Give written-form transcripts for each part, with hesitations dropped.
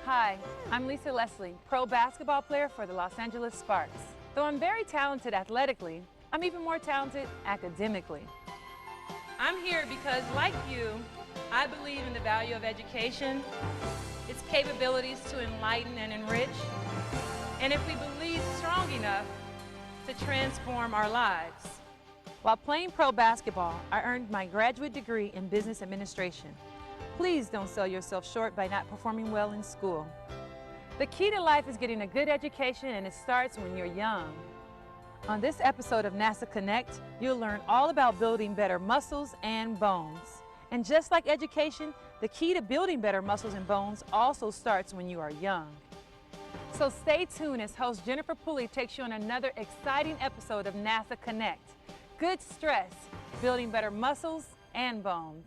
Hi, I'm Lisa Leslie, pro basketball player for the Los Angeles Sparks. Though I'm very talented athletically, I'm even more talented academically. I'm here because, like you, I believe in the value of education, its capabilities to enlighten and enrich, and if we believe strong enough to transform our lives. While playing pro basketball, I earned my graduate degree in business administration. Please don't sell yourself short by not performing well in school. The key to life is getting a good education, and it starts when you're young. On this episode of NASA Connect, you'll learn all about building better muscles and bones. And just like education, the key to building better muscles and bones also starts when you are young. So stay tuned as host Jennifer Pulley takes you on another exciting episode of NASA Connect. Good stress, building better muscles and bones.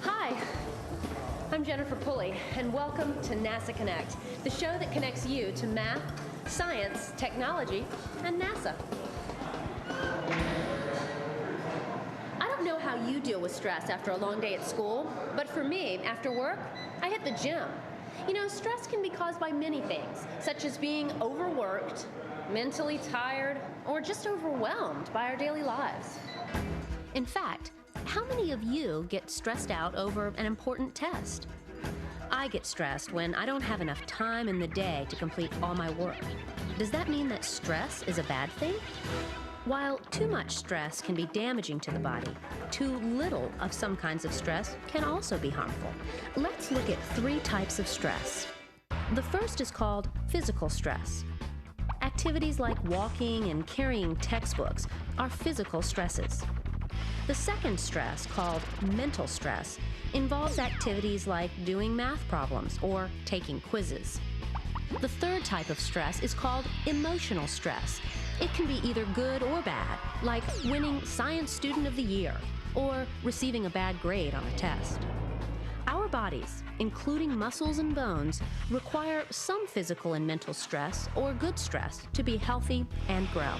Hi, I'm Jennifer Pulley, and welcome to NASA Connect, the show that connects you to math, science, technology, and NASA. I don't know how you deal with stress after a long day at school, but for me, after work, I hit the gym. You know, stress can be caused by many things, such as being overworked, mentally tired, or just overwhelmed by our daily lives. In fact, how many of you get stressed out over an important test? I get stressed when I don't have enough time in the day to complete all my work. Does that mean that stress is a bad thing? While too much stress can be damaging to the body, too little of some kinds of stress can also be harmful. Let's look at 3 types of stress. The first is called physical stress. Activities like walking and carrying textbooks are physical stresses. The second stress, called mental stress, involves activities like doing math problems or taking quizzes. The third type of stress is called emotional stress. It can be either good or bad, like winning Science Student of the Year or receiving a bad grade on a test. Our bodies, including muscles and bones, require some physical and mental stress or good stress to be healthy and grow.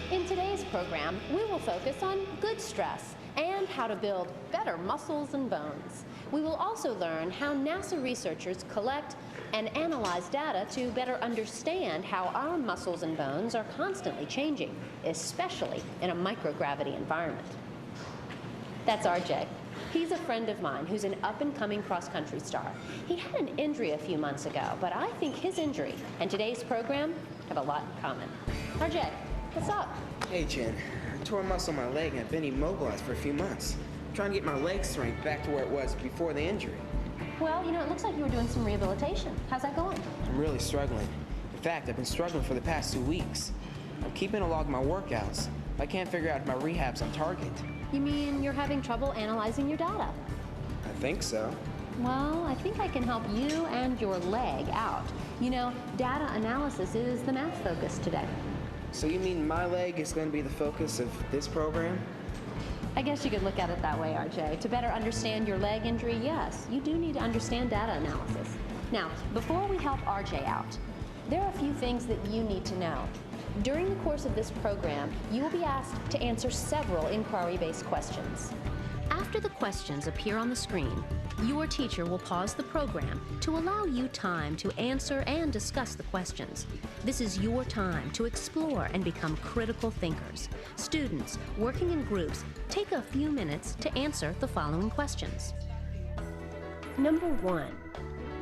In today's program, we will focus on good stress and how to build better muscles and bones. We will also learn how NASA researchers collect and analyze data to better understand how our muscles and bones are constantly changing, especially in a microgravity environment. That's RJ. He's a friend of mine who's an up-and-coming cross-country star. He had an injury a few months ago, but I think his injury and today's program have a lot in common. RJ, what's up? Hey, Jen. I tore a muscle in my leg and I've been immobilized for a few months. I'm trying to get my leg strength back to where it was before the injury. Well, it looks like you were doing some rehabilitation. How's that going? I'm really struggling. In fact, I've been struggling for the past 2 weeks. I'm keeping a log of my workouts, but I can't figure out if my rehab's on target. You mean you're having trouble analyzing your data? I think so. Well, I think I can help you and your leg out. Data analysis is the math focus today. So you mean my leg is going to be the focus of this program? I guess you could look at it that way, RJ. To better understand your leg injury, yes, you do need to understand data analysis. Now, before we help RJ out, there are a few things that you need to know. During the course of this program, you will be asked to answer several inquiry-based questions. After the questions appear on the screen, your teacher will pause the program to allow you time to answer and discuss the questions. This is your time to explore and become critical thinkers. Students working in groups, take a few minutes to answer the following questions. Number 1,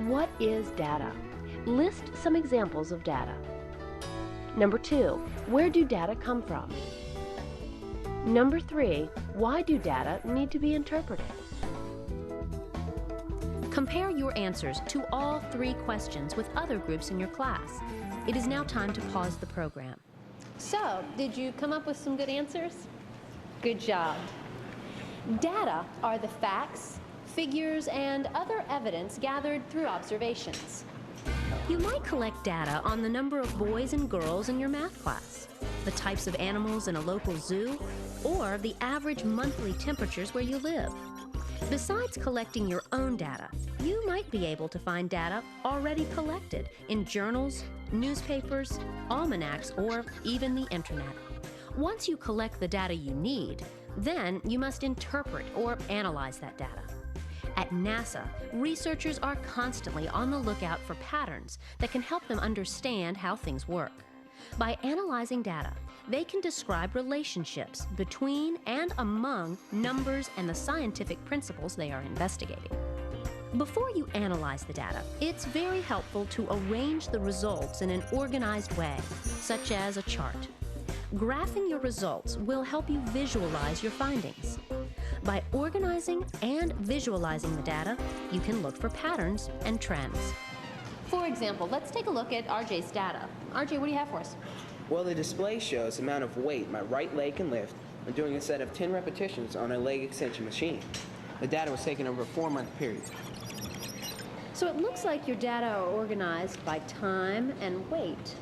what is data? List some examples of data. Number 2, where do data come from? Number 3, why do data need to be interpreted? Compare your answers to all 3 questions with other groups in your class. It is now time to pause the program. So, did you come up with some good answers? Good job. Data are the facts, figures, and other evidence gathered through observations. You might collect data on the number of boys and girls in your math class, the types of animals in a local zoo, or the average monthly temperatures where you live. Besides collecting your own data, you might be able to find data already collected in journals, newspapers, almanacs, or even the internet. Once you collect the data you need, then you must interpret or analyze that data. At NASA, researchers are constantly on the lookout for patterns that can help them understand how things work. By analyzing data, they can describe relationships between and among numbers and the scientific principles they are investigating. Before you analyze the data, it's very helpful to arrange the results in an organized way, such as a chart. Graphing your results will help you visualize your findings. By organizing and visualizing the data, you can look for patterns and trends. For example, let's take a look at RJ's data. RJ, what do you have for us? Well, the display shows the amount of weight my right leg can lift when doing a set of 10 repetitions on a leg extension machine. The data was taken over a 4-month period. So it looks like your data are organized by time and weight.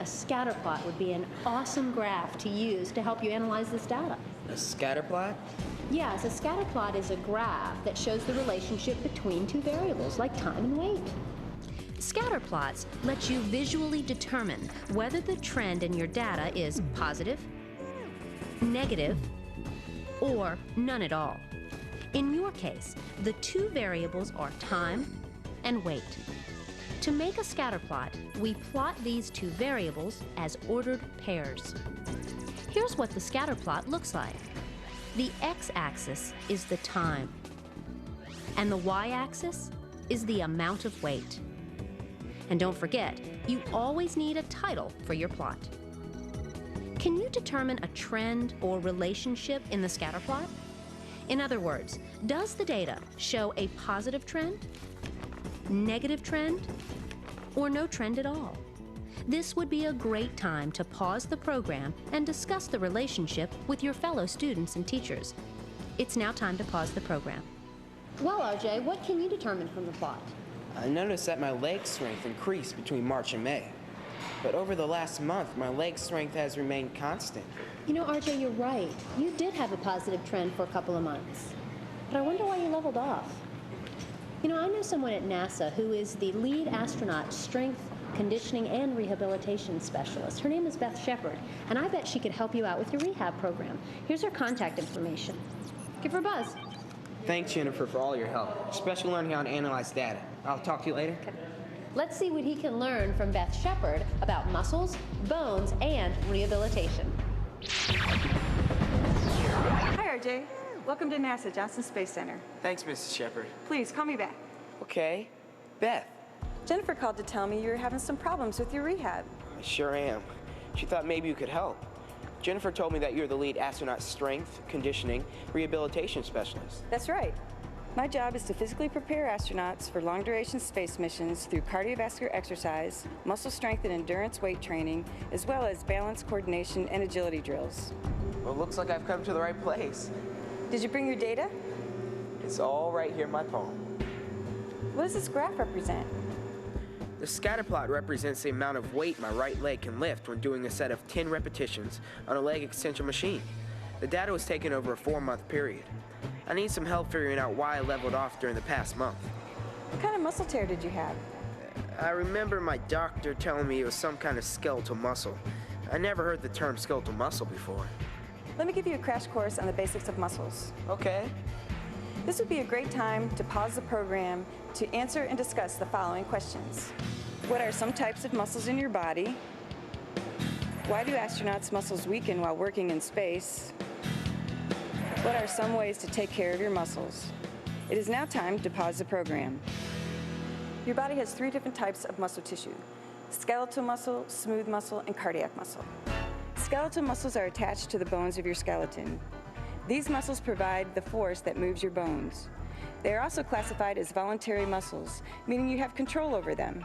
A scatter plot would be an awesome graph to use to help you analyze this data. A scatter plot? Yes, a scatter plot is a graph that shows the relationship between 2 variables like time and weight. Scatter plots let you visually determine whether the trend in your data is positive, negative, or none at all. In your case, the 2 variables are time and weight. To make a scatter plot, we plot these 2 variables as ordered pairs. Here's what the scatter plot looks like. The x-axis is the time, and the y-axis is the amount of weight. And don't forget, you always need a title for your plot. Can you determine a trend or relationship in the scatter plot? In other words, does the data show a positive trend, negative trend, or no trend at all? This would be a great time to pause the program and discuss the relationship with your fellow students and teachers. It's now time to pause the program. Well, RJ, what can you determine from the plot? I noticed that my leg strength increased between March and May. But over the last month, my leg strength has remained constant. You know, RJ, you're right. You did have a positive trend for a couple of months. But I wonder why you leveled off. You know, I know someone at NASA who is the lead astronaut strength, conditioning, and rehabilitation specialist. Her name is Beth Shepard, and I bet she could help you out with your rehab program. Here's her contact information. Give her a buzz. Thanks, Jennifer, for all your help, especially learning how to analyze data. I'll talk to you later. Okay. Let's see what he can learn from Beth Shepard about muscles, bones, and rehabilitation. Hi, RJ. Welcome to NASA Johnson Space Center. Thanks, Mrs. Shepard. Please call me back. Okay. Beth. Jennifer called to tell me you were having some problems with your rehab. I sure am. She thought maybe you could help. Jennifer told me that you're the lead astronaut strength, conditioning, rehabilitation specialist. That's right. My job is to physically prepare astronauts for long-duration space missions through cardiovascular exercise, muscle strength and endurance weight training, as well as balance, coordination, and agility drills. Well, it looks like I've come to the right place. Did you bring your data? It's all right here in my palm. What does this graph represent? The scatter plot represents the amount of weight my right leg can lift when doing a set of 10 repetitions on a leg extension machine. The data was taken over a 4-month period. I need some help figuring out why I leveled off during the past month. What kind of muscle tear did you have? I remember my doctor telling me it was some kind of skeletal muscle. I never heard the term skeletal muscle before. Let me give you a crash course on the basics of muscles. Okay. This would be a great time to pause the program to answer and discuss the following questions. What are some types of muscles in your body? Why do astronauts' muscles weaken while working in space? What are some ways to take care of your muscles? It is now time to pause the program. Your body has 3 different types of muscle tissue: skeletal muscle, smooth muscle, and cardiac muscle. Skeletal muscles are attached to the bones of your skeleton. These muscles provide the force that moves your bones. They are also classified as voluntary muscles, meaning you have control over them.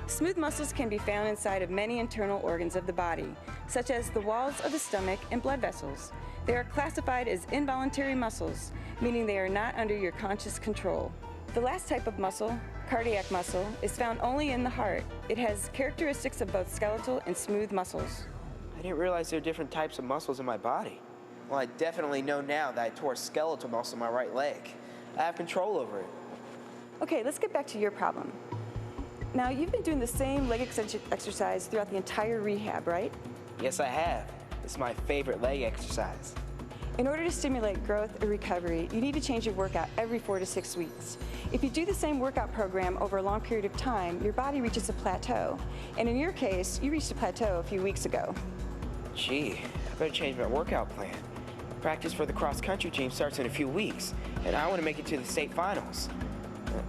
Smooth muscles can be found inside of many internal organs of the body, such as the walls of the stomach and blood vessels. They are classified as involuntary muscles, meaning they are not under your conscious control. The last type of muscle, cardiac muscle, is found only in the heart. It has characteristics of both skeletal and smooth muscles. I didn't realize there are different types of muscles in my body. Well, I definitely know now that I tore a skeletal muscle in my right leg. I have control over it. Okay, let's get back to your problem. Now, you've been doing the same leg extension exercise throughout the entire rehab, right? Yes, I have. It's my favorite leg exercise. In order to stimulate growth and recovery, you need to change your workout every 4 to 6 weeks. If you do the same workout program over a long period of time, your body reaches a plateau. And in your case, you reached a plateau a few weeks ago. Gee, I better change my workout plan. Practice for the cross-country team starts in a few weeks, and I want to make it to the state finals.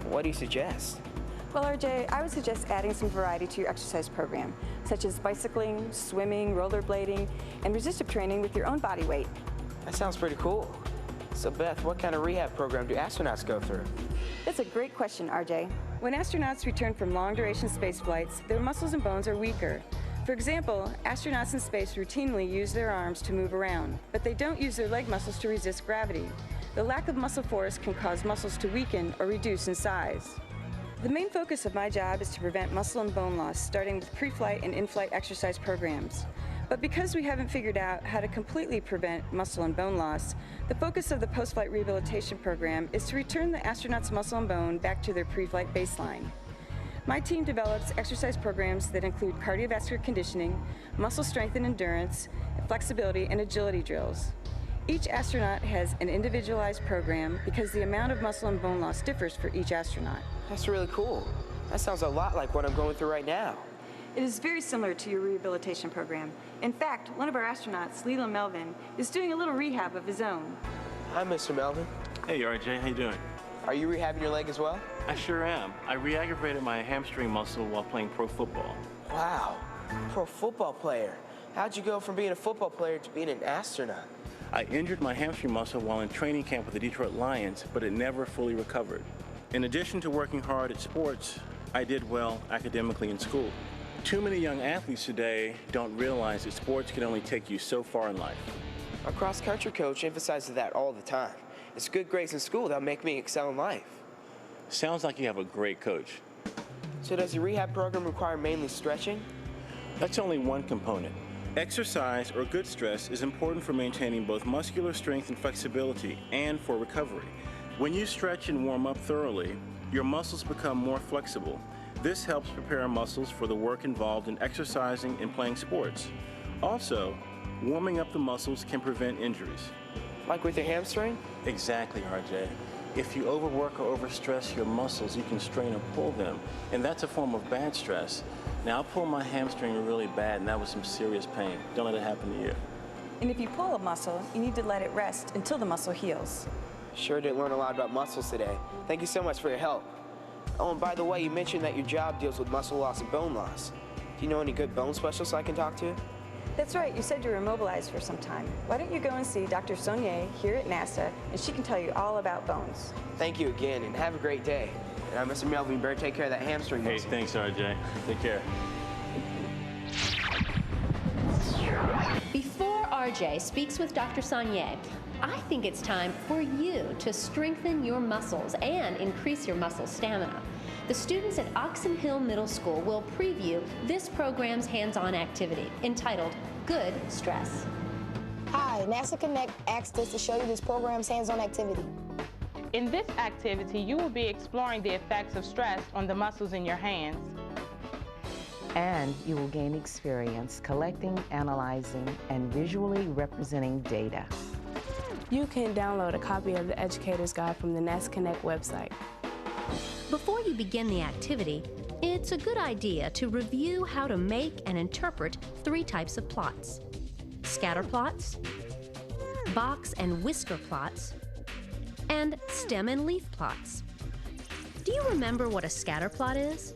What do you suggest? Well, RJ, I would suggest adding some variety to your exercise program, such as bicycling, swimming, rollerblading, and resistive training with your own body weight. That sounds pretty cool. So, Beth, what kind of rehab program do astronauts go through? That's a great question, RJ. When astronauts return from long-duration space flights, their muscles and bones are weaker. For example, astronauts in space routinely use their arms to move around, but they don't use their leg muscles to resist gravity. The lack of muscle force can cause muscles to weaken or reduce in size. The main focus of my job is to prevent muscle and bone loss, starting with pre-flight and in-flight exercise programs. But because we haven't figured out how to completely prevent muscle and bone loss, the focus of the post-flight rehabilitation program is to return the astronauts' muscle and bone back to their pre-flight baseline. My team develops exercise programs that include cardiovascular conditioning, muscle strength and endurance, flexibility, and agility drills. Each astronaut has an individualized program because the amount of muscle and bone loss differs for each astronaut. That's really cool. That sounds a lot like what I'm going through right now. It is very similar to your rehabilitation program. In fact, one of our astronauts, Leland Melvin, is doing a little rehab of his own. Hi, Mr. Melvin. Hey, RJ, how you doing? Are you rehabbing your leg as well? I sure am. I re-aggravated my hamstring muscle while playing pro football. Wow, pro football player. How'd you go from being a football player to being an astronaut? I injured my hamstring muscle while in training camp with the Detroit Lions, but it never fully recovered. In addition to working hard at sports, I did well academically in school. Too many young athletes today don't realize that sports can only take you so far in life. Our cross-country coach emphasizes that all the time. It's good grades in school that'll make me excel in life. Sounds like you have a great coach. So does your rehab program require mainly stretching? That's only one component. Exercise or good stress is important for maintaining both muscular strength and flexibility and for recovery. When you stretch and warm up thoroughly, your muscles become more flexible. This helps prepare our muscles for the work involved in exercising and playing sports. Also, warming up the muscles can prevent injuries. Like with your hamstring? Exactly, RJ. If you overwork or overstress your muscles, you can strain or pull them, and that's a form of bad stress. Now, I pulled my hamstring really bad, and that was some serious pain. Don't let it happen to you. And if you pull a muscle, you need to let it rest until the muscle heals. Sure did learn a lot about muscles today. Thank you so much for your help. Oh, and by the way, you mentioned that your job deals with muscle loss and bone loss. Do you know any good bone specialists I can talk to? That's right, you said you were immobilized for some time. Why don't you go and see Dr. Saunier here at NASA, and she can tell you all about bones. Thank you again, and have a great day. And Mr. Melvin, you better take care of that hamstring Hey, muscle. thanks, RJ. Take care. Before RJ speaks with Dr. Saunier, I think it's time for you to strengthen your muscles and increase your muscle stamina. The students at Oxon Hill Middle School will preview this program's hands-on activity entitled Good Stress. Hi, NASA Connect asked us to show you this program's hands-on activity. In this activity, you will be exploring the effects of stress on the muscles in your hands. And you will gain experience collecting, analyzing, and visually representing data. You can download a copy of the Educator's Guide from the NASA Connect website. Before you begin the activity, it's a good idea to review how to make and interpret 3 types of plots: scatter plots, box and whisker plots, and stem and leaf plots. Do you remember what a scatter plot is?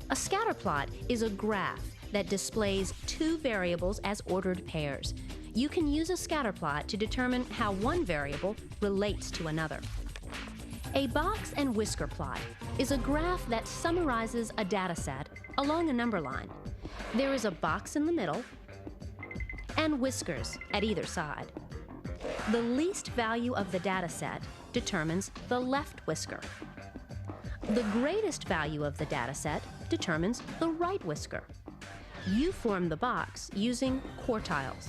A scatter plot is a graph that displays 2 variables as ordered pairs. You can use a scatter plot to determine how one variable relates to another. A box and whisker plot is a graph that summarizes a data set along a number line. There is a box in the middle and whiskers at either side. The least value of the data set determines the left whisker. The greatest value of the data set determines the right whisker. You form the box using quartiles.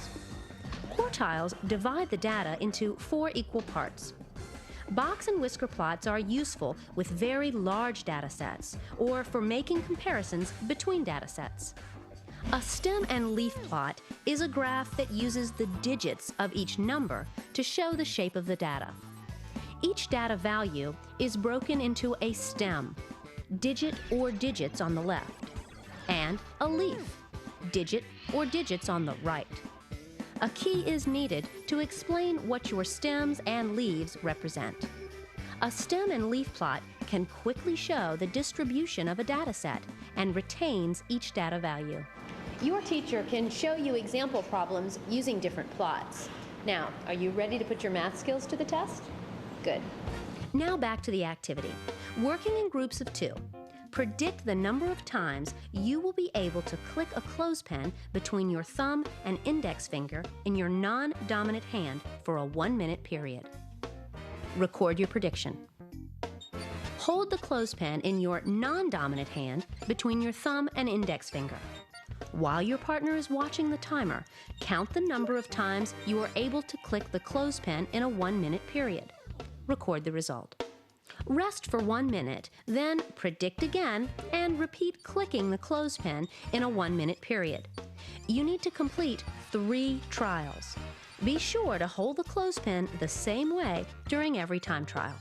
Quartiles divide the data into 4 equal parts. Box and whisker plots are useful with very large data sets or for making comparisons between data sets. A stem and leaf plot is a graph that uses the digits of each number to show the shape of the data. Each data value is broken into a stem, digit or digits on the left, and a leaf, digit or digits on the right. A key is needed to explain what your stems and leaves represent. A stem and leaf plot can quickly show the distribution of a data set and retains each data value. Your teacher can show you example problems using different plots. Now, are you ready to put your math skills to the test? Good. Now back to the activity. Working in groups of 2. Predict the number of times you will be able to click a clothespin between your thumb and index finger in your non-dominant hand for a 1-minute period. Record your prediction. Hold the clothespin in your non-dominant hand between your thumb and index finger. While your partner is watching the timer, count the number of times you are able to click the clothespin in a 1-minute period. Record the result. Rest for 1 minute, then predict again and repeat clicking the clothespin in a 1-minute period. You need to complete 3 trials. Be sure to hold the clothespin the same way during every time trial.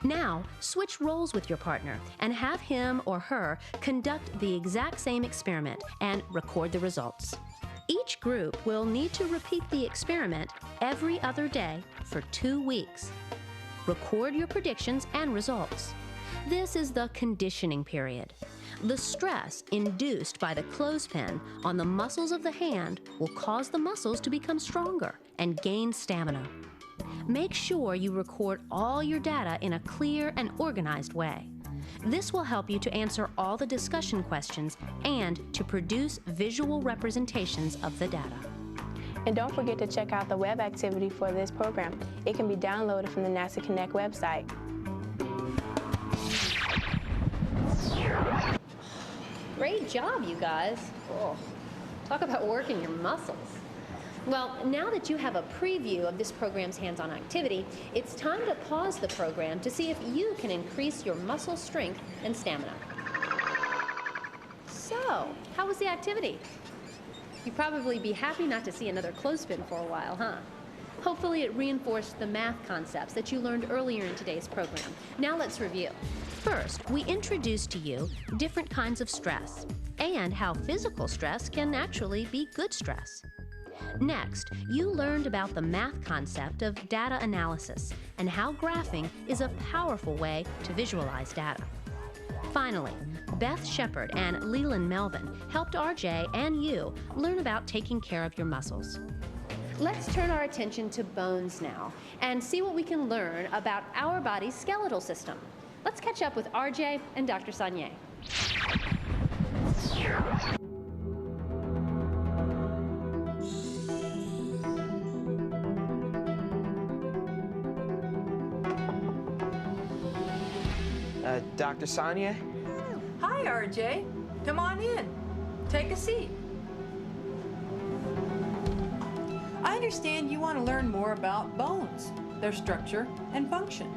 Now, switch roles with your partner and have him or her conduct the exact same experiment and record the results. Each group will need to repeat the experiment every other day for 2 weeks. Record your predictions and results. This is the conditioning period. The stress induced by the clothespin on the muscles of the hand will cause the muscles to become stronger and gain stamina. Make sure you record all your data in a clear and organized way. This will help you to answer all the discussion questions and to produce visual representations of the data. And don't forget to check out the web activity for this program. It can be downloaded from the NASA Connect website. Great job, you guys. Oh, talk about working your muscles. Well, now that you have a preview of this program's hands-on activity, it's time to pause the program to see if you can increase your muscle strength and stamina. So, how was the activity? You'd probably be happy not to see another clothespin for a while, huh? Hopefully it reinforced the math concepts that you learned earlier in today's program. Now let's review. First, we introduced to you different kinds of stress and how physical stress can actually be good stress. Next, you learned about the math concept of data analysis and how graphing is a powerful way to visualize data. Finally, Beth Shepard and Leland Melvin helped RJ and you learn about taking care of your muscles. Let's turn our attention to bones now and see what we can learn about our body's skeletal system. Let's catch up with RJ and Dr. Saunier. Dr. Saunier? Hi, RJ. Come on in. Take a seat. I understand you want to learn more about bones, their structure and function.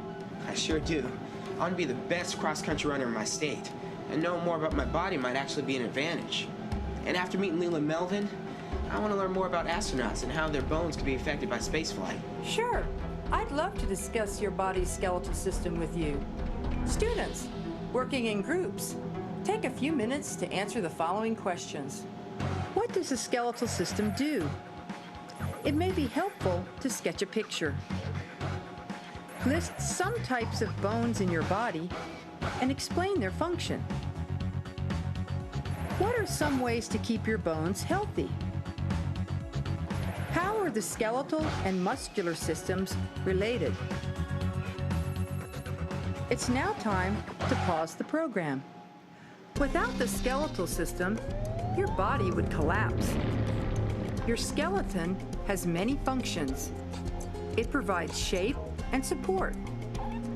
I sure do. I want to be the best cross-country runner in my state, and knowing more about my body might actually be an advantage. And after meeting Leland Melvin, I want to learn more about astronauts and how their bones can be affected by spaceflight. Sure. I'd love to discuss your body's skeletal system with you. Students, working in groups, take a few minutes to answer the following questions. What does the skeletal system do? It may be helpful to sketch a picture. List some types of bones in your body and explain their function. What are some ways to keep your bones healthy? How are the skeletal and muscular systems related? It's now time to pause the program. Without the skeletal system, your body would collapse. Your skeleton has many functions. It provides shape and support,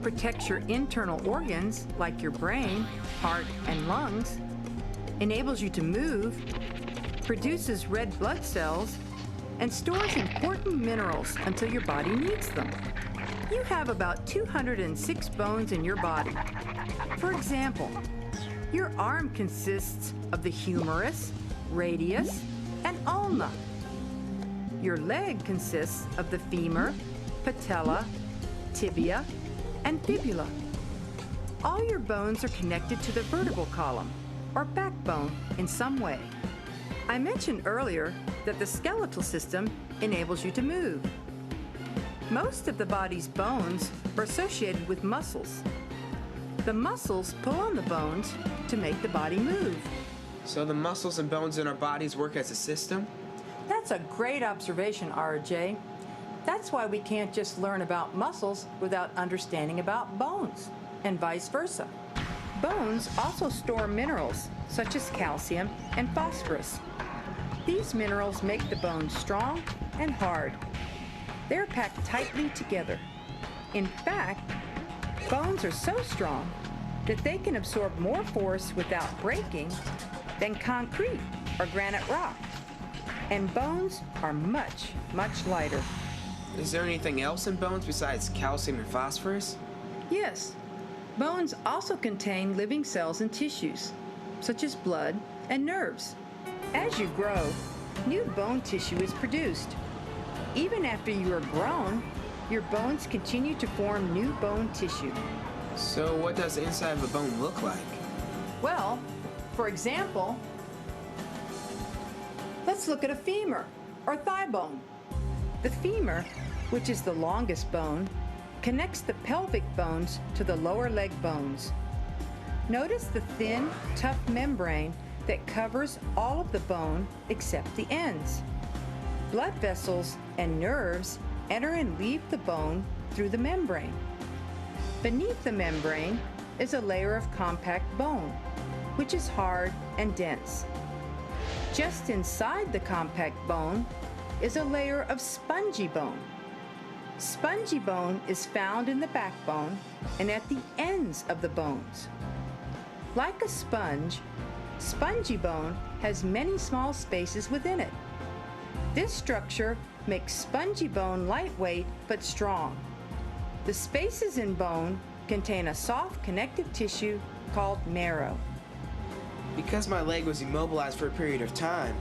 protects your internal organs like your brain, heart, and lungs, enables you to move, produces red blood cells, and stores important minerals until your body needs them. You have about 206 bones in your body. For example, your arm consists of the humerus, radius, and ulna. Your leg consists of the femur, patella, tibia, and fibula. All your bones are connected to the vertebral column, or backbone, in some way. I mentioned earlier that the skeletal system enables you to move. Most of the body's bones are associated with muscles. The muscles pull on the bones to make the body move. So the muscles and bones in our bodies work as a system? That's a great observation, RJ. That's why we can't just learn about muscles without understanding about bones, and vice versa. Bones also store minerals, such as calcium and phosphorus. These minerals make the bones strong and hard. They're packed tightly together. In fact, bones are so strong that they can absorb more force without breaking than concrete or granite rock. And bones are much, much lighter. Is there anything else in bones besides calcium and phosphorus? Yes. Bones also contain living cells and tissues, such as blood and nerves. As you grow, new bone tissue is produced. Even after you are grown, your bones continue to form new bone tissue. So what does the inside of a bone look like? Well, for example, let's look at a femur, or thigh bone. The femur, which is the longest bone, connects the pelvic bones to the lower leg bones. Notice the thin, tough membrane that covers all of the bone except the ends. Blood vessels and nerves enter and leave the bone through the membrane. Beneath the membrane is a layer of compact bone, which is hard and dense. Just inside the compact bone is a layer of spongy bone. Spongy bone is found in the backbone and at the ends of the bones. Like a sponge, spongy bone has many small spaces within it. This structure makes spongy bone lightweight but strong. The spaces in bone contain a soft connective tissue called marrow. Because my leg was immobilized for a period of time,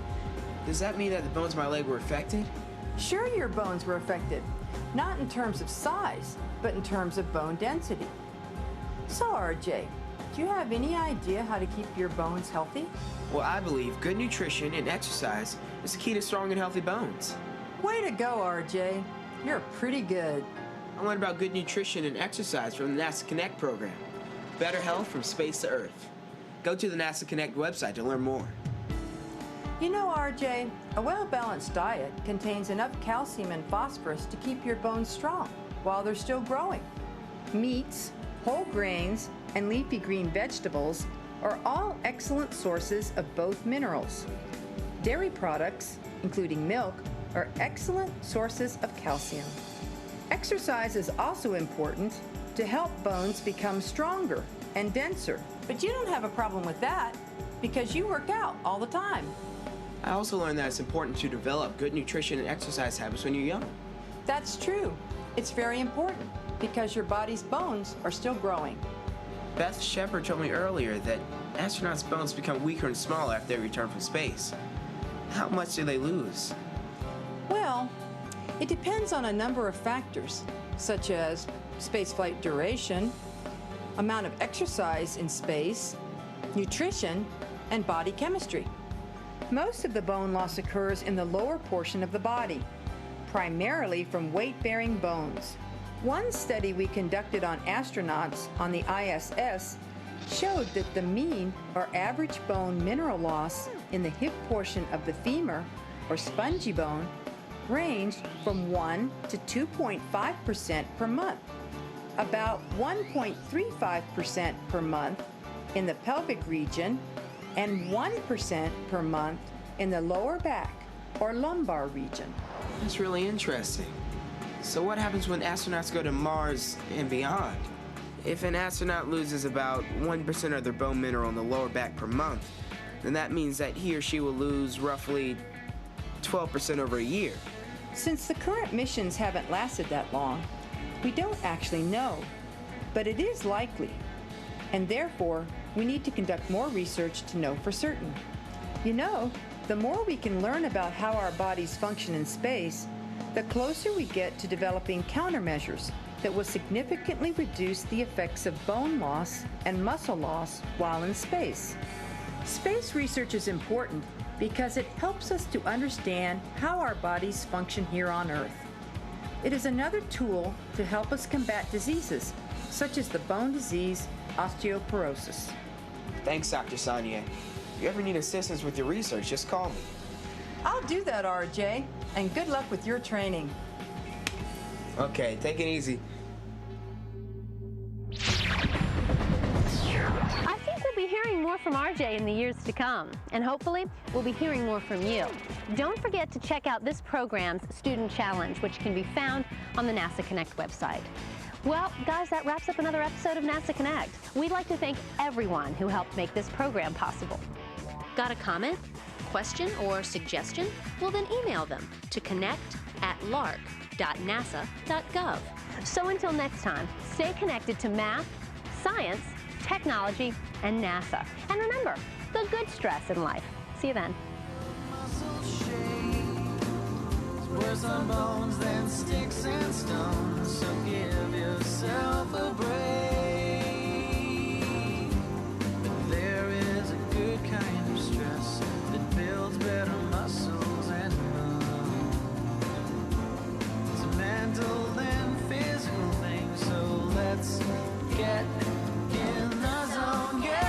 does that mean that the bones of my leg were affected? Sure, your bones were affected, not in terms of size, but in terms of bone density. So, RJ, do you have any idea how to keep your bones healthy? Well, I believe good nutrition and exercise is the key to strong and healthy bones. Way to go, RJ. You're pretty good. I learned about good nutrition and exercise from the NASA Connect program. Better health from space to Earth. Go to the NASA Connect website to learn more. You know, RJ, a well-balanced diet contains enough calcium and phosphorus to keep your bones strong while they're still growing. Meats, whole grains, and leafy green vegetables are all excellent sources of both minerals. Dairy products, including milk, are excellent sources of calcium. Exercise is also important to help bones become stronger and denser. But you don't have a problem with that because you work out all the time. I also learned that it's important to develop good nutrition and exercise habits when you're young. That's true. It's very important because your body's bones are still growing. Beth Shepard told me earlier that astronauts' bones become weaker and smaller after they return from space. How much do they lose? Well, it depends on a number of factors, such as spaceflight duration, amount of exercise in space, nutrition, and body chemistry. Most of the bone loss occurs in the lower portion of the body, primarily from weight-bearing bones. One study we conducted on astronauts on the ISS showed that the mean or average bone mineral loss in the hip portion of the femur, or spongy bone, ranged from 1 to 2.5% per month, about 1.35% per month in the pelvic region, and 1% per month in the lower back or lumbar region. That's really interesting. So what happens when astronauts go to Mars and beyond? If an astronaut loses about 1% of their bone mineral in the lower back per month, then that means that he or she will lose roughly 12% over a year. Since the current missions haven't lasted that long, we don't actually know, but it is likely, and therefore we need to conduct more research to know for certain. You know, the more we can learn about how our bodies function in space, the closer we get to developing countermeasures that will significantly reduce the effects of bone loss and muscle loss while in space. Space research is important because it helps us to understand how our bodies function here on Earth. It is another tool to help us combat diseases, such as the bone disease osteoporosis. Thanks, Dr. Sonia. If you ever need assistance with your research, just call me. I'll do that, RJ, and good luck with your training. Okay, take it easy. I think we'll be hearing more from RJ in the years to come, and hopefully we'll be hearing more from you. Don't forget to check out this program's Student Challenge, which can be found on the NASA Connect website. Well, guys, that wraps up another episode of NASA Connect. We'd like to thank everyone who helped make this program possible. Got a comment, question, or suggestion? Well, then email them to connect@lark.nasa.gov. So until next time, stay connected to math, science, technology, and NASA. And remember, the good stress in life. See you then. Worse on bones than sticks and stones, so give yourself a break. But there is a good kind of stress that builds better muscles and bones. It's a mental than physical thing, so let's get in the zone. Yeah.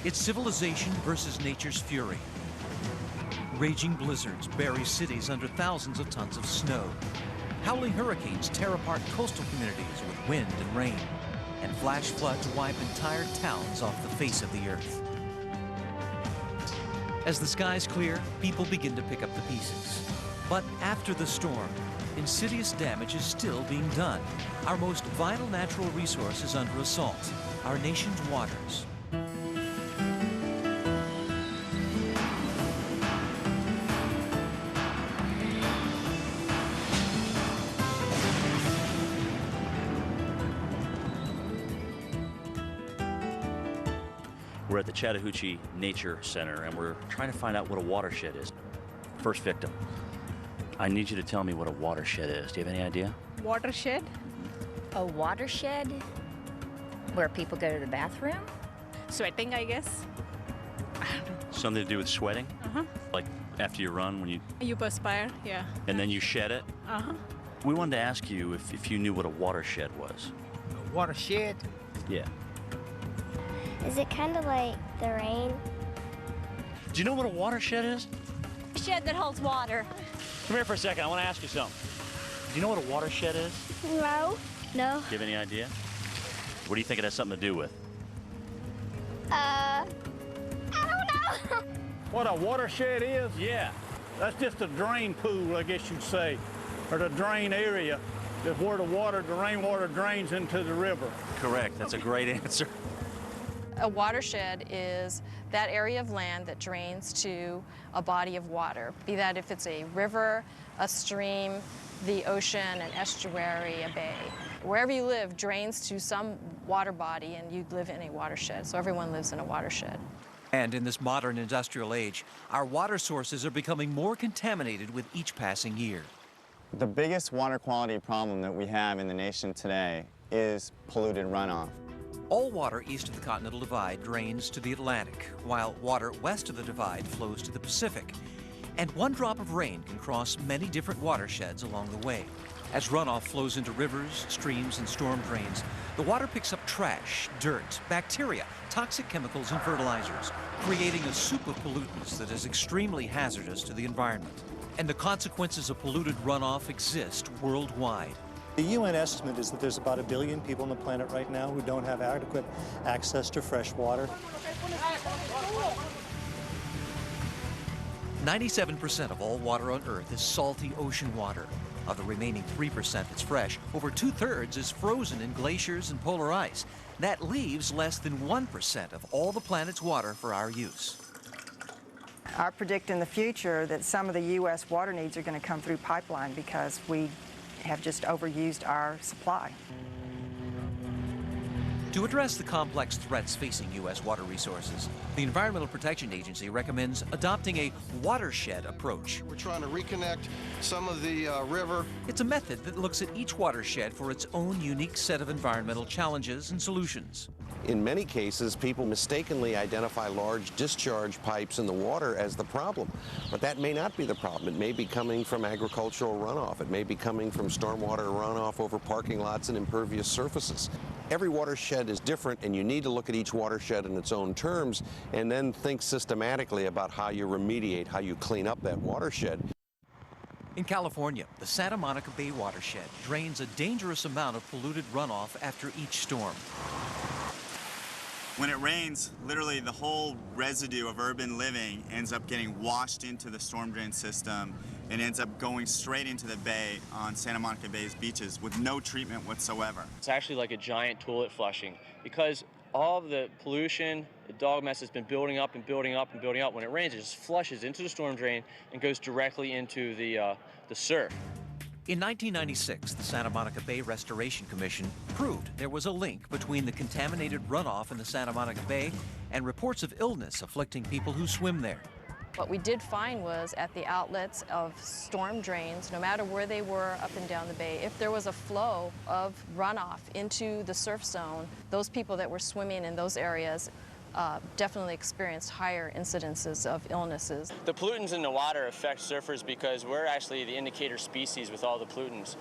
It's civilization versus nature's fury. Raging blizzards bury cities under thousands of tons of snow. Howling hurricanes tear apart coastal communities with wind and rain. And flash floods wipe entire towns off the face of the earth. As the skies clear, people begin to pick up the pieces. But after the storm, insidious damage is still being done. Our most vital natural resource is under assault, our nation's waters. We're at the Chattahoochee Nature Center, and we're trying to find out what a watershed is. First victim. I need you to tell me what a watershed is. Do you have any idea? Watershed? A watershed? Where people go to the bathroom? Sweating, I guess. Something to do with sweating? Uh-huh. Like after you run, when you... You perspire, yeah. And then you shed it? Uh-huh. We wanted to ask you if you knew what a watershed was. A watershed? Yeah. Is it kind of like the rain? Do you know what a watershed is? A shed that holds water. Come here for a second. I want to ask you something. Do you know what a watershed is? No. No. Do you have any idea? What do you think it has something to do with? I don't know. What a watershed is? Yeah. That's just a drain pool, I guess you'd say, or the drain area. That's where the rainwater drains into the river. Correct. That's a great answer. A watershed is that area of land that drains to a body of water, be that if it's a river, a stream, the ocean, an estuary, a bay. Wherever you live drains to some water body, and you live in a watershed. So everyone lives in a watershed. And in this modern industrial age, our water sources are becoming more contaminated with each passing year. The biggest water quality problem that we have in the nation today is polluted runoff. All water east of the Continental Divide drains to the Atlantic, while water west of the divide flows to the Pacific. And one drop of rain can cross many different watersheds along the way. As runoff flows into rivers, streams, and storm drains, the water picks up trash, dirt, bacteria, toxic chemicals, and fertilizers, creating a soup of pollutants that is extremely hazardous to the environment. And the consequences of polluted runoff exist worldwide. The UN estimate is that there's about 1 billion people on the planet right now who don't have adequate access to fresh water. 97% of all water on Earth is salty ocean water. Of the remaining 3% that's fresh, over 2/3 is frozen in glaciers and polar ice. That leaves less than 1% of all the planet's water for our use. I predict in the future that some of the U.S. water needs are going to come through pipeline because we have just overused our supply. To address the complex threats facing U.S. water resources, the Environmental Protection Agency recommends adopting a watershed approach. We're trying to reconnect some of the river. It's a method that looks at each watershed for its own unique set of environmental challenges and solutions. In many cases, people mistakenly identify large discharge pipes in the water as the problem. But that may not be the problem. It may be coming from agricultural runoff. It may be coming from stormwater runoff over parking lots and impervious surfaces. Every watershed is different, and you need to look at each watershed in its own terms and then think systematically about how you remediate, how you clean up that watershed. In California, the Santa Monica Bay watershed drains a dangerous amount of polluted runoff after each storm. When it rains, literally the whole residue of urban living ends up getting washed into the storm drain system and ends up going straight into the bay on Santa Monica Bay's beaches with no treatment whatsoever. It's actually like a giant toilet flushing because all of the pollution, the dog mess has been building up and building up and building up. When it rains, it just flushes into the storm drain and goes directly into the surf. In 1996, the Santa Monica Bay Restoration Commission proved there was a link between the contaminated runoff in the Santa Monica Bay and reports of illness afflicting people who swim there. What we did find was at the outlets of storm drains, no matter where they were up and down the bay, if there was a flow of runoff into the surf zone, those people that were swimming in those areas definitely experienced higher incidences of illnesses. The pollutants in the water affect surfers because we're actually the indicator species with all the pollutants.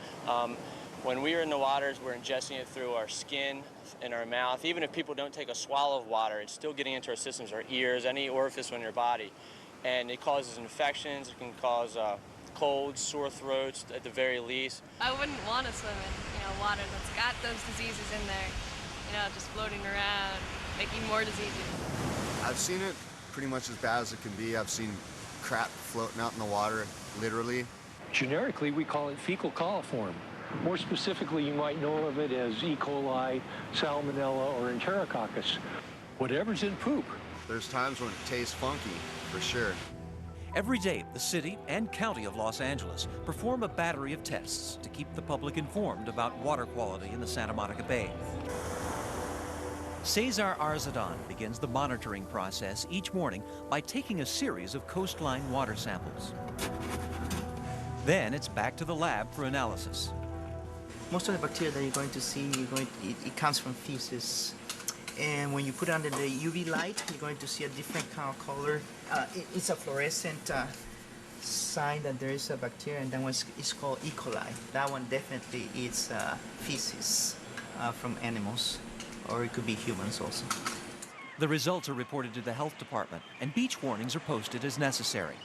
When we are in the waters, we're ingesting it through our skin and our mouth. Even if people don't take a swallow of water, it's still getting into our systems, our ears, any orifice in your body. And it causes infections, it can cause colds, sore throats at the very least. I wouldn't want to swim in water that's got those diseases in there, just floating around, making more diseases. I've seen it pretty much as bad as it can be. I've seen crap floating out in the water, literally. Generically, we call it fecal coliform. More specifically, you might know of it as E. coli, salmonella, or enterococcus. Whatever's in poop. There's times when it tastes funky, for sure. Every day, the city and county of Los Angeles perform a battery of tests to keep the public informed about water quality in the Santa Monica Bay. Cesar Arzadan begins the monitoring process each morning by taking a series of coastline water samples. Then it's back to the lab for analysis. Most of the bacteria that you're going to see, it comes from feces. And when you put it under the UV light, you're going to see a different kind of color. It's a fluorescent sign that there is a bacteria, and that one is called E. coli. That one definitely is feces from animals, or it could be humans also. The results are reported to the health department, and beach warnings are posted as necessary.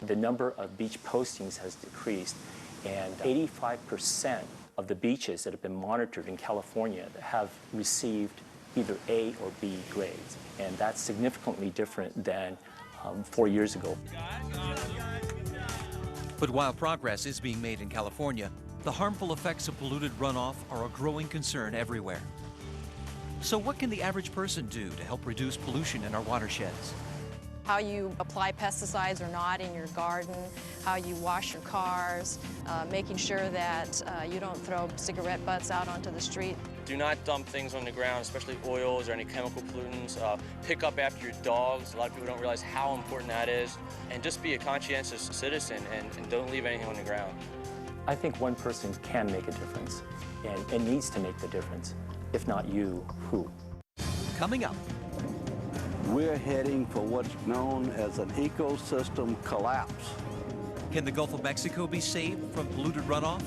The number of beach postings has decreased, and 85% of the beaches that have been monitored in California have received either A or B grades, and that's significantly different than 4 years ago. But while progress is being made in California, the harmful effects of polluted runoff are a growing concern everywhere. So what can the average person do to help reduce pollution in our watersheds? How you apply pesticides or not in your garden, how you wash your cars, making sure that you don't throw cigarette butts out onto the street. Do not dump things on the ground, especially oils or any chemical pollutants. Pick up after your dogs. A lot of people don't realize how important that is. And just be a conscientious citizen and don't leave anything on the ground. I think one person can make a difference and needs to make the difference. If not you, who? Coming up. We're heading for what's known as an ecosystem collapse. Can the Gulf of Mexico be saved from polluted runoff?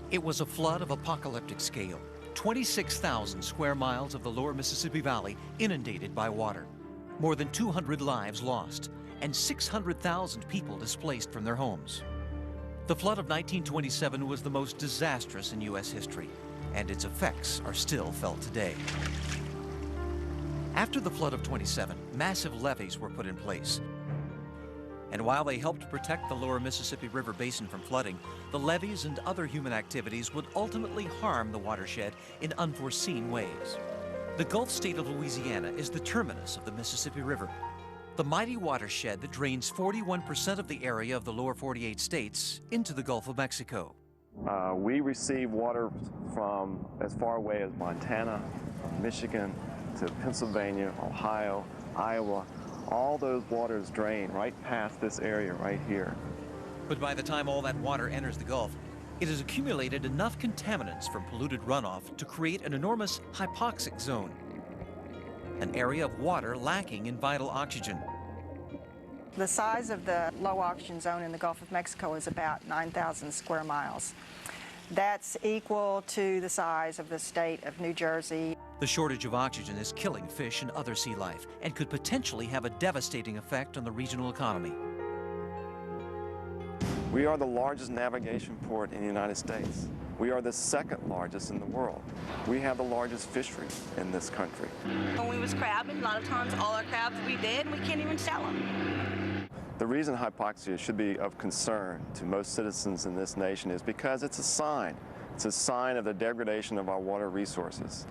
It was a flood of apocalyptic scale. 26,000 square miles of the lower Mississippi Valley inundated by water. More than 200 lives lost, and 600,000 people displaced from their homes. The flood of 1927 was the most disastrous in U.S. history, and its effects are still felt today. After the flood of 27, massive levees were put in place. And while they helped protect the lower Mississippi River basin from flooding, the levees and other human activities would ultimately harm the watershed in unforeseen ways. The Gulf state of Louisiana is the terminus of the Mississippi River. The the mighty watershed that drains 41% of the area of the lower 48 states into the Gulf of Mexico. We receive water from as far away as Montana, Michigan, to Pennsylvania, Ohio, Iowa. All those waters drain right past this area right here. But by the time all that water enters the Gulf, it has accumulated enough contaminants from polluted runoff to create an enormous hypoxic zone, an area of water lacking in vital oxygen. The size of the low oxygen zone in the Gulf of Mexico is about 9,000 square miles. That's equal to the size of the state of New Jersey. The shortage of oxygen is killing fish and other sea life and could potentially have a devastating effect on the regional economy. We are the largest navigation port in the United States. We are the second largest in the world. We have the largest fishery in this country. When we was crabbing, a lot of times all our crabs we dead and we can't even sell them. The reason hypoxia should be of concern to most citizens in this nation is because it's a sign. It's a sign of the degradation of our water resources.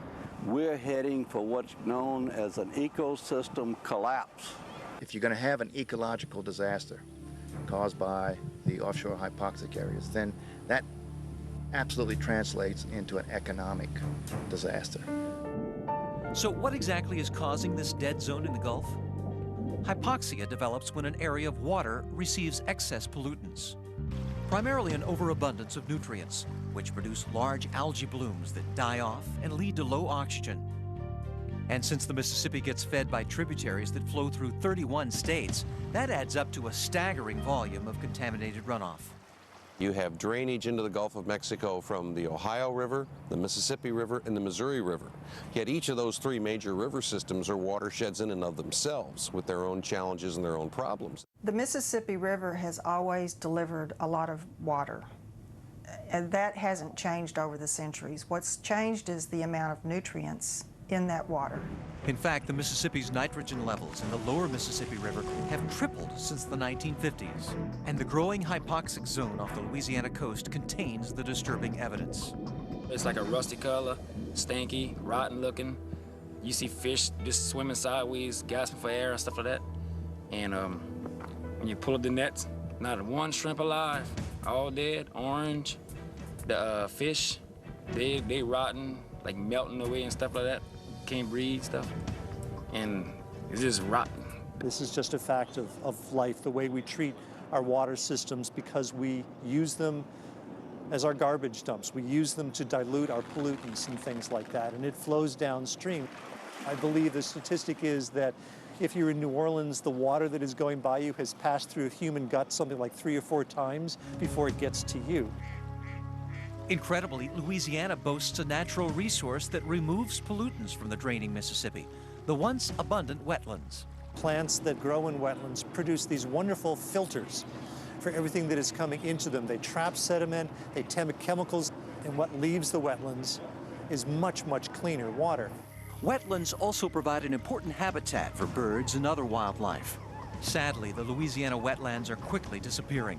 We're heading for what's known as an ecosystem collapse. If you're going to have an ecological disaster caused by the offshore hypoxic areas, then that absolutely translates into an economic disaster. So what exactly is causing this dead zone in the Gulf? Hypoxia develops when an area of water receives excess pollutants, primarily an overabundance of nutrients, which produce large algae blooms that die off and lead to low oxygen. And since the Mississippi gets fed by tributaries that flow through 31 states, that adds up to a staggering volume of contaminated runoff. You have drainage into the Gulf of Mexico from the Ohio River, the Mississippi River, and the Missouri River. Yet each of those three major river systems are watersheds in and of themselves with their own challenges and their own problems. The Mississippi River has always delivered a lot of water, and that hasn't changed over the centuries. What's changed is the amount of nutrients in that water. In fact, the Mississippi's nitrogen levels in the lower Mississippi River have tripled since the 1950s. And the growing hypoxic zone off the Louisiana coast contains the disturbing evidence. It's like a rusty color, stinky, rotten looking. You see fish just swimming sideways, gasping for air and stuff like that. And when you pull up the nets, not one shrimp alive, all dead, orange. The fish, they rotten, like melting away and stuff like that. Can't breathe stuff, and it's just rotten. This is just a fact of life, the way we treat our water systems, because we use them as our garbage dumps. We use them to dilute our pollutants and things like that, and it flows downstream. I believe the statistic is that if you're in New Orleans, the water that is going by you has passed through a human gut something like 3 or 4 times before it gets to you. Incredibly, Louisiana boasts a natural resource that removes pollutants from the draining Mississippi, the once abundant wetlands. Plants that grow in wetlands produce these wonderful filters for everything that is coming into them. They trap sediment, they tempt chemicals, and what leaves the wetlands is much, much cleaner water. Wetlands also provide an important habitat for birds and other wildlife. Sadly, the Louisiana wetlands are quickly disappearing.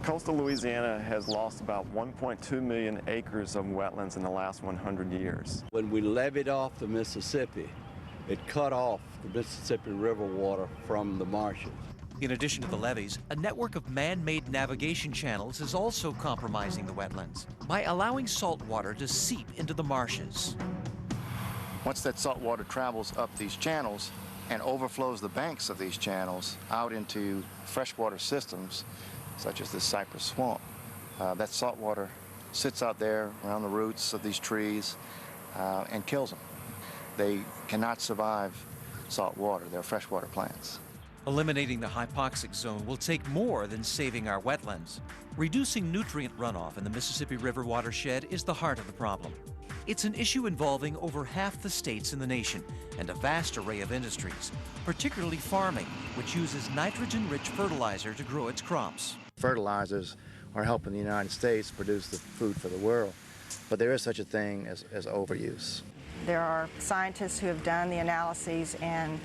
Coastal Louisiana has lost about 1.2 million acres of wetlands in the last 100 years. When we levied off the Mississippi, it cut off the Mississippi River water from the marshes. In addition to the levees, a network of man-made navigation channels is also compromising the wetlands by allowing salt water to seep into the marshes. Once that salt water travels up these channels and overflows the banks of these channels out into freshwater systems, such as this cypress swamp, that salt water sits out there around the roots of these trees and kills them. They cannot survive salt water. They're freshwater plants. Eliminating the hypoxic zone will take more than saving our wetlands. Reducing nutrient runoff in the Mississippi River watershed is the heart of the problem. It's an issue involving over half the states in the nation and a vast array of industries, particularly farming, which uses nitrogen-rich fertilizer to grow its crops. Fertilizers are helping the United States produce the food for the world, but there is such a thing as overuse. There are scientists who have done the analyses, and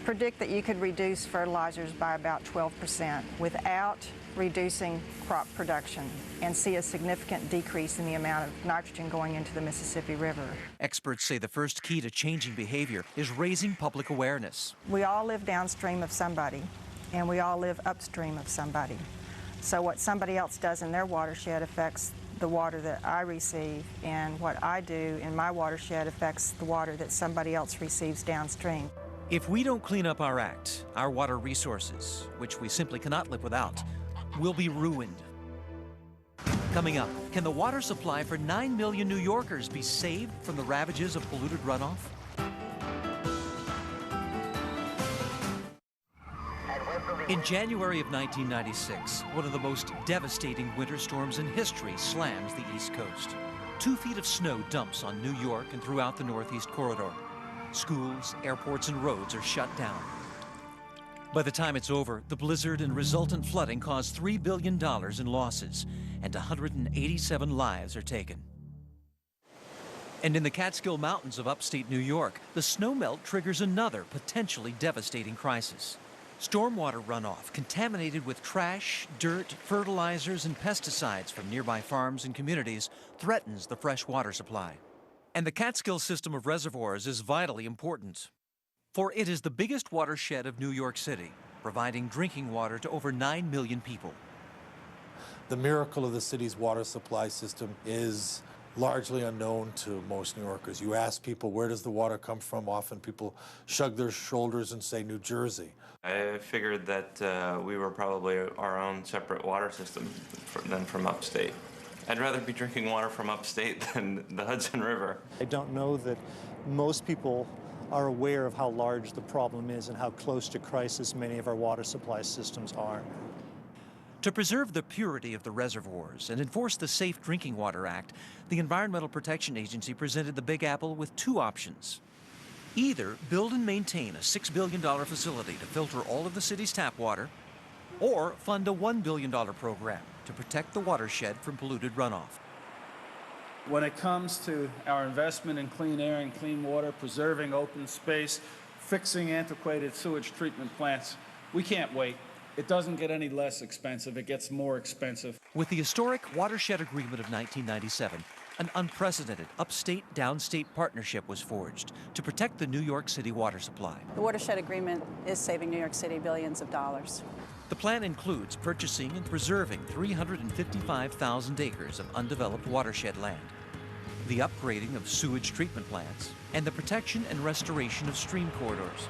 predict that you could reduce fertilizers by about 12% without reducing crop production and see a significant decrease in the amount of nitrogen going into the Mississippi River. Experts say the first key to changing behavior is raising public awareness. We all live downstream of somebody, and we all live upstream of somebody. So what somebody else does in their watershed affects the water that I receive, and what I do in my watershed affects the water that somebody else receives downstream. If we don't clean up our act, our water resources, which we simply cannot live without, will be ruined. Coming up, can the water supply for 9 million New Yorkers be saved from the ravages of polluted runoff? In January of 1996, one of the most devastating winter storms in history slams the East Coast. 2 feet of snow dumps on New York and throughout the Northeast Corridor. Schools, airports, and roads are shut down. By the time it's over, the blizzard and resultant flooding caused $3 billion in losses, and 187 lives are taken. And in the Catskill Mountains of upstate New York, the snowmelt triggers another potentially devastating crisis. Stormwater runoff, contaminated with trash, dirt, fertilizers, and pesticides from nearby farms and communities, threatens the fresh water supply. And the Catskill system of reservoirs is vitally important, for it is the biggest watershed of New York City, providing drinking water to over 9 million people. The miracle of the city's water supply system is largely unknown to most New Yorkers. You ask people, where does the water come from? Often people shrug their shoulders and say New Jersey. I figured that we were probably our own separate water system than from upstate. I'd rather be drinking water from upstate than the Hudson River. I don't know that most people are aware of how large the problem is and how close to crisis many of our water supply systems are. To preserve the purity of the reservoirs and enforce the Safe Drinking Water Act, the Environmental Protection Agency presented the Big Apple with 2 options. Either build and maintain a $6 billion facility to filter all of the city's tap water, or fund a $1 billion program to protect the watershed from polluted runoff. When it comes to our investment in clean air and clean water, preserving open space, fixing antiquated sewage treatment plants, we can't wait. It doesn't get any less expensive, it gets more expensive. With the historic Watershed Agreement of 1997, an unprecedented upstate-downstate partnership was forged to protect the New York City water supply. The Watershed Agreement is saving New York City billions of dollars. The plan includes purchasing and preserving 355,000 acres of undeveloped watershed land, the upgrading of sewage treatment plants, and the protection and restoration of stream corridors.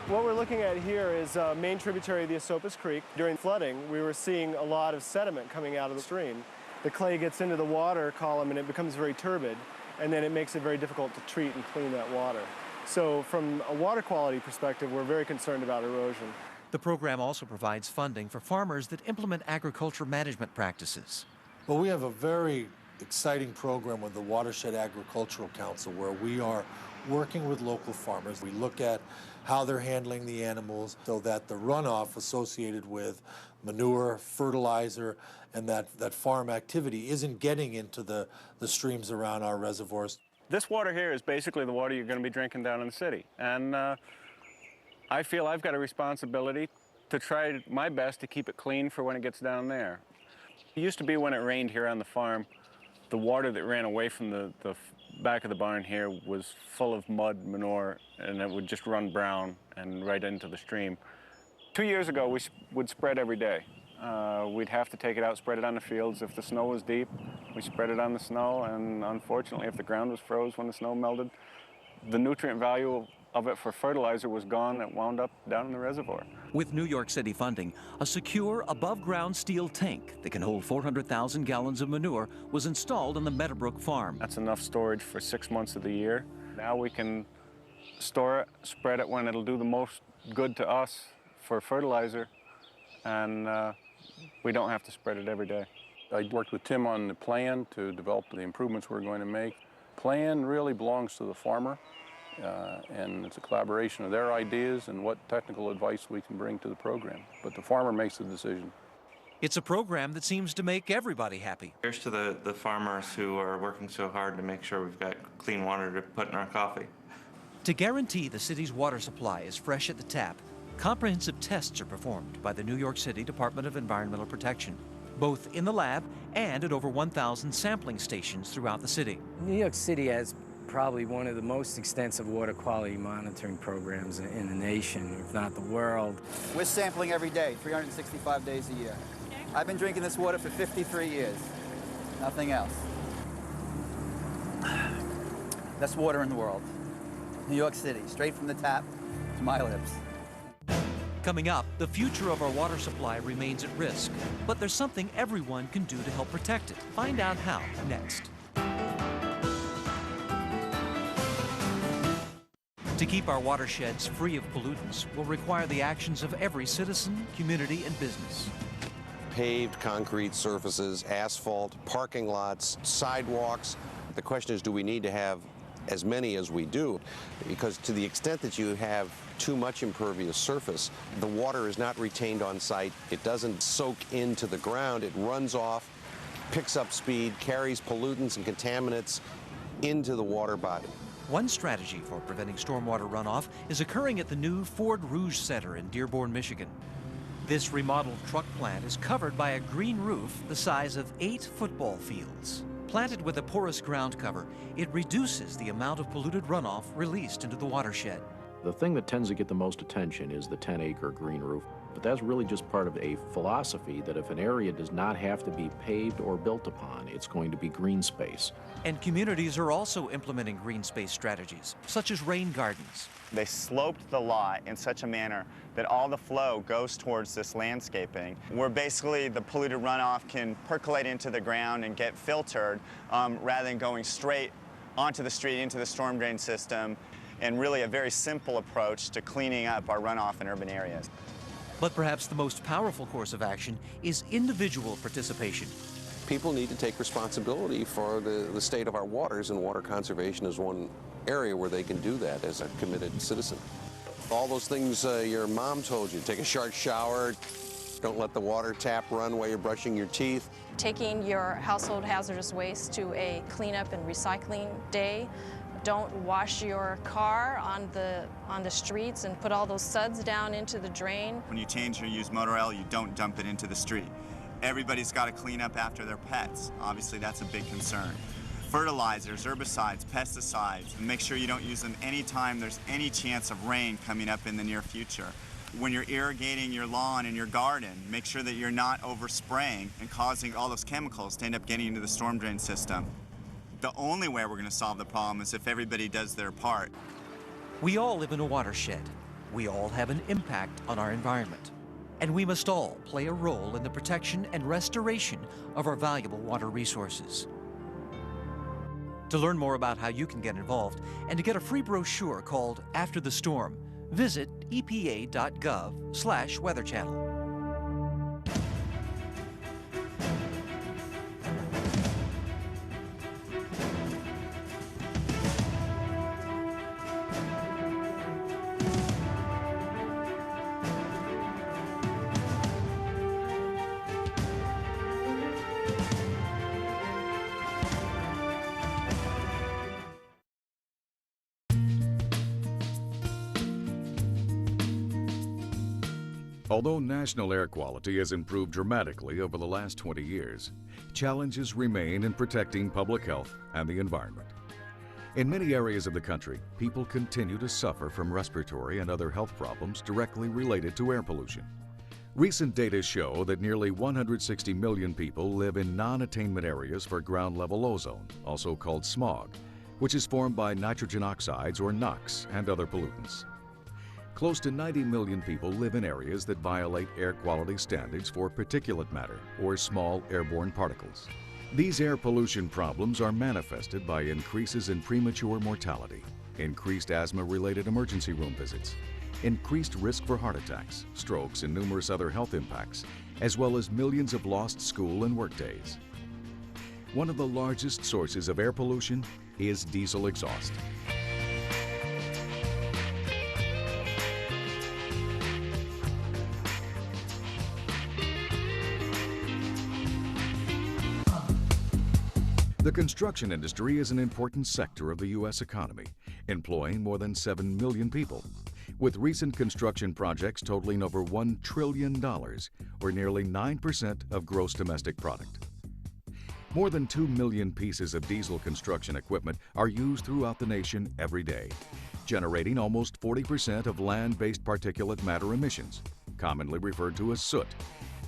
What we're looking at here is a main tributary of the Esopus Creek. During flooding, we were seeing a lot of sediment coming out of the stream. The clay gets into the water column and it becomes very turbid, and then it makes it very difficult to treat and clean that water. So from a water quality perspective, we're very concerned about erosion. The program also provides funding for farmers that implement agriculture management practices. Well, we have a very exciting program with the Watershed Agricultural Council where we are working with local farmers. We look at how they're handling the animals so that the runoff associated with manure, fertilizer, and that farm activity isn't getting into the streams around our reservoirs. This water here is basically the water you're going to be drinking down in the city. And I feel I've got a responsibility to try my best to keep it clean for when it gets down there. It used to be when it rained here on the farm, the water that ran away from the back of the barn here was full of mud, manure, and it would just run brown and right into the stream. 2 years ago, we would spread every day. We'd have to take it out, spread it on the fields. If the snow was deep, we spread it on the snow, and unfortunately, if the ground was froze when the snow melted, the nutrient value of it for fertilizer was gone. It wound up down in the reservoir. With New York City funding, a secure above-ground steel tank that can hold 400,000 gallons of manure was installed on the Meadowbrook farm. That's enough storage for 6 months of the year. Now we can store it, spread it when it'll do the most good to us for fertilizer, and we don't have to spread it every day. I worked with Tim on the plan to develop the improvements we're going to make. Plan really belongs to the farmer. And it's a collaboration of their ideas and what technical advice we can bring to the program. But the farmer makes the decision. It's a program that seems to make everybody happy. Here's to the farmers who are working so hard to make sure we've got clean water to put in our coffee. To guarantee the city's water supply is fresh at the tap, comprehensive tests are performed by the New York City Department of Environmental Protection, both in the lab and at over 1,000 sampling stations throughout the city. New York City has probably one of the most extensive water quality monitoring programs in the nation, if not the world. We're sampling every day, 365 days a year. I've been drinking this water for 53 years. Nothing else. Best water in the world. New York City, straight from the tap to my lips. Coming up, the future of our water supply remains at risk, but there's something everyone can do to help protect it. Find out how next. To keep our watersheds free of pollutants will require the actions of every citizen, community, and business. Paved concrete surfaces, asphalt, parking lots, sidewalks. The question is, do we need to have as many as we do? Because to the extent that you have too much impervious surface, the water is not retained on site. It doesn't soak into the ground. It runs off, picks up speed, carries pollutants and contaminants into the water body. One strategy for preventing stormwater runoff is occurring at the new Ford Rouge Center in Dearborn, Michigan. This remodeled truck plant is covered by a green roof the size of 8 football fields. Planted with a porous ground cover, it reduces the amount of polluted runoff released into the watershed. The thing that tends to get the most attention is the 10-acre green roof, but that's really just part of a philosophy that if an area does not have to be paved or built upon, it's going to be green space. And communities are also implementing green space strategies, such as rain gardens. They sloped the lot in such a manner that all the flow goes towards this landscaping, where basically the polluted runoff can percolate into the ground and get filtered rather than going straight onto the street into the storm drain system, and really a very simple approach to cleaning up our runoff in urban areas. But perhaps the most powerful course of action is individual participation. People need to take responsibility for the state of our waters, and water conservation is one area where they can do that as a committed citizen. All those things your mom told you, take a short shower, don't let the water tap run while you're brushing your teeth. Taking your household hazardous waste to a cleanup and recycling day. Don't wash your car on the streets and put all those suds down into the drain. When you change or use motor oil, you don't dump it into the street. Everybody's got to clean up after their pets. Obviously, that's a big concern. Fertilizers, herbicides, pesticides, and make sure you don't use them anytime there's any chance of rain coming up in the near future. When you're irrigating your lawn and your garden, make sure that you're not overspraying and causing all those chemicals to end up getting into the storm drain system. The only way we're going to solve the problem is if everybody does their part. We all live in a watershed. We all have an impact on our environment. And we must all play a role in the protection and restoration of our valuable water resources. To learn more about how you can get involved and to get a free brochure called After the Storm, visit epa.gov/Weather Channel. Although national air quality has improved dramatically over the last 20 years, challenges remain in protecting public health and the environment. In many areas of the country, people continue to suffer from respiratory and other health problems directly related to air pollution. Recent data show that nearly 160 million people live in non-attainment areas for ground-level ozone, also called smog, which is formed by nitrogen oxides or NOx and other pollutants. Close to 90 million people live in areas that violate air quality standards for particulate matter or small airborne particles. These air pollution problems are manifested by increases in premature mortality, increased asthma-related emergency room visits, increased risk for heart attacks, strokes, and numerous other health impacts, as well as millions of lost school and work days. One of the largest sources of air pollution is diesel exhaust. The construction industry is an important sector of the U.S. economy, employing more than 7 million people, with recent construction projects totaling over $1 trillion, or nearly 9% of gross domestic product. More than 2 million pieces of diesel construction equipment are used throughout the nation every day, generating almost 40% of land-based particulate matter emissions, commonly referred to as soot,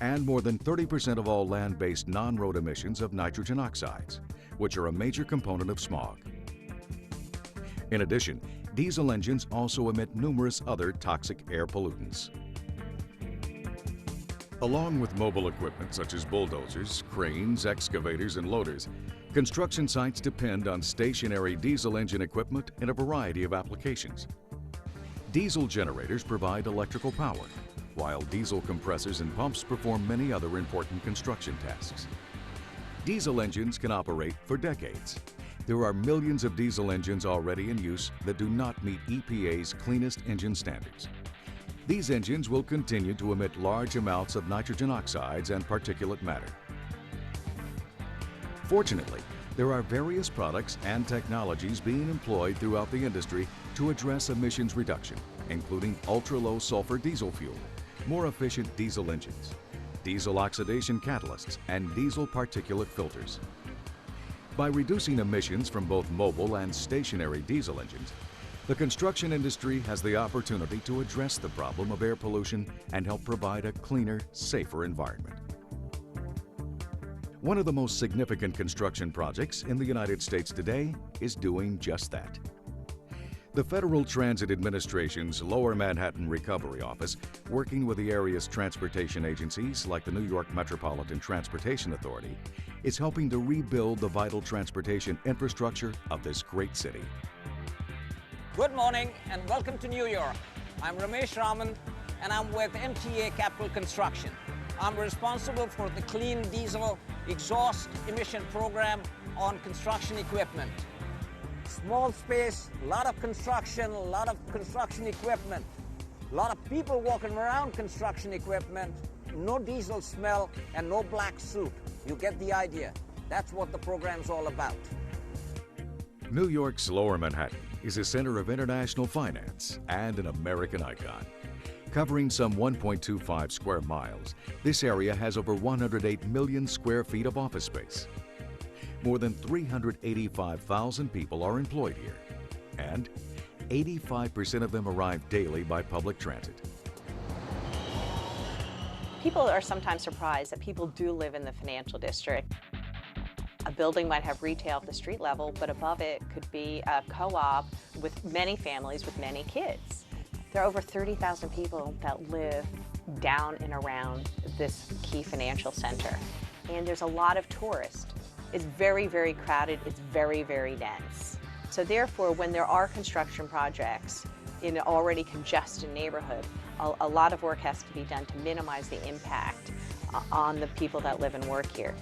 and more than 30% of all land-based non-road emissions of nitrogen oxides, which are a major component of smog. In addition, diesel engines also emit numerous other toxic air pollutants. Along with mobile equipment such as bulldozers, cranes, excavators, and loaders, construction sites depend on stationary diesel engine equipment in a variety of applications. Diesel generators provide electrical power, while diesel compressors and pumps perform many other important construction tasks. Diesel engines can operate for decades. There are millions of diesel engines already in use that do not meet EPA's cleanest engine standards. These engines will continue to emit large amounts of nitrogen oxides and particulate matter. Fortunately, there are various products and technologies being employed throughout the industry to address emissions reduction, including ultra-low sulfur diesel fuel, more efficient diesel engines, diesel oxidation catalysts, and diesel particulate filters. By reducing emissions from both mobile and stationary diesel engines, the construction industry has the opportunity to address the problem of air pollution and help provide a cleaner, safer environment. One of the most significant construction projects in the United States today is doing just that. The Federal Transit Administration's Lower Manhattan Recovery Office, working with the area's transportation agencies like the New York Metropolitan Transportation Authority, is helping to rebuild the vital transportation infrastructure of this great city. Good morning and welcome to New York. I'm Ramesh Raman and I'm with MTA Capital Construction. I'm responsible for the clean diesel exhaust emission program on construction equipment. Small space, a lot of construction equipment, a lot of people walking around construction equipment, no diesel smell and no black soot. You get the idea. That's what the program's all about. New York's Lower Manhattan is a center of international finance and an American icon. Covering some 1.25 square miles, this area has over 108 million square feet of office space. More than 385,000 people are employed here, and 85% of them arrive daily by public transit. People are sometimes surprised that people do live in the financial district. A building might have retail at the street level, but above it could be a co-op with many families with many kids. There are over 30,000 people that live down and around this key financial center. And there's a lot of tourists. It's very, very crowded. It's very, very dense. So therefore, when there are construction projects in an already congested neighborhood, a lot of work has to be done to minimize the impact on the people that live and work here.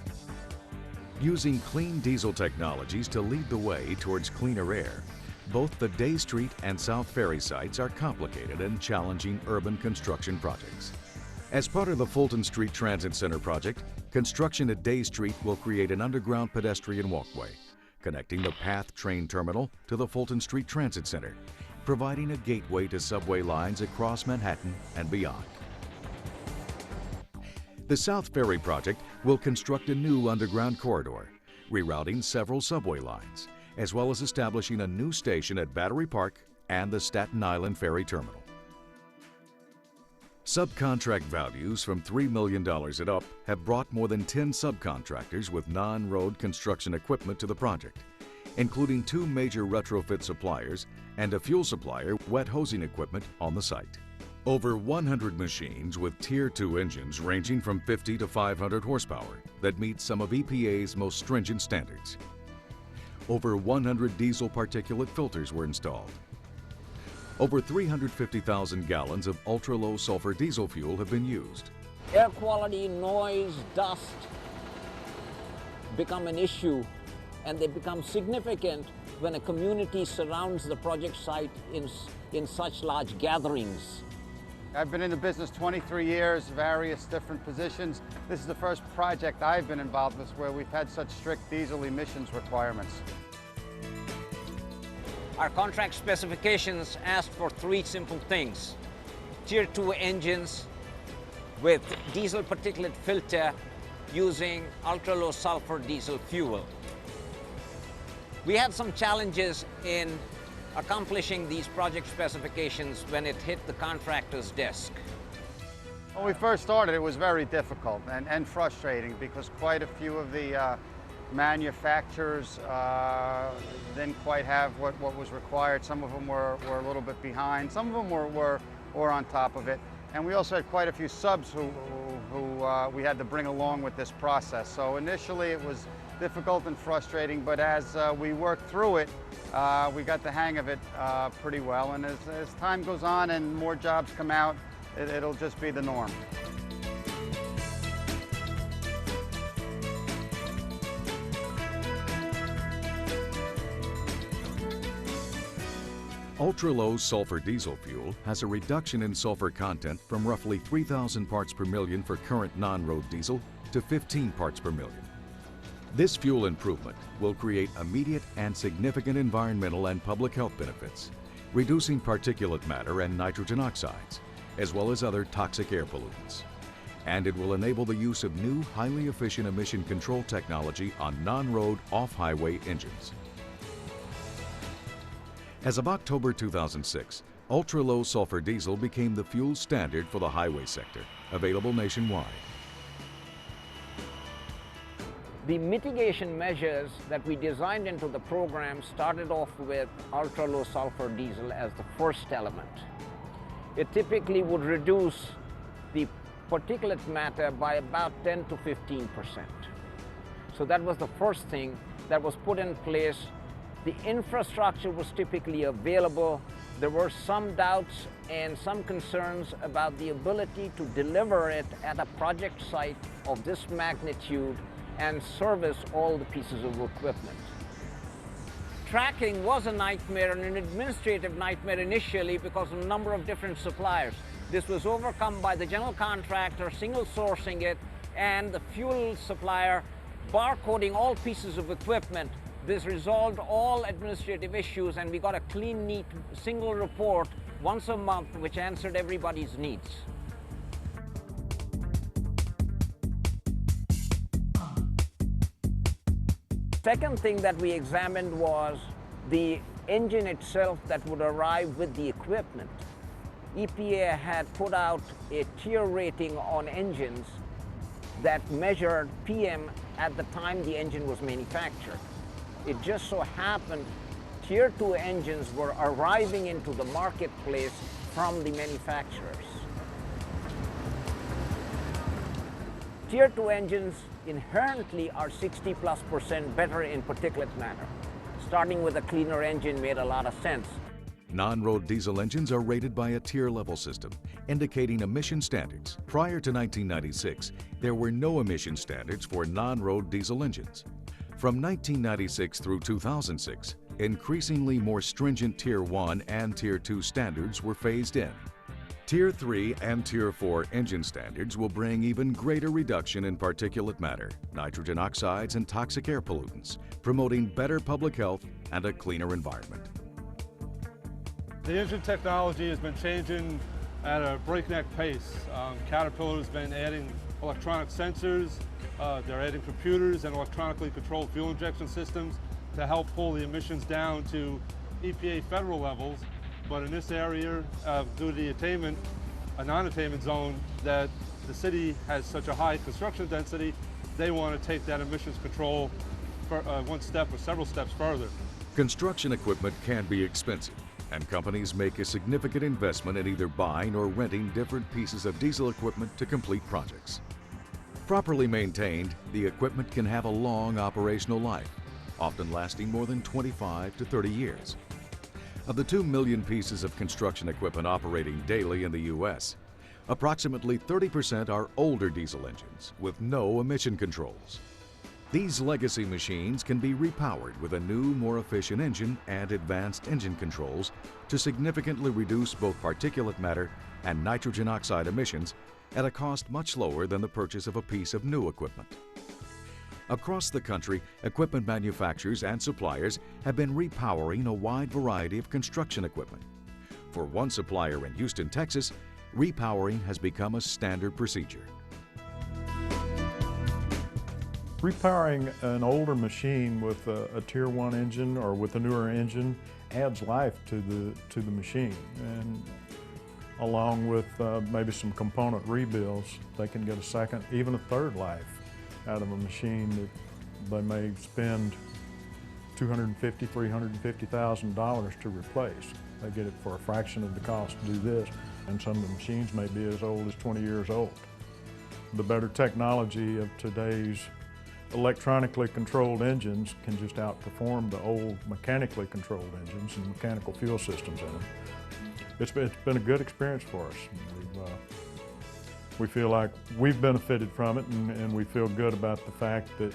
Using clean diesel technologies to lead the way towards cleaner air, both the Day Street and South Ferry sites are complicated and challenging urban construction projects. As part of the Fulton Street Transit Center project, construction at Day Street will create an underground pedestrian walkway, connecting the PATH train terminal to the Fulton Street Transit Center, providing a gateway to subway lines across Manhattan and beyond. The South Ferry project will construct a new underground corridor, rerouting several subway lines, as well as establishing a new station at Battery Park and the Staten Island Ferry Terminal. Subcontract values from $3 million and up have brought more than 10 subcontractors with non-road construction equipment to the project, including 2 major retrofit suppliers and a fuel supplier wet hosing equipment on the site. Over 100 machines with Tier 2 engines ranging from 50 to 500 horsepower that meet some of EPA's most stringent standards. Over 100 diesel particulate filters were installed. Over 350,000 gallons of ultra-low sulfur diesel fuel have been used. Air quality, noise, dust become an issue, and they become significant when a community surrounds the project site in such large gatherings. I've been in the business 23 years, various different positions. This is the first project I've been involved with where we've had such strict diesel emissions requirements. Our contract specifications asked for 3 simple things: Tier 2 engines with diesel particulate filter using ultra-low sulfur diesel fuel. We had some challenges in accomplishing these project specifications when it hit the contractor's desk. When we first started, it was very difficult and frustrating because quite a few of the manufacturers didn't quite have what was required. Some of them were a little bit behind. Some of them were on top of it. And we also had quite a few subs who we had to bring along with this process. So initially it was difficult and frustrating, but as we worked through it, we got the hang of it pretty well. And as time goes on and more jobs come out, it'll just be the norm. Ultra-low sulfur diesel fuel has a reduction in sulfur content from roughly 3,000 parts per million for current non-road diesel to 15 parts per million. This fuel improvement will create immediate and significant environmental and public health benefits, reducing particulate matter and nitrogen oxides, as well as other toxic air pollutants. And it will enable the use of new, highly efficient emission control technology on non-road, off-highway engines. As of October 2006, ultra-low sulfur diesel became the fuel standard for the highway sector, available nationwide. The mitigation measures that we designed into the program started off with ultra-low sulfur diesel as the first element. It typically would reduce the particulate matter by about 10 to 15%. So that was the first thing that was put in place. The infrastructure was typically available. There were some doubts and some concerns about the ability to deliver it at a project site of this magnitude and service all the pieces of equipment. Tracking was a nightmare and an administrative nightmare initially because of a number of different suppliers. This was overcome by the general contractor single sourcing it and the fuel supplier barcoding all pieces of equipment. This resolved all administrative issues and we got a clean, neat, single report once a month which answered everybody's needs. Second thing that we examined was the engine itself that would arrive with the equipment. EPA had put out a tier rating on engines that measured PM at the time the engine was manufactured. It just so happened Tier 2 engines were arriving into the marketplace from the manufacturers. Tier 2 engines inherently are 60+% better in particulate matter. Starting with a cleaner engine made a lot of sense. Non-road diesel engines are rated by a tier-level system, indicating emission standards. Prior to 1996, there were no emission standards for non-road diesel engines. From 1996 through 2006, increasingly more stringent Tier 1 and Tier 2 standards were phased in. Tier 3 and Tier 4 engine standards will bring even greater reduction in particulate matter, nitrogen oxides, and toxic air pollutants, promoting better public health and a cleaner environment. The engine technology has been changing at a breakneck pace. Caterpillar's been adding electronic sensors, they're adding computers and electronically controlled fuel injection systems to help pull the emissions down to EPA federal levels. But in this area, due to the attainment, a non-attainment zone, that the city has such a high construction density, they want to take that emissions control for, one step or several steps further. Construction equipment can be expensive, and companies make a significant investment in either buying or renting different pieces of diesel equipment to complete projects. Properly maintained, the equipment can have a long operational life, often lasting more than 25 to 30 years. Of the 2 million pieces of construction equipment operating daily in the U.S., approximately 30% are older diesel engines with no emission controls. These legacy machines can be repowered with a new, more efficient engine and advanced engine controls to significantly reduce both particulate matter and nitrogen oxide emissions at a cost much lower than the purchase of a piece of new equipment. Across the country, equipment manufacturers and suppliers have been repowering a wide variety of construction equipment. For one supplier in Houston, Texas, repowering has become a standard procedure. Repowering an older machine with a Tier 1 engine or with a newer engine adds life to the machine, and along with maybe some component rebuilds, they can get a second, even a third life out of a machine that they may spend $250,000, $350,000 to replace. They get it for a fraction of the cost to do this, and some of the machines may be as old as 20 years old. The better technology of today's electronically controlled engines can just outperform the old mechanically controlled engines and mechanical fuel systems in them. It's been a good experience for us. We feel like we've benefited from it, and we feel good about the fact that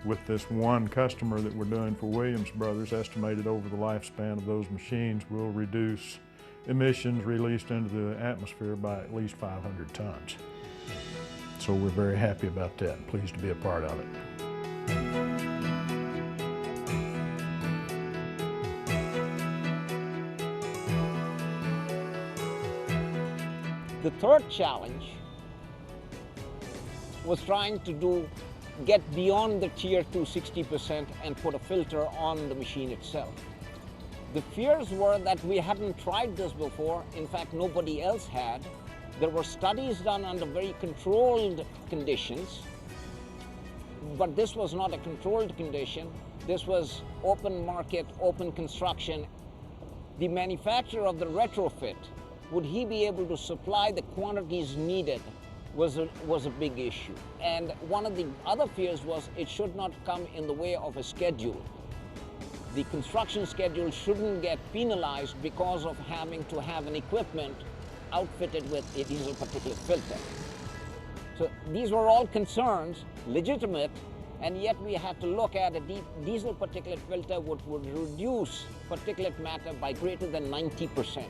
with this one customer that we're doing for Williams Brothers, estimated over the lifespan of those machines, we'll reduce emissions released into the atmosphere by at least 500 tons. So we're very happy about that and pleased to be a part of it. The third challenge was trying to get beyond the Tier 2 60% and put a filter on the machine itself. The fears were that we hadn't tried this before. In fact, nobody else had. There were studies done under very controlled conditions, but this was not a controlled condition. This was open market, open construction. The manufacturer of the retrofit, would he be able to supply the quantities needed was a big issue. And one of the other fears was it should not come in the way of a schedule. The construction schedule shouldn't get penalized because of having to have an equipment outfitted with a diesel particulate filter. So these were all concerns, legitimate, and yet we had to look at a diesel particulate filter which would reduce particulate matter by greater than 90%.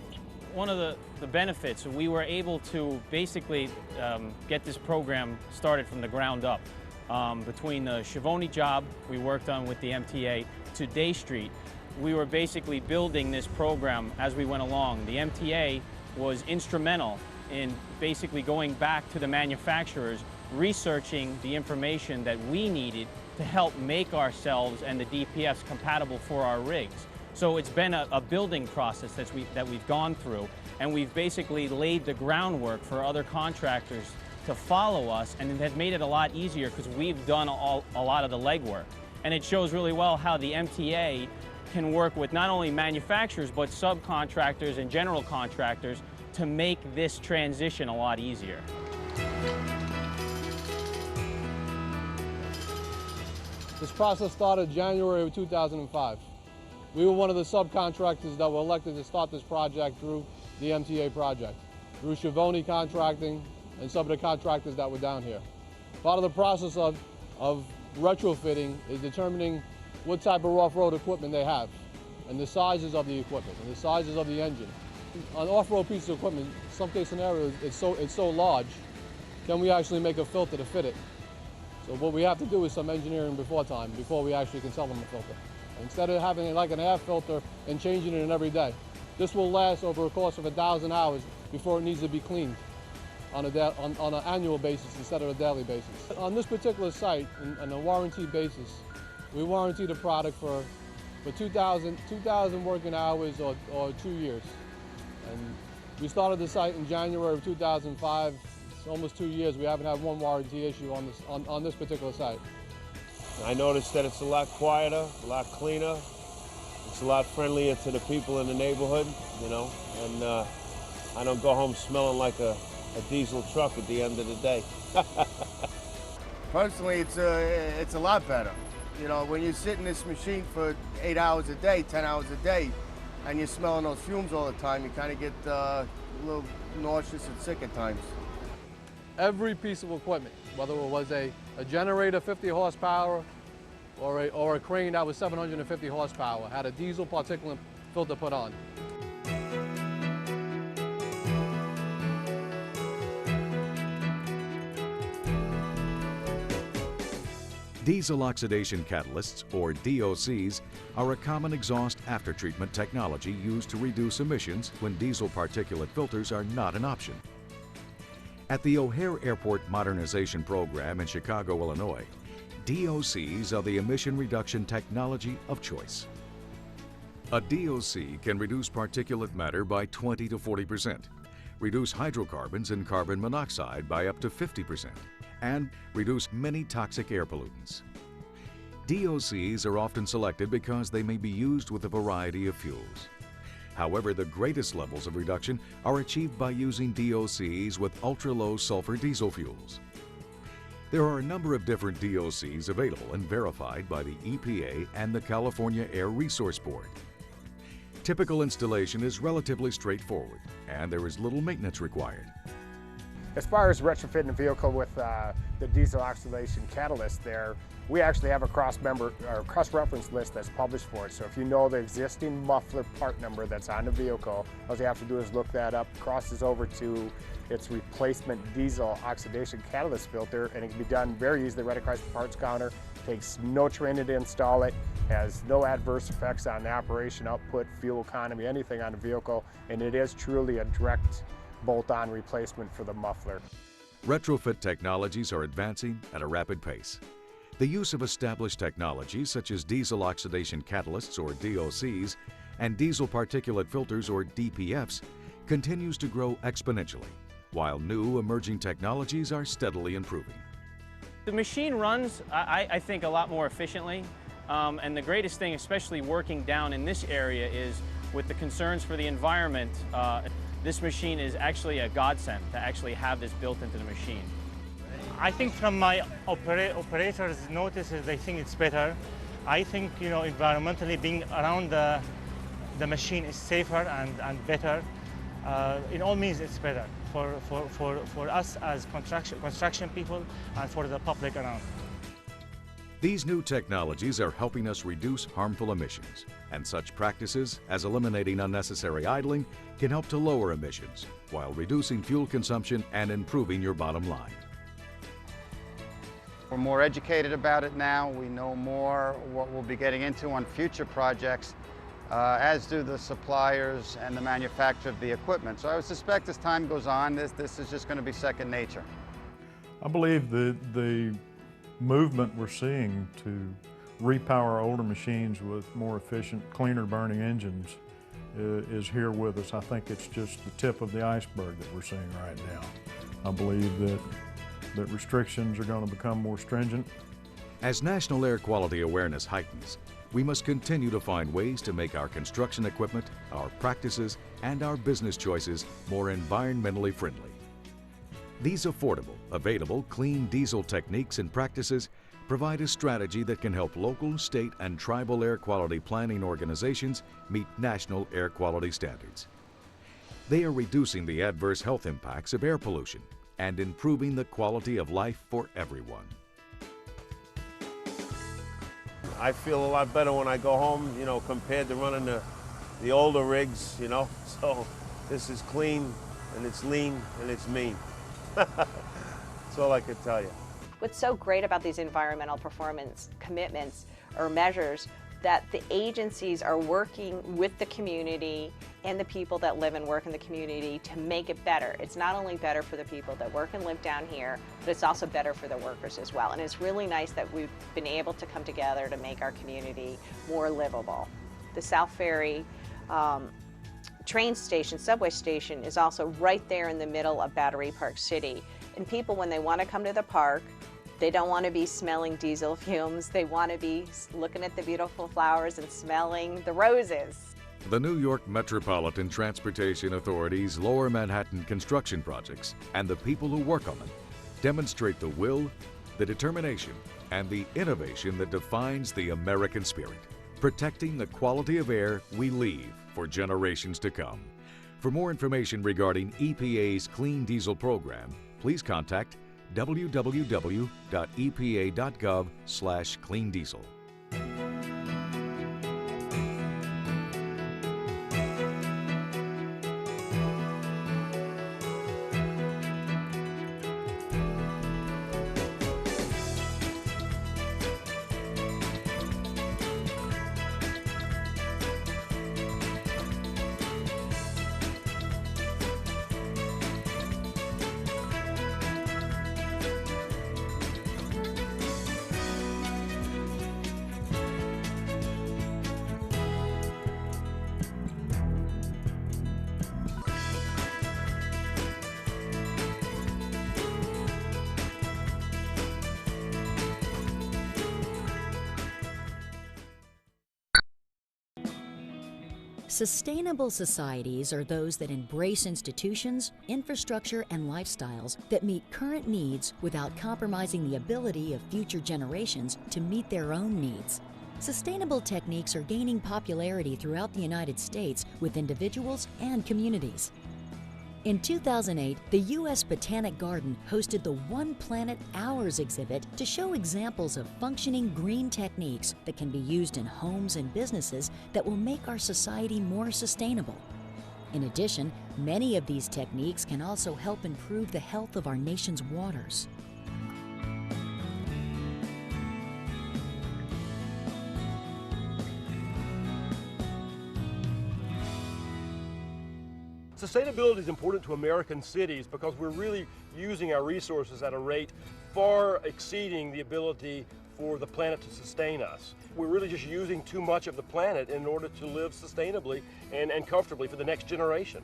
One of the benefits, we were able to basically get this program started from the ground up. Between the Schiavone job we worked on with the MTA to Day Street, we were basically building this program as we went along. The MTA was instrumental in basically going back to the manufacturers, researching the information that we needed to help make ourselves and the DPFs compatible for our rigs. So it's been a building process that we've gone through, and we've basically laid the groundwork for other contractors to follow us, and it has made it a lot easier because we've done a lot of the legwork. And it shows really well how the MTA can work with not only manufacturers but subcontractors and general contractors to make this transition a lot easier. This process started January of 2005. We were one of the subcontractors that were elected to start this project through the MTA project, through Schiavone Contracting and some of the contractors that were down here. Part of the process of retrofitting is determining what type of off-road equipment they have and the sizes of the equipment and the sizes of the engine. An off-road piece of equipment, in some case scenarios, it's so large, can we actually make a filter to fit it? So what we have to do is some engineering before we actually can sell them a filter. Instead of having it like an air filter and changing it every day, this will last over a course of 1,000 hours before it needs to be cleaned on an annual basis instead of a daily basis. On this particular site, on a warranty basis, we warranty the product for 2,000 working hours or 2 years. And we started the site in January of 2005. It's almost 2 years. We haven't had one warranty issue on this particular site. I noticed that it's a lot quieter, a lot cleaner. It's a lot friendlier to the people in the neighborhood, you know, and I don't go home smelling like a diesel truck at the end of the day. Personally, it's a lot better. You know, when you sit in this machine for 8 hours a day, 10 hours a day, and you're smelling those fumes all the time, you kind of get a little nauseous and sick at times. Every piece of equipment, whether it was a generator 50 horsepower or a crane that was 750 horsepower, had a diesel particulate filter put on. Diesel oxidation catalysts, or DOCs, are a common exhaust aftertreatment technology used to reduce emissions when diesel particulate filters are not an option. At the O'Hare Airport Modernization Program in Chicago, Illinois, DOCs are the emission reduction technology of choice. A DOC can reduce particulate matter by 20 to 40%, reduce hydrocarbons and carbon monoxide by up to 50%, and reduce many toxic air pollutants. DOCs are often selected because they may be used with a variety of fuels. However, the greatest levels of reduction are achieved by using DOCs with ultra-low sulfur diesel fuels. There are a number of different DOCs available and verified by the EPA and the California Air Resource Board. Typical installation is relatively straightforward, and there is little maintenance required. As far as retrofitting a vehicle with the diesel oxidation catalyst there, we actually have a cross-reference list that's published for it. So if you know the existing muffler part number that's on the vehicle, all you have to do is look that up, crosses over to its replacement diesel oxidation catalyst filter, and it can be done very easily right across the parts counter. Takes no training to install it, has no adverse effects on the operation, output, fuel economy, anything on the vehicle, and it is truly a direct bolt-on replacement for the muffler. Retrofit technologies are advancing at a rapid pace. The use of established technologies such as diesel oxidation catalysts, or DOCs, and diesel particulate filters, or DPFs, continues to grow exponentially, while new emerging technologies are steadily improving. The machine runs, I think, a lot more efficiently, and the greatest thing, especially working down in this area, is with the concerns for the environment. This machine is actually a godsend to actually have this built into the machine. I think from my operators' notices, they think it's better. I think, you know, environmentally being around the machine is safer and better. In all means, it's better for us as construction people and for the public around. These new technologies are helping us reduce harmful emissions, and such practices as eliminating unnecessary idling can help to lower emissions while reducing fuel consumption and improving your bottom line. We're more educated about it now. We know more what we'll be getting into on future projects, as do the suppliers and the manufacturer of the equipment. So I would suspect as time goes on, this is just going to be second nature. I believe the movement we're seeing to repower older machines with more efficient, cleaner burning engines is here with us. I think it's just the tip of the iceberg that we're seeing right now. I believe that restrictions are going to become more stringent. As national air quality awareness heightens, we must continue to find ways to make our construction equipment, our practices, and our business choices more environmentally friendly. These affordable, available, clean diesel techniques and practices provide a strategy that can help local, state, and tribal air quality planning organizations meet national air quality standards. They are reducing the adverse health impacts of air pollution and improving the quality of life for everyone. I feel a lot better when I go home, you know, compared to running the older rigs, you know. So this is clean, and it's lean, and it's mean. That's all I can tell you. What's so great about these environmental performance commitments or measures that the agencies are working with the community and the people that live and work in the community to make it better. It's not only better for the people that work and live down here, but it's also better for the workers as well. And it's really nice that we've been able to come together to make our community more livable. The South Ferry train station, subway station, is also right there in the middle of Battery Park City. And people, when they want to come to the park, they don't want to be smelling diesel fumes. They want to be looking at the beautiful flowers and smelling the roses. The New York Metropolitan Transportation Authority's Lower Manhattan construction projects and the people who work on them demonstrate the will, the determination, and the innovation that defines the American spirit, protecting the quality of air we leave for generations to come. For more information regarding EPA's Clean Diesel program, please contact www.epa.gov/cleandiesel. Sustainable societies are those that embrace institutions, infrastructure, and lifestyles that meet current needs without compromising the ability of future generations to meet their own needs. Sustainable techniques are gaining popularity throughout the United States with individuals and communities. In 2008, the U.S. Botanic Garden hosted the One Planet Hours exhibit to show examples of functioning green techniques that can be used in homes and businesses that will make our society more sustainable. In addition, many of these techniques can also help improve the health of our nation's waters. Sustainability is important to American cities because we're really using our resources at a rate far exceeding the ability for the planet to sustain us. We're really just using too much of the planet in order to live sustainably and comfortably for the next generation.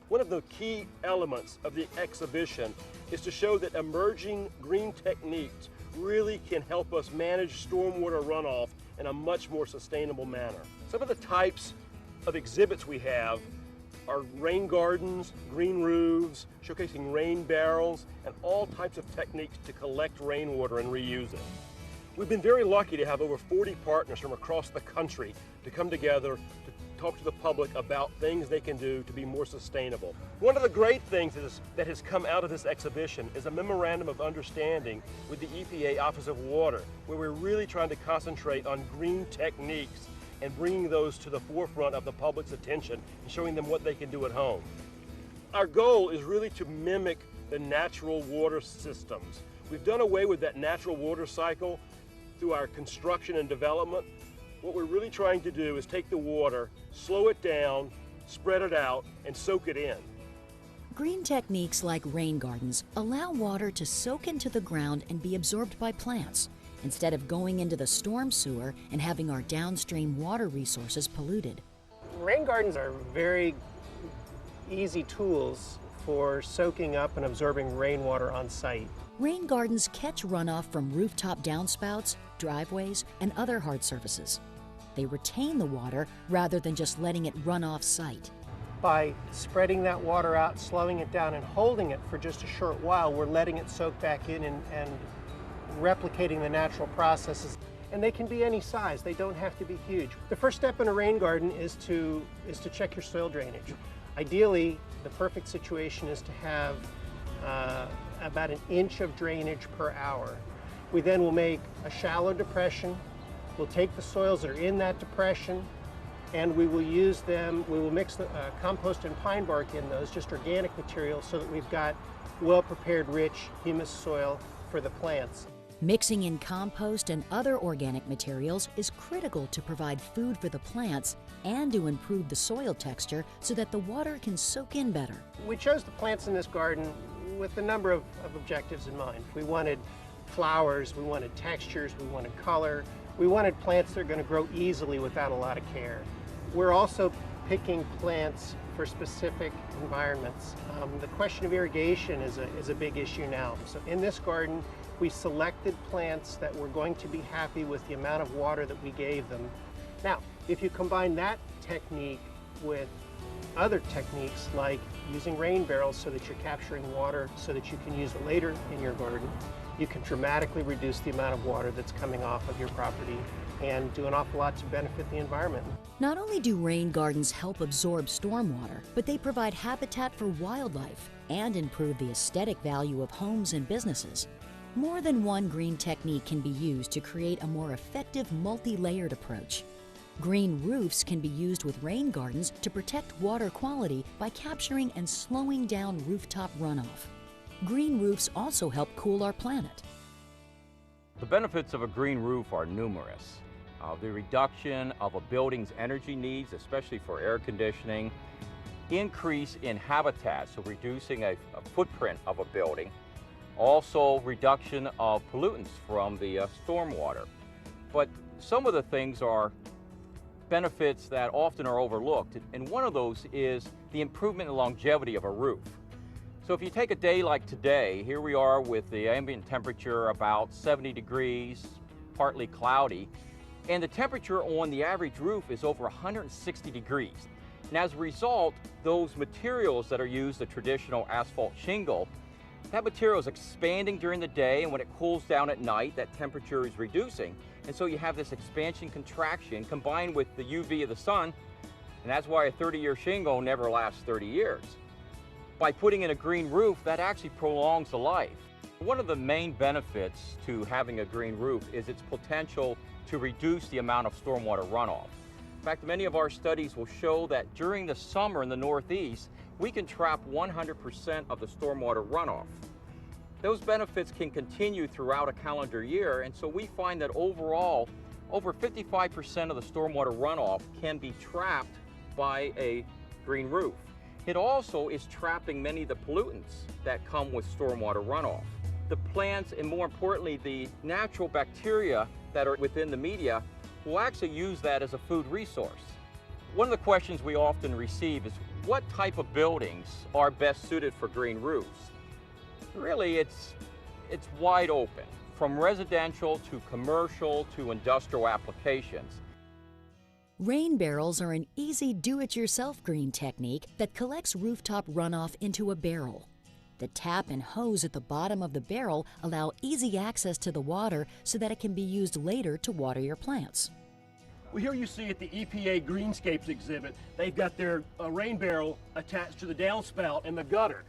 One of the key elements of the exhibition is to show that emerging green techniques really can help us manage stormwater runoff in a much more sustainable manner. Some of the types of exhibits we have are rain gardens, green roofs, showcasing rain barrels, and all types of techniques to collect rainwater and reuse it. We've been very lucky to have over 40 partners from across the country to come together to talk to the public about things they can do to be more sustainable. One of the great things that has come out of this exhibition is a memorandum of understanding with the EPA Office of Water, where we're really trying to concentrate on green techniques and bringing those to the forefront of the public's attention and showing them what they can do at home. Our goal is really to mimic the natural water systems. We've done away with that natural water cycle through our construction and development. What we're really trying to do is take the water, slow it down, spread it out, and soak it in. Green techniques like rain gardens allow water to soak into the ground and be absorbed by plants, instead of going into the storm sewer and having our downstream water resources polluted. Rain gardens are very easy tools for soaking up and absorbing rainwater on site. Rain gardens catch runoff from rooftop downspouts, driveways, and other hard surfaces. They retain the water rather than just letting it run off site. By spreading that water out, slowing it down, and holding it for just a short while, we're letting it soak back in and replicating the natural processes. And they can be any size, they don't have to be huge. The first step in a rain garden is to check your soil drainage. Ideally, the perfect situation is to have about 1 inch of drainage per hour. We then will make a shallow depression. We'll take the soils that are in that depression and we will use them, we will mix the compost and pine bark in those, just organic material, so that we've got well-prepared, rich, humus soil for the plants. Mixing in compost and other organic materials is critical to provide food for the plants and to improve the soil texture so that the water can soak in better. We chose the plants in this garden with a number of objectives in mind. We wanted flowers, we wanted textures, we wanted color, we wanted plants that are going to grow easily without a lot of care. We're also picking plants for specific environments. The question of irrigation is a big issue now. So in this garden, we selected plants that were going to be happy with the amount of water that we gave them. Now, if you combine that technique with other techniques like using rain barrels so that you're capturing water so that you can use it later in your garden, you can dramatically reduce the amount of water that's coming off of your property and do an awful lot to benefit the environment. Not only do rain gardens help absorb stormwater, but they provide habitat for wildlife and improve the aesthetic value of homes and businesses. More than one green technique can be used to create a more effective multi-layered approach. Green roofs can be used with rain gardens to protect water quality by capturing and slowing down rooftop runoff. Green roofs also help cool our planet. The benefits of a green roof are numerous. The reduction of a building's energy needs, especially for air conditioning, increase in habitat, so reducing a footprint of a building, also reduction of pollutants from the stormwater. But some of the things are benefits that often are overlooked, and one of those is the improvement in longevity of a roof. So if you take a day like today, here we are with the ambient temperature about 70 degrees, partly cloudy, And the temperature on the average roof is over 160 degrees. And as a result, those materials that are used, the traditional asphalt shingle, that material is expanding during the day, and when it cools down at night, that temperature is reducing. And so you have this expansion contraction combined with the UV of the sun, and that's why a 30-year shingle never lasts 30 years. By putting in a green roof, that actually prolongs the life. One of the main benefits to having a green roof is its potential to reduce the amount of stormwater runoff. In fact, many of our studies will show that during the summer in the Northeast, we can trap 100% of the stormwater runoff. Those benefits can continue throughout a calendar year, and so we find that overall, over 55% of the stormwater runoff can be trapped by a green roof. It also is trapping many of the pollutants that come with stormwater runoff. The plants, and more importantly, the natural bacteria that are within the media, will actually use that as a food resource. One of the questions we often receive is, what type of buildings are best suited for green roofs? Really, it's wide open, from residential to commercial to industrial applications. Rain barrels are an easy do-it-yourself green technique that collects rooftop runoff into a barrel. The tap and hose at the bottom of the barrel allow easy access to the water so that it can be used later to water your plants. Well, here you see at the EPA Greenscapes exhibit, they've got their rain barrel attached to the downspout in the gutter.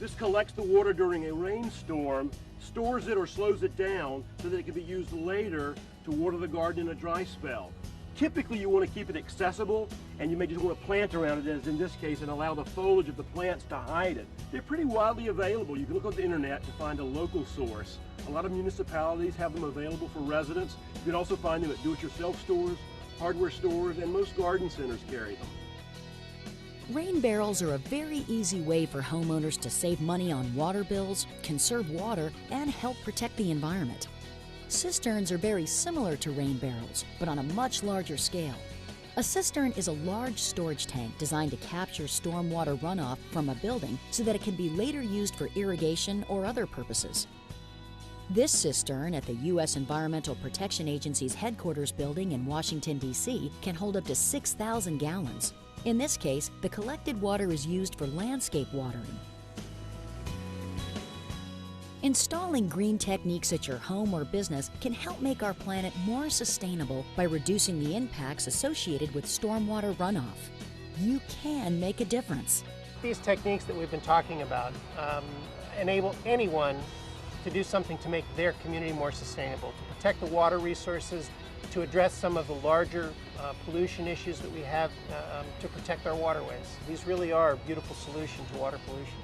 This collects the water during a rainstorm, stores it or slows it down so that it can be used later to water the garden in a dry spell. Typically, you want to keep it accessible, and you may just want to plant around it, as in this case, and allow the foliage of the plants to hide it. They're pretty widely available. You can look on the internet to find a local source. A lot of municipalities have them available for residents. You can also find them at do-it-yourself stores, hardware stores, and most garden centers carry them. Rain barrels are a very easy way for homeowners to save money on water bills, conserve water, and help protect the environment. Cisterns are very similar to rain barrels, but on a much larger scale. A cistern is a large storage tank designed to capture stormwater runoff from a building so that it can be later used for irrigation or other purposes. This cistern at the U.S. Environmental Protection Agency's headquarters building in Washington, D.C. can hold up to 6,000 gallons. In this case, the collected water is used for landscape watering. Installing green techniques at your home or business can help make our planet more sustainable by reducing the impacts associated with stormwater runoff. You can make a difference. These techniques that we've been talking about enable anyone to do something to make their community more sustainable, to protect the water resources, to address some of the larger pollution issues that we have, to protect our waterways. These really are a beautiful solution to water pollution.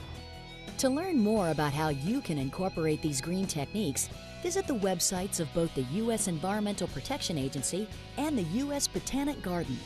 To learn more about how you can incorporate these green techniques, visit the websites of both the U.S. Environmental Protection Agency and the U.S. Botanic Garden.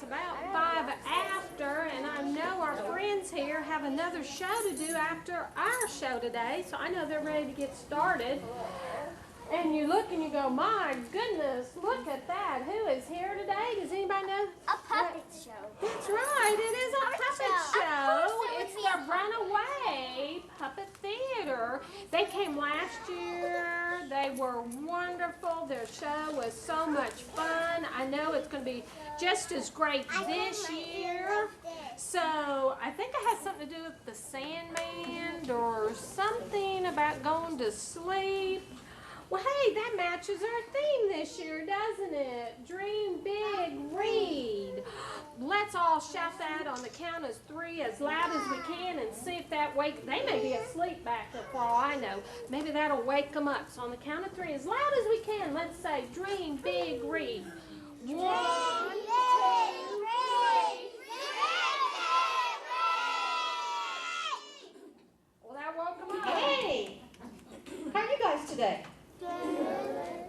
about 5 after, and I know our friends here have another show to do after our show today, so I know they're ready to get started. And you look and you go, my goodness, look at that. Who is here today? Does anybody know? A puppet show. That's right, it is a puppet show. It's the Runaway Puppet Theater. They came last year. They were wonderful. Their show was so much fun. I know it's going to be just as great this year. So I think it has something to do with the Sandman or something about going to sleep. Well, hey, that matches our theme this year, doesn't it? Dream big, read. Let's all shout that on the count of 3 as loud as we can and see if that wakes. They may be asleep back there for all I know. Maybe that'll wake them up. So on the count of 3, as loud as we can, let's say dream big, read. 1, 2, 3. Well, that woke them up. Hey, how are you guys today?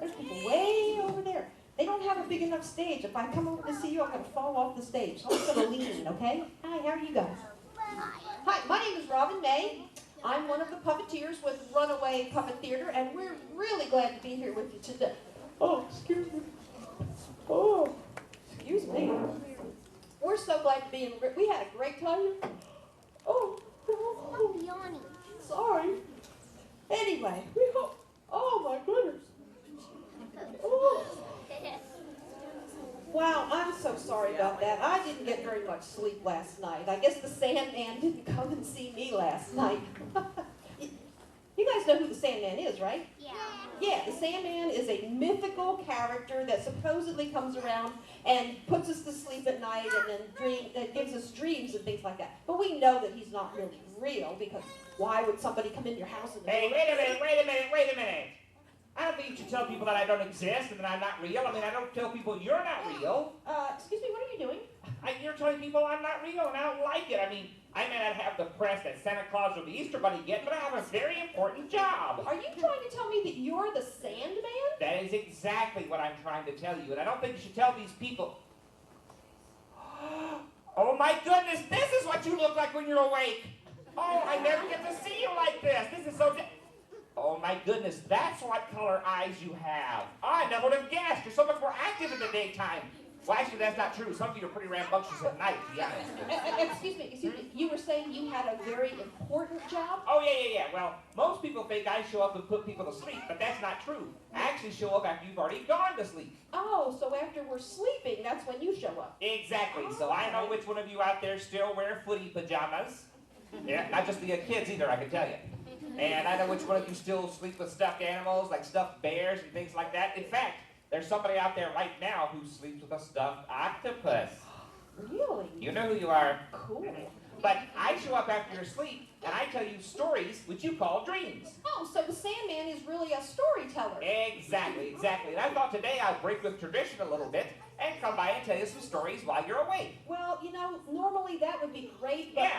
There's people way over there. They don't have a big enough stage. If I come over to see you, I'm going to fall off the stage. So I'm just going to lean, okay? Hi, how are you guys? Hi, my name is Robin May. I'm one of the puppeteers with Runaway Puppet Theater, and we're really glad to be here with you today. Oh, excuse me. Oh, excuse me. We're so glad to be in. We had a great time. Oh, I'm yawning. Sorry. Anyway, we hope. Oh my goodness. Oh. Wow, I'm so sorry about that. I didn't get very much sleep last night. I guess the Sandman didn't come and see me last night. You guys know who the Sandman is, right? Yeah. Yeah, the Sandman is a mythical character that supposedly comes around and puts us to sleep at night and then gives us dreams and things like that. But we know that he's not really real, because why would somebody come in your house and... Hey, wait a minute. I don't think you should tell people that I don't exist and that I'm not real. I mean, I don't tell people you're not real. Excuse me, what are you doing? You're telling people I'm not real and I don't like it. I mean, I may not have the press that Santa Claus or the Easter Bunny get, but I have a very important job. Are you trying to tell me that you're the Sandman? That is exactly what I'm trying to tell you, and I don't think you should tell these people. Oh my goodness, this is what you look like when you're awake. Oh, I never get to see you like this. This is so... Oh my goodness, that's what color eyes you have. I never would have guessed. You're so much more active in the daytime. Well, actually, that's not true. Some of you are pretty rambunctious at night, to be honest. Excuse me. You were saying you had a very important job? Oh, yeah. Well, most people think I show up and put people to sleep, but that's not true. I actually show up after you've already gone to sleep. Oh, so after we're sleeping, that's when you show up. Exactly. So I know which one of you out there still wear footy pajamas. Yeah, not just the kids either, I can tell you. And I know which one of you still sleep with stuffed animals, like stuffed bears and things like that. In fact, there's somebody out there right now who sleeps with a stuffed octopus. Really? You know who you are. Cool. But I show up after your sleep, and I tell you stories, which you call dreams. Oh, so the Sandman is really a storyteller. Exactly. And I thought today I'd break with tradition a little bit and come by and tell you some stories while you're awake. Well, normally that would be great, but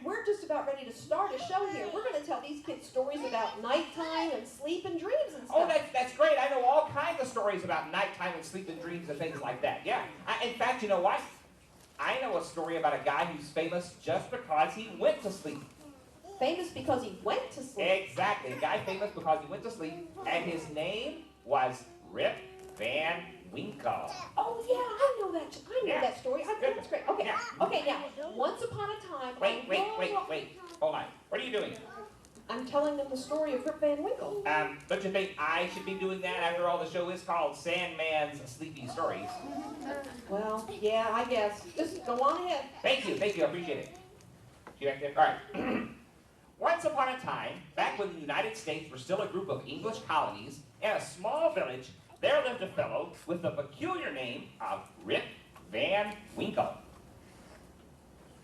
we're just about ready to start a show here. We're going to tell these kids stories about nighttime and sleep and dreams and stuff. Oh, that's great. I know all kinds of stories about nighttime and sleep and dreams and things like that. Yeah. In fact, you know what? I know a story about a guy who's famous just because he went to sleep. Famous because he went to sleep? Exactly. A guy famous because he went to sleep, and his name was Rip Van Winkle. Oh, yeah, I know that story. That's great. Okay, now, once upon a time... Wait. Hold on. What are you doing? I'm telling them the story of Rip Van Winkle. Don't you think I should be doing that? After all, the show is called Sandman's Sleepy Stories. Well, yeah, I guess. Just go on ahead. Thank you. I appreciate it. See you back there? All right. Once upon a time, back when the United States were still a group of English colonies, in a small village, there lived a fellow with the peculiar name of Rip Van Winkle.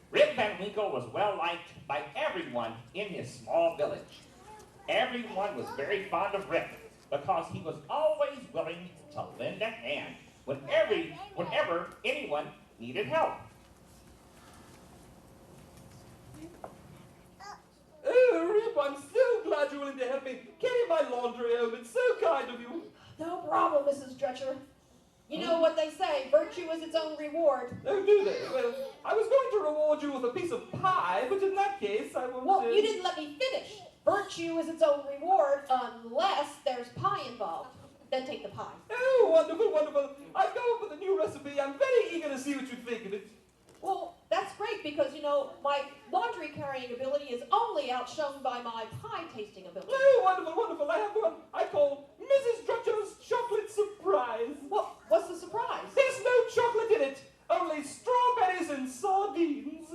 Rip Van Winkle was well-liked by everyone in his small village. Everyone was very fond of Rip because he was always willing to lend a hand whenever anyone needed help. Oh, Rip, I'm so glad you're willing to help me carry my laundry home. It's so kind of you. No problem, Mrs. Dretcher. You know what they say, virtue virtue is its own reward. Oh, do they? Well, I was going to reward you with a piece of pie, but in that case, I won't... Well, you didn't let me finish. Virtue is its own reward unless there's pie involved. Then take the pie. Oh, wonderful, wonderful. I've come up with a new recipe. I'm very eager to see what you think of it. Well, that's great because, you know, my laundry carrying ability is only outshone by my pie tasting ability. Oh, wonderful, wonderful. I have one I call Mrs. Drutcher's Chocolate Surprise. Well, what's the surprise? There's no chocolate in it, only strawberries and sardines.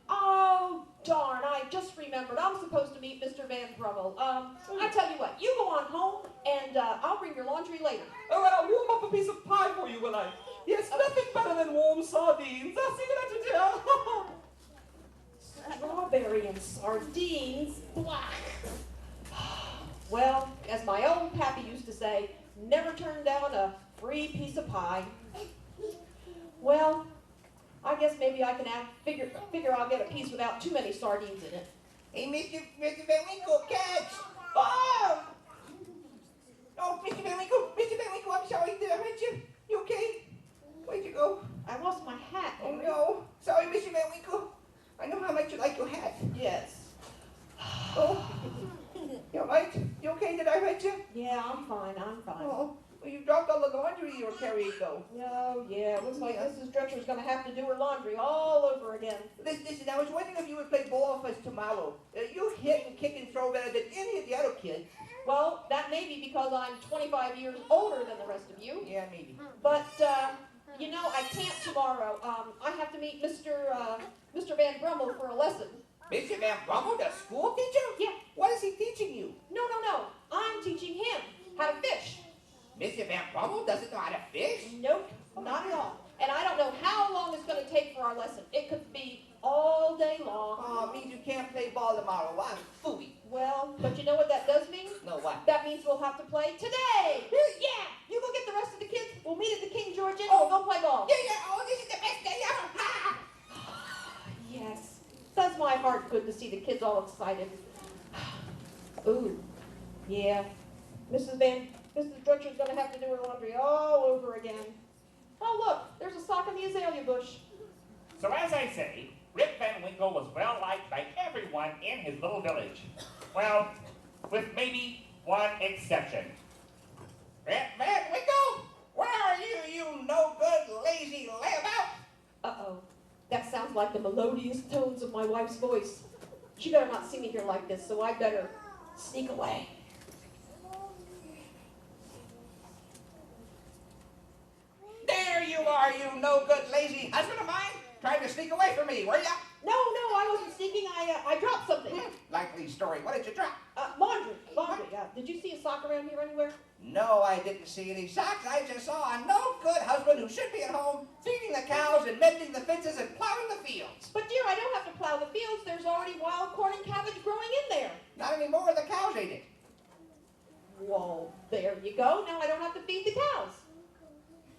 Oh, darn, I just remembered. I'm supposed to meet Mr. Van Brummel. I tell you what, you go on home, and I'll bring your laundry later. Oh, and I'll warm up a piece of pie for you, will I? Yes, nothing better than warm sardines. I'll see you later, dear. Strawberry and sardines, black. Well, as my old pappy used to say, never turn down a free piece of pie. Well, I guess maybe I can figure I'll get a piece without too many sardines in it. Hey, Mr. Van Winkle, catch! Oh! Oh, Mr. Van Winkle, I'm sorry, did I hurt you? You okay? Where'd you go? I lost my hat. Oh, no. Sorry, Mr. Van Winkle. I know how much you like your hat. Yes. Oh, you all right? You okay? Did I hurt you? Yeah, I'm fine. Oh, well, you dropped all the laundry you were carrying, though. Oh, yeah. Looks like Mrs. Dretcher's going to have to do her laundry all over again. Listen, I was wondering if you would play ball with us tomorrow. You hit and kick and throw better than any of the other kids. Well, that may be because I'm 25 years older than the rest of you. Yeah, maybe. But, you know, I can't tomorrow. I have to meet Mr. Van Brummel for a lesson. Mr. Van Brummel, the school teacher? Yeah. What is he teaching you? No. I'm teaching him how to fish. Mr. Van Brummel doesn't know how to fish? Nope, not at all. And I don't know how long it's going to take for our lesson. It could be all day long. Oh, means you can't play ball tomorrow. I'm phooey. Well, but you know what that does mean? No, what? That means we'll have to play today. Yeah, you go get the rest of the kids. We'll meet at the King George Inn and we'll go play ball. Yeah. Oh, this is the best day ever. Yes. Does my heart good to see the kids all excited. Ooh, yeah. Mrs. Drutcher's going to have to do her laundry all over again. Oh, look, there's a sock in the azalea bush. So as I say, Rip Van Winkle was well liked by everyone in his little village. Well, with maybe one exception. Rip Van Winkle, where are you, you no good, lazy layabout? Uh-oh. That sounds like the melodious tones of my wife's voice. She better not see me here like this, so I better sneak away. There you are, you no good, lazy husband of mine, trying to sneak away from me, were ya? No, I wasn't sneaking. I dropped something. Likely story. What did you drop? Laundry. Did you see a sock around here anywhere? No, I didn't see any socks. I just saw a no good husband who should be at home feeding the cows and mending the fences and plowing the fields. But dear, I don't have to plow the fields. There's already wild corn and cabbage growing in there. Not anymore. The cows ate it. Well, there you go. Now I don't have to feed the cows.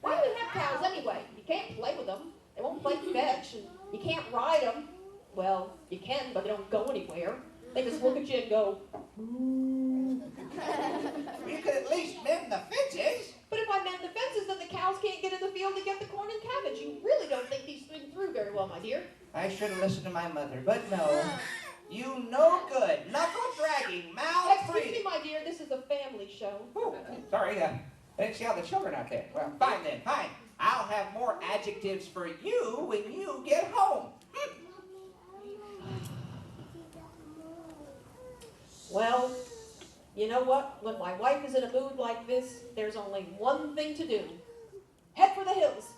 Why do we have cows anyway? You can't play with them. They won't play fetch, and you can't ride them. Well, you can, but they don't go anywhere. They just look at you and go, You could at least mend the fences. But if I mend the fences, then the cows can't get in the field to get the corn and cabbage. You really don't think these things through very well, my dear. I should have listened to my mother, but no. You no good, knuckle dragging, mouth Excuse breathing. me, my dear, this is a family show. Oh, sorry, I didn't see all the children out there. Well, fine then, fine. I'll have more adjectives for you when you get home. Well, you know what? When my wife is in a mood like this, there's only one thing to do. Head for the hills.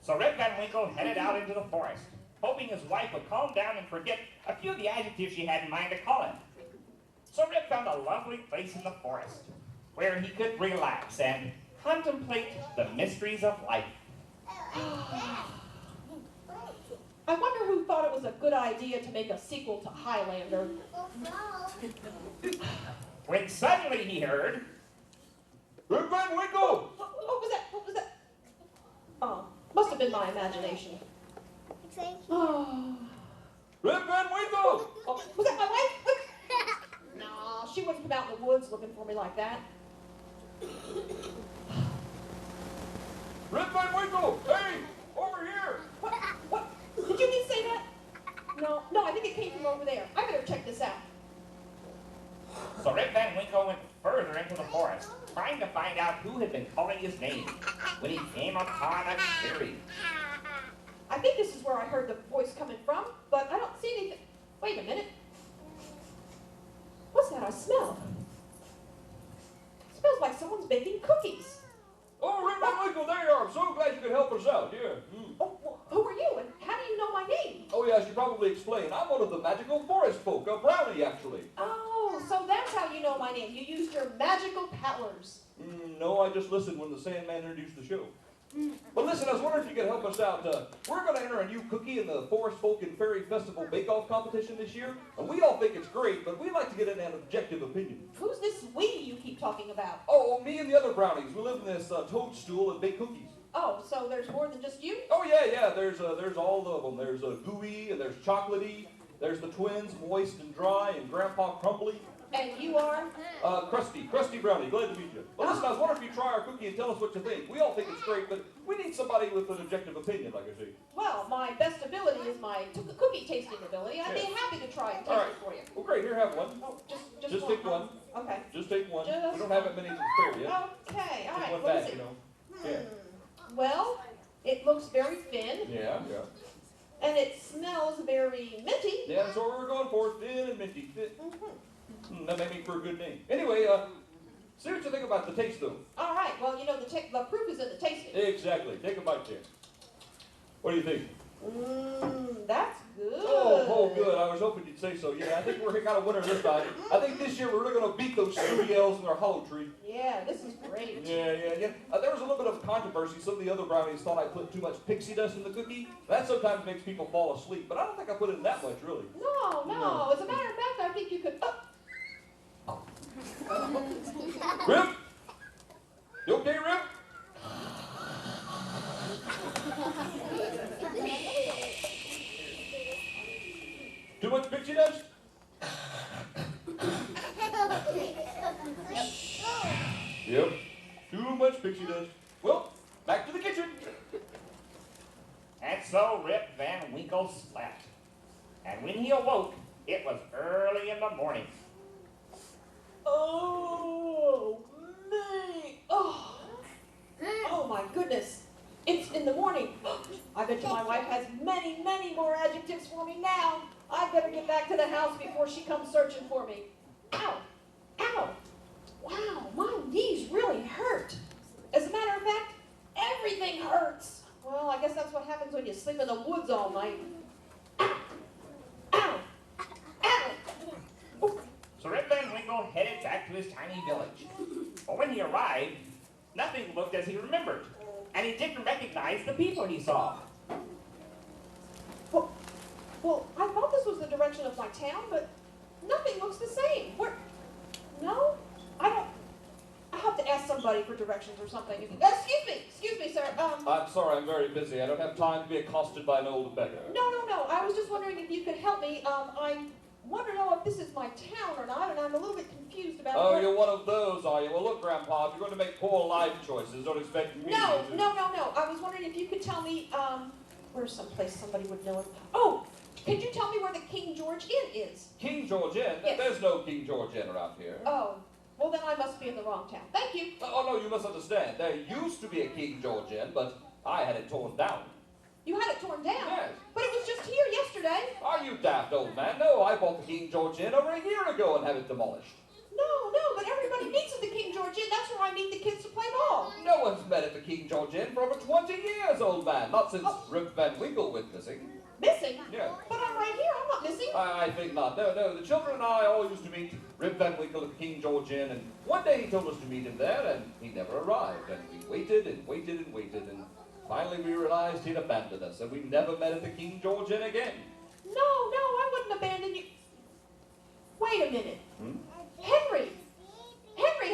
So Rip Van Winkle headed out into the forest, hoping his wife would calm down and forget a few of the adjectives she had in mind to call him. So Rip found a lovely place in the forest, where he could relax and contemplate the mysteries of life. I wonder who thought it was a good idea to make a sequel to Highlander. When suddenly he heard, Rip Van Winkle! What was that? What was that? Oh, must have been my imagination. Oh. Rip Van Winkle! Oh, was that my wife? No, she wouldn't come out in the woods looking for me like that. to find out who had been calling his name when he came upon a clearing. I think this is where I heard the voice coming from, but I don't see anything. Wait a minute. What's that I smell? It smells like someone's baking cookies. Oh, Rip Van Winkle, there you are. I'm so glad you could help us out, yeah. Oh, well, who are you, and how do you know my name? Oh, yeah, I should probably explain. I'm one of the magical forest folk, a brownie, actually. Oh, so that's how you know my name. You used your magical powers. No, I just listened when the Sandman introduced the show. But listen, I was wondering if you could help us out. We're going to enter a new cookie in the Forest Folk and Fairy Festival Bake-Off competition this year, and we all think it's great, but we'd like to get an objective opinion. Who's this we you keep talking about? Oh, me and the other brownies. We live in this toadstool and bake cookies. Oh, so there's more than just you? Oh, yeah. There's all of them. There's gooey, and there's chocolatey. There's the twins, moist and dry, and Grandpa Crumbly. And you are? Krusty Brownie. Glad to meet you. Well, listen, I was wondering if you try our cookie and tell us what you think. We all think it's great, but we need somebody with an objective opinion, like I say. Well, my best ability is my cookie tasting ability. I'd be happy to try and taste it for you. Well, great. Here, have one. Oh, just take one. Okay. Just take one. Just we don't have it many to spare yet. Okay, all Just right. one What back, is it? you know. Yeah. Well, it looks very thin. Yeah. And it smells very minty. Yeah, that's what we were going for. Thin and minty. That may make for a good name. Anyway, see what you think about the taste, though. All right. Well, you know, the proof is in the tasting. Exactly. Take a bite there. What do you think? That's good. Oh, good. I was hoping you'd say so. Yeah, I think we're got a winner this time. I think this year we're really going to beat those snooty elves in their hollow tree. Yeah, this is great. Yeah. There was a little bit of controversy. Some of the other brownies thought I put too much pixie dust in the cookie. That sometimes makes people fall asleep, but I don't think I put in that much, really. No. As a matter of fact, I think you could... Rip? You okay, Rip? Too much pixie dust? Yep. Too much pixie dust. Well, back to the kitchen. And so Rip Van Winkle slept. And when he awoke, it was early in the morning. Oh, me. Oh, my goodness. It's in the morning. I bet you my wife has many, many more adjectives for me now. I better get back to the house before she comes searching for me. Ow. Wow, my knees really hurt. As a matter of fact, everything hurts. Well, I guess that's what happens when you sleep in the woods all night. So Rip Van Winkle headed back to his tiny village. But when he arrived, nothing looked as he remembered, and he didn't recognize the people he saw. Well, I thought this was the direction of my town, but nothing looks the same. No? I have to ask somebody for directions or something. Excuse me, sir. I'm sorry, I'm very busy. I don't have time to be accosted by an old beggar. No. I was just wondering if you could help me. I want to know if this is my town or not, and I'm a little bit confused about Oh, you're one of those, are you? Well, look, Grandpa, if you're going to make poor life choices, don't expect me to... No. I was wondering if you could tell me, where's someplace somebody would know it. Oh, could you tell me where the King George Inn is? King George Inn? Yes. There's no King George Inn around here. Oh, well then I must be in the wrong town. Thank you. Oh, no, you must understand. There used to be a King George Inn, but I had it torn down. You had it torn down? Yes. But it was just here yesterday. Are you daft, old man? No, I bought the King George Inn over a year ago and had it demolished. No, but everybody meets at the King George Inn. That's where I meet the kids to play ball. No one's met at the King George Inn for over 20 years, old man. Not since Rip Van Winkle went missing. Missing? Yeah. But I'm right here. I'm not missing. I think not. No. The children and I all used to meet Rip Van Winkle at the King George Inn, and one day he told us to meet him there, and he never arrived. And we waited, and finally we realized he'd abandoned us, and we never met at the King George Inn again. No, I wouldn't abandon you. Wait a minute. Henry,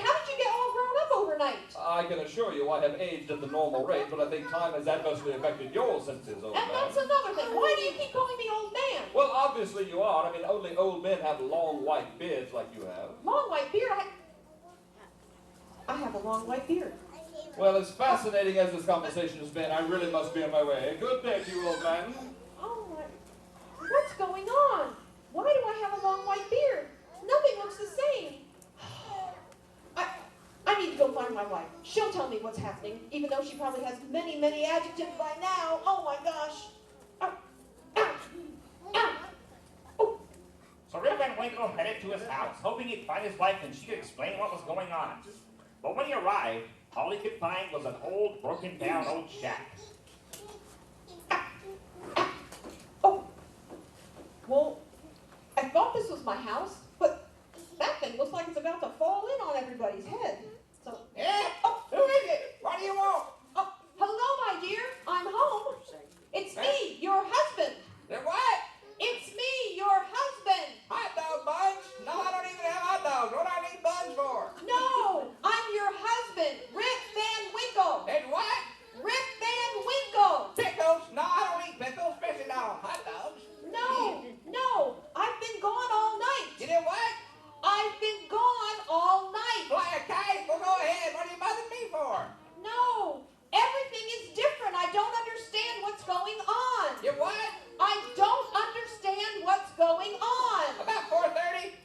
how did you get all grown up overnight? I can assure you I have aged at the normal rate, but I think time has adversely affected your senses, old man. And that's another thing. Why do you keep calling me old man? Well, obviously you are. I mean, only old men have long white beards like you have. Long white beard? I have a long white beard. Well, as fascinating as this conversation has been, I really must be on my way. Good day to you, old man. Oh, what's going on? Why do I have a long white beard? Nothing looks the same. I need to go find my my wife. She'll tell me what's happening, even though she probably has many, many adjectives by now. Oh my gosh. So Rip Van Winkle headed to his house, hoping he'd find his wife and she could explain what was going on. But when he arrived, all he could find was an old, broken down old shack. Well, I thought this was my house, but that thing looks like it's about to fall in on everybody's head. So, Who is it? What do you want? Hello, my dear. I'm home. It's me, your husband. The what? It's me, your husband. Hot dog buns? No, I don't even have hot dogs. What do I need buns for? No, I'm your husband, Rip Van Winkle. And what? Rip Van Winkle. Pickles? No, I don't eat pickles, especially not on hot dogs. No, I've been gone all night. You did what? I've been gone all night. Fly a kite? Well, go ahead. What are you bothering me for? No, everything is different. I don't understand what's going on. You what? I don't understand what's going on. About 4:30?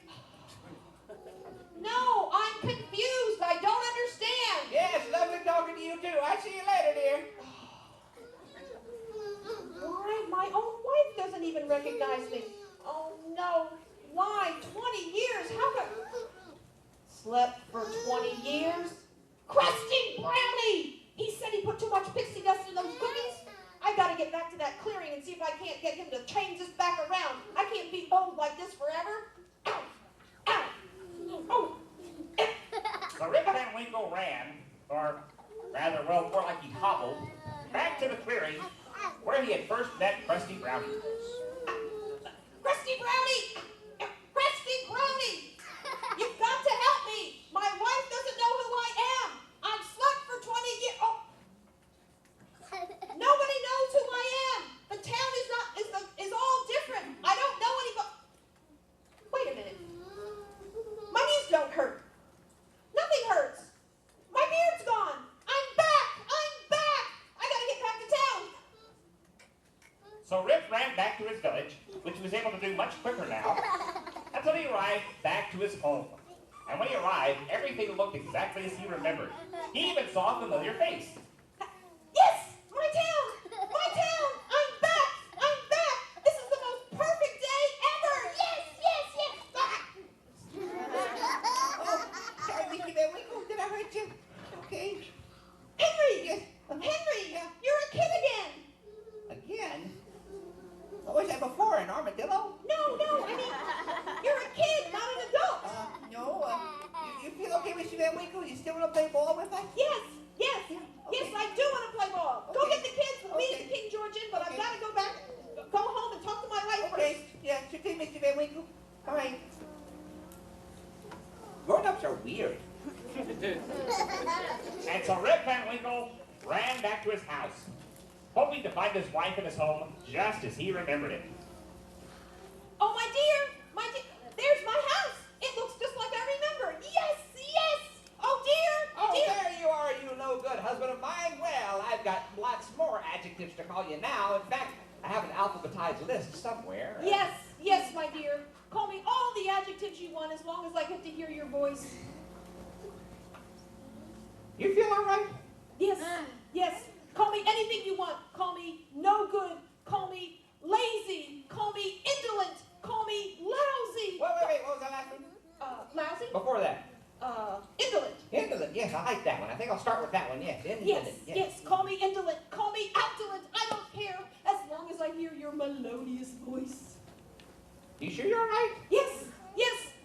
No, I'm confused. I don't understand. Yes, lovely talking to you too. I'll see you later, dear. Why? My own wife doesn't even recognize me. Oh no. Why? 20 years? How come? Slept for 20 years? Krusty Brownie! He said he put too much pixie dust in those cookies. I gotta get back to that clearing and see if I can't get him to change this back around. I can't be old like this forever. Ow! Ow! Oh! So Rip Van Winkle ran, or rather, well, more like he hobbled, back to the clearing where he had first met Krusty Brownie. Krusty Brownie! Krusty Brownie! You've got to help me! My wife doesn't know who I am! I've slept for 20 years. Oh! Nobody knows who I am! The town is all different. I don't know anybody. Wait a minute. My knees don't hurt. Nothing hurts. My beard's gone. I'm back! I'm back! I gotta get back to town. So Rip ran back to his village, which he was able to do much quicker now, until he arrived back to his home. And when he arrived, everything looked exactly as he remembered. He even saw a familiar face. Yes! My town! My town! I'm back! I'm back! This is the most perfect day ever! Yes! Yes! Yes! Oh, sorry, Mr. Van Winkle. Did I hurt you? Okay. Henry! Yes. Henry! You're a kid again! Again? What was that before, an armadillo? No, I mean, you're a kid, not an adult! No, you feel okay, Mr. Van Winkle? You still want to play ball with us? Yes! Yes, I do want to play ball! Go get the kids, we'll meet at King George Inn, but I've got to go back, go home and talk to my wife Okay, first. yeah, sure thing, Mr. Van Winkle. All right. Grown-ups are weird. And so Rip Van Winkle ran back to his house, hoping to find his wife in his home just as he remembered it. Oh, my dear, there's my house! It looks just like I remember! Yes! Oh, dear! Oh, there you are, you no-good husband of mine. Well, I've got lots more adjectives to call you now. In fact, I have an alphabetized list somewhere. Yes, my dear. Call me all the adjectives you want as long as I get to hear your voice. You feel all right? Yes. Call me anything you want. Call me no good. Call me lazy. Call me indolent. Call me lousy. Wait, what was that last one? Lousy? Before that? Indolent. Indolent, yes, I like that one. I think I'll start with that one, yes. Indolent, Yes. Call me indolent. Call me outdolent. I don't care as long as I hear your melodious voice. You sure you're all right? Yes,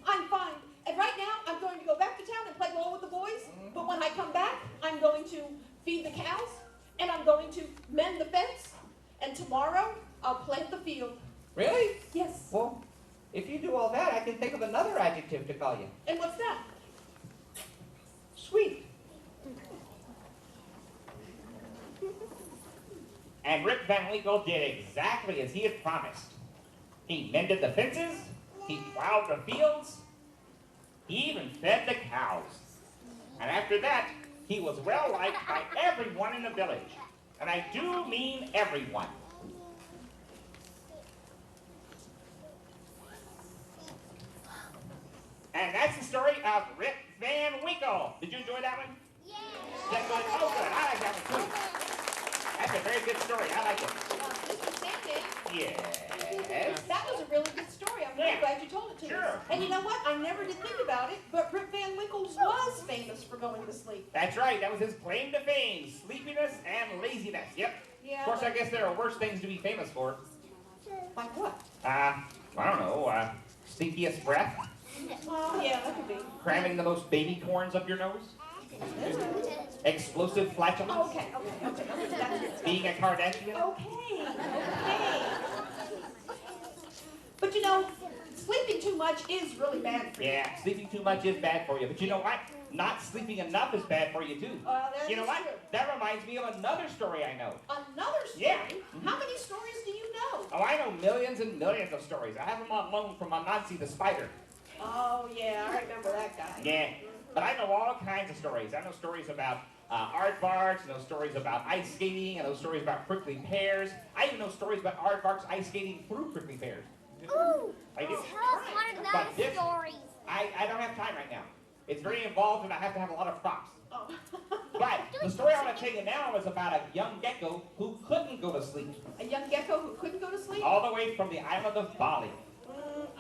I'm fine. And right now, I'm going to go back to town and play ball with the boys. But when I come back, I'm going to feed the cows, and I'm going to mend the fence, and tomorrow, I'll plant the field. Really? Yes. Well, if you do all that, I can think of another adjective to call you. And what's that? Sweet. And Rip Van Winkle did exactly as he had promised. He mended the fences, he plowed the fields, he even fed the cows. And after that, he was well liked by everyone in the village. And I do mean everyone. And that's the story of Rip Van Winkle. Did you enjoy that one? Just good? Oh, good. I like that one too. That's a very good story. I like it. Mr. Sandy, Yes. that was a really good story. I'm really glad you told it to me. Sure. And you know what? I never did think about it, but Rip Van Winkle was famous for going to sleep. That's right. That was his claim to fame. Sleepiness and laziness. Yep. Yeah. Of course, I guess there are worse things to be famous for. Like what? I don't know. Stinkiest breath. Oh, yeah, that could be. Cramming the most baby corns up your nose. Explosive flatulence. Oh, okay. That's it. Being a Kardashian. Okay. But you know, sleeping too much is really bad for you. Yeah, sleeping too much is bad for you. But you know what? Not sleeping enough is bad for you too. That You know is what? true. That reminds me of another story I know. Another story? Yeah. How many stories do you know? Oh, I know millions and millions of stories. I have them on loan from my Nazi the spider. Oh, yeah, I remember that guy. Yeah. But I know all kinds of stories. I know stories about aardvarks, I know stories about ice skating, I know stories about prickly pears. I even know stories about aardvarks ice skating through prickly pears. Ooh, I do. tell us one of But those this- stories. I don't have time right now. It's very involved and I have to have a lot of props. But the story I want to tell you now is about a young gecko who couldn't go to sleep. A young gecko who couldn't go to sleep? All the way from the island of Bali.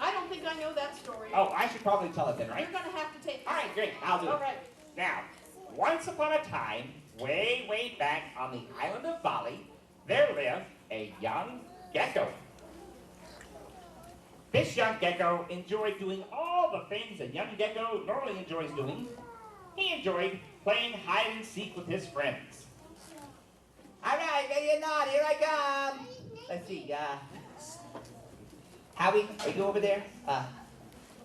I don't think I know that story. Oh, I should probably tell it then, right? You're going to have to take All right, great. I'll do it. All right. Now, once upon a time, way back on the island of Bali, there lived a young gecko. This young gecko enjoyed doing all the things a young gecko normally enjoys doing. He enjoyed playing hide and seek with his friends. All right, ready or not, here I come. Let's see, Howie, are you over there?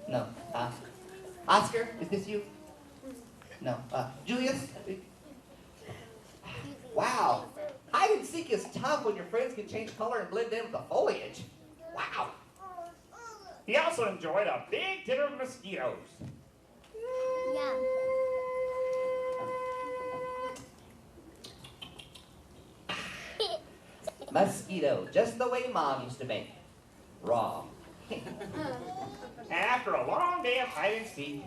No. Oscar, is this you? No. Julius? Wow. Hide and seek is tough when your friends can change color and blend in with the foliage. Wow. He also enjoyed a big dinner of mosquitoes. Yeah. Mosquito, just the way Mom used to make. Raw. After a long day of hide and seek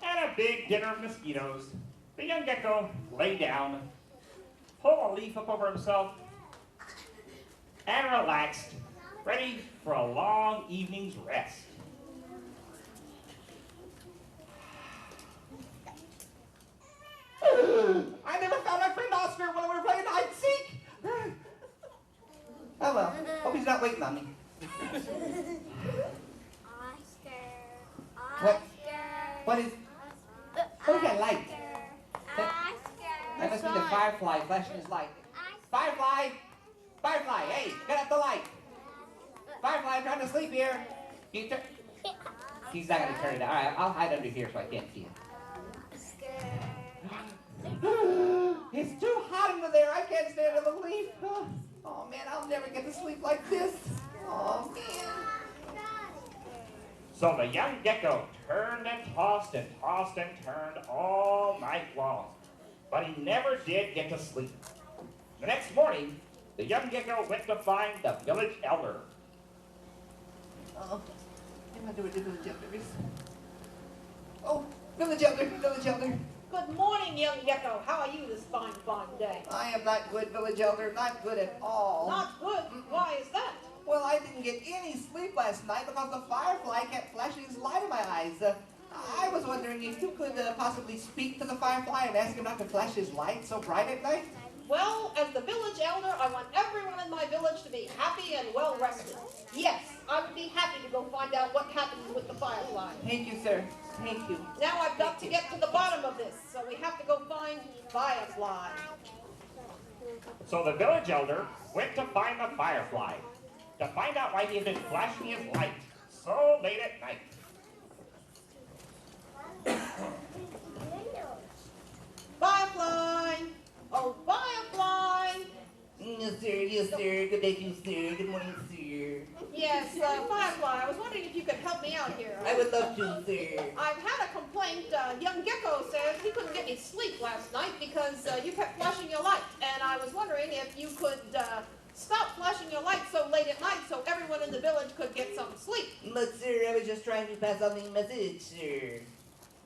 and a big dinner of mosquitoes, the young gecko lay down, pulled a leaf up over himself, and relaxed, ready for a long evening's rest. I never found my friend Oscar when we were playing hide and seek. Oh well, hope he's not waiting on me. What is that light? That must be the firefly flashing his light. Firefly! Firefly, hey, get up the light. Firefly, I'm trying to sleep here. He's not going to turn it on. All right, I'll hide under here so I can't see him. It's too hot under there. I can't stand under the leaf. Oh, man, I'll never get to sleep like this. Oh, man. So the young gecko turned and tossed and tossed and turned all night long, but he never did get to sleep. The next morning, the young gecko went to find the village elder. Oh, I'm not doing the village elders. Oh, village elder, village elder. Good morning, young gecko. How are you this fine day? I am not good, village elder. Not good at all. Not good? Why is that? Well, I didn't get any sleep last night because the firefly kept flashing his light in my eyes. I was wondering if you could possibly speak to the firefly and ask him not to flash his light so bright at night. Well, as the village elder, I want everyone in my village to be happy and well rested. Yes, I would be happy to go find out what happened with the firefly. Thank you, sir. Thank you. Now I've got to get to the bottom of this, so we have to go find Firefly. So the village elder went to find the firefly to find out why he had been flashing his light so late at night. Firefly! Oh, Firefly! Yes, sir. Good day to you, sir. Good morning, sir. Yes, Firefly, I was wondering if you could help me out here. I would love to, sir. I've had a complaint. Young Gecko says he couldn't get any sleep last night because you kept flashing your light. And I was wondering if you could stop flashing your light so late at night so everyone in the village could get some sleep. But, sir, I was just trying to pass on the message, sir.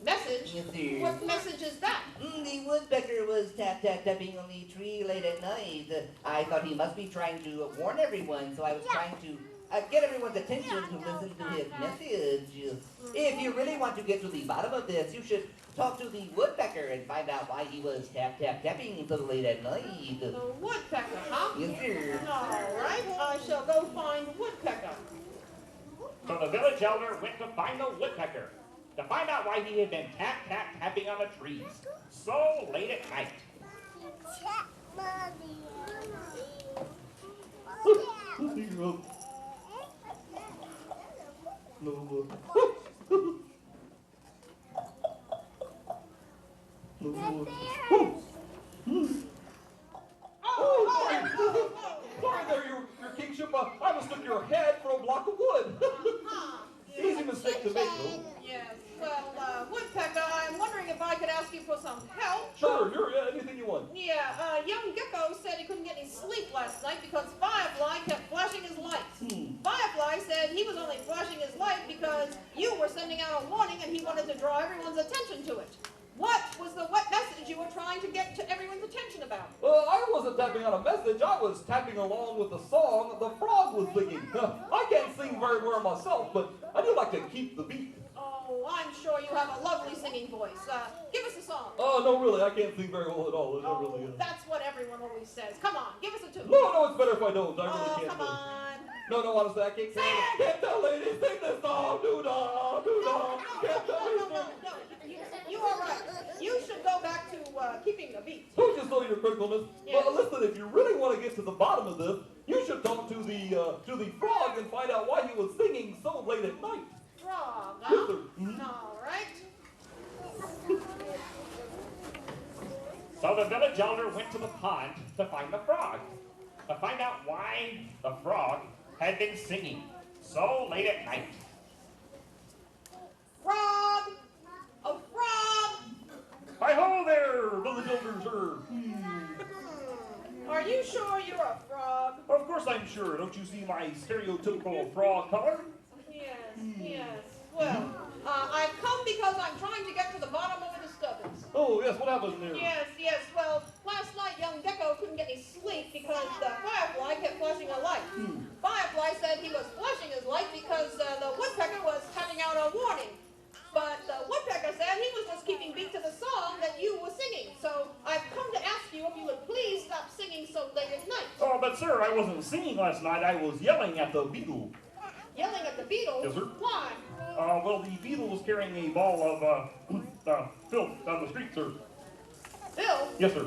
Message? Yes, sir. What message is that? The woodpecker was tapping on the tree late at night. I thought he must be trying to warn everyone, so I was trying to get everyone's attention to listen to his message. If you really want to get to the bottom of this, you should talk to the woodpecker and find out why he was tapping so late at night. The woodpecker, huh? Yes, sir. All right, I shall go find the woodpecker. So the village elder went to find the woodpecker to find out why he had been tapping on the trees so late at night. Sorry there, your kingship. I mistook your head for a block of wood. Easy mistake to make, though. Yes, well, woodpecker, I'm wondering if I could ask you for some help. Sure, anything you want. Yeah, young Gecko said he couldn't get any sleep last night because Firefly kept flashing his lights. Firefly said he was only flashing his light because you were sending out a warning and he wanted to draw everyone's attention to it. What was the message you were trying to get to everyone's attention about? I wasn't tapping on a message. I was tapping along with the song the frog was singing. I can't sing very well myself, but I do like to keep the beat. Oh, I'm sure you have a lovely singing voice. Give us a song. Oh, no, really, I can't sing very well at all. I really That's what everyone always says. Come on, give us a tune. No, it's better if I don't. I really can't. Come on. No, honestly, I can't sing. Can't tell ladies, sing this song. Do-da, do-da. Can't tell ladies. No. You are right. You should go back to keeping the beat. Don't just know your criticalness. Yes. But listen, if you really want to get to the bottom of this, you should talk to the frog and find out why he was singing so late at night. Frog, Yes, huh? sir. All right. So the village elder went to the pond to find the frog, to find out why the frog had been singing so late at night. Frog! A frog! Hi-ho there, village elder, sir. Are you sure you're a frog? Of course I'm sure. Don't you see my stereotypical frog color? Yes. Well, I've come because I'm trying to get to the bottom of a disturbance. Oh, yes, what happened there? Yes. Well, last night young Gecko couldn't get any sleep because the Firefly kept flashing a light. Firefly said he was flashing his light because the woodpecker was tapping out a warning. But the woodpecker said he was just keeping beat to the song that you were singing. So I've come to ask you if you would please stop singing so late at night. Oh, but sir, I wasn't singing last night. I was yelling at the beetle. Yelling at the beetle? Yes, sir. Why? Well, the beetle was carrying a ball of filth down the street, sir. Filth? Yes, sir.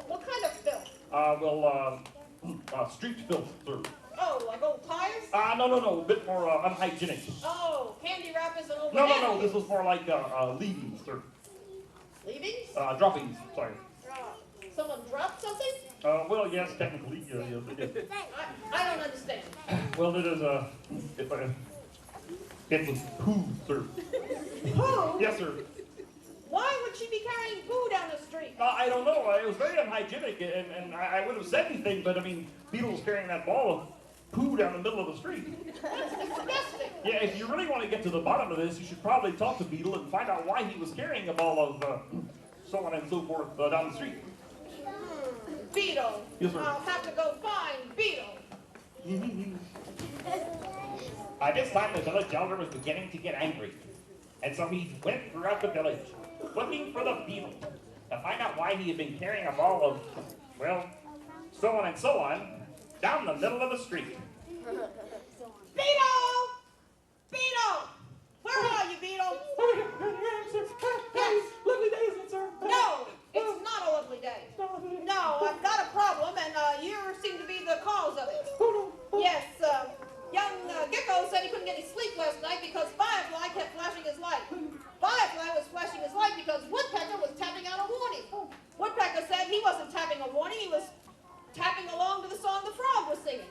What kind of filth? Street filth, sir. Oh, like old tires? No, a bit more unhygienic. Oh, candy wrappers and old No, bananas. this was more like leavings, sir. Leavings? Droppings, sorry. Someone dropped something? Well, yes, technically, yes, it is. I don't understand. Well, it is, it was poo, sir. Poo? Yes, sir. Why would she be carrying poo down the street? I don't know. It was very unhygienic, and I would have said anything, but I mean, Beetle's carrying that ball of poo down the middle of the street. That's disgusting. Yeah, if you really want to get to the bottom of this, you should probably talk to Beetle and find out why he was carrying a ball of so on and so forth down the street. Beetle. Yes, sir. I'll have to go find Beetle. By this time, the village elder was beginning to get angry, and so he went throughout the village looking for the beetle to find out why he had been carrying a ball of, well, so on and so on, down the middle of the street. Beetle! Beetle! Where are you, Beetle? Yes. Lovely day, isn't it, sir? No, it's not a lovely day. No, I've got a problem, and you seem to be the cause of it. Yes, young Gecko said he couldn't get any sleep last night because Firefly kept flashing his light. Firefly was flashing his light because Woodpecker was tapping out a warning. Woodpecker said he wasn't tapping a warning, he was tapping along to the song the frog was singing.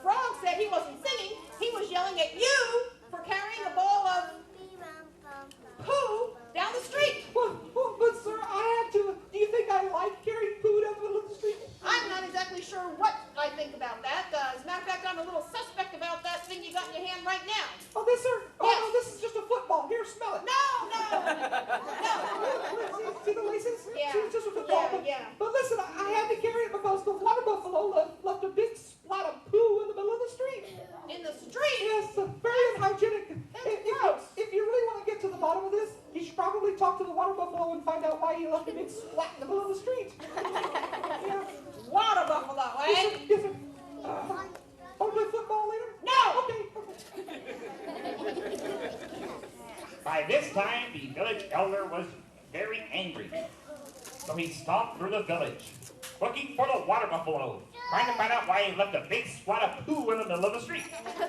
Frog said he wasn't singing, he was yelling at you for carrying a ball of poo down the street. But sir, I had to. Do you think I like carrying poo down the middle of the street? I'm not exactly sure what I think about that. As a matter of fact, I'm a little suspect about that thing you got in your hand right now. Oh, this, sir? Oh, Yes. no, this is just a football. Here, smell it. No, village elder was very angry. So he stomped through the village, looking for the water buffalo, trying to find out why he left a big squat of poo in the middle of the street. Water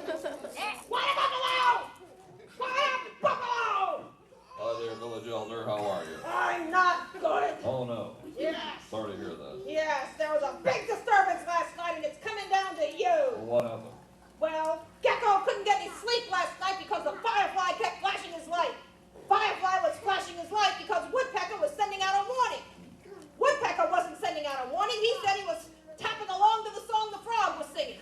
buffalo! Water buffalo! Hi there, village elder. How are you? I'm not good. Oh, no. Yes. Sorry to hear that. Yes, there was a big disturbance last night, and it's coming down to you. What happened? Well, Gecko couldn't get any sleep last night because the Firefly kept flashing his light. Firefly was flashing his light because Woodpecker was sending out a warning. Woodpecker wasn't sending out a warning. He said he was tapping along to the song the Frog was singing.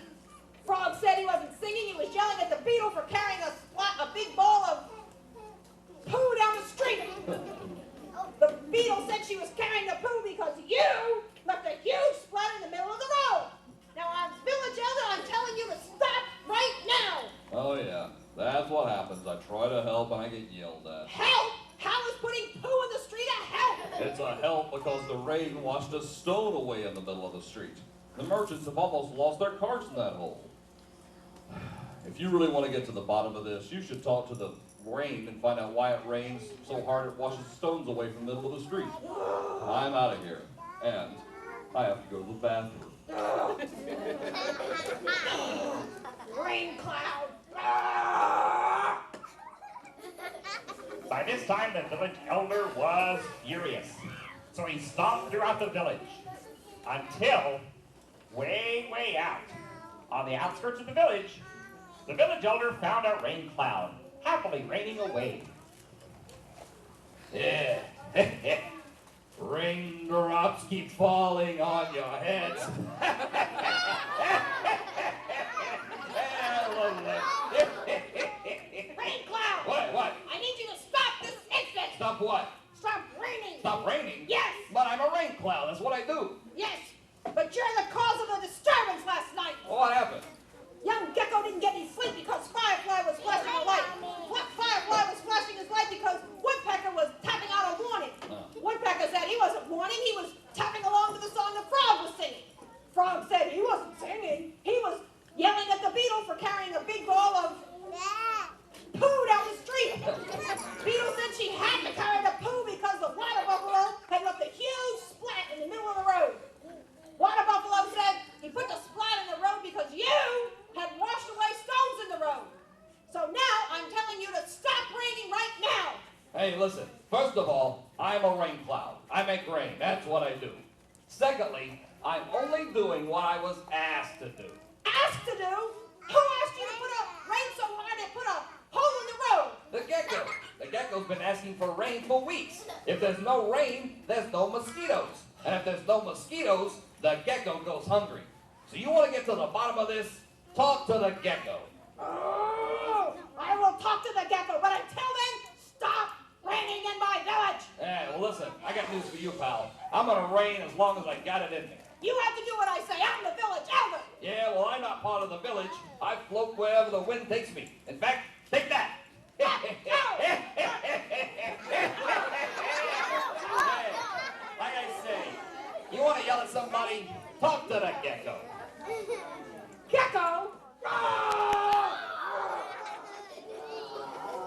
Frog said he wasn't singing. He was yelling at the Beetle for carrying a big ball of poo down the street. The Beetle said she was carrying the poo because you left a huge splat in the middle of the road. Now, I'm village elder. I'm telling you to stop right now. Oh, yeah. That's what happens. I try to help and I get yelled at. Help? How is putting poo in the street a help? It's a help because the rain washed a stone away in the middle of the street. The merchants have almost lost their carts in that hole. If you really want to get to the bottom of this, you should talk to the rain and find out why it rains so hard it washes stones away from the middle of the street. I'm out of here, and I have to go to the bathroom. Rain cloud. By this time, the village elder was furious. So he stomped throughout the village until way, way out. On the outskirts of the village elder found a rain cloud, happily raining away. Yeah. Raindrops keep falling on your heads. Rain cloud. What? I need you to stop this instant. Stop what? Stop raining. Stop raining? Yes. But I'm a rain cloud. That's what I do. Yes, but you're the cause of the disturbance last night. What happened? Young Gecko didn't get any sleep because Firefly was flashing a light. Firefly was flashing his light because Woodpecker was tapping out a warning. Woodpecker said he wasn't warning, he was tapping along to the song the Frog was singing. Frog said he wasn't singing, he was yelling at the Beetle for carrying a big ball of poo down the street. Beetle said she had to carry the poo because the water buffalo had left a huge splat in the middle of the road. Water buffalo said he put the splat in the road because you had washed away stones in the road. So now I'm telling you to stop raining right now. Hey, listen. First of all, I'm a rain cloud. I make rain. That's what I do. Secondly, I'm only doing what I was asked to do. Asked to do? Who asked you to put up rain so hard it put a hole in the road? The gecko. The gecko's been asking for rain for weeks. If there's no rain, there's no mosquitoes. And if there's no mosquitoes, the gecko goes hungry. So you want to get to the bottom of this? Talk to the gecko. Oh, I will talk to the gecko, but until then, stop raining in my village. Hey, well listen, I got news for you, pal. I'm gonna rain as long as I got it in me. You have to do what I say. I'm the village elder. Yeah, well I'm not part of the village. I float wherever the wind takes me. In fact, take that. Hey, like I say, you want to yell at somebody? Talk to the gecko. Gecko!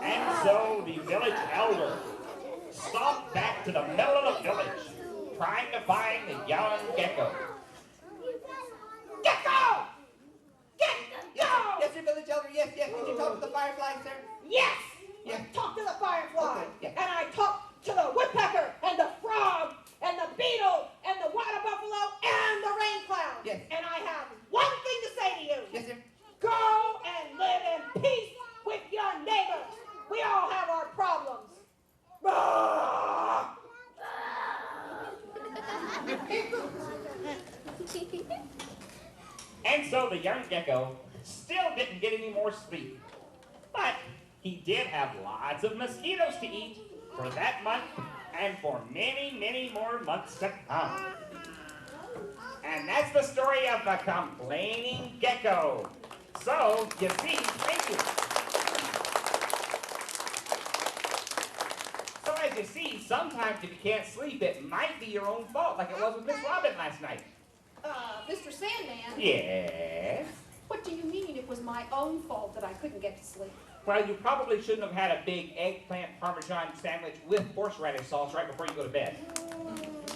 And so the village elder stomped back to the middle of the village, trying to find the young gecko. Gecko! Gecko! Yes, sir, village elder. Yes. Did you talk to the Firefly, sir? Yes! I talked to the Firefly, and I talked to the Woodpecker, and the Frog, and the Beetle, and the Water Buffalo, and the Rain Cloud. Yes. And I have one thing to say to you. Yes, sir. Go and live in peace with your neighbors. We all have our problems. And so the young gecko still didn't get any more sleep. But he did have lots of mosquitoes to eat for that month and for many, many more months to come. And that's the story of the complaining gecko. So, you see, thank you. So as you see, sometimes if you can't sleep, it might be your own fault, like it was with Miss Robin last night. Mr. Sandman? Yes? What do you mean it was my own fault that I couldn't get to sleep? Well, you probably shouldn't have had a big eggplant parmesan sandwich with horseradish sauce right before you go to bed.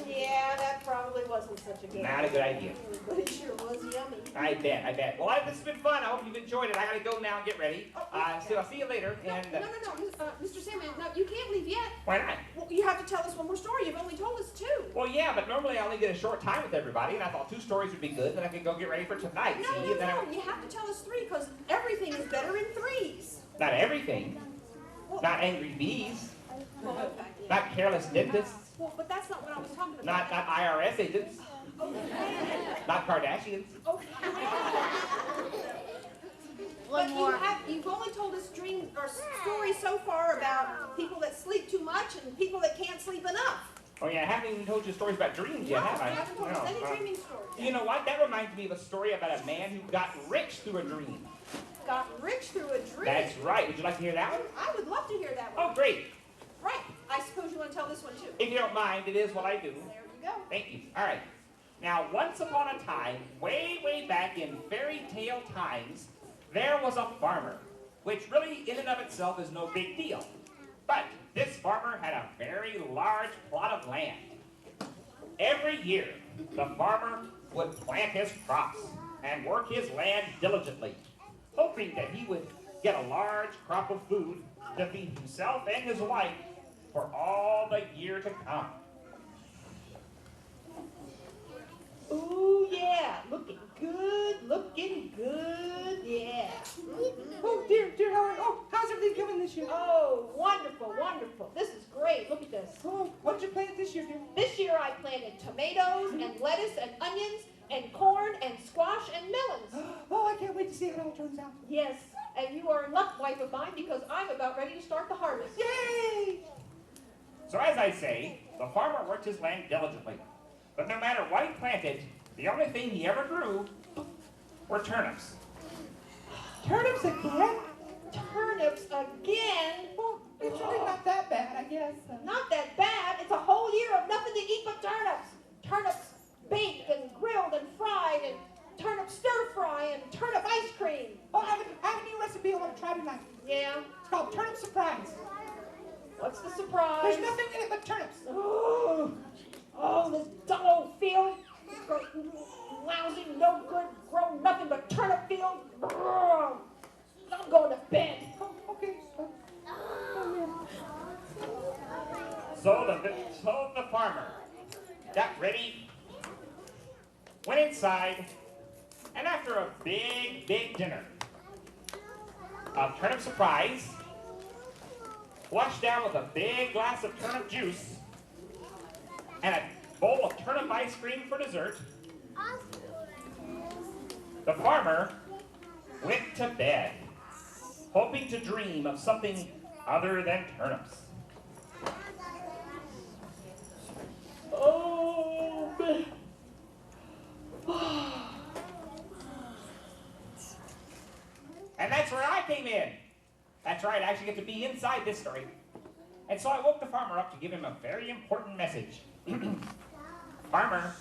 Yeah, that probably wasn't such a good Not a good idea. But it sure was yummy. I bet, I bet. Well, this has been fun. I hope you've enjoyed it. I gotta go now and get ready. So I'll see you later. And No, Mr. Sandman, no, you can't leave yet. why not? Well, you have to tell us one more story. You've only told us 2. Well, yeah, but normally I only get a short time with everybody, and I thought 2 stories would be good. Then I could go get ready for tonight. No, See, and then I- you have to tell us 3 because everything is better in 3s. Not everything. Not angry bees. Well, okay. Not careless dentists. Well, but that's not what I was talking about. Not IRS agents. Not Kardashians. But you've only told us stories so far about people that sleep too much and people that can't sleep enough. Oh yeah, I haven't even told you stories about dreams yet, have I? You haven't told us any dreaming stories. You know what? That reminds me of a story about a man who got rich through a dream. Got rich through a dream? That's right. Would you like to hear that one? I would love to hear that one. Oh, great. Right. I suppose you want to tell this one too. If you don't mind, it is what I do. There you go. Thank you. All right. Now, once upon a time, way, way back in fairy tale times, there was a farmer, which really in and of itself is no big deal. But this farmer had a very large plot of land. Every year, the farmer would plant his crops and work his land diligently, hoping that he would get a large crop of food to feed himself and his wife for all the year to come. Ooh, yeah, looking good, yeah. Oh, dear, how's everything coming this year? Oh, wonderful, wonderful. This is great. Look at this. Oh, what did you plant this year, dear? This year I planted tomatoes and lettuce and onions and corn and squash and melons. Oh, I can't wait to see how it all turns out. Yes, and you are in luck, wife of mine, because I'm about ready to start the harvest. Yay! So as I say, the farmer worked his land diligently. But no matter what he planted, the only thing he ever grew were turnips. Turnips again? Turnips again? Well, it's really not that bad, I guess. Not that bad. It's a whole year of nothing to eat but turnips. Turnips baked and grilled and fried and turnip stir fry and turnip ice cream. Oh, I have a new recipe I want to try tonight. Yeah? It's called turnip surprise. What's the surprise? There's nothing in it but turnips. Oh, this dull old field. Lousy, no good, grow nothing but turnip field. I'm going to bed. Oh, okay. So the farmer got ready, went inside, and after a big, big dinner of turnip surprise, washed down with a big glass of turnip juice, and a bowl of turnip ice cream for dessert, the farmer went to bed, hoping to dream of something other than turnips. Oh, man. And that's where I came in. That's right, I actually get to be inside this story. And so I woke the farmer up to give him a very important message. Farmer,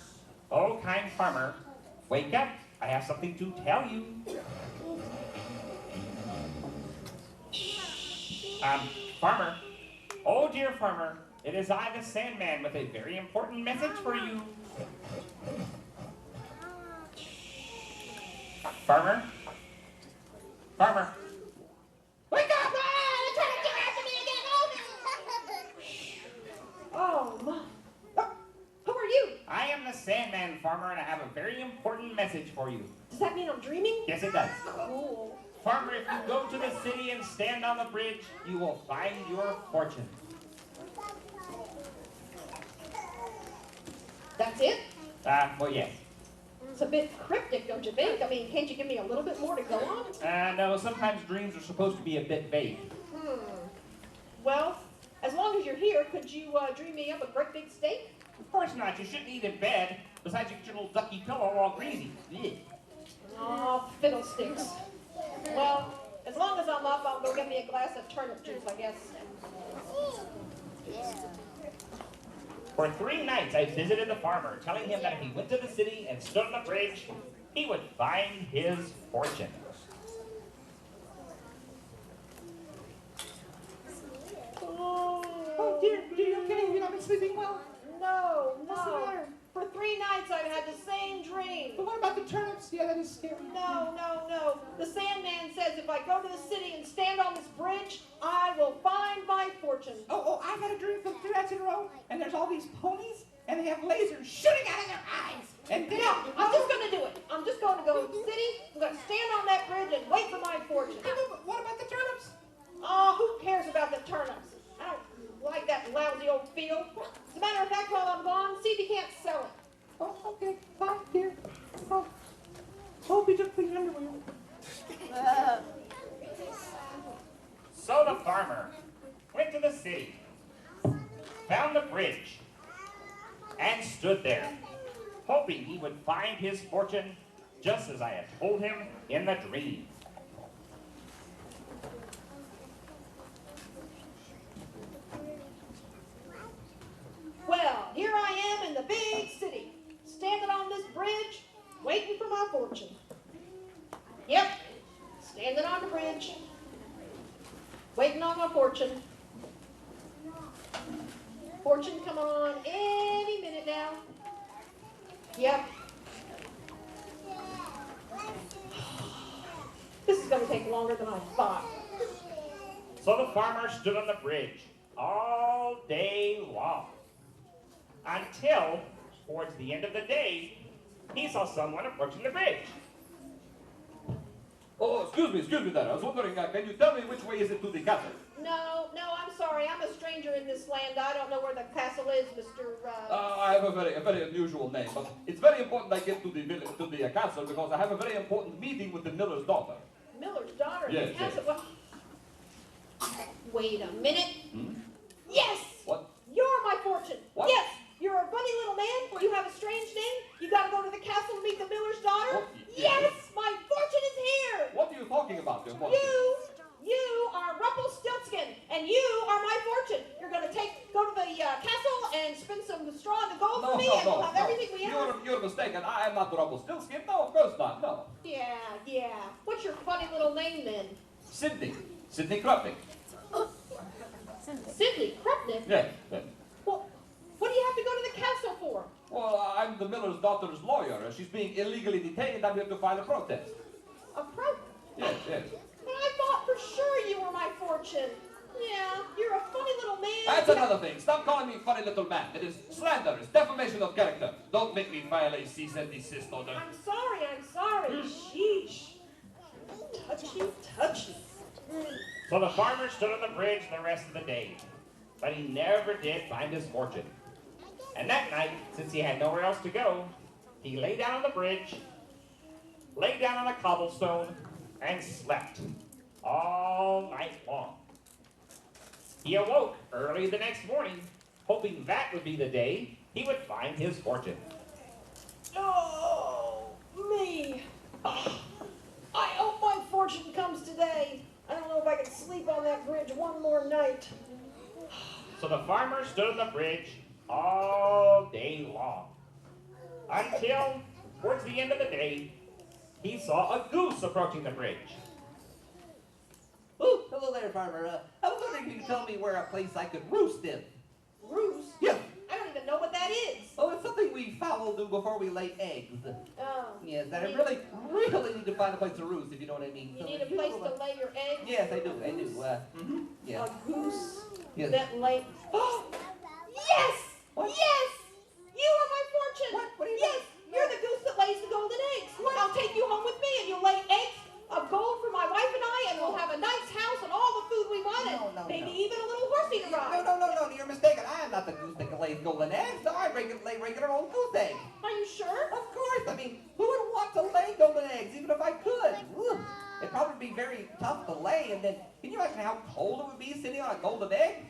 oh kind farmer, wake up. I have something to tell you. Farmer, oh dear farmer, it is I, the Sandman, with a very important message for you. Farmer, farmer, Wake up! They're trying to get after me again! Oh, my. Who are you? I am the Sandman, farmer, and I have a very important message for you. Does that mean I'm dreaming? Yes, it does. Cool. Farmer, if you go to the city and stand on the bridge, you will find your fortune. That's it? Well, yes. It's a bit cryptic, don't you think? I mean, can't you give me a little bit more to go on? No, sometimes dreams are supposed to be a bit vague. Well, as long as you're here, could you dream me up a great big steak? Of course not. You shouldn't eat in bed. Besides, you get your little ducky pillow all greasy. Ugh. Oh, fiddlesticks. Well, as long as I'm up, I'll go get me a glass of turnip juice, I guess. For 3 nights, I visited the farmer, telling him that if he went to the city and stood on the bridge, he would find his fortune. sleeping well? No. What's the matter? For 3 nights I've had the same dream. But what about the turnips? Yeah, that is scary. No. The Sandman says if I go to the city and stand on this bridge, I will find my fortune. Oh, I've had a dream for 3 nights in a row, and there's all these ponies, and they have lasers shooting out of their eyes. And then, I'm just going to do it. I'm just going to go to the city, I'm going to stand on that bridge and wait for my fortune. But what about the turnips? Oh, who cares about the turnips? I don't like that lousy old field. As a matter of fact, while I'm gone, see if you can't sell it. Oh, okay. Bye, here. Oh, hope you took clean underwear. So the farmer went to the city, found the bridge, and stood there, hoping he would find his fortune just as I had told him in the dream. Well, here I am in the big city, standing on this bridge, waiting for my fortune. Yep, standing on the bridge, waiting on my fortune. Fortune coming on any minute now. Yep. This is going to take longer than I thought. So the farmer stood on the bridge all day long, until, towards the end of the day, he saw someone approaching the bridge. Oh, excuse me there. I was wondering, can you tell me which way is it to the castle? No, I'm sorry. I'm a stranger in this land. I don't know where the castle is, Mr. I have a very unusual name, but it's very important I get to the castle because I have a very important meeting with the miller's daughter. Miller's daughter in Yes, the castle? yes. Well, wait a minute. Hmm? Yes! What? You're my fortune. What? Yes! You're a funny little man. You have a strange name. You gotta go to the castle to meet the miller's daughter. Yes! My fortune is here! What are you talking about, your fortune? You are Rumpelstiltskin, and you are my fortune. You're gonna go to the castle and spin some straw in the gold for me, and we'll have everything we have. You're mistaken. I am not Rumpelstiltskin. No, of course not. No. Yeah. What's your funny little name then? Sidney Krupnik. Sidney Krupnik? Yes. Well, what do you have to go to the castle for? Well, I'm the miller's daughter's lawyer. She's being illegally detained. I'm here to file a protest. A protest? Yes. But I thought for sure you were my fortune. Yeah, you're a funny little man. That's another thing. Stop calling me funny little man. It is slander. It's defamation of character. Don't make me file a cease and desist order. I'm sorry. Sheesh. Touchy. So the farmer stood on the bridge the rest of the day, but he never did find his fortune. And that night, since he had nowhere else to go, he lay down on the bridge, lay down on a cobblestone, and slept all night long. He awoke early the next morning, hoping that would be the day he would find his fortune. Oh, me. I hope my fortune comes today. I don't know if I can sleep on that bridge one more night. So the farmer stood on the bridge all day long, until, towards the end of the day, he saw a goose approaching the bridge. Ooh, hello there, farmer. I was wondering if you could tell me where a place I could roost in. Roost? Yeah. I don't even know what that is. Oh, it's something we fowl do before we lay eggs. Oh. Yes, that I really need to find a place to roost, if you know what I mean. You need a place to lay your eggs? Yes, I do. Yeah. A goose Yes. that lay... Oh! Yes! What? Yes! You are my fortune! What do you Yes! You're the goose that lays the golden eggs. I'll take you home with me and you'll lay eggs of gold for my wife and I, and we'll have a nice house and all the food we want, and maybe even a little horsey to ride. No, you're mistaken. I am not the goose that lays golden eggs. No, I lay regular old goose eggs. Are you sure? Of course. I mean, who would want to lay golden eggs, even if I could? Ugh. It'd probably be very tough to lay, and then, can you imagine how cold it would be sitting on a golden egg?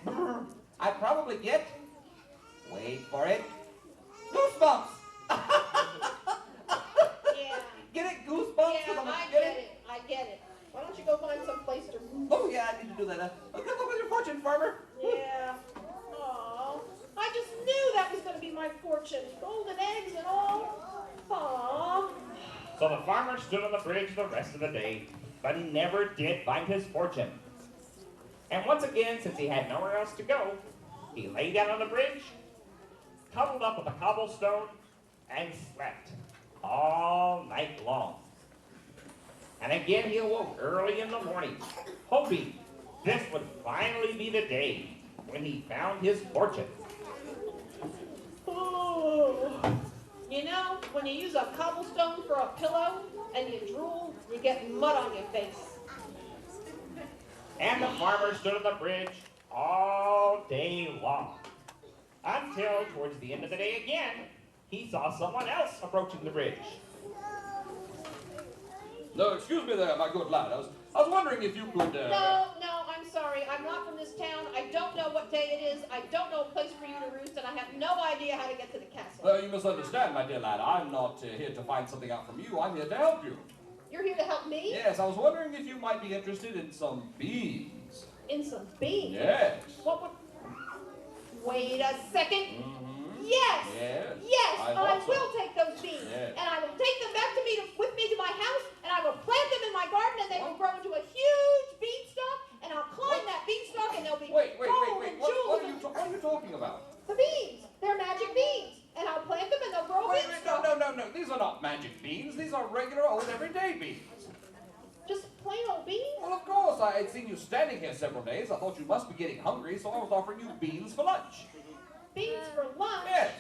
I'd probably get, wait for it, goosebumps. Yeah. Get it? Goosebumps? Yeah, I get it. Why don't you go find some place to roost? Oh, yeah, I need to do that. Good luck with your fortune, farmer. Yeah. Aw. I just knew that was going to be my fortune. Golden eggs and all. Aw. So the farmer stood on the bridge the rest of the day, but he never did find his fortune. And once again, since he had nowhere else to go, he lay down on the bridge, cuddled up with a cobblestone and slept all night long. And again he awoke early in the morning, hoping this would finally be the day when he found his fortune. Oh. You know, when you use a cobblestone for a pillow and you drool, you get mud on your face. And the farmer stood on the bridge all day long, until towards the end of the day again, he saw someone else approaching the bridge. No, excuse me there, my good lad. I was wondering if you could, No, I'm sorry. I'm not from this town. I don't know what day it is. I don't know a place for you to roost, and I have no idea how to get to the castle. You misunderstand, my dear lad. I'm not here to find something out from you. I'm here to help you. You're here to help me? Yes, I was wondering if you might be interested in some beans. In some beans? Yes. What would... Wait a second. Yes. Yes. Yes, I thought so. will take those beans. Yes. And I will take them back with me to my house, and I will plant them in my garden, and they will grow into a huge beanstalk, and I'll climb that beanstalk, and they'll be gold and jewels. What are you talking about? The beans. They're magic beans. And I'll plant them, and they'll grow a beanstalk. No. These are not magic beans. These are regular old everyday beans. Just plain old beans? Well, of course. I had seen you standing here several days. I thought you must be getting hungry, so I was offering you beans for lunch. Beans for lunch? Yes.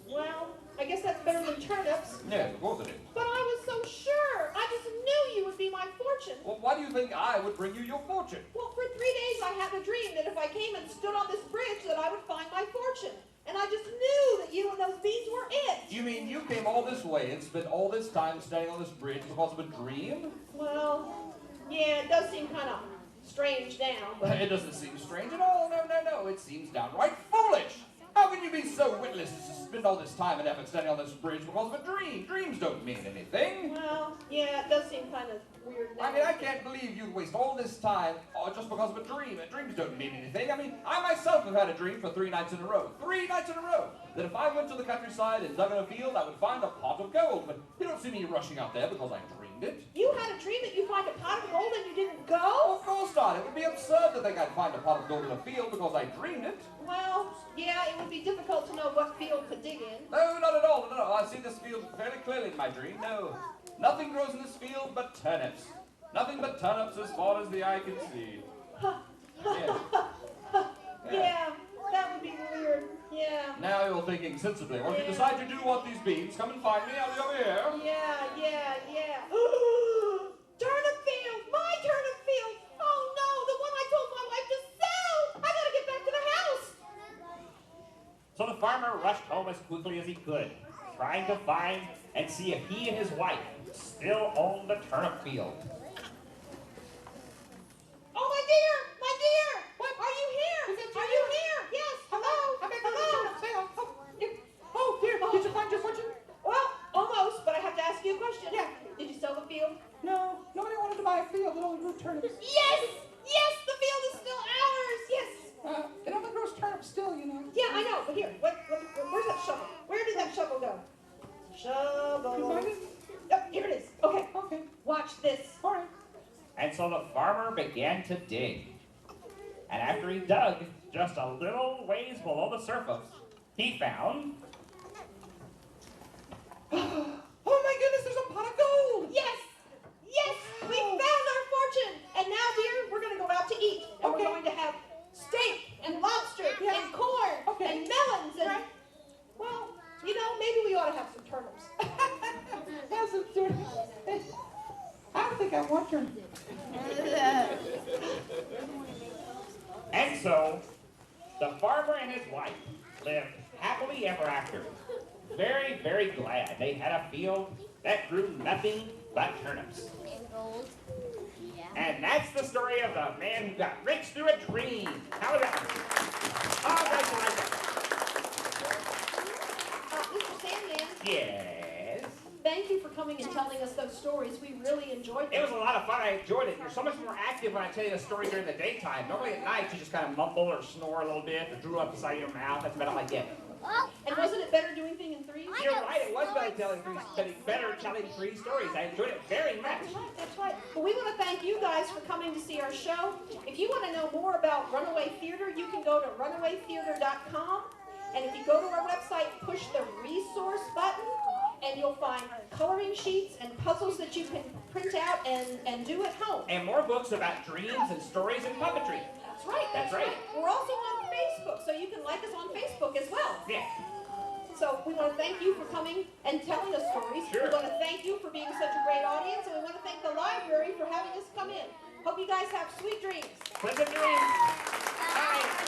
Well, I guess that's better than turnips. Yes, of course it is. But I was so sure. I just knew you would be my fortune. Well, why do you think I would bring you your fortune? Well, for 3 days I had a dream that if I came and stood on this bridge that I would find my fortune. And I just knew that you and those beans were it. You mean you came all this way and spent all this time standing on this bridge because of a dream? Well, yeah, it does seem kind of strange now, but... It doesn't seem strange at all. No. It seems downright foolish. How can you be so witless to spend all this time and effort standing on this bridge because of a dream? Dreams don't mean anything. Well, yeah, it does seem kind of weird now. I mean, I can't believe you'd waste all this time just because of a dream. Dreams don't mean anything. I mean, I myself have had a dream for 3 nights in a row. 3 nights in a row. That if I went to the countryside and dug in a field, I would find a pot of gold. But you don't see me rushing out there because I dreamed it. You had a dream that you find a pot of gold and you didn't go? Well, of course not. It would be absurd to think I'd find a pot of gold in a field because I dreamed it. Well, yeah, it would be difficult to know what field to dig in. No, not at all. No. I see this field fairly clearly in my dream. No, nothing grows in this field but turnips. Nothing but turnips as far as the eye can see. Yeah, that would be weird. Yeah. Now you're thinking sensibly. Well, if you decide you do want these beans, come and find me. I'll be over here. Yeah. Turnip field! My turnip field! Oh no, the one I told my wife to sell! I gotta get back to the house! So the farmer rushed home as quickly as he could, trying to find and see if he and his wife still owned the turnip field. Oh, my dear! What? Are you here? Are you here? Yes. Hello. Oh, dear. Did you find your fortune? Well, almost, but I have to ask you a question. Yeah. Did you sell the field? No, nobody wanted to buy a field that only grew turnips. Yes, the field is still ours. Yes. It only grows turnips still, you know. Yeah, I know. But here, where's that shovel? Where did that shovel go? Shovel. You find it? Oh, here it is. Okay. Watch this. All right. And so the farmer began to dig. And after he dug just a little ways below the surface, he found... Oh my goodness, there's a pot of gold! Yes, we found our fortune. And now, dear, we're going to go out to eat. And we're going to have steak and lobster and corn and melons and... Well, you know, maybe we ought to have some turnips. Have some turnips. I don't think I want turnips. And so, the farmer and his wife lived happily ever after. Very, very glad they had a field that grew nothing but turnips. And gold. Yeah. And that's the story of the man who got rich through a dream. How was that? Oh, guys, you like that? Mr. Sandman. Yes? Thank you for coming and telling us those stories. We really enjoyed them. It was a lot of fun. I enjoyed it. You're so much more active when I tell you a story during the daytime. Normally at night, you just kind of mumble or snore a little bit or drool up the side of your mouth. That's about all I get. And wasn't it better doing things in threes? You're right. It was better telling three stories. I enjoyed it very much. That's right. Well, we want to thank you guys for coming to see our show. If you want to know more about Runaway Theater, you can go to runawaytheater.com. And if you go to our website, push the resource button, and you'll find coloring sheets and puzzles that you can print out and do at home. And more books about dreams and stories and puppetry. That's right. That's right. We're also on Facebook, so you can like us on Facebook as well. Yeah. So we want to thank you for coming and telling us stories. Sure. We want to thank you for being such a great audience, and we want to thank the library for having us come in. Hope you guys have sweet dreams. Pleasant dreams. Bye.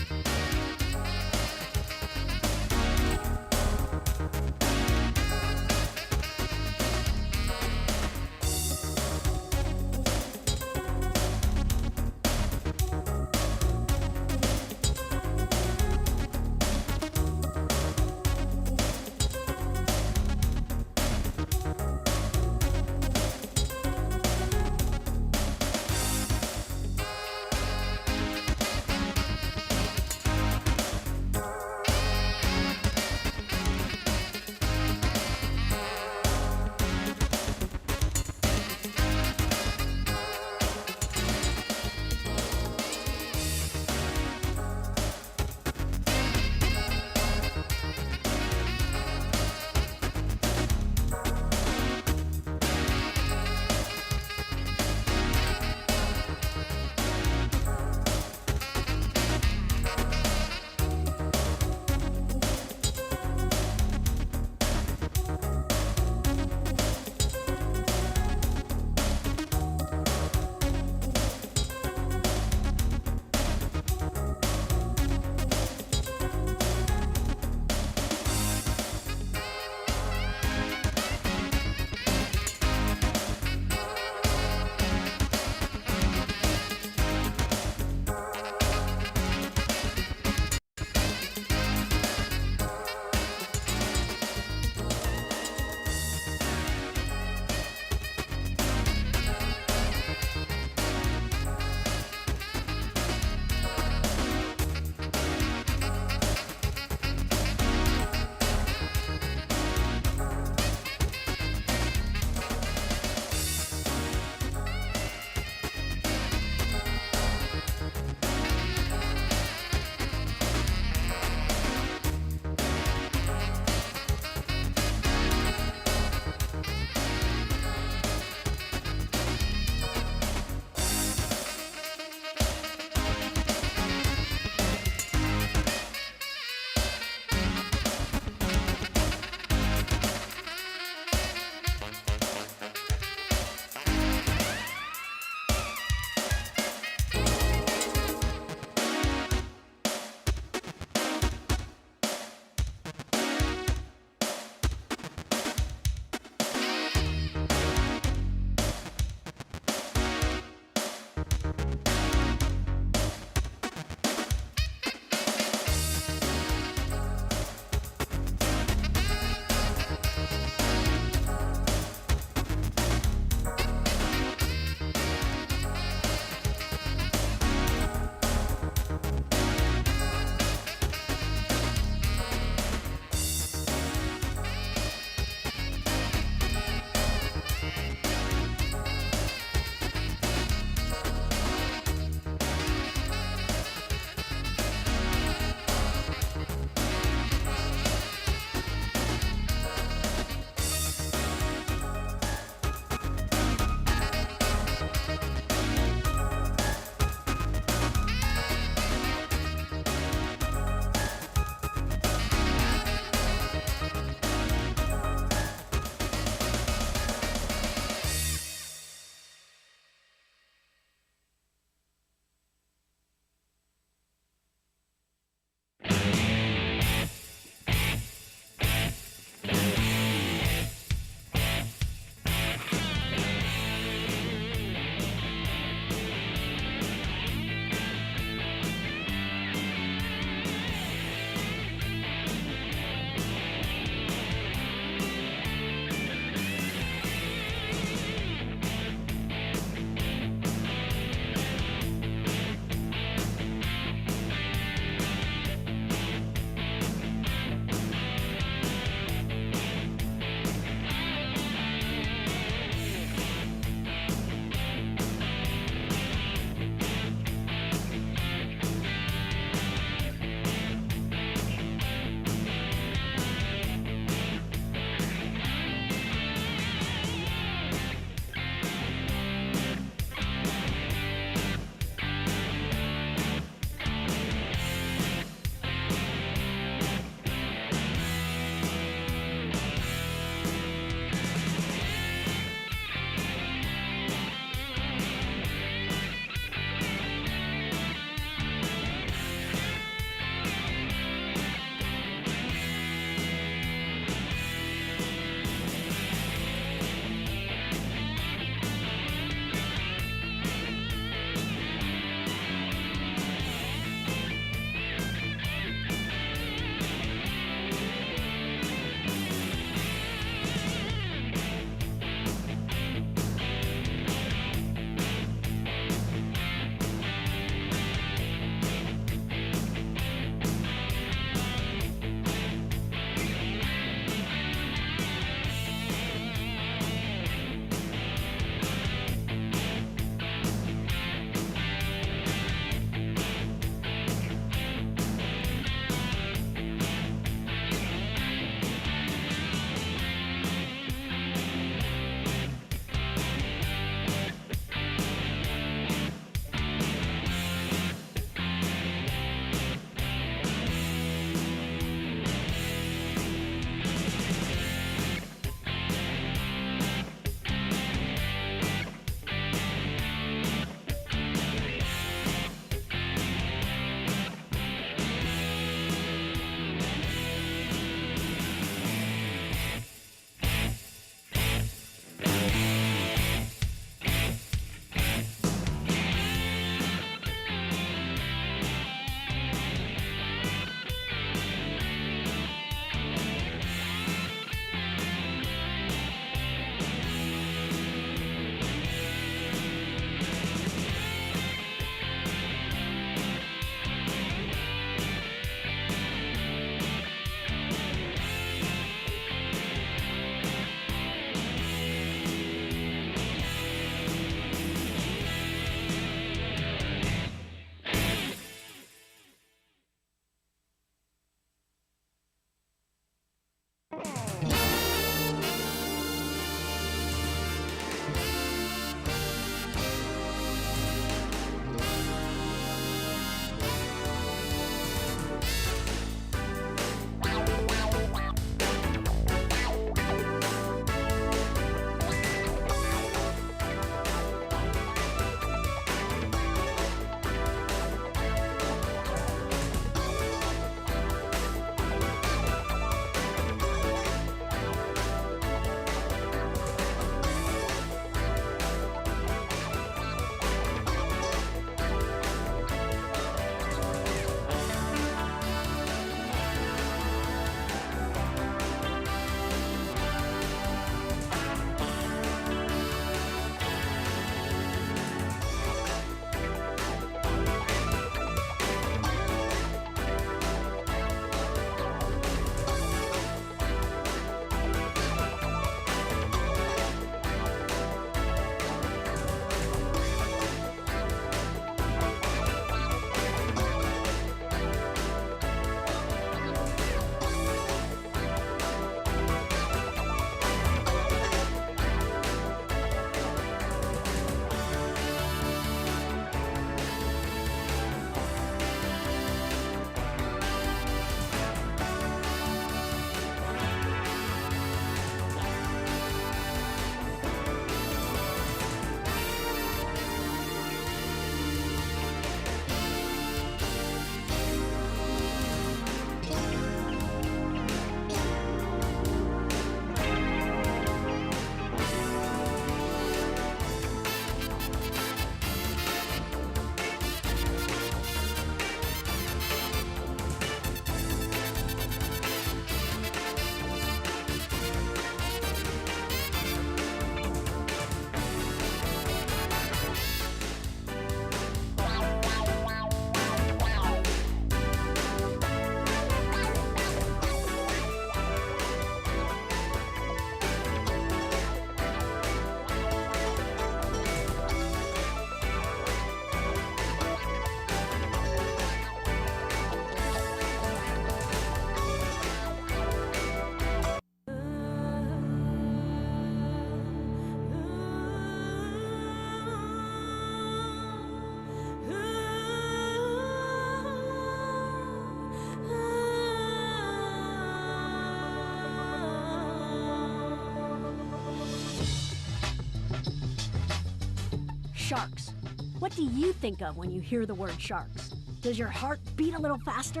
Sharks. What do you think of when you hear the word sharks? Does your heart beat a little faster?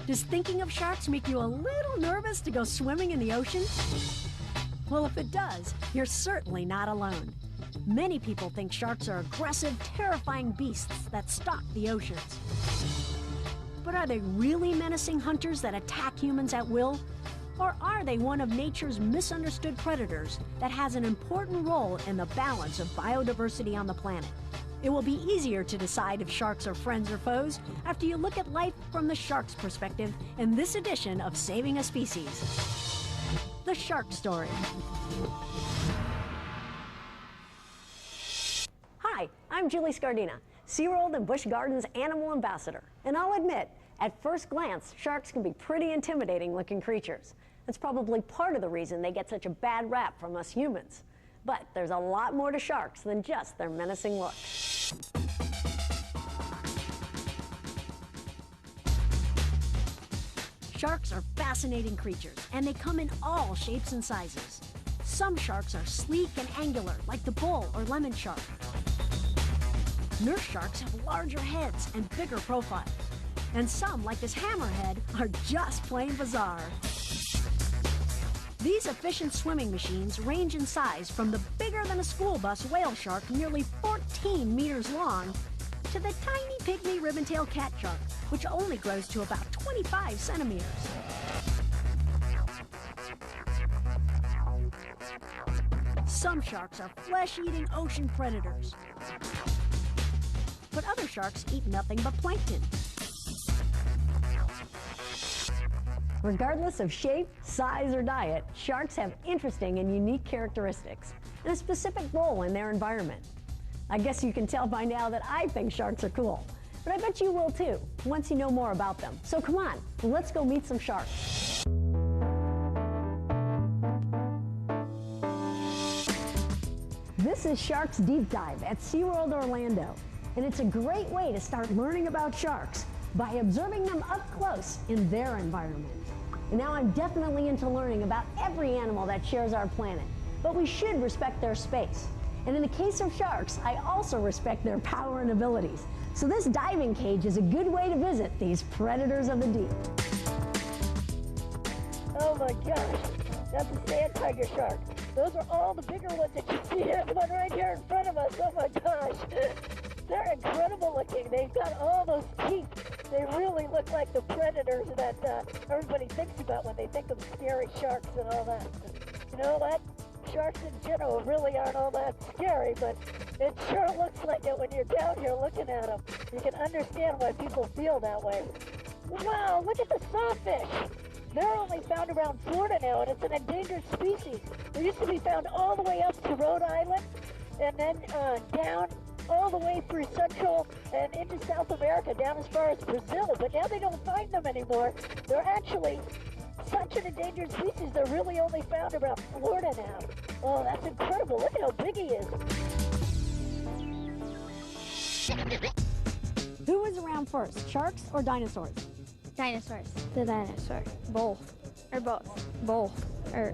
Does thinking of sharks make you a little nervous to go swimming in the ocean? Well, if it does, you're certainly not alone. Many people think sharks are aggressive, terrifying beasts that stalk the oceans. But are they really menacing hunters that attack humans at will? Or are they one of nature's misunderstood predators that has an important role in the balance of biodiversity on the planet? It will be easier to decide if sharks are friends or foes after you look at life from the shark's perspective in this edition of Saving a Species. The Shark Story. Hi, I'm Julie Scardina, SeaWorld and Busch Gardens Animal Ambassador. And I'll admit, at first glance, sharks can be pretty intimidating looking creatures. That's probably part of the reason they get such a bad rap from us humans. But there's a lot more to sharks than just their menacing look. Sharks are fascinating creatures, and they come in all shapes and sizes. Some sharks are sleek and angular, like the bull or lemon shark. Nurse sharks have larger heads and bigger profiles. And some, like this hammerhead, are just plain bizarre. These efficient swimming machines range in size from the bigger than a school bus whale shark, nearly 14 meters long, to the tiny pygmy ribbon-tailed cat shark, which only grows to about 25 centimeters. Some sharks are flesh-eating ocean predators, but other sharks eat nothing but plankton. Regardless of shape, size, or diet, sharks have interesting and unique characteristics and a specific role in their environment. I guess you can tell by now that I think sharks are cool, but I bet you will too, once you know more about them. So come on, let's go meet some sharks. This is Sharks Deep Dive at SeaWorld Orlando, and it's a great way to start learning about sharks by observing them up close in their environment. And now I'm definitely into learning about every animal that shares our planet, but we should respect their space. And in the case of sharks, I also respect their power and abilities. So this diving cage is a good way to visit these predators of the deep. Oh my gosh, that's a sand tiger shark. Those are all the bigger ones that you see. There's one right here in front of us. Oh my gosh. They're incredible looking. They've got all those teeth. They really look like the predators that everybody thinks about when they think of scary sharks and all that. You know what? Sharks in general really aren't all that scary, but it sure looks like it when you're down here looking at them. You can understand why people feel that way. Wow, look at the sawfish. They're only found around Florida now, and it's an endangered species. They used to be found all the way up to Rhode Island, and then down all the way through Central and into South America, down as far as Brazil, but now they don't find them anymore. They're actually such an endangered species, they're really only found around Florida now. Oh, that's incredible. Look at how big he is. Who was around first, sharks or dinosaurs? Dinosaurs. The dinosaur. Both. Or both. Both. Or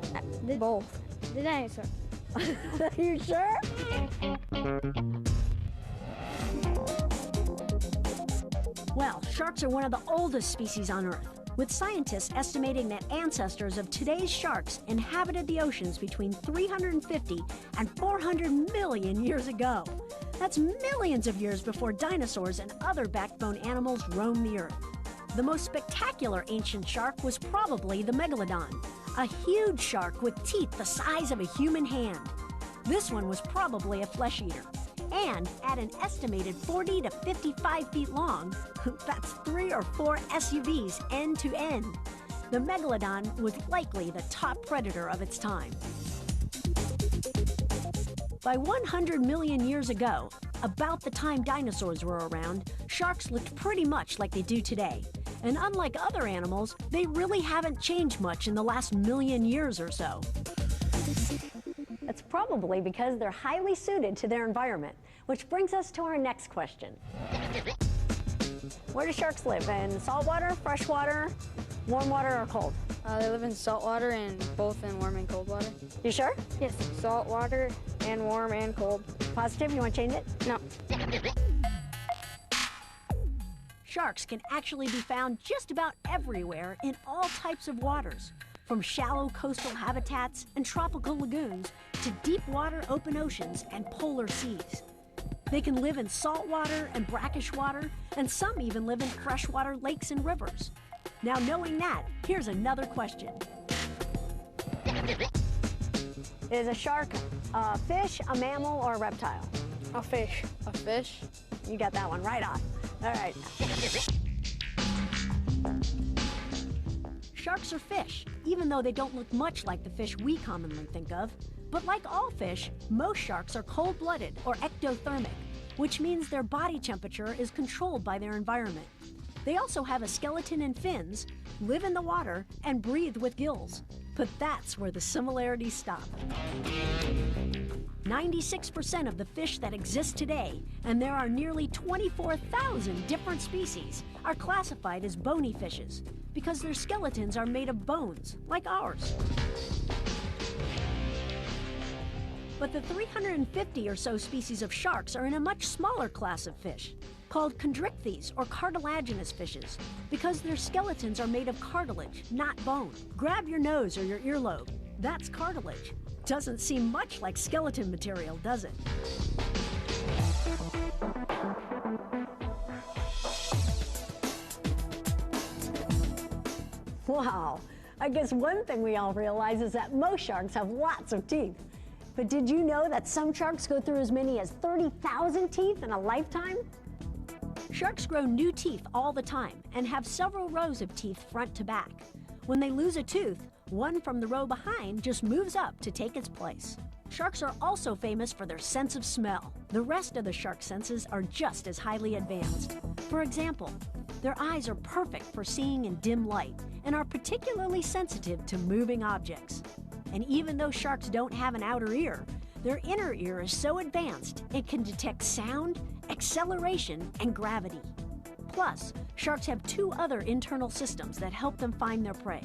both. The dinosaur. You sure? Well, sharks are one of the oldest species on Earth, with scientists estimating that ancestors of today's sharks inhabited the oceans between 350 and 400 million years ago. That's millions of years before dinosaurs and other backbone animals roamed the Earth. The most spectacular ancient shark was probably the megalodon, a huge shark with teeth the size of a human hand. This one was probably a flesh eater, and at an estimated 40 to 55 feet long, that's 3 or 4 SUVs end to end. The megalodon was likely the top predator of its time. By 100 million years ago, about the time dinosaurs were around, sharks looked pretty much like they do today. And unlike other animals, they really haven't changed much in the last million years or so. That's probably because they're highly suited to their environment, which brings us to our next question. Where do sharks live? In saltwater, freshwater, warm water, or cold? They live in salt water and both in warm and cold water. You sure? Yes, salt water and warm and cold. Positive? You want to change it? No. Sharks can actually be found just about everywhere in all types of waters, from shallow coastal habitats and tropical lagoons to deep water open oceans and polar seas. They can live in salt water and brackish water, and some even live in freshwater lakes and rivers. Now, knowing that, here's another question. Is a shark a fish, a mammal, or a reptile? A fish. A fish? You got that one right on. All right. Sharks are fish, even though they don't look much like the fish we commonly think of. But like all fish, most sharks are cold-blooded or ectothermic, which means their body temperature is controlled by their environment. They also have a skeleton and fins, live in the water, and breathe with gills. But that's where the similarities stop. 96% of the fish that exist today, and there are nearly 24,000 different species, are classified as bony fishes because their skeletons are made of bones, like ours. But the 350 or so species of sharks are in a much smaller class of fish, called chondrichthyes or cartilaginous fishes, because their skeletons are made of cartilage, not bone. Grab your nose or your earlobe. That's cartilage. Doesn't seem much like skeleton material, does it? Wow, I guess one thing we all realize is that most sharks have lots of teeth. But did you know that some sharks go through as many as 30,000 teeth in a lifetime? Sharks grow new teeth all the time and have several rows of teeth front to back. When they lose a tooth, one from the row behind just moves up to take its place. Sharks are also famous for their sense of smell. The rest of the shark senses are just as highly advanced. For example, their eyes are perfect for seeing in dim light and are particularly sensitive to moving objects. And even though sharks don't have an outer ear, their inner ear is so advanced it can detect sound, acceleration, and gravity. Plus, sharks have two other internal systems that help them find their prey.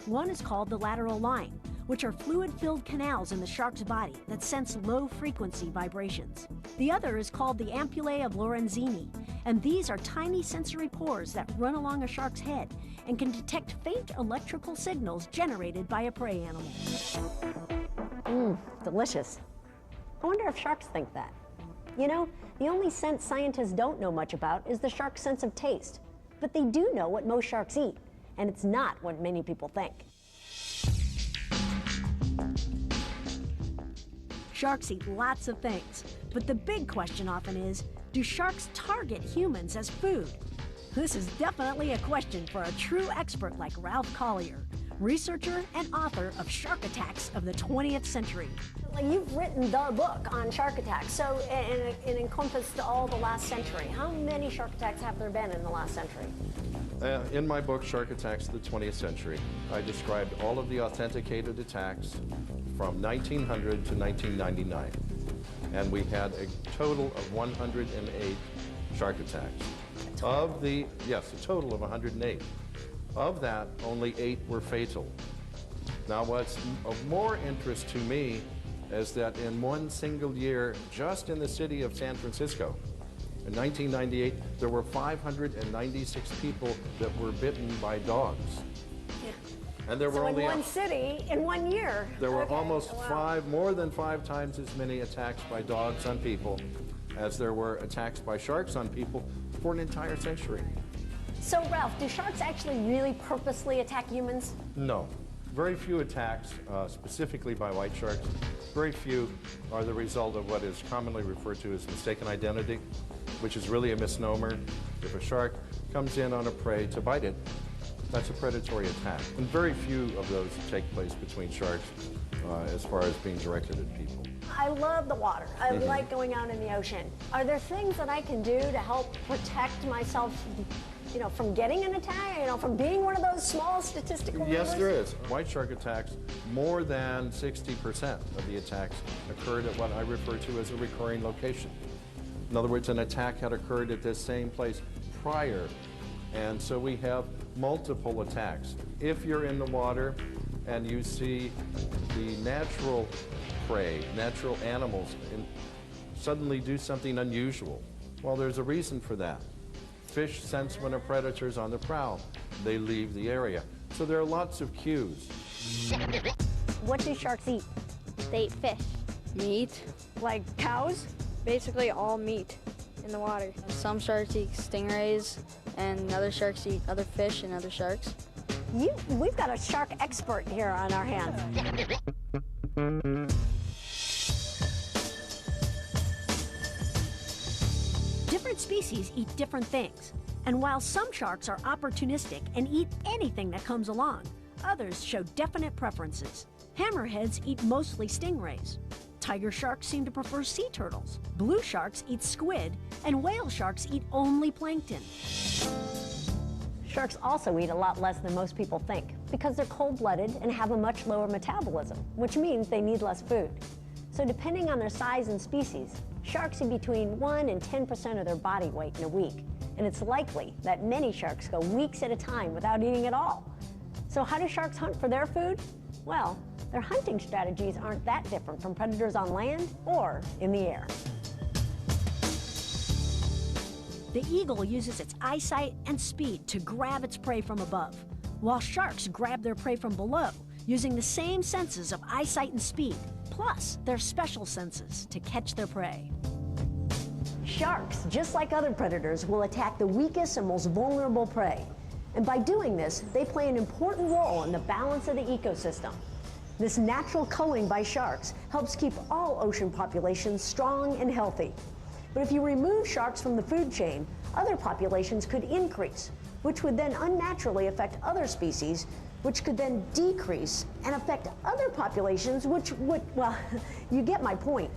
One is called the lateral line, which are fluid-filled canals in the shark's body that sense low-frequency vibrations. The other is called the ampullae of Lorenzini, and these are tiny sensory pores that run along a shark's head and can detect faint electrical signals generated by a prey animal. Delicious. I wonder if sharks think that. You know, the only sense scientists don't know much about is the shark's sense of taste. But they do know what most sharks eat, and it's not what many people think. Sharks eat lots of things, but the big question often is, do sharks target humans as food? This is definitely a question for a true expert like Ralph Collier, researcher and author of Shark Attacks of the 20th Century. Like, you've written the book on shark attacks, so it encompassed all the last century. How many shark attacks have there been in the last century? In my book, Shark Attacks of the 20th Century, I described all of the authenticated attacks from 1900 to 1999. And we had a total of 108 shark attacks. Yes, a total of 108. Of that, only 8 were fatal. Now, what's of more interest to me is that in one single year, just in the city of San Francisco, in 1998, there were 596 people that were bitten by dogs. Yeah. And there were so only in one city, in 1 year. There were Okay. almost Wow. more than 5 times as many attacks by dogs on people as there were attacks by sharks on people for an entire century. So, Ralph, do sharks actually really purposely attack humans? No. Very few attacks, specifically by white sharks, very few are the result of what is commonly referred to as mistaken identity, which is really a misnomer. If a shark comes in on a prey to bite it, that's a predatory attack. And very few of those take place between sharks as far as being directed at people. I love the water. I like going out in the ocean. Are there things that I can do to help protect myself, you know, from getting an attack, you know, from being one of those small statistical numbers? Yes, there is. White shark attacks, more than 60% of the attacks occurred at what I refer to as a recurring location. In other words, an attack had occurred at this same place prior. And so we have multiple attacks. If you're in the water and you see the natural prey, natural animals, suddenly do something unusual, well, there's a reason for that. Fish sense when a predator's on the prowl. They leave the area. So there are lots of cues. What do sharks eat? They eat fish. Meat. Like cows? Basically all meat in the water. Some sharks eat stingrays, and other sharks eat other fish and other sharks. We've got a shark expert here on our hands. Different species eat different things. And while some sharks are opportunistic and eat anything that comes along, others show definite preferences. Hammerheads eat mostly stingrays. Tiger sharks seem to prefer sea turtles. Blue sharks eat squid, and whale sharks eat only plankton. Sharks also eat a lot less than most people think because they're cold-blooded and have a much lower metabolism, which means they need less food. So depending on their size and species, sharks eat between 1% and 10% of their body weight in a week. And it's likely that many sharks go weeks at a time without eating at all. So how do sharks hunt for their food? Well, their hunting strategies aren't that different from predators on land or in the air. The eagle uses its eyesight and speed to grab its prey from above, while sharks grab their prey from below using the same senses of eyesight and speed, plus their special senses to catch their prey. Sharks, just like other predators, will attack the weakest and most vulnerable prey. And by doing this, they play an important role in the balance of the ecosystem. This natural culling by sharks helps keep all ocean populations strong and healthy. But if you remove sharks from the food chain, other populations could increase, which would then unnaturally affect other species, which could then decrease and affect other populations, which would, well, you get my point.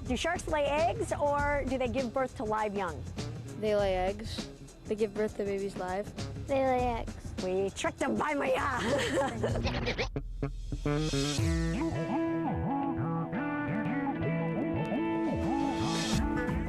Do sharks lay eggs, or do they give birth to live young? They lay eggs. They give birth to babies live. They lay eggs. We tricked them by my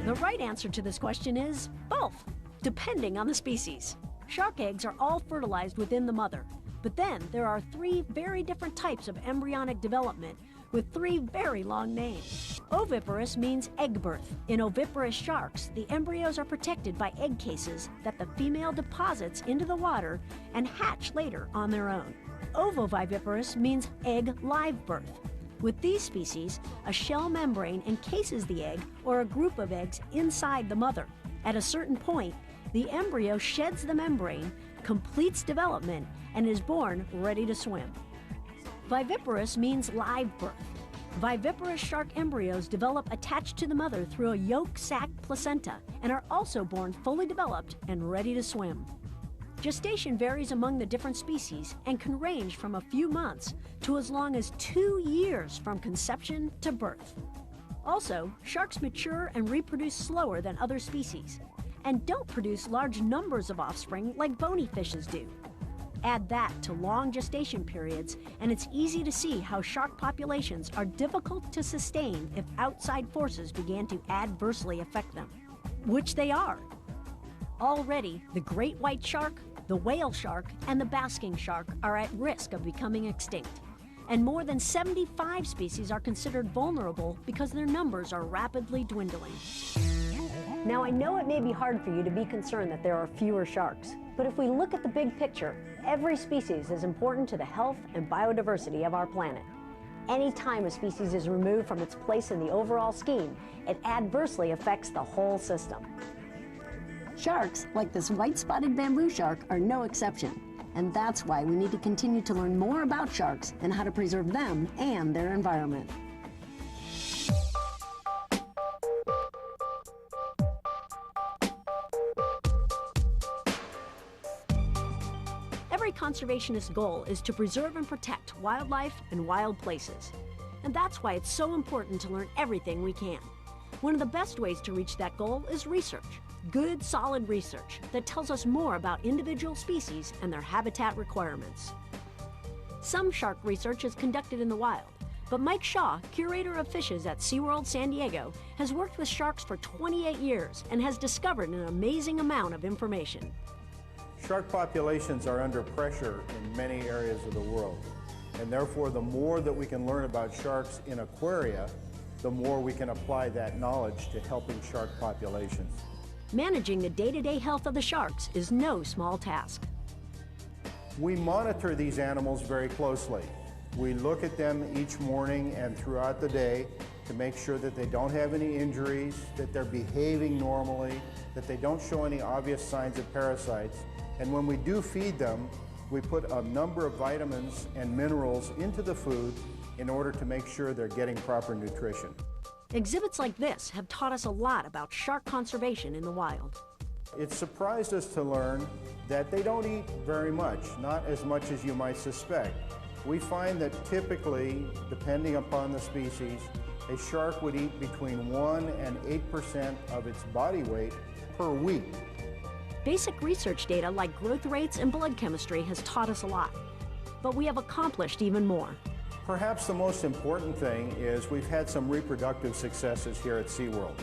The right answer to this question is both, depending on the species. Shark eggs are all fertilized within the mother, but then there are 3 very different types of embryonic development with 3 very long names. Oviparous means egg birth. In oviparous sharks, the embryos are protected by egg cases that the female deposits into the water and hatch later on their own. Ovoviviparous means egg live birth. With these species, a shell membrane encases the egg or a group of eggs inside the mother. At a certain point, the embryo sheds the membrane, completes development, and is born ready to swim. Viviparous means live birth. Viviparous shark embryos develop attached to the mother through a yolk sac placenta and are also born fully developed and ready to swim. Gestation varies among the different species and can range from a few months to as long as 2 years from conception to birth. Also, sharks mature and reproduce slower than other species and don't produce large numbers of offspring like bony fishes do. Add that to long gestation periods, and it's easy to see how shark populations are difficult to sustain if outside forces began to adversely affect them, which they are. Already, the great white shark, the whale shark, and the basking shark are at risk of becoming extinct. And more than 75 species are considered vulnerable because their numbers are rapidly dwindling. Now, I know it may be hard for you to be concerned that there are fewer sharks, but if we look at the big picture, every species is important to the health and biodiversity of our planet. Any time a species is removed from its place in the overall scheme, it adversely affects the whole system. Sharks, like this white-spotted bamboo shark, are no exception. And that's why we need to continue to learn more about sharks and how to preserve them and their environment. Every conservationist's goal is to preserve and protect wildlife and wild places. And that's why it's so important to learn everything we can. One of the best ways to reach that goal is research. Good, solid research that tells us more about individual species and their habitat requirements. Some shark research is conducted in the wild, But Mike Shaw, curator of fishes at SeaWorld San Diego, has worked with sharks for 28 years and has discovered an amazing amount of information. Shark populations are under pressure in many areas of the world, and therefore the more that we can learn about sharks in aquaria, the more we can apply that knowledge to helping shark populations. Managing the day-to-day health of the sharks is no small task. We monitor these animals very closely. We look at them each morning and throughout the day to make sure that they don't have any injuries, that they're behaving normally, that they don't show any obvious signs of parasites. And when we do feed them, we put a number of vitamins and minerals into the food in order to make sure they're getting proper nutrition. Exhibits like this have taught us a lot about shark conservation in the wild. It surprised us to learn that they don't eat very much, not as much as you might suspect. We find that typically, depending upon the species, a shark would eat between 1 and 8% of its body weight per week. Basic research data like growth rates and blood chemistry has taught us a lot, but we have accomplished even more. Perhaps the most important thing is we've had some reproductive successes here at SeaWorld.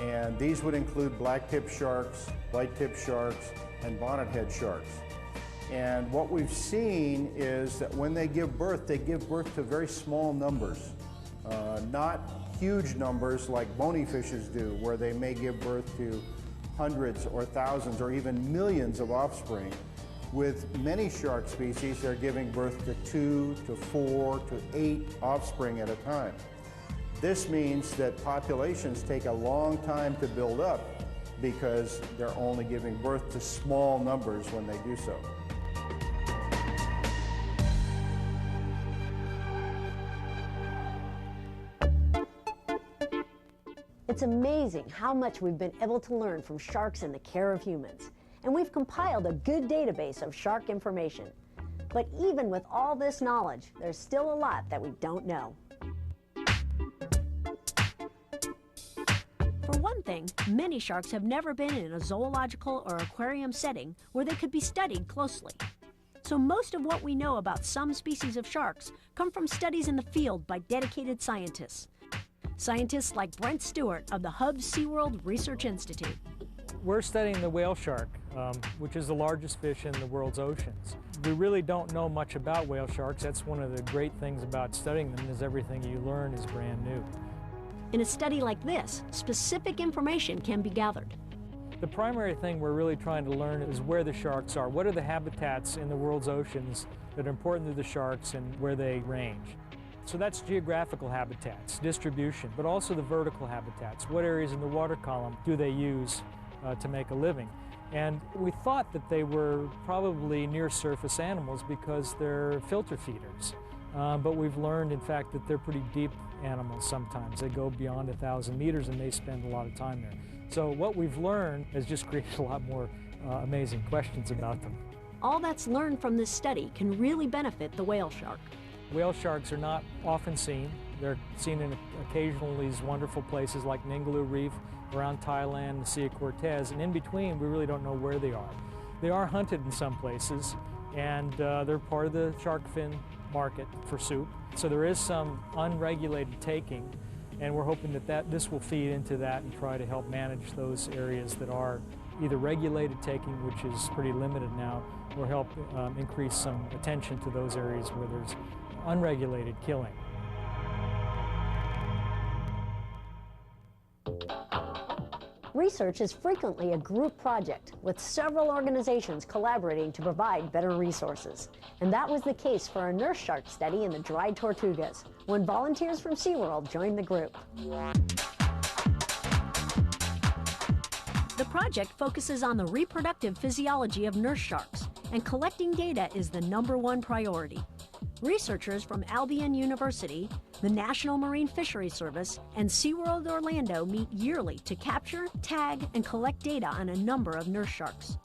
And these would include black-tip sharks, white-tip sharks, and bonnethead sharks. And what we've seen is that when they give birth to very small numbers, not huge numbers like bony fishes do, where they may give birth to hundreds or thousands or even millions of offspring. With many shark species, they're giving birth to 2 to 4 to 8 offspring at a time. This means that populations take a long time to build up because they're only giving birth to small numbers when they do so. It's amazing how much we've been able to learn from sharks in the care of humans. And we've compiled a good database of shark information. But even with all this knowledge, there's still a lot that we don't know. For one thing, many sharks have never been in a zoological or aquarium setting where they could be studied closely. So most of what we know about some species of sharks come from studies in the field by dedicated scientists. Scientists like Brent Stewart of the Hubs SeaWorld Research Institute. We're studying the whale shark, which is the largest fish in the world's oceans. We really don't know much about whale sharks. That's one of the great things about studying them, is everything you learn is brand new. In a study like this, specific information can be gathered. The primary thing we're really trying to learn is where the sharks are. What are the habitats in the world's oceans that are important to the sharks and where they range? So that's geographical habitats, distribution, but also the vertical habitats. What areas in the water column do they use to make a living? And we thought that they were probably near-surface animals because they're filter feeders. But we've learned, in fact, that they're pretty deep animals sometimes. They go beyond 1,000 meters and they spend a lot of time there. So what we've learned has just created a lot more amazing questions about them. All that's learned from this study can really benefit the whale shark. Whale sharks are not often seen. They're seen in occasionally these wonderful places like Ningaloo Reef, around Thailand, the Sea of Cortez, and in between we really don't know where they are. They are hunted in some places, and they're part of the shark fin market for soup. So there is some unregulated taking, and we're hoping that this will feed into that and try to help manage those areas that are either regulated taking, which is pretty limited now, or help increase some attention to those areas where there's unregulated killing. Research is frequently a group project, with several organizations collaborating to provide better resources. And that was the case for a nurse shark study in the dried tortugas, when volunteers from SeaWorld joined the group. The project focuses on the reproductive physiology of nurse sharks, and collecting data is the #1 priority. Researchers from Albion University, the National Marine Fisheries Service, and SeaWorld Orlando meet yearly to capture, tag, and collect data on a number of nurse sharks.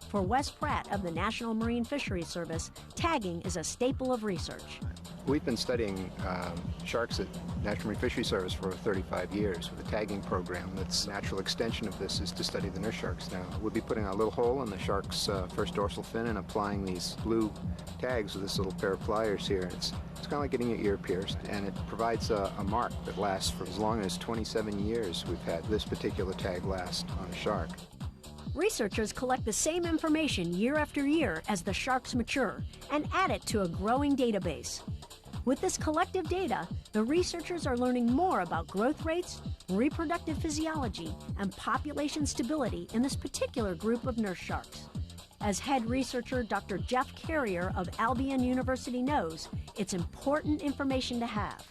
For Wes Pratt of the National Marine Fisheries Service, tagging is a staple of research. We've been studying sharks at National Marine Fisheries Service for 35 years with a tagging program. That's a natural extension of this is to study the nurse sharks now. We'll be putting a little hole in the shark's first dorsal fin and applying these blue tags with this little pair of pliers here. It's kind of like getting your ear pierced, and it provides a mark that lasts for as long as 27 years. We've had this particular tag last on a shark. Researchers collect the same information year after year as the sharks mature and add it to a growing database. With this collective data, the researchers are learning more about growth rates, reproductive physiology, and population stability in this particular group of nurse sharks. As head researcher Dr. Jeff Carrier of Albion University knows, it's important information to have.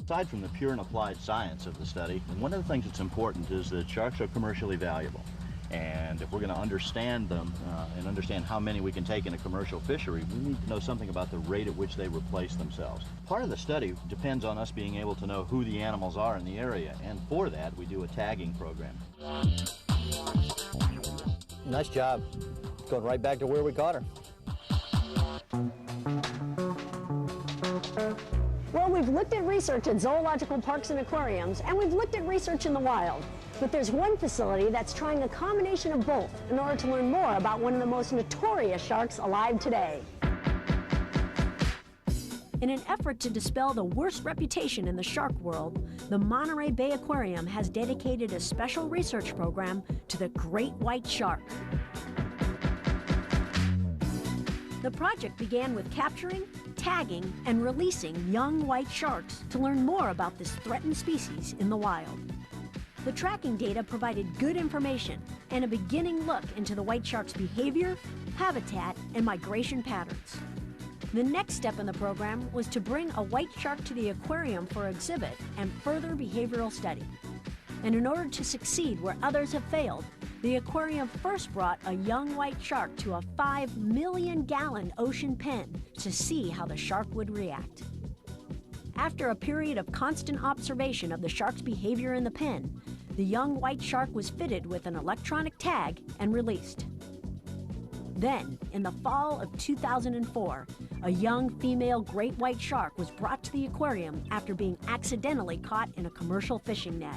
Aside from the pure and applied science of the study, one of the things that's important is that sharks are commercially valuable. And if we're going to understand them and understand how many we can take in a commercial fishery, we need to know something about the rate at which they replace themselves. Part of the study depends on us being able to know who the animals are in the area, and for that we do a tagging program. Nice job. Going right back to where we caught her. Well, we've looked at research at zoological parks and aquariums, and we've looked at research in the wild. But there's one facility that's trying a combination of both in order to learn more about one of the most notorious sharks alive today. In an effort to dispel the worst reputation in the shark world, the Monterey Bay Aquarium has dedicated a special research program to the great white shark. The project began with capturing, tagging, and releasing young white sharks to learn more about this threatened species in the wild. The tracking data provided good information and a beginning look into the white shark's behavior, habitat, and migration patterns. The next step in the program was to bring a white shark to the aquarium for exhibit and further behavioral study. And in order to succeed where others have failed, the aquarium first brought a young white shark to a 5 million gallon ocean pen to see how the shark would react. After a period of constant observation of the shark's behavior in the pen, the young white shark was fitted with an electronic tag and released. Then, in the fall of 2004, a young female great white shark was brought to the aquarium after being accidentally caught in a commercial fishing net.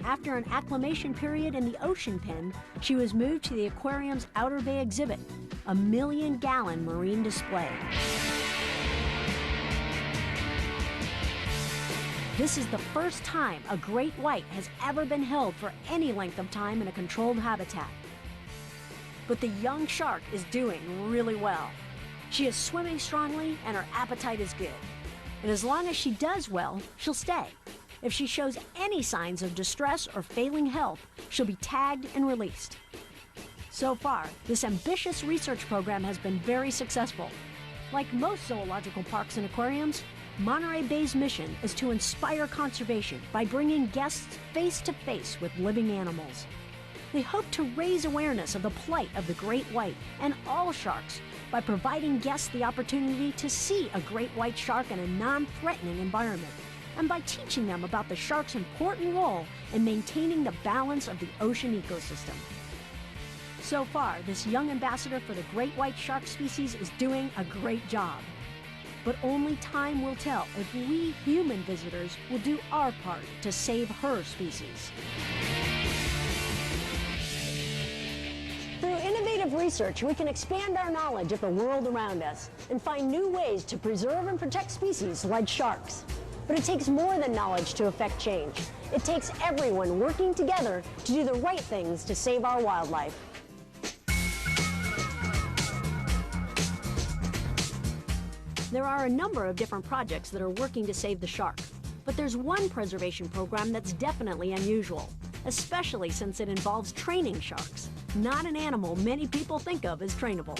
After an acclimation period in the ocean pen, she was moved to the aquarium's Outer Bay exhibit, a 1 million gallon marine display. This is the first time a great white has ever been held for any length of time in a controlled habitat. But the young shark is doing really well. She is swimming strongly and her appetite is good. And as long as she does well, she'll stay. If she shows any signs of distress or failing health, she'll be tagged and released. So far, this ambitious research program has been very successful. Like most zoological parks and aquariums, Monterey Bay's mission is to inspire conservation by bringing guests face to face with living animals. They hope to raise awareness of the plight of the great white and all sharks by providing guests the opportunity to see a great white shark in a non-threatening environment, and by teaching them about the shark's important role in maintaining the balance of the ocean ecosystem. So far, this young ambassador for the great white shark species is doing a great job. But only time will tell if we human visitors will do our part to save her species. Through innovative research, we can expand our knowledge of the world around us and find new ways to preserve and protect species like sharks. But it takes more than knowledge to affect change. It takes everyone working together to do the right things to save our wildlife. There are a number of different projects that are working to save the shark, but there's one preservation program that's definitely unusual, especially since it involves training sharks, not an animal many people think of as trainable.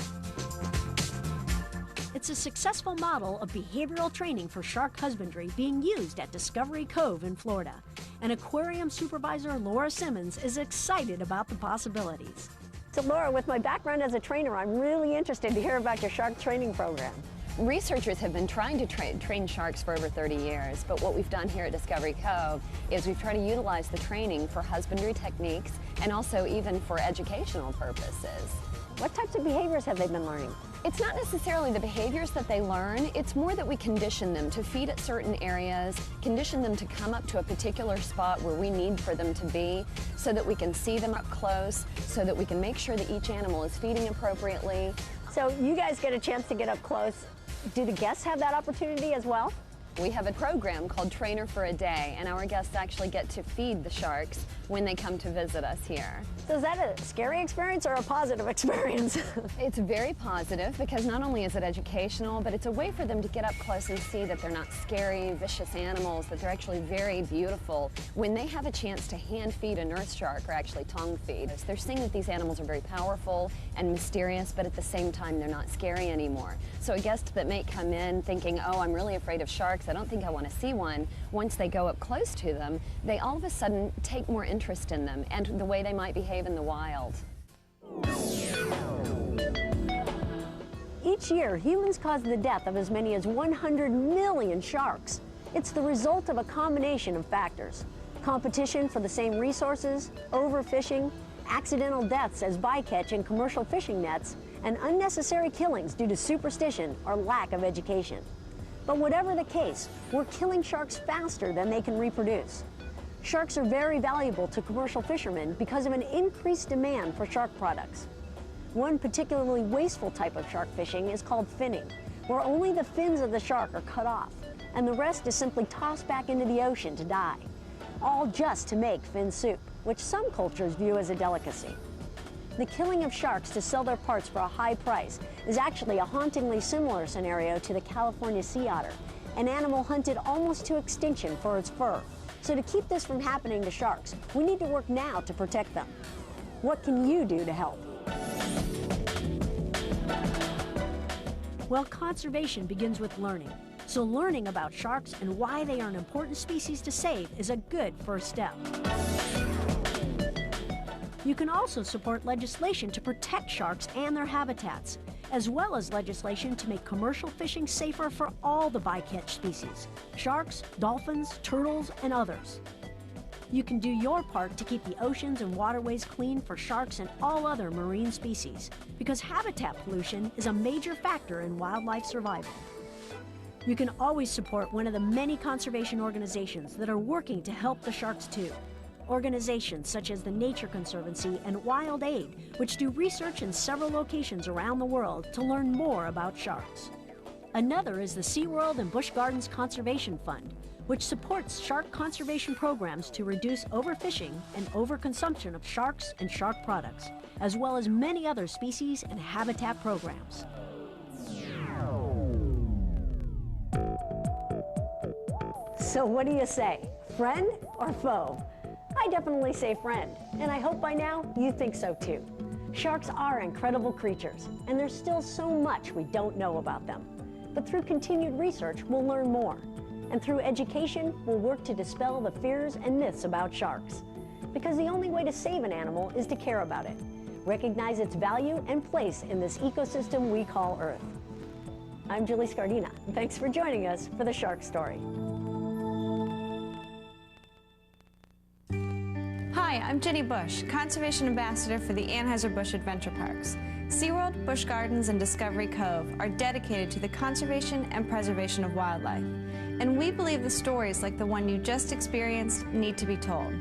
It's a successful model of behavioral training for shark husbandry being used at Discovery Cove in Florida, and aquarium supervisor Laura Simmons is excited about the possibilities. So Laura, with my background as a trainer, I'm really interested to hear about your shark training program. Researchers have been trying to train sharks for over 30 years, but what we've done here at Discovery Cove is we've tried to utilize the training for husbandry techniques and also even for educational purposes. What types of behaviors have they been learning? It's not necessarily the behaviors that they learn, it's more that we condition them to feed at certain areas, condition them to come up to a particular spot where we need for them to be so that we can see them up close, so that we can make sure that each animal is feeding appropriately. So you guys get a chance to get up close. Do the guests have that opportunity as well? We have a program called Trainer for a Day, and our guests actually get to feed the sharks when they come to visit us here. So is that a scary experience or a positive experience? It's very positive because not only is it educational, but it's a way for them to get up close and see that they're not scary, vicious animals, that they're actually very beautiful. When they have a chance to hand feed a nurse shark or actually tongue feed, they're seeing that these animals are very powerful and mysterious, but at the same time they're not scary anymore. So a guest that may come in thinking, oh, I'm really afraid of sharks, I don't think I want to see one, once they go up close to them, they all of a sudden take more interest in them and the way they might behave in the wild. Each year, humans cause the death of as many as 100 million sharks. It's the result of a combination of factors: competition for the same resources, overfishing, accidental deaths as bycatch in commercial fishing nets, and unnecessary killings due to superstition or lack of education. But whatever the case, we're killing sharks faster than they can reproduce. Sharks are very valuable to commercial fishermen because of an increased demand for shark products. One particularly wasteful type of shark fishing is called finning, where only the fins of the shark are cut off, and the rest is simply tossed back into the ocean to die, all just to make fin soup, which some cultures view as a delicacy. The killing of sharks to sell their parts for a high price is actually a hauntingly similar scenario to the California sea otter, an animal hunted almost to extinction for its fur. So to keep this from happening to sharks, we need to work now to protect them. What can you do to help? Well, conservation begins with learning. So learning about sharks and why they are an important species to save is a good first step. You can also support legislation to protect sharks and their habitats, as well as legislation to make commercial fishing safer for all the bycatch species: sharks, dolphins, turtles, and others. You can do your part to keep the oceans and waterways clean for sharks and all other marine species, because habitat pollution is a major factor in wildlife survival. You can always support one of the many conservation organizations that are working to help the sharks too. Organizations such as the Nature Conservancy and Wild Aid, which do research in several locations around the world to learn more about sharks. Another is the SeaWorld and Busch Gardens Conservation Fund, which supports shark conservation programs to reduce overfishing and overconsumption of sharks and shark products, as well as many other species and habitat programs. So what do you say, friend or foe? I definitely say friend, and I hope by now you think so too. Sharks are incredible creatures, and there's still so much we don't know about them. But through continued research, we'll learn more. And through education, we'll work to dispel the fears and myths about sharks. Because the only way to save an animal is to care about it, recognize its value and place in this ecosystem we call Earth. I'm Julie Scardina, and thanks for joining us for The Shark Story. Hi, I'm Jenny Bush, Conservation Ambassador for the Anheuser-Busch Adventure Parks. SeaWorld, Busch Gardens, and Discovery Cove are dedicated to the conservation and preservation of wildlife. And we believe the stories like the one you just experienced need to be told.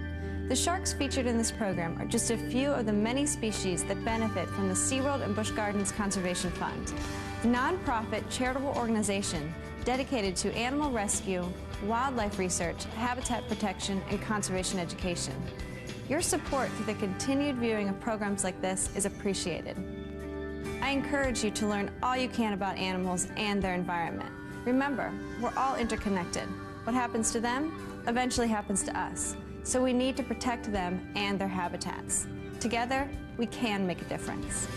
The sharks featured in this program are just a few of the many species that benefit from the SeaWorld and Busch Gardens Conservation Fund, a nonprofit charitable organization dedicated to animal rescue, wildlife research, habitat protection, and conservation education. Your support for the continued viewing of programs like this is appreciated. I encourage you to learn all you can about animals and their environment. Remember, we're all interconnected. What happens to them eventually happens to us. So we need to protect them and their habitats. Together, we can make a difference.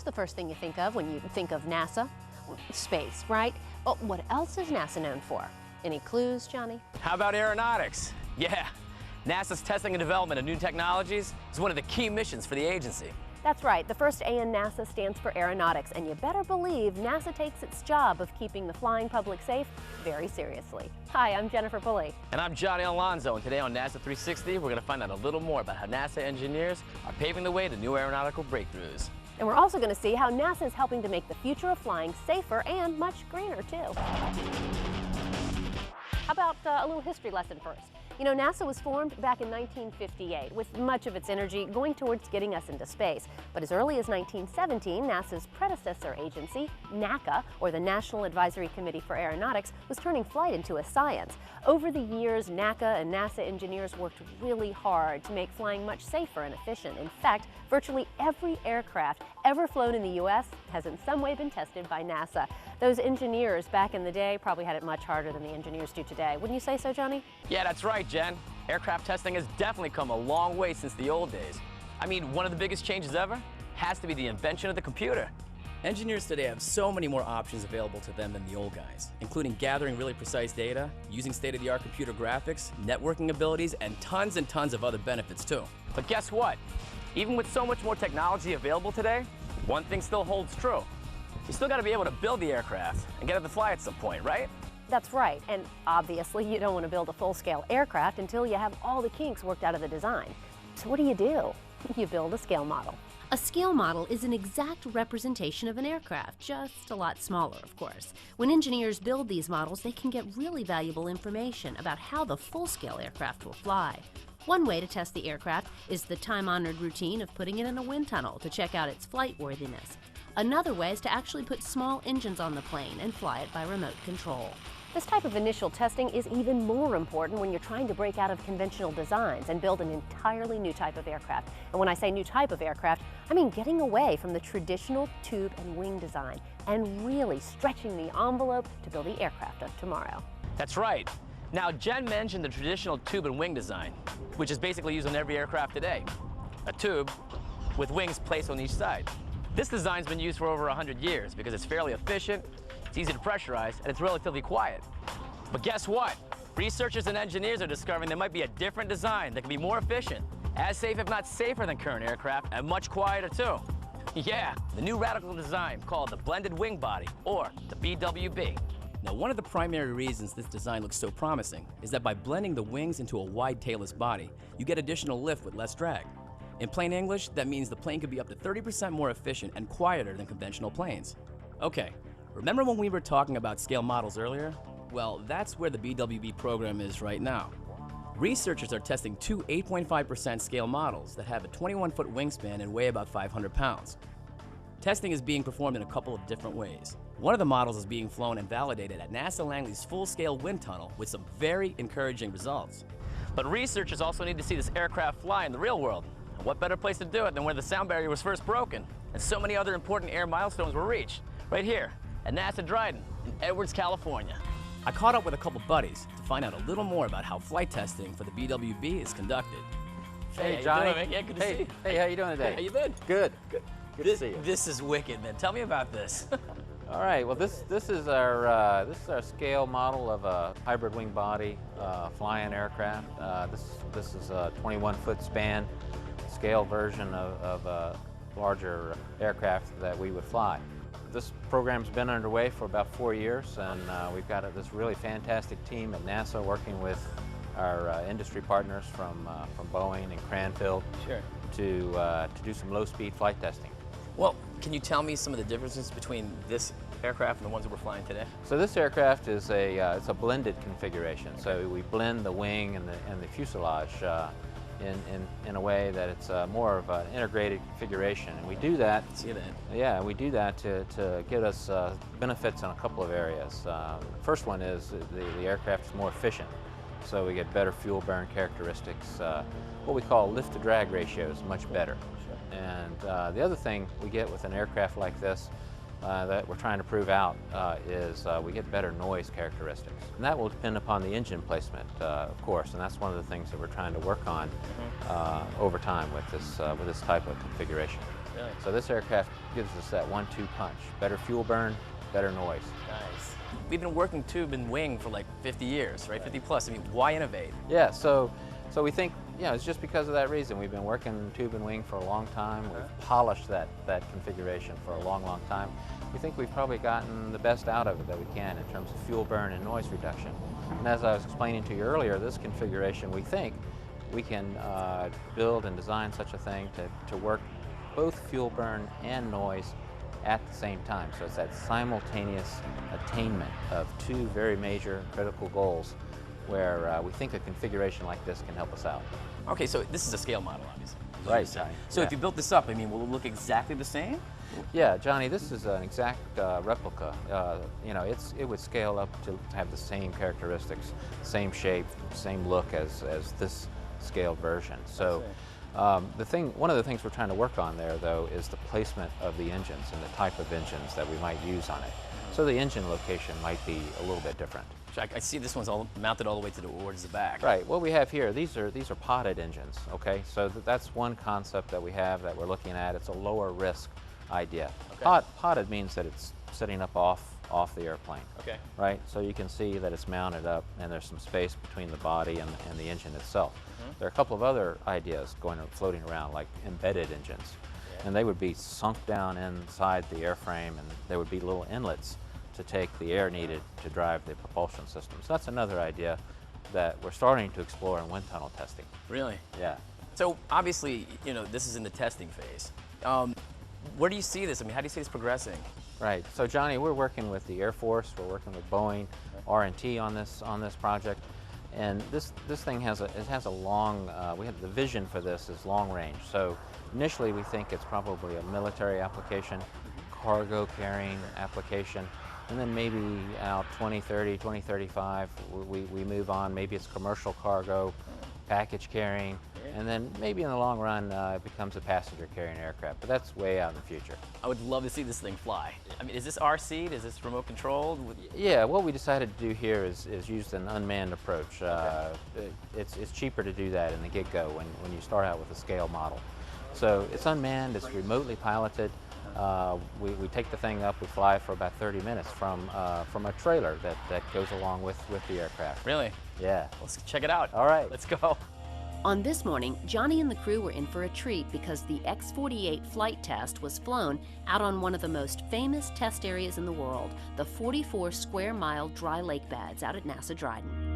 the first thing you think of when you think of NASA. Space, right? Oh, what else is NASA known for? Any clues, Johnny? How about aeronautics? Yeah, NASA's testing and development of new technologies is one of the key missions for the agency. That's right. The first A in NASA stands for aeronautics, and you better believe NASA takes its job of keeping the flying public safe very seriously. Hi, I'm Jennifer Pulley. And I'm Johnny Alonzo, and today on NASA 360, we're going to find out a little more about how NASA engineers are paving the way to new aeronautical breakthroughs. And we're also going to see how NASA is helping to make the future of flying safer and much greener, too. How about a little history lesson first? You know, NASA was formed back in 1958 with much of its energy going towards getting us into space. But as early as 1917, NASA's predecessor agency, NACA, or the National Advisory Committee for Aeronautics, was turning flight into a science. Over the years, NACA and NASA engineers worked really hard to make flying much safer and efficient. In fact, virtually every aircraft ever flown in the U.S. has in some way been tested by NASA. Those engineers back in the day probably had it much harder than the engineers do today. Wouldn't you say so, Johnny? Yeah, that's right, Jen. Aircraft testing has definitely come a long way since the old days. I mean, one of the biggest changes ever has to be the invention of the computer. Engineers today have so many more options available to them than the old guys, including gathering really precise data, using state-of-the-art computer graphics, networking abilities, and tons of other benefits too. But guess what? Even with so much more technology available today, one thing still holds true. You still got to be able to build the aircraft and get it to fly at some point, right? That's right, and obviously you don't want to build a full-scale aircraft until you have all the kinks worked out of the design. So what do? You build a scale model. A scale model is an exact representation of an aircraft, just a lot smaller, of course. When engineers build these models, they can get really valuable information about how the full-scale aircraft will fly. One way to test the aircraft is the time-honored routine of putting it in a wind tunnel to check out its flight worthiness. Another way is to actually put small engines on the plane and fly it by remote control. This type of initial testing is even more important when you're trying to break out of conventional designs and build an entirely new type of aircraft. And when I say new type of aircraft, I mean getting away from the traditional tube and wing design and really stretching the envelope to build the aircraft of tomorrow. That's right. Now, Jen mentioned the traditional tube and wing design, which is basically used on every aircraft today. A tube with wings placed on each side. This design's been used for over 100 years because it's fairly efficient, it's easy to pressurize, and it's relatively quiet. But guess what? Researchers and engineers are discovering there might be a different design that can be more efficient, as safe if not safer than current aircraft, and much quieter too. Yeah, the new radical design called the blended wing body, or the BWB. Now, one of the primary reasons this design looks so promising is that by blending the wings into a wide tailless body, you get additional lift with less drag. In plain English, that means the plane could be up to 30% more efficient and quieter than conventional planes. Okay, remember when we were talking about scale models earlier? Well, that's where the BWB program is right now. Researchers are testing two 8.5% scale models that have a 21-foot wingspan and weigh about 500 pounds. Testing is being performed in a couple of different ways. One of the models is being flown and validated at NASA Langley's full-scale wind tunnel with some very encouraging results. But researchers also need to see this aircraft fly in the real world. And what better place to do it than where the sound barrier was first broken and so many other important air milestones were reached, right here at NASA Dryden in Edwards, California. I caught up with a couple buddies to find out a little more about how flight testing for the BWB is conducted. Hey, Johnny. Doing, yeah, good to see you. Hey, how you doing today? Hey, how you been? Good. Good to see you. This is wicked, man. Tell me about this. All right. Well, this is our scale model of a hybrid wing body flying aircraft. This is a 21-foot span scale version of a larger aircraft that we would fly. This program's been underway for about 4 years, and we've got this really fantastic team at NASA working with our industry partners from Boeing and Cranfield to do some low-speed flight testing. Well, can you tell me some of the differences between this aircraft and the ones that we're flying today? So this aircraft is it's a blended configuration. Okay. So we blend the wing and the fuselage in a way that it's more of an integrated configuration, and we do that. See that? Yeah, we do that to get us benefits in a couple of areas. First one is the aircraft is more efficient, so we get better fuel burn characteristics. What we call lift to drag ratio is much better. And the other thing we get with an aircraft like this that we're trying to prove out is we get better noise characteristics. And that will depend upon the engine placement, of course, and that's one of the things that we're trying to work on over time with this type of configuration. Really? So this aircraft gives us that 1-2 punch. Better fuel burn, better noise. Nice. We've been working tube and wing for like 50 years, right? 50 plus. I mean, why innovate? Yeah, so we think, it's just because of that reason. We've been working tube and wing for a long time. We've polished that configuration for a long, long time. We think we've probably gotten the best out of it that we can in terms of fuel burn and noise reduction. And as I was explaining to you earlier, this configuration, we think we can build and design such a thing to work both fuel burn and noise at the same time. So it's that simultaneous attainment of two very major critical goals where we think a configuration like this can help us out. Okay, so this is a scale model, obviously. Right, Johnny. So if you built this up, I mean, will it look exactly the same? Yeah, Johnny, this is an exact replica. It would scale up to have the same characteristics, same shape, same look as this scaled version. So one of the things we're trying to work on there, though, is the placement of the engines and the type of engines that we might use on it. So the engine location might be a little bit different. I see this one's all mounted all the way towards the back. Right. What we have here, these are potted engines. Okay. So that's one concept that we have that we're looking at. It's a lower risk idea. Okay. Potted means that it's sitting up off the airplane. Okay. Right. So you can see that it's mounted up, and there's some space between the body and the engine itself. Mm-hmm. There are a couple of other ideas floating around, like embedded engines, and they would be sunk down inside the airframe, and there would be little inlets to take the air needed to drive the propulsion system. So that's another idea that we're starting to explore in wind tunnel testing. Really? Yeah. So obviously, this is in the testing phase. Where do you see this? I mean, how do you see this progressing? Right. So Johnny, we're working with the Air Force. We're working with Boeing, R&T on this project, and this thing has a long. The vision for this is long range. So initially, we think it's probably a military application, cargo carrying application. And then maybe out 2030, 2035, we move on. Maybe it's commercial cargo, package carrying, and then maybe in the long run it becomes a passenger carrying aircraft. But that's way out in the future. I would love to see this thing fly. I mean, is this our seat? Is this remote controlled? Yeah, what we decided to do here is use an unmanned approach. It's cheaper to do that in the get-go when you start out with a scale model. So it's unmanned, it's remotely piloted. We take the thing up, we fly for about 30 minutes from a trailer that goes along with the aircraft. Really? Yeah. Let's check it out. All right. Let's go. On this morning, Johnny and the crew were in for a treat because the X-48 flight test was flown out on one of the most famous test areas in the world, the 44 square mile dry lake beds out at NASA Dryden.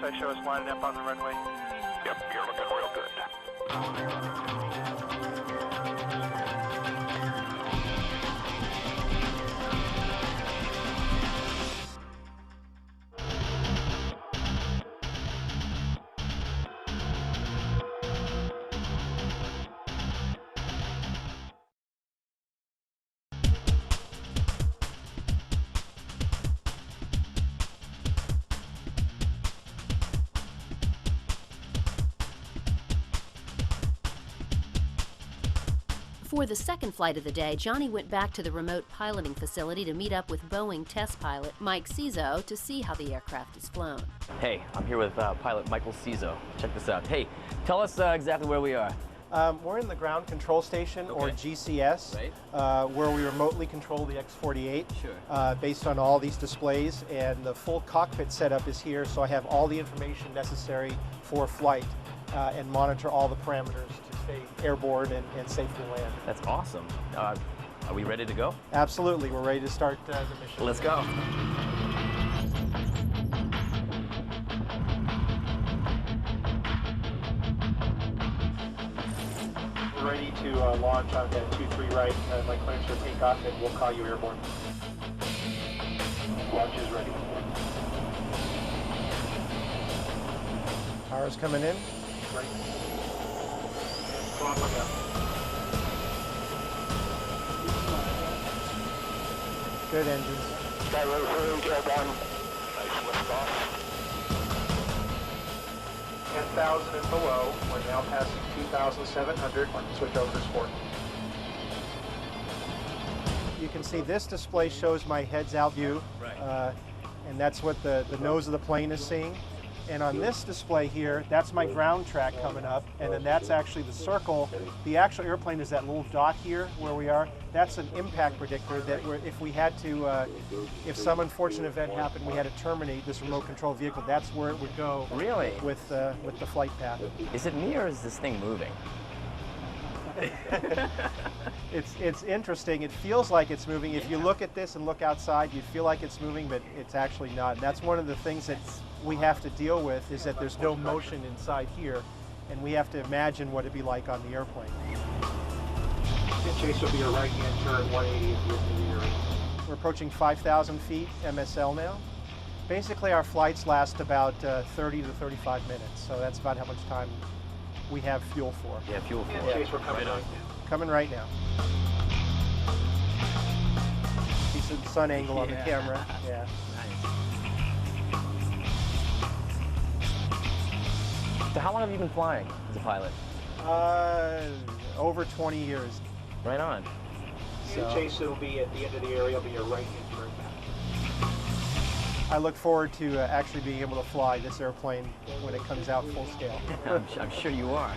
I show us lining up on the runway. Yep, you're looking real good. Before the second flight of the day, Johnny went back to the remote piloting facility to meet up with Boeing test pilot Mike Cizo to see how the aircraft is flown. Hey, I'm here with pilot Michael Cizo. Check this out. Hey, tell us exactly where we are. We're in the ground control station, or GCS, where we remotely control the X-48 based on all these displays, and the full cockpit setup is here, so I have all the information necessary for flight and monitor all the parameters to stay airborne and safely land. That's awesome. Are we ready to go? Absolutely, we're ready to start the mission. Let's go. We're ready to launch on that 2-3 right. My clearance will take off and we'll call you airborne. Launch is ready. Power's coming in. Right. Clock up. Good engines. Sky road for airborne. Nice lift off. 10,000 and below. We're now passing 2,700. Switch over to sport. You can see this display shows my heads out view, and that's what the nose of the plane is seeing. And on this display here, that's my ground track coming up, and then that's actually the circle. The actual airplane is that little dot here where we are. That's an impact predictor that if we had to, if some unfortunate event happened, we had to terminate this remote control vehicle, that's where it would go. Really? With the flight path. Is it me or is this thing moving? It's interesting. It feels like it's moving. If you look at this and look outside, you feel like it's moving, but it's actually not. And that's one of the things that we have to deal with, is that there's no motion inside here, and we have to imagine what it'd be like on the airplane. Chase will be a right-hand turn, 180 if you're in the area. We're approaching 5,000 feet MSL now. Basically, our flights last about 30 to 35 minutes, so that's about how much time we have fuel for. Yeah, fuel for. Yeah. Chase, we're coming right now. Coming right now. Decent sun angle on the camera. Yeah. So how long have you been flying as a pilot? Over 20 years. Right on. So Chase, it'll be at the end of the area, it'll be your right-hand turn back. I look forward to actually being able to fly this airplane when it comes out full scale. I'm sure you are.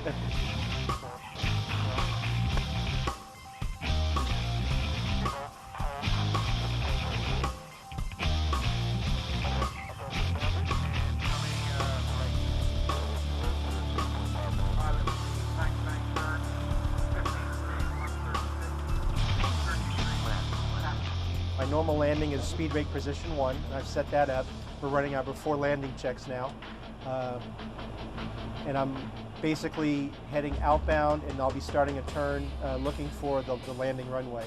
My normal landing is speed brake position 1, and I've set that up. We're running our before landing checks now. And I'm basically heading outbound, and I'll be starting a turn looking for the landing runway.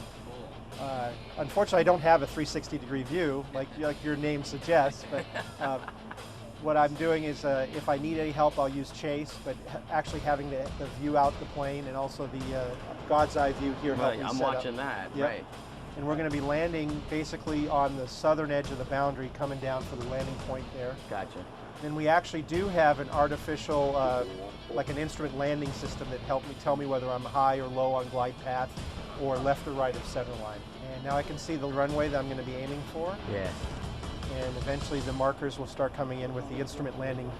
Unfortunately, I don't have a 360-degree view like your name suggests, but what I'm doing is if I need any help, I'll use Chase, but actually having the view out the plane and also the God's eye view here help me I'm set up. watching that, Yep. right. And we're going to be landing basically on the southern edge of the boundary, coming down for the landing point there. Gotcha. And we actually do have an artificial, like an instrument landing system that helped me tell me whether I'm high or low on glide path or left or right of center line. And now I can see the runway that I'm going to be aiming for. Yeah. And eventually the markers will start coming in with the instrument landing.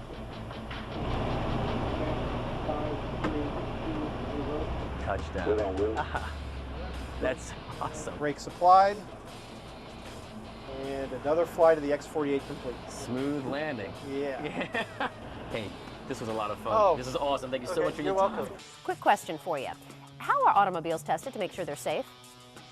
Touchdown. That's awesome. Brakes applied. And another flight of the X-48 complete. Smooth landing. Yeah. Hey, this was a lot of fun. Oh. This is awesome. Thank you so much for your you're time. welcome. Quick question for you. How are automobiles tested to make sure they're safe?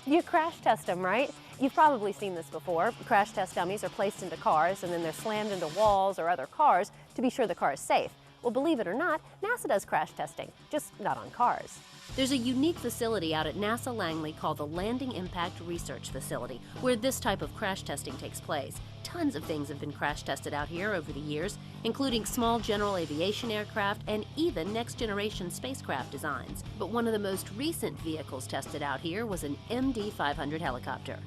You crash test them, right? You've probably seen this before. Crash test dummies are placed into cars and then they're slammed into walls or other cars to be sure the car is safe. Well, believe it or not, NASA does crash testing, just not on cars. There's a unique facility out at NASA Langley called the Landing Impact Research Facility, where this type of crash testing takes place. Tons of things have been crash tested out here over the years, including small general aviation aircraft and even next-generation spacecraft designs. But one of the most recent vehicles tested out here was an MD-500 helicopter.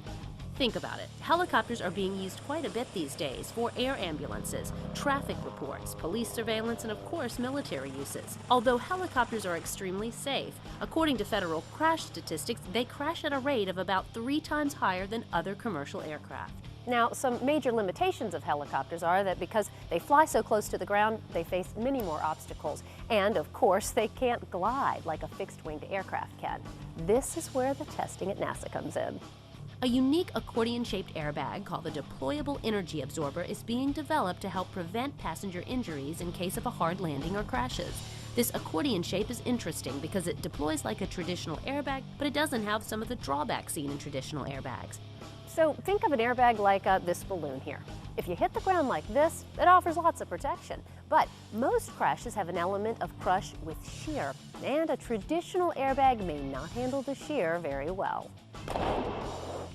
Think about it. Helicopters are being used quite a bit these days for air ambulances, traffic reports, police surveillance, and of course military uses. Although helicopters are extremely safe, according to federal crash statistics, they crash at a rate of about 3 times higher than other commercial aircraft. Now, some major limitations of helicopters are that because they fly so close to the ground, they face many more obstacles. And, of course, they can't glide like a fixed-winged aircraft can. This is where the testing at NASA comes in. A unique accordion-shaped airbag called the Deployable Energy Absorber is being developed to help prevent passenger injuries in case of a hard landing or crashes. This accordion shape is interesting because it deploys like a traditional airbag, but it doesn't have some of the drawbacks seen in traditional airbags. So think of an airbag like this balloon here. If you hit the ground like this, it offers lots of protection. But most crashes have an element of crush with shear, and a traditional airbag may not handle the shear very well.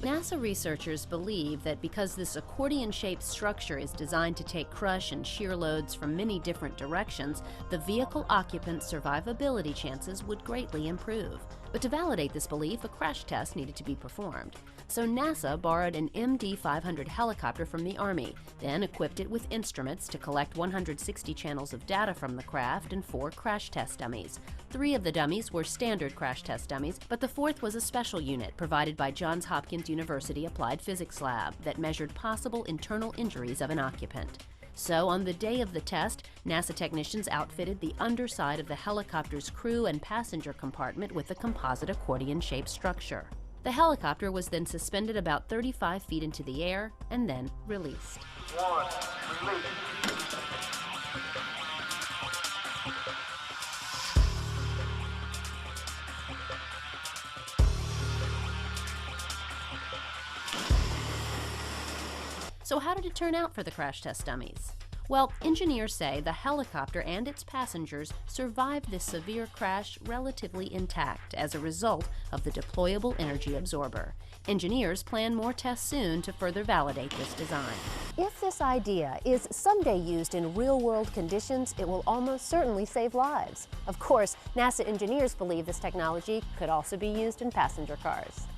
NASA researchers believe that because this accordion-shaped structure is designed to take crush and shear loads from many different directions, the vehicle occupant's survivability chances would greatly improve. But to validate this belief, a crash test needed to be performed. So NASA borrowed an MD-500 helicopter from the Army, then equipped it with instruments to collect 160 channels of data from the craft and 4 crash test dummies. 3 of the dummies were standard crash test dummies, but the 4th was a special unit provided by Johns Hopkins University Applied Physics Lab that measured possible internal injuries of an occupant. So on the day of the test, NASA technicians outfitted the underside of the helicopter's crew and passenger compartment with a composite accordion-shaped structure. The helicopter was then suspended about 35 feet into the air and then released. 1, release. So how did it turn out for the crash test dummies? Well, engineers say the helicopter and its passengers survived this severe crash relatively intact as a result of the deployable energy absorber. Engineers plan more tests soon to further validate this design. If this idea is someday used in real-world conditions, it will almost certainly save lives. Of course, NASA engineers believe this technology could also be used in passenger cars.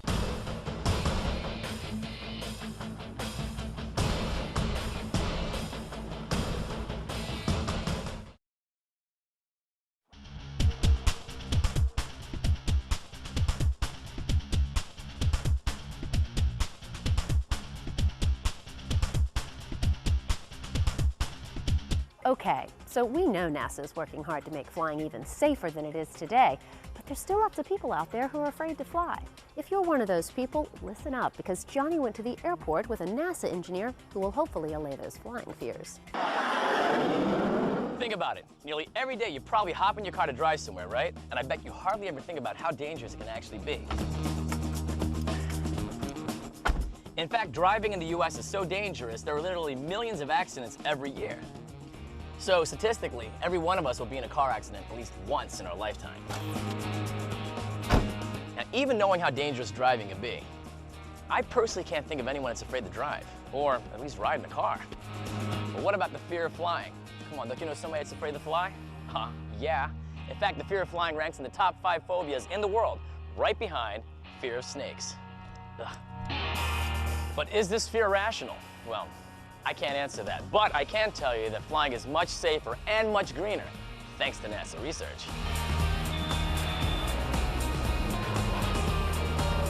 Okay, so we know NASA is working hard to make flying even safer than it is today, but there's still lots of people out there who are afraid to fly. If you're one of those people, listen up, because Johnny went to the airport with a NASA engineer who will hopefully allay those flying fears. Think about it. Nearly every day you probably hop in your car to drive somewhere, right? And I bet you hardly ever think about how dangerous it can actually be. In fact, driving in the US is so dangerous, there are literally millions of accidents every year. So statistically, every one of us will be in a car accident at least once in our lifetime. Now, even knowing how dangerous driving can be, I personally can't think of anyone that's afraid to drive, or at least ride in a car. But what about the fear of flying? Come on, don't you know somebody that's afraid to fly? Yeah. In fact, the fear of flying ranks in the top 5 phobias in the world, right behind fear of snakes. Ugh. But is this fear rational? Well, I can't answer that, but I can tell you that flying is much safer and much greener, thanks to NASA research.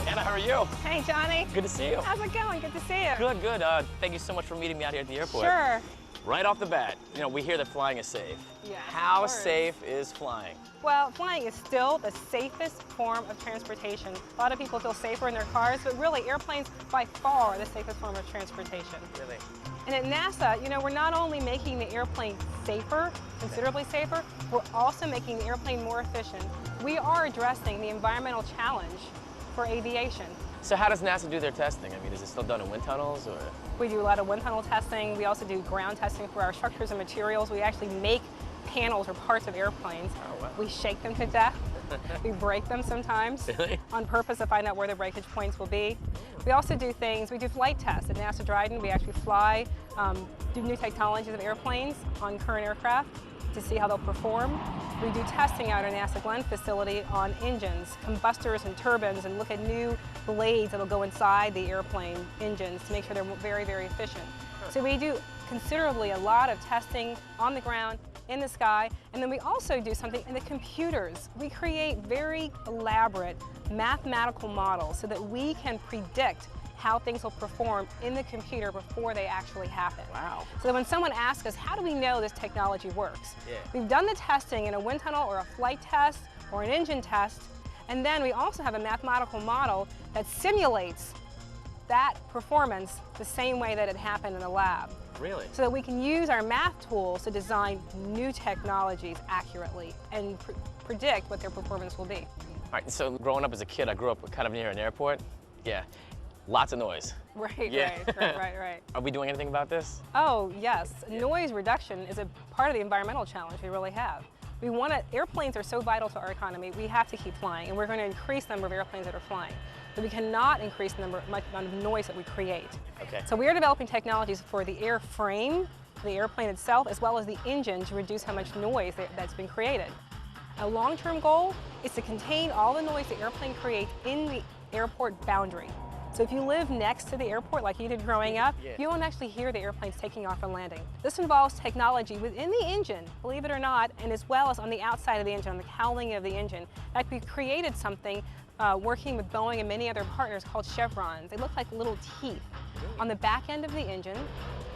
Anna, how are you? Hey, Johnny. Good to see you. How's it going? Good to see you. Good, good. Thank you so much for meeting me out here at the airport. Sure. Right off the bat, you know, we hear that flying is safe. Yeah. How safe is flying? Well, flying is still the safest form of transportation. A lot of people feel safer in their cars, but really airplanes by far are the safest form of transportation. Really? And at NASA, you know, we're not only making the airplane safer, considerably safer, we're also making the airplane more efficient. We are addressing the environmental challenge for aviation. So how does NASA do their testing? I mean, is it still done in wind tunnels, or? We do a lot of wind tunnel testing. We also do ground testing for our structures and materials. We actually make panels or parts of airplanes. Oh, wow. We shake them to death. We break them sometimes Really? on purpose to find out where the breakage points will be. We also do things, we do flight tests at NASA Dryden. We actually fly, do new technologies of airplanes on current aircraft. to see how they'll perform. We do testing out at our NASA Glenn facility on engines, combustors and turbines, and look at new blades that will go inside the airplane engines to make sure they're very, very efficient. So we do considerably a lot of testing on the ground, in the sky, and then we also do something in the computers. We create very elaborate mathematical models so that we can predict how things will perform in the computer before they actually happen. Wow. So that when someone asks us, how do we know this technology works? Yeah. We've done the testing in a wind tunnel or a flight test or an engine test, and then we also have a mathematical model that simulates that performance the same way that it happened in the lab. Really? So that we can use our math tools to design new technologies accurately and predict what their performance will be. All right, so growing up as a kid, I grew up kind of near an airport. Yeah, lots of noise. Right, Yeah. right. Are we doing anything about this? Oh, yes. Noise reduction is a part of the environmental challenge we really have. We want to, airplanes are so vital to our economy, we have to keep flying, and we're going to increase the number of airplanes that are flying. But we cannot increase the amount of noise that we create. Okay. So we are developing technologies for the airframe, the airplane itself, as well as the engine to reduce how much noise that's been created. A long-term goal is to contain all the noise the airplane creates in the airport boundary. So if you live next to the airport like you did growing up, you won't actually hear the airplanes taking off and landing. This involves technology within the engine, believe it or not, and as well as on the outside of the engine, on the cowling of the engine. In fact, we created something working with Boeing and many other partners called chevrons. They look like little teeth on the back end of the engine,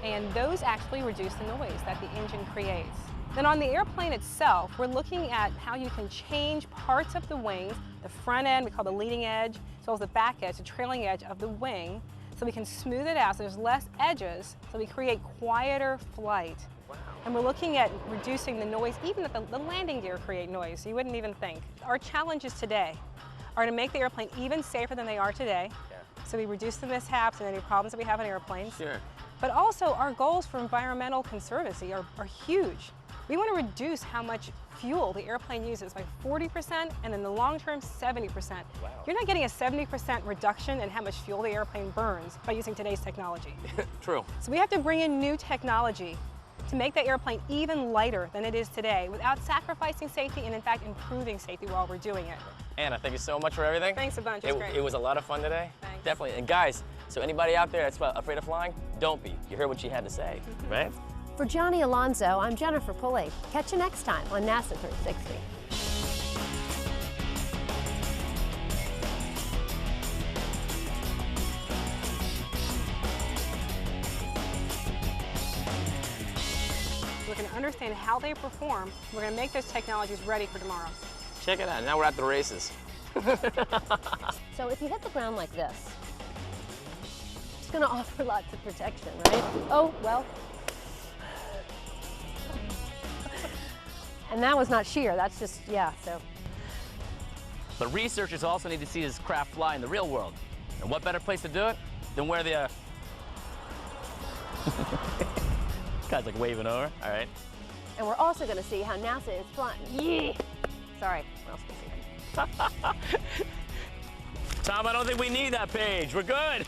and those actually reduce the noise that the engine creates. Then on the airplane itself, we're looking at how you can change parts of the wings, the front end, we call the leading edge, as well as the back edge, the trailing edge of the wing, so we can smooth it out so there's less edges, so we create quieter flight. Wow. And we're looking at reducing the noise, even at the landing gear create noise, so you wouldn't even think. Our challenges today are to make the airplane even safer than they are today, so we reduce the mishaps and any problems that we have in airplanes. Sure. But also our goals for environmental conservancy are huge. We want to reduce how much fuel the airplane uses by 40% and in the long term 70%. Wow. You're not getting a 70% reduction in how much fuel the airplane burns by using today's technology. True. So we have to bring in new technology to make the airplane even lighter than it is today without sacrificing safety and in fact improving safety while we're doing it. Anna, thank you so much for everything. Thanks a bunch, it's great. It was a lot of fun today. Thanks. Definitely. And guys, so anybody out there that's afraid of flying, don't be. You heard what she had to say, right? For Johnny Alonso, I'm Jennifer Pulley. Catch you next time on NASA 360. We're going to understand how they perform. We're going to make those technologies ready for tomorrow. Check it out. Now we're at the races. So if you hit the ground like this, it's going to offer lots of protection, right? Oh, well. And that was not sheer, that's just, yeah, so. But researchers also need to see this craft fly in the real world. And what better place to do it than where the, guy's like waving over, all right. And we're also going to see how NASA is flying. Yeah. Sorry, what else can we see? Tom, I don't think we need that page. We're good.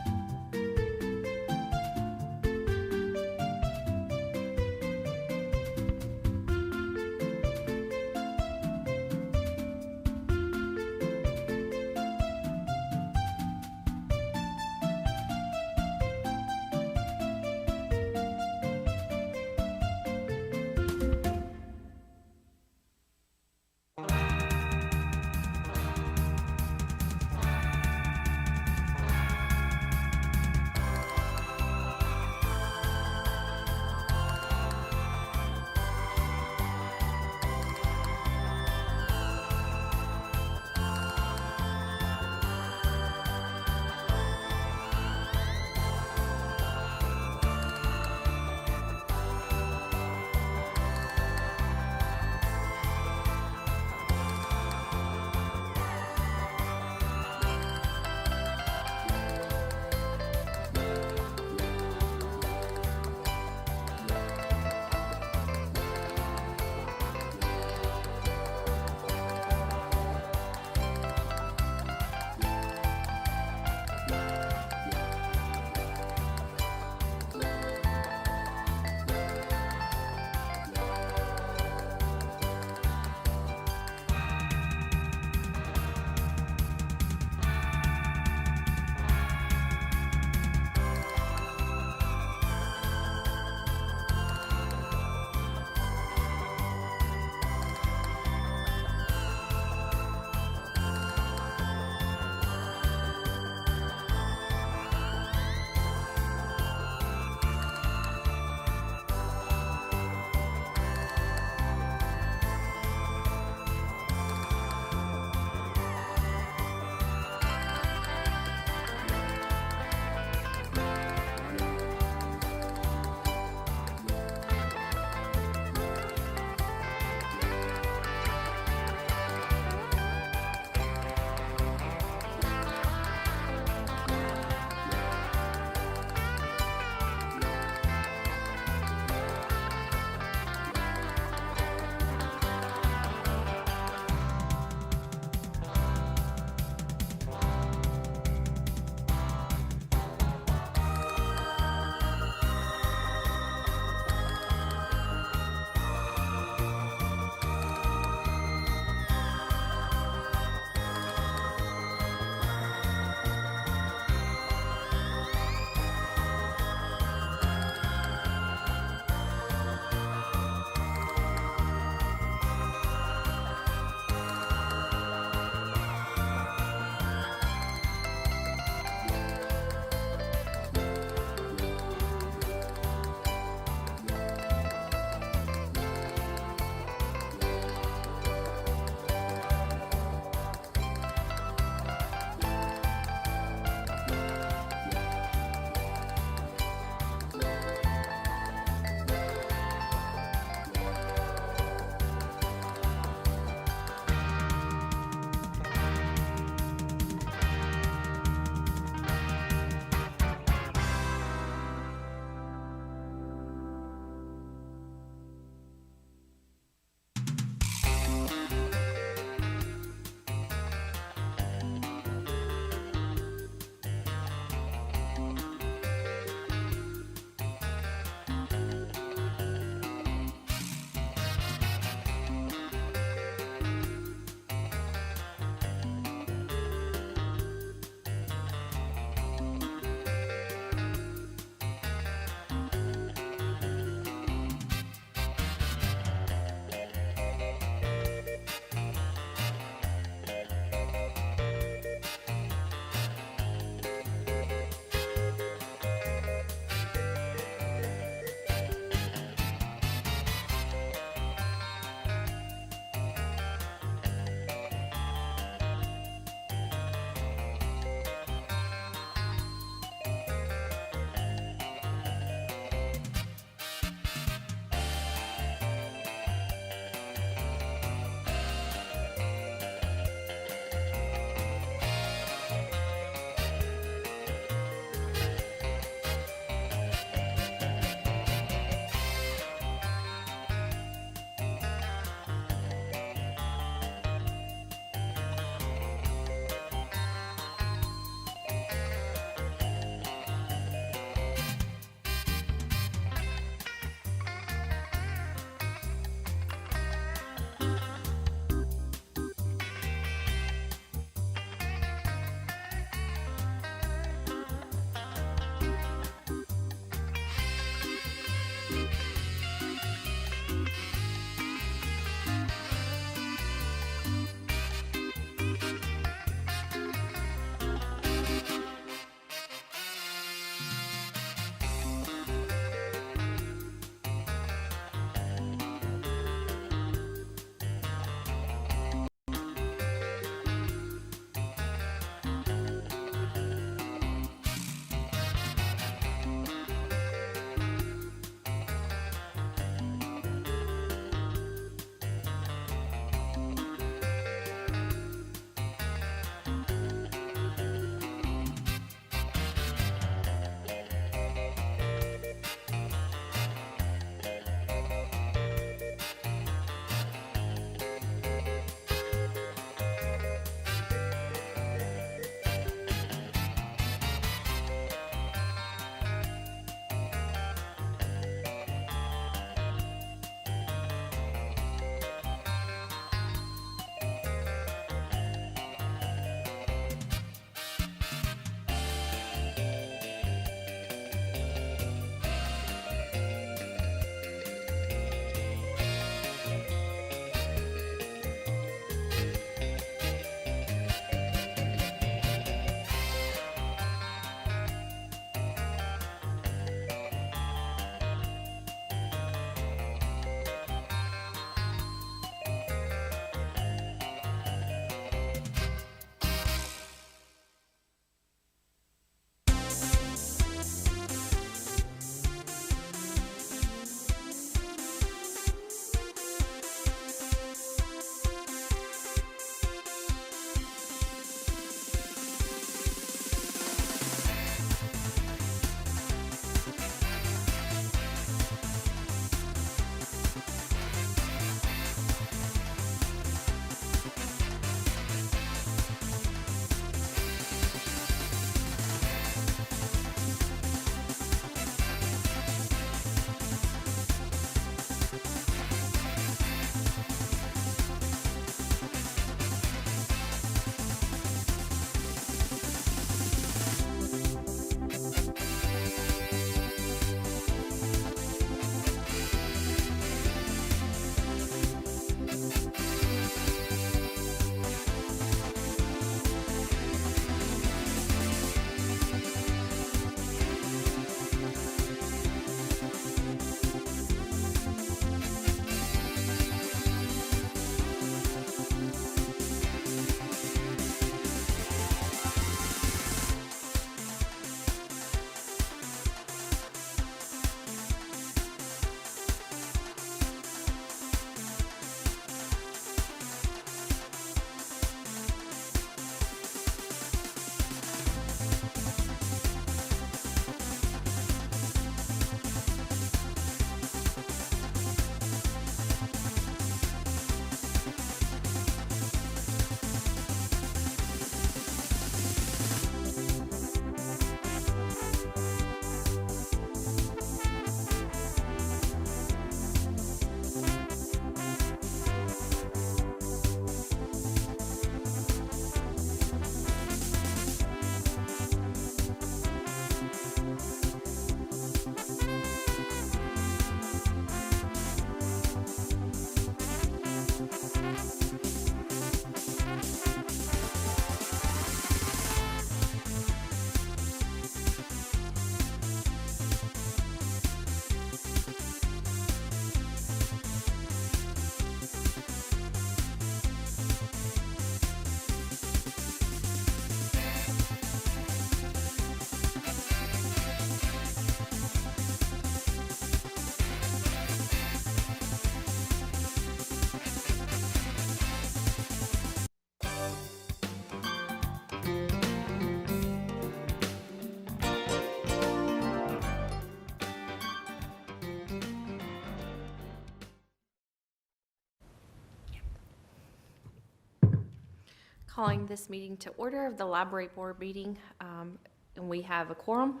calling this meeting to order of the library board meeting, and we have a quorum.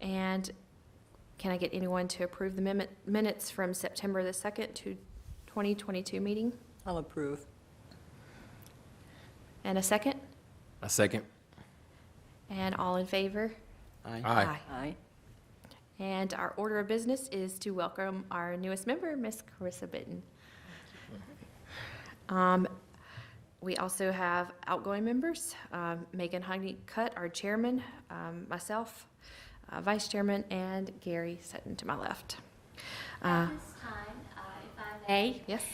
And can I get anyone to approve the minutes from September the 2nd to 2022 meeting? I'll approve. And a second? A second. And all in favor? Aye. Aye. Aye. And our order of business is to welcome our newest member, Miss Carissa Bitten. We also have outgoing members, Megan Honeycutt, our chairman, myself, vice chairman, and Gary Sutton to my left. At this time, if I may, yes.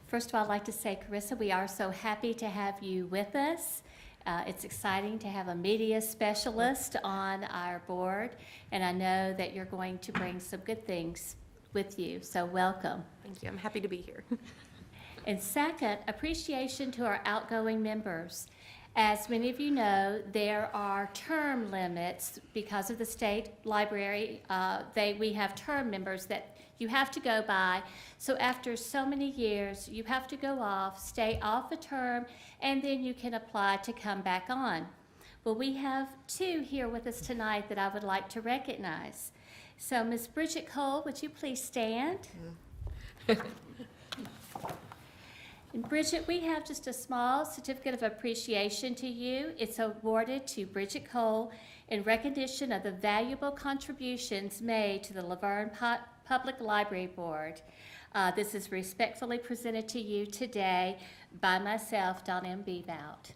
First of all, I'd like to say, Carissa, we are so happy to have you with us. It's exciting to have a media specialist on our board, and I know that you're going to bring some good things with you, so welcome. Thank you. I'm happy to be here. And second, appreciation to our outgoing members. As many of you know, there are term limits because of the state library. We have term members that you have to go by. So after so many years, you have to go off, stay off a term, and then you can apply to come back on. Well, we have two here with us tonight that I would like to recognize. So Ms. Bridget Cole, would you please stand? And Bridget, we have just a small certificate of appreciation to you. It's awarded to Bridget Cole in recognition of the valuable contributions made to the LaVergne Public Library Board. This is respectfully presented to you today by myself, Dawn M. Bebout.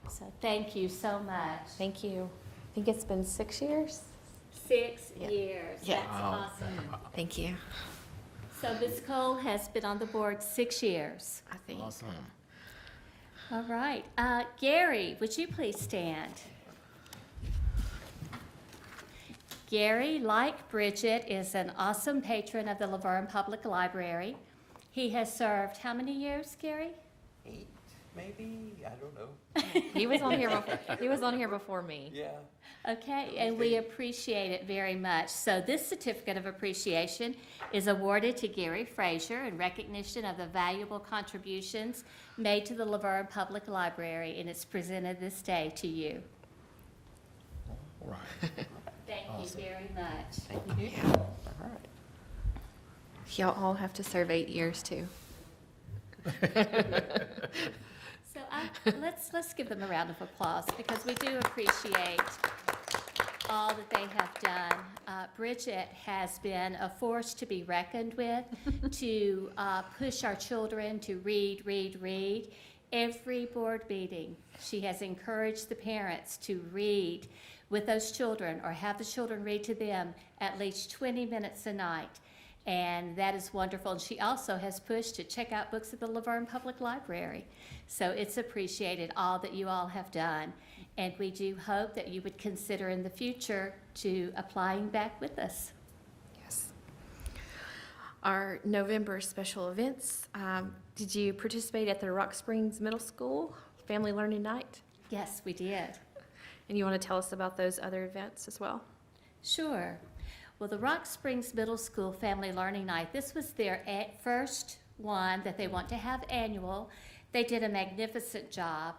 So thank you so much. Thank you. I think it's been 6 years? 6 years. Yeah. That's awesome. Thank you. So Ms. Cole has been on the board 6 years. I think. Awesome. All right. Gary, would you please stand? Gary, like Bridget, is an awesome patron of the LaVergne Public Library. He has served how many years, Gary? 8, maybe? I don't know. He was on here before me. Yeah. Okay, and we appreciate it very much. So this certificate of appreciation is awarded to Gary Frazier in recognition of the valuable contributions made to the LaVergne Public Library, and it's presented this day to you. All right. Thank you very much. Thank you. All right. Y'all all have to serve 8 years too. So let's give them a round of applause because we do appreciate all that they have done. Bridget has been a force to be reckoned with to push our children to read, read, read. Every board meeting, she has encouraged the parents to read with those children or have the children read to them at least 20 minutes a night. And that is wonderful. And she also has pushed to check out books at the LaVergne Public Library. So it's appreciated all that you all have done. And we do hope that you would consider in the future to applying back with us. Yes. Our November special events, did you participate at the Rock Springs Middle School Family Learning Night? Yes, we did. And you want to tell us about those other events as well? Sure. Well, the Rock Springs Middle School Family Learning Night, this was their first one that they want to have annual. They did a magnificent job.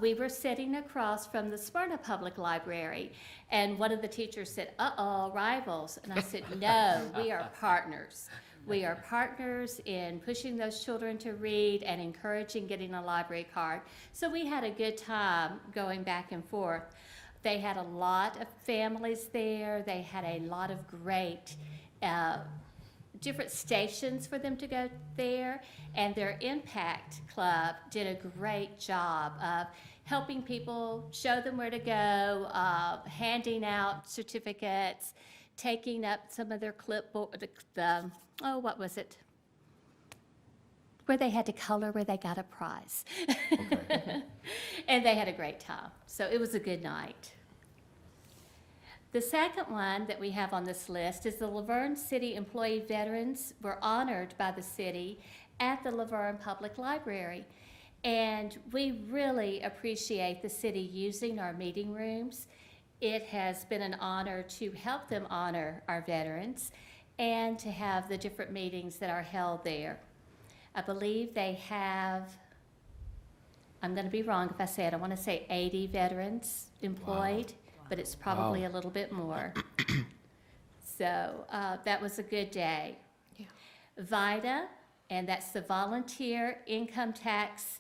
We were sitting across from the Smyrna Public Library, and one of the teachers said, "Uh-oh, rivals." And I said, "No, we are partners. We are partners in pushing those children to read and encouraging getting a library card." So we had a good time going back and forth. They had a lot of families there. They had a lot of great different stations for them to go there, and their Impact Club did a great job of helping people, show them where to go, handing out certificates, taking up some of their clipboard, what was it? Where they had to color where they got a prize. Okay. And they had a great time. So it was a good night. The second one that we have on this list is the LaVergne City Employee Veterans were honored by the city at the LaVergne Public Library. And we really appreciate the city using our meeting rooms. It has been an honor to help them honor our veterans and to have the different meetings that are held there. I believe they have I'm going to be wrong if I say it, I want to say 80 veterans employed, but it's probably a little bit more. So that was a good day. Yeah. VITA, and that's the Volunteer Income Tax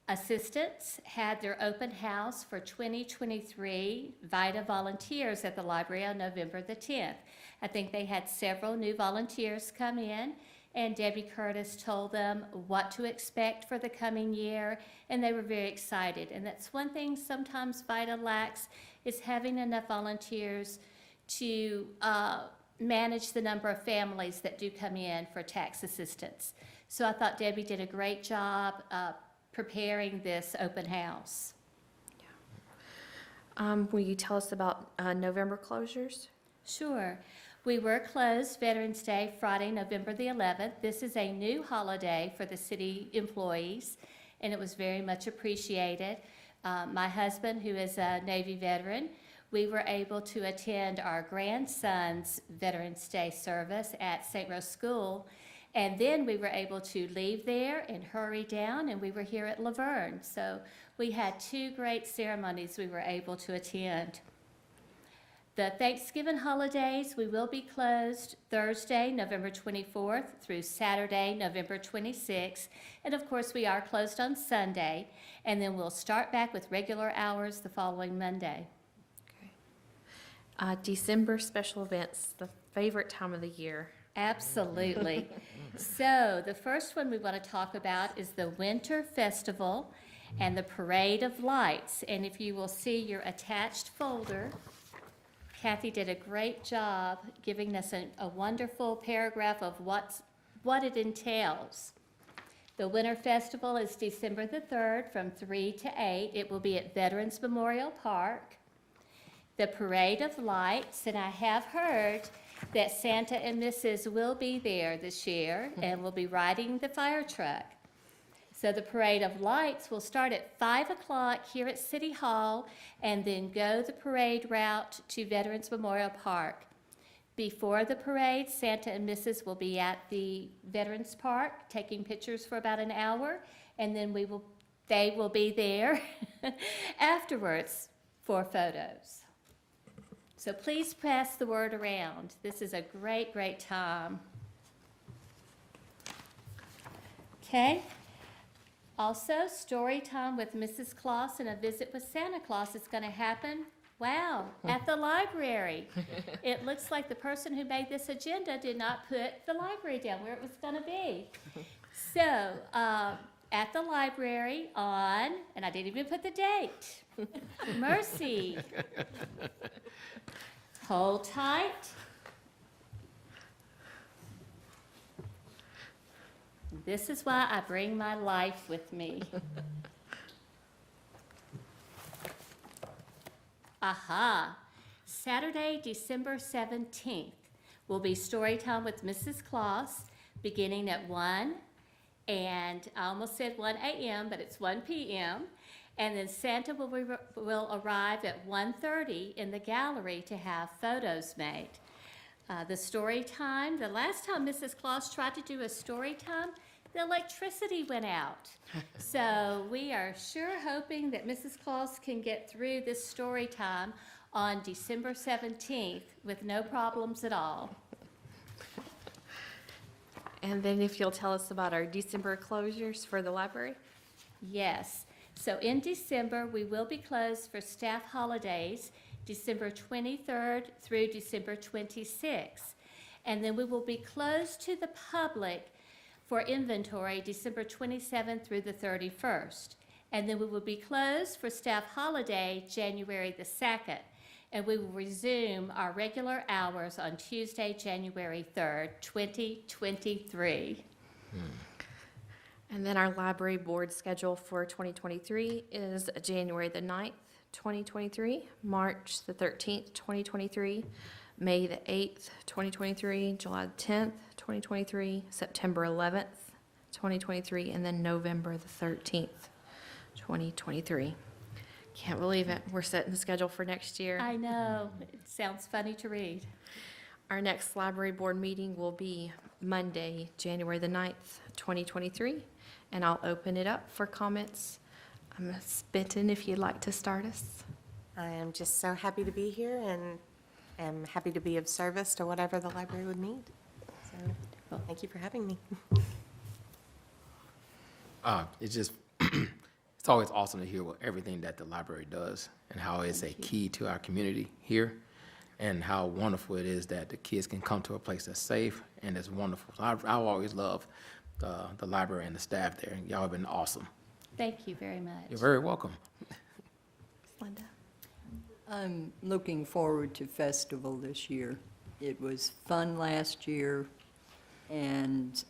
Assistants, had their open house for 2023 VITA volunteers at the library on November the 10th. I think they had several new volunteers come in, and Debbie Curtis told them what to expect for the coming year, and they were very excited. And that's one thing sometimes VITA lacks, is having enough volunteers to manage the number of families that do come in for tax assistance. So I thought Debbie did a great job preparing this open house. Will you tell us about November closures? Sure. We were closed Veterans Day, Friday, November the 11th. This is a new holiday for the city employees, and it was very much appreciated. My husband, who is a Navy veteran, we were able to attend our grandson's Veterans Day service at St. Rose School, and then we were able to leave there and hurry down, and we were here at LaVergne. So we had 2 great ceremonies we were able to attend. The Thanksgiving holidays, we will be closed Thursday, November 24th through Saturday, November 26th. And of course, we are closed on Sunday, and then we'll start back with regular hours the following Monday. December special events, the favorite time of the year. Absolutely. So the first one we want to talk about is the Winter Festival and the Parade of Lights. And if you will see your attached folder, Kathy did a great job giving us a wonderful paragraph of what it entails. The Winter Festival is December the 3rd from 3 to 8. It will be at Veterans Memorial Park. The Parade of Lights, and I have heard that Santa and Mrs. will be there this year and will be riding the fire truck. So the Parade of Lights will start at 5 o'clock here at City Hall and then go the parade route to Veterans Memorial Park. Before the parade, Santa and Mrs. will be at the Veterans Park taking pictures for about an hour, and then they will be there afterwards for photos. So please pass the word around. This is a great, great time. Okay. Also, story time with Mrs. Claus and a visit with Santa Claus is going to happen, wow, at the library. It looks like the person who made this agenda did not put the library down where it was going to be. So, at the library on, and I didn't even put the date, Mercy. Hold tight. This is why I bring my life with me. Aha! Saturday, December 17th will be story time with Mrs. Claus, beginning at 1, and I almost said 1 a.m., but it's 1 p.m., and then Santa will arrive at 1:30 in the gallery to have photos made. The story time, the last time Mrs. Claus tried to do a story time, the electricity went out. So we are sure hoping that Mrs. Claus can get through this story time on December 17th with no problems at all. And then if you'll tell us about our December closures for the library. Yes. So in December, we will be closed for staff holidays, December 23rd through December 26th. And then we will be closed to the public for inventory December 27th through the 31st. And then we will be closed for staff holiday January the 2nd. And we will resume our regular hours on Tuesday, January 3rd, 2023. And then our library board schedule for 2023 is January the 9th, 2023, March the 13th, 2023, May the 8th, 2023, July the 10th, 2023, September 11th, 2023, and then November the 13th, 2023. Can't believe it. We're setting the schedule for next year. I know. It sounds funny to read. Our next library board meeting will be Monday, January the 9th, 2023, and I'll open it up for comments Ms. Benton, if you'd like to start us. I am just so happy to be here and am happy to be of service to whatever the library would need. So thank you for having me. It's just, it's always awesome to hear everything that the library does and how it's a key to our community here, and how wonderful it is that the kids can come to a place that's safe and it's wonderful. I've always loved the library and the staff there. Y'all have been awesome. Thank you very much. You're very welcome. Linda. I'm looking forward to festival this year. It was fun last year, and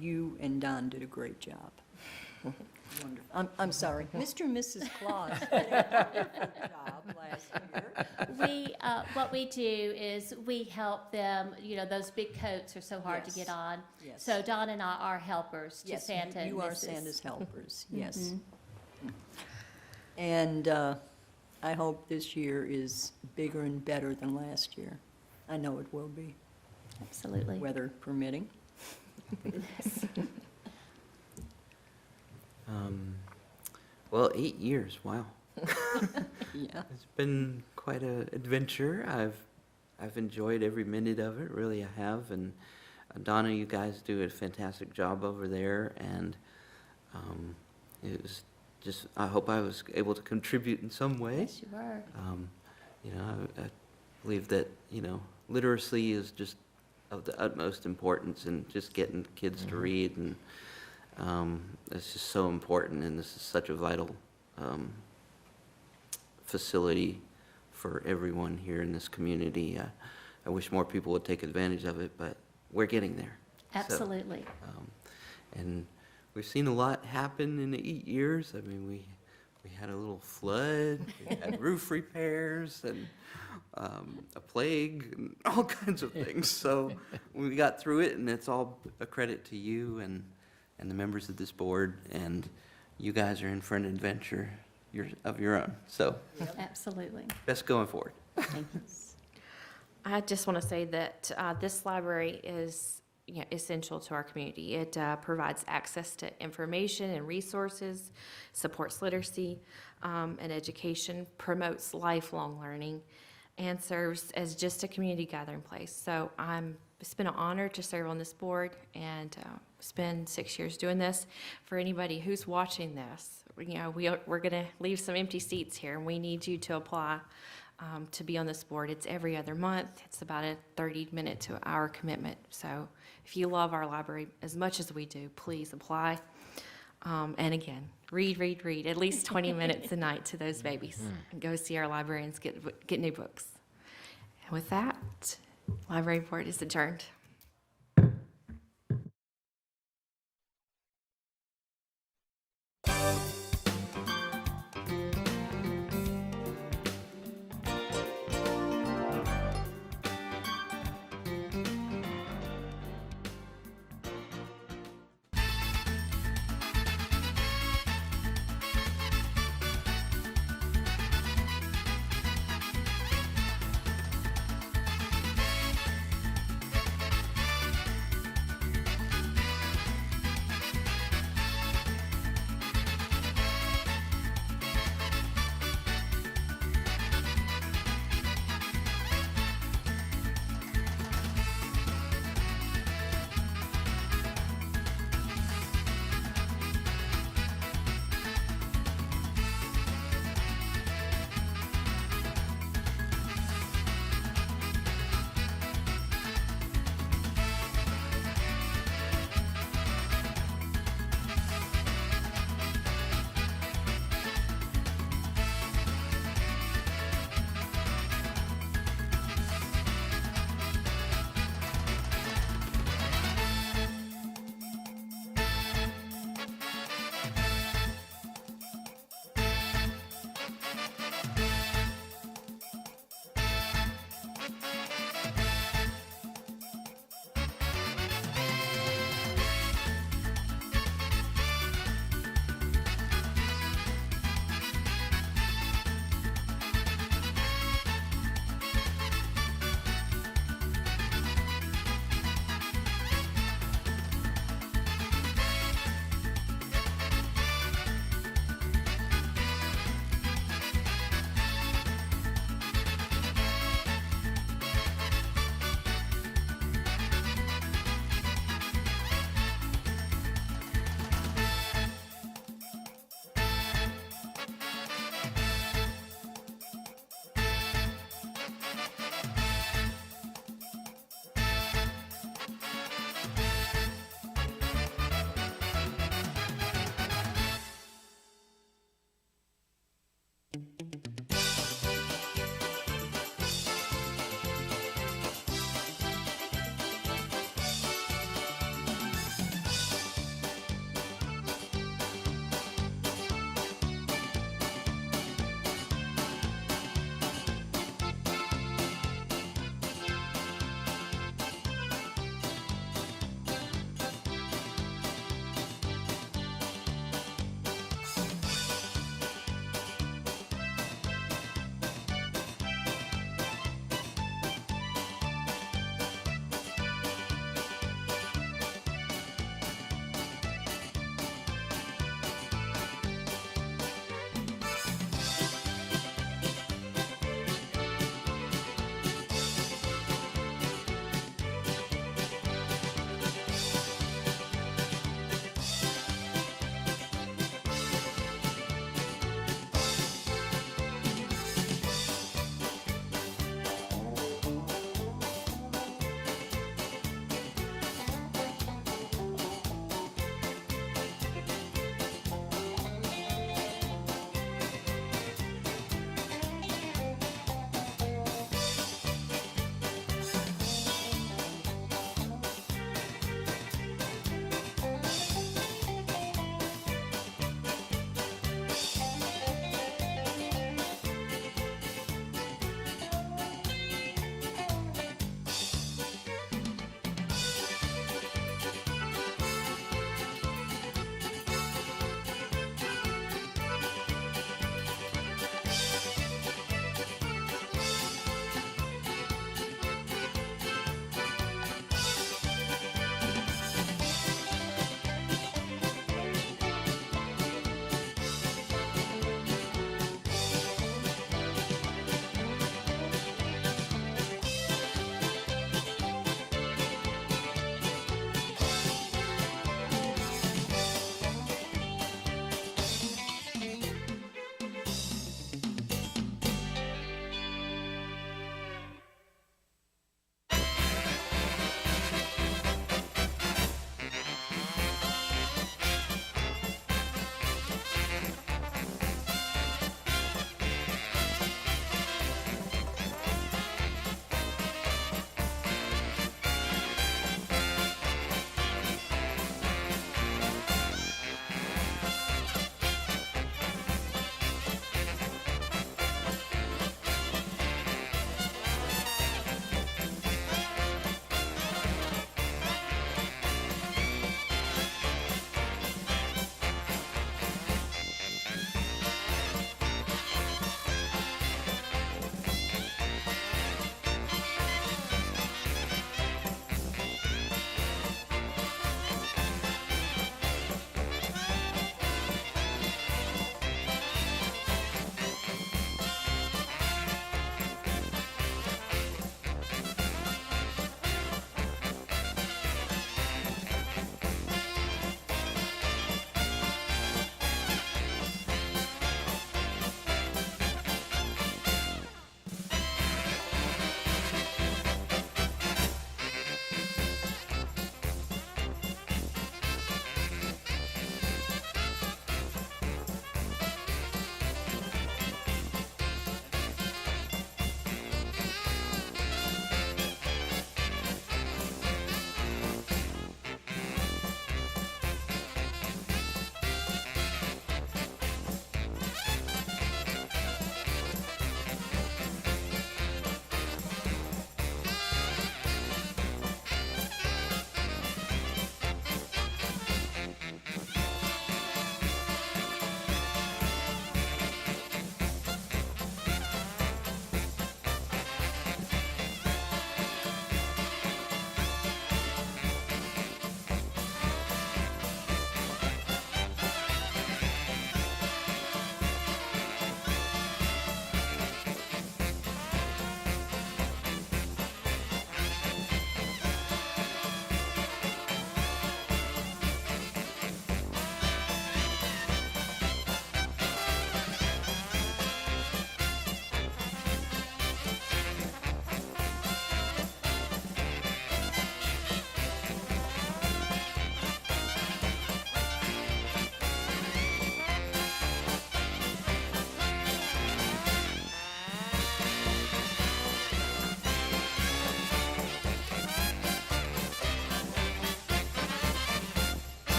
you and Don did a great job. Wonderful. I'm sorry, Mr. and Mrs. Claus did a wonderful job last year. What we do is we help them, those big coats are so hard to get on. Yes. So Don and I are helpers to Santa and you are Mrs. Santa's helpers, yes. And I hope this year is bigger and better than last year. I know it will be. Absolutely. Weather permitting. Well, 8 years, wow. Yeah. It's been quite an adventure. I've enjoyed every minute of it, really I have. And Donna, you guys do a fantastic job over there, and it was just, I hope I was able to contribute in some way. Yes, you were. I believe that, literacy is just of the utmost importance in just getting kids to read, and it's just so important, and this is such a vital facility for everyone here in this community. I wish more people would take advantage of it, but we're getting there. Absolutely. And we've seen a lot happen in 8 years. I mean, we had a little flood, we had roof repairs, and a plague, and all kinds of things. So we got through it, and it's all a credit to you and the members of this board, and you guys are in for an adventure of your own. So Absolutely. best going forward. Thank you. I just want to say that this library is essential to our community. It provides access to information and resources, supports literacy and education, promotes lifelong learning, and serves as just a community gathering place. So it's been an honor to serve on this board and spend 6 years doing this. For anybody who's watching this, we're going to leave some empty seats here, and we need you to apply to be on this board. It's every other month. It's about a 30-minute to an hour commitment. So if you love our library as much as we do, please apply. And again, read at least 20 minutes a night to those babies. And go see our librarians get new books. And with that, library board is adjourned.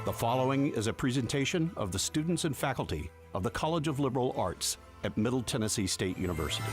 The following is a presentation of the students and faculty of the College of Liberal Arts at Middle Tennessee State University.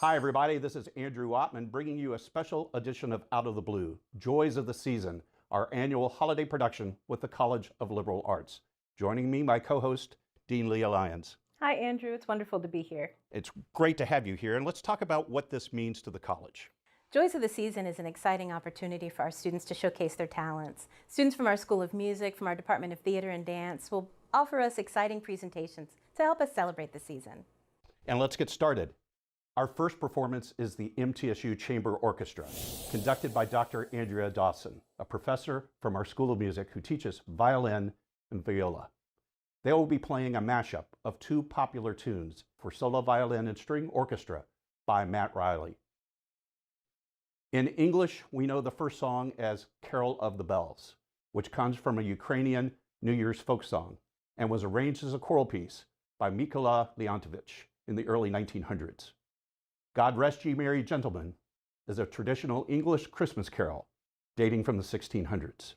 Hi everybody, this is Andrew Ottman bringing you a special edition of Out of the Blue, Joys of the Season, our annual holiday production with the College of Liberal Arts. Joining me, my co-host, Dean Leah Lyons. Hi Andrew, it's wonderful to be here. It's great to have you here, and let's talk about what this means to the college. Joys of the Season is an exciting opportunity for our students to showcase their talents. Students from our School of Music, from our Department of Theater and Dance will offer us exciting presentations to help us celebrate the season. And let's get started. Our first performance is the MTSU Chamber Orchestra, conducted by Dr. Andrea Dawson, a professor from our School of Music who teaches violin and viola. They will be playing a mashup of two popular tunes for solo violin and string orchestra by Matt Riley. In English, we know the first song as Carol of the Bells, which comes from a Ukrainian New Year's folk song and was arranged as a choral piece by Mykola Leontovich in the early 1900s. God Rest Ye Merry Gentlemen is a traditional English Christmas carol dating from the 1600s.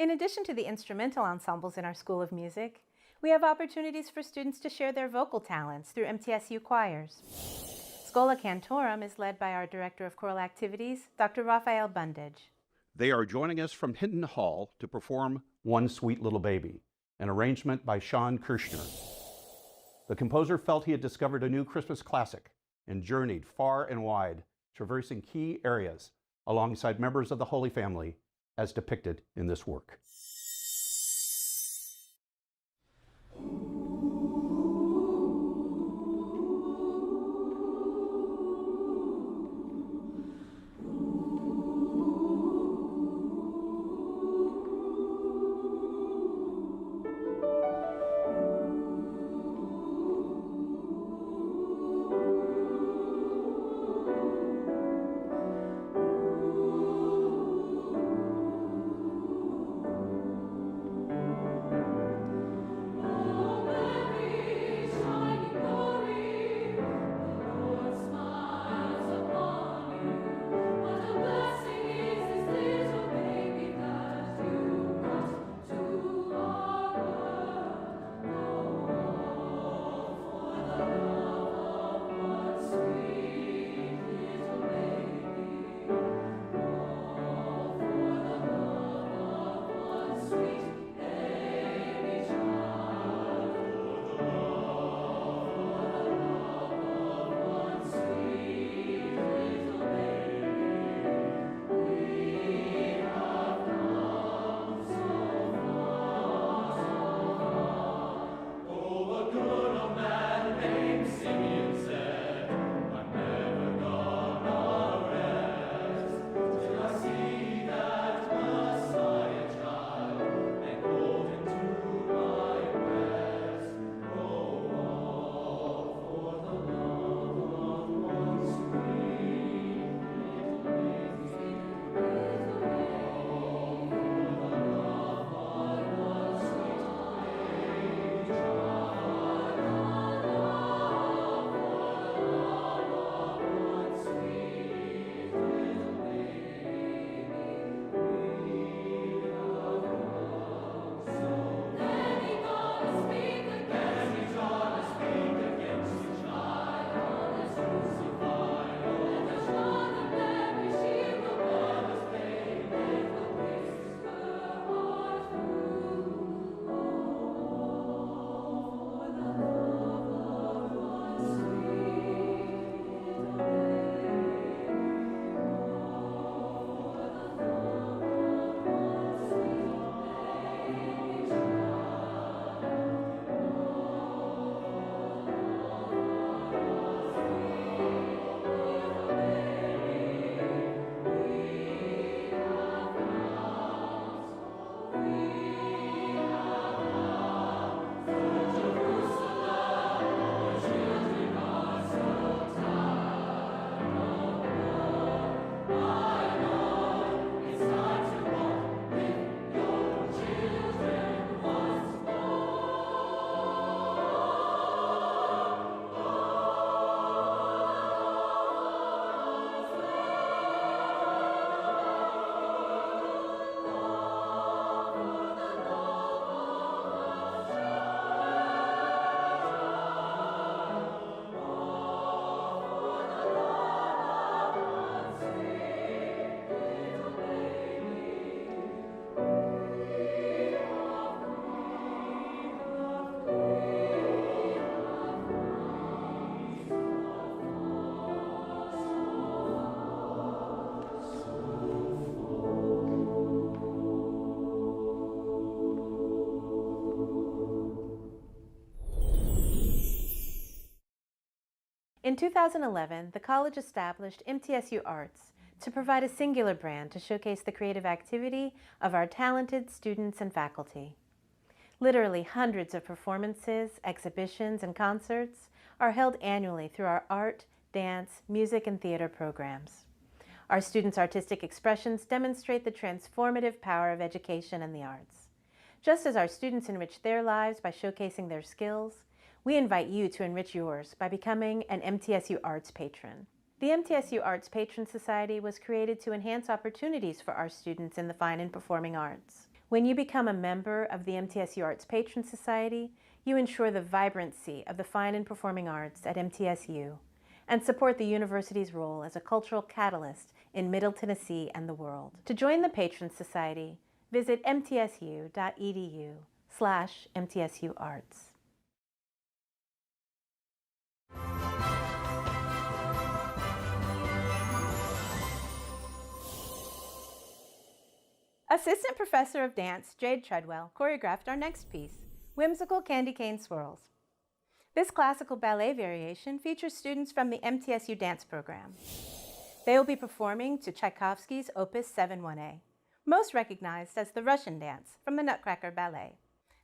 In addition to the instrumental ensembles in our School of Music, we have opportunities for students to share their vocal talents through MTSU choirs. Schola Cantorum is led by our Director of Choral Activities, Dr. Raphael Bundage. They are joining us from Hinton Hall to perform One Sweet Little Baby, an arrangement by Sean Kirshner. The composer felt he had discovered a new Christmas classic and journeyed far and wide, traversing key areas alongside members of the Holy Family as depicted in this work. In 2011, the college established MTSU Arts to provide a singular brand to showcase the creative activity of our talented students and faculty. Literally hundreds of performances, exhibitions, and concerts are held annually through our art, dance, music, and theater programs. Our students' artistic expressions demonstrate the transformative power of education and the arts. Just as our students enrich their lives by showcasing their skills, we invite you to enrich yours by becoming an MTSU Arts patron. The MTSU Arts Patron Society was created to enhance opportunities for our students in the fine and performing arts. When you become a member of the MTSU Arts Patron Society, you ensure the vibrancy of the fine and performing arts at MTSU and support the university's role as a cultural catalyst in Middle Tennessee and the world. To join the Patron Society, visit mtsu.edu/mtsuarts. Assistant Professor of Dance Jade Treadwell choreographed our next piece, Whimsical Candy Cane Swirls. This classical ballet variation features students from the MTSU dance program. They will be performing to Tchaikovsky's Opus 71A, most recognized as the Russian dance from the Nutcracker Ballet.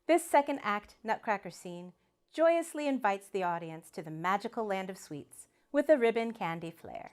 This second act Nutcracker scene joyously invites the audience to the magical land of sweets with a ribbon candy flair.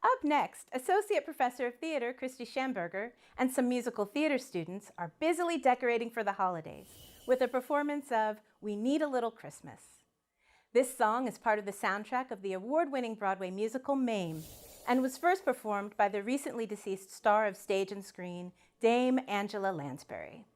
Up next, Associate Professor of Theater Christy Schamberger and some musical theater students are busily decorating for the holidays with a performance of We Need a Little Christmas. This song is part of the soundtrack of the award-winning Broadway musical Mame and was first performed by the recently deceased star of stage and screen, Dame Angela Lansbury.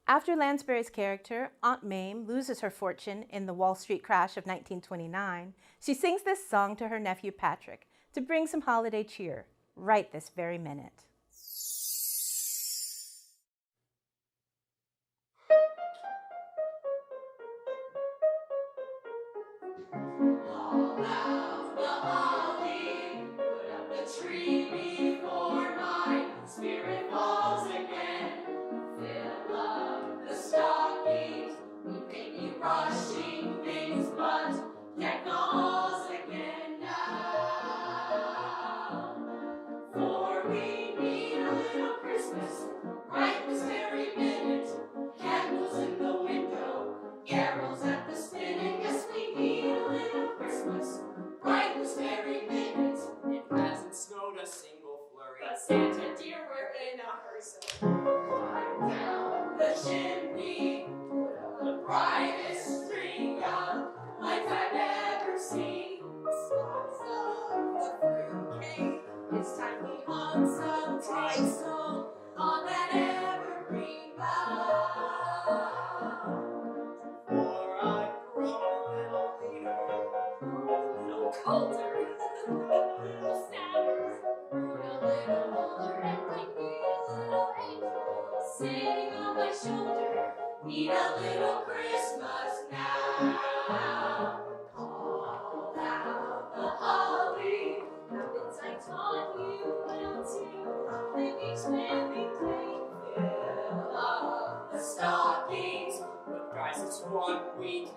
After Lansbury's character, Aunt Mame, loses her fortune in the Wall Street crash of 1929, she sings this song to her nephew Patrick to bring some holiday cheer right this very minute. All out the holly, put up the tree before my spirit falls again. Fill up the stockings, we may be rushing things, but deck the halls again now. For we need a little Christmas, right this very minute. Candles in the window, carols at the spinning. Yes, we need a little Christmas, right this very minute. It hasn't snowed a single flurry, but Santa dear, we're in a hurry, so climb down the chimney, put up the brightest string of lights I've ever seen. Slice of the fruit cake, it's time we hung some tinsel on that evergreen bough. For I've grown a little leaner, a little colder, a little sadder, a little older, and I need a little angel sitting on my shoulder. Need a little Christmas now. Call out the holly, habits I taught you well to live each living day. Fill up the stockings, but guys, it's 1 week.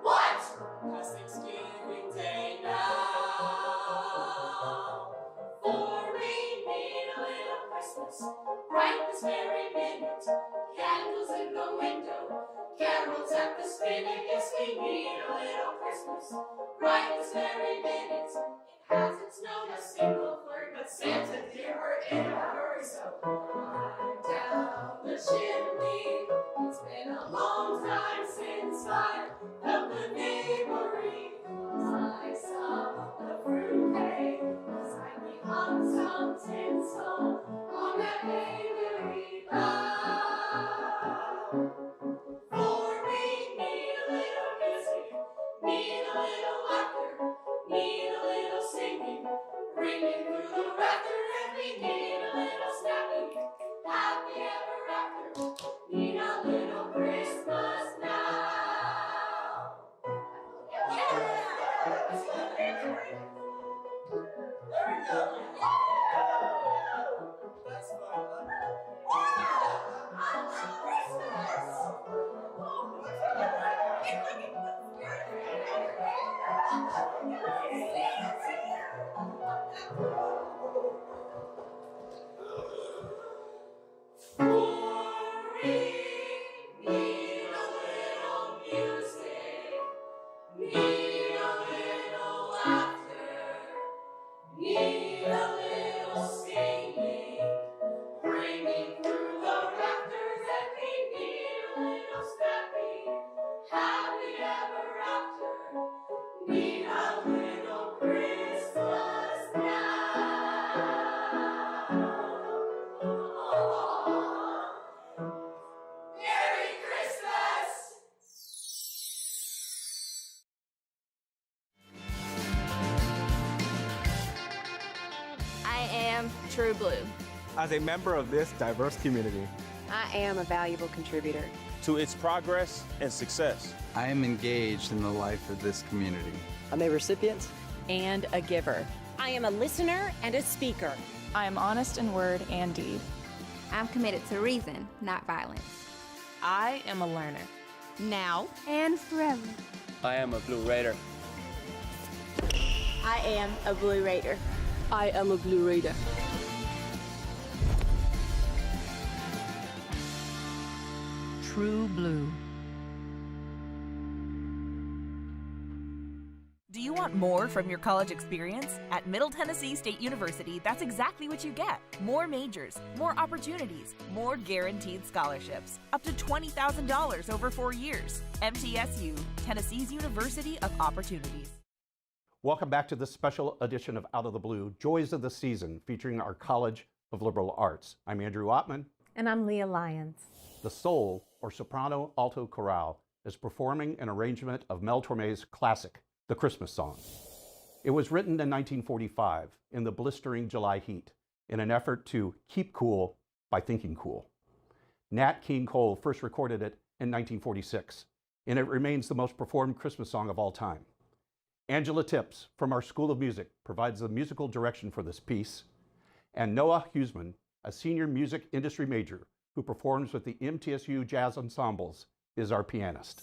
What? Past Thanksgiving Day now. For we need a little Christmas, right this very minute. Candles in the window, carols at the spinning. Yes, we need a little Christmas, right this very minute. It hasn't snowed a single flurry, but Santa dear, we're in a hurry, so climb down the chimney. It's been a long time since I we need a little snappy, happy ever after. Need a little Christmas now. That's fun. Need a little singing, ringing through the rafters, and we need a little snappy, happy ever after. Need a little Christmas now. Merry Christmas! I am True Blue. As a member of this diverse community, I am a valuable contributor to its progress and success. I am engaged in the life of this community. I'm a recipient and a giver. I am a listener and a speaker. I am honest in word and deed. I'm committed to reason, not violence. I am a learner. Now and forever. I am a Blue Raider. I am a Blue Raider. I am a Blue Raider. True Blue. Do you want more from your college experience? At Middle Tennessee State University, that's exactly what you get. More majors, more opportunities, more guaranteed scholarships. Up to $20,000 over 4 years. MTSU, Tennessee's University of Opportunities. Welcome back to this special edition of Out of the Blue, Joys of the Season, featuring our College of Liberal Arts. I'm Andrew Ottman. And I'm Leah Lyons. The Soul, or Soprano Alto Chorale, is performing an arrangement of Mel Torme's classic, The Christmas Song. It was written in 1945 in the blistering July heat in an effort to keep cool by thinking cool. Nat King Cole first recorded it in 1946, and it remains the most performed Christmas song of all time. Angela Tips from our School of Music provides the musical direction for this piece, and Noah Huseman, a senior music industry major who performs with the MTSU Jazz Ensembles, is our pianist.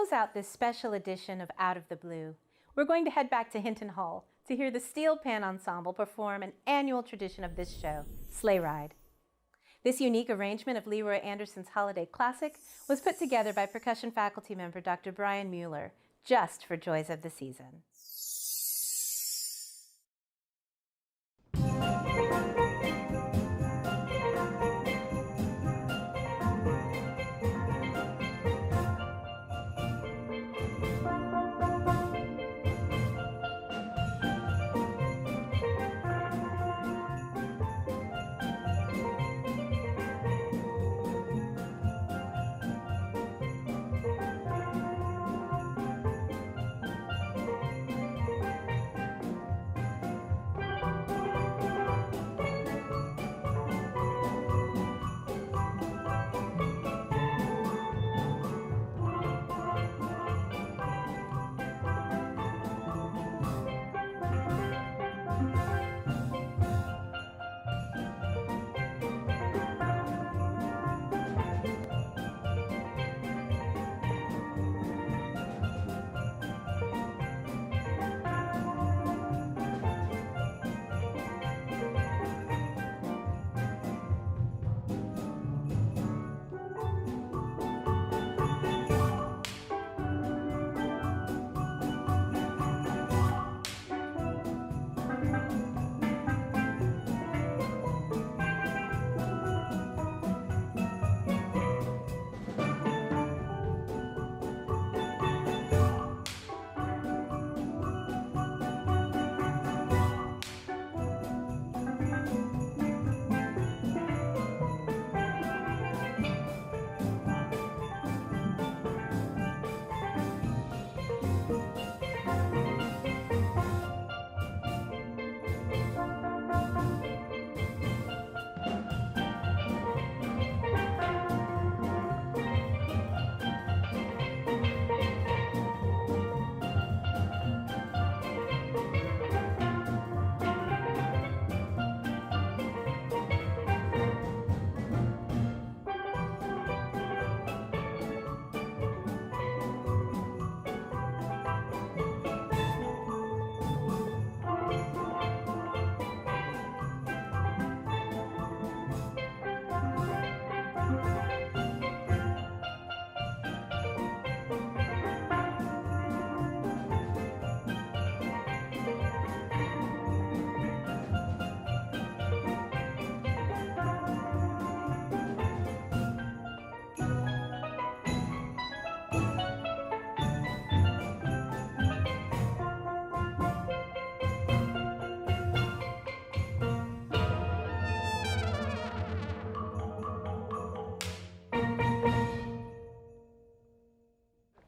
close out this special edition of Out of the Blue, we're going to head back to Hinton Hall to hear the Steel Pan Ensemble perform an annual tradition of this show, Sleigh Ride. This unique arrangement of Leroy Anderson's holiday classic was put together by percussion faculty member Dr. Brian Mueller, just for Joys of the Season.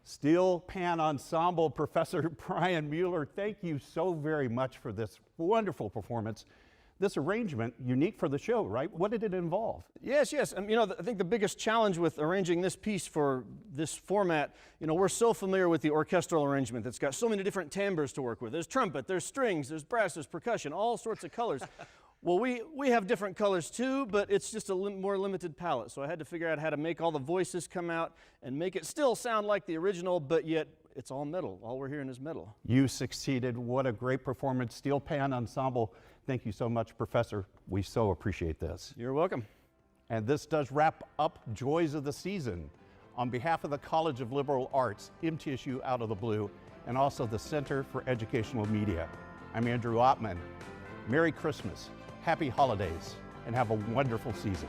Steel Pan Ensemble, Professor Brian Mueller, thank you so very much for this wonderful performance. This arrangement, unique for the show, right? What did it involve? Yes. I think the biggest challenge with arranging this piece for this format, we're so familiar with the orchestral arrangement that's got so many different timbres to work with. There's trumpet, there's strings, there's brass, there's percussion, all sorts of colors. Well, we have different colors too, but it's just a more limited palette. So I had to figure out how to make all the voices come out and make it still sound like the original, but yet it's all metal. All we're hearing is metal. You succeeded. What a great performance. Steel Pan Ensemble. Thank you so much, Professor. We so appreciate this. You're welcome. And this does wrap up Joys of the Season. On behalf of the College of Liberal Arts, MTSU Out of the Blue, and also the Center for Educational Media, I'm Andrew Ottman. Merry Christmas, Happy Holidays, and have a wonderful season.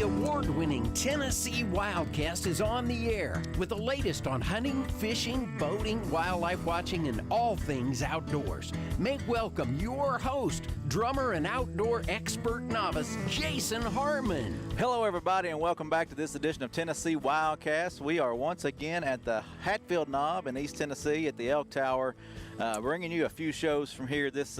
Award-winning Tennessee Wildcast is on the air with the latest on hunting, fishing, boating, wildlife watching, and all things outdoors. Make welcome your host, drummer and outdoor expert novice, Jason Harmon. Hello, everybody, and welcome back to this edition of Tennessee Wildcast. We are once again at the Hatfield Knob in East Tennessee at the Elk Tower, bringing you a few shows from here this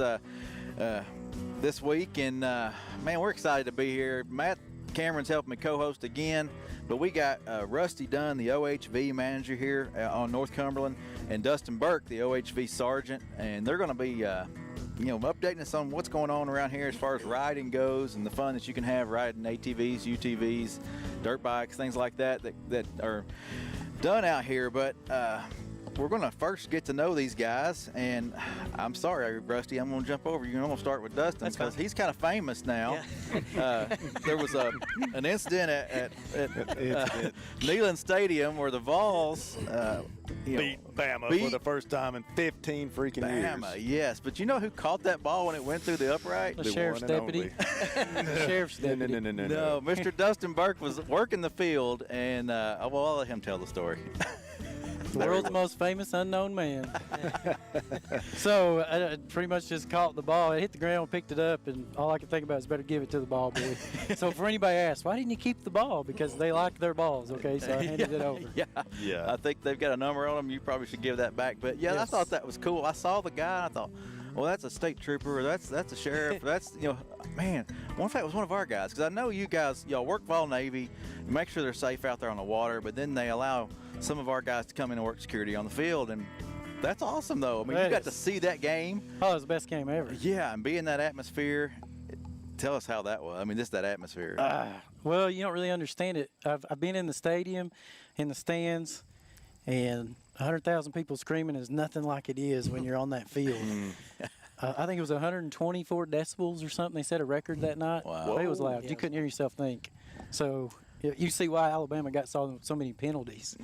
week. And man, we're excited to be here. Matt Cameron's helping me co-host again, but we got Rusty Dunn, the OHV manager here on North Cumberland, and Dustin Burke, the OHV sergeant, and they're going to be updating us on what's going on around here as far as riding goes and the fun that you can have riding ATVs, UTVs, dirt bikes, things like that are done out here. But we're going to first get to know these guys, and I'm sorry, Rusty, I'm going to jump over you. I'm going to start with Dustin because he's kind of famous now. Yeah. There was an incident at Neyland Stadium where the Vols beat Bama for the first time in 15 freaking years. Bama, yes. But you know who caught that ball when it went through the upright? The sheriff's deputy. The sheriff's deputy. No, Mr. Dustin Burke was working the field, and I'll let him tell the story. The world's most famous unknown man. So I pretty much just caught the ball. I hit the ground, picked it up, and all I could think about is better give it to the ball boy. So for anybody asks, why didn't you keep the ball? Because they like their balls, okay? So I handed it over. Yeah. I think they've got a number on them. You probably should give that back. But, yes. I thought that was cool. I saw the guy, and I thought, well, that's a state trooper, or that's a sheriff, or that's, man, what if that was one of our guys? Because I know you guys, y'all work for all Navy, you make sure they're safe out there on the water, but then they allow some of our guys to come in and work security on the field, and that's awesome, though. I mean, you got to see that game. Oh, it was the best game ever. Yeah, and be in that atmosphere. Tell us how that was. I mean, just that atmosphere. Well, you don't really understand it. I've been in the stadium, in the stands, and 100,000 people screaming is nothing like it is when you're on that field. I think it was 124 decibels or something. They set a record that night. Wow. It was loud. Yeah. You couldn't hear yourself think. So you see why Alabama got so many penalties.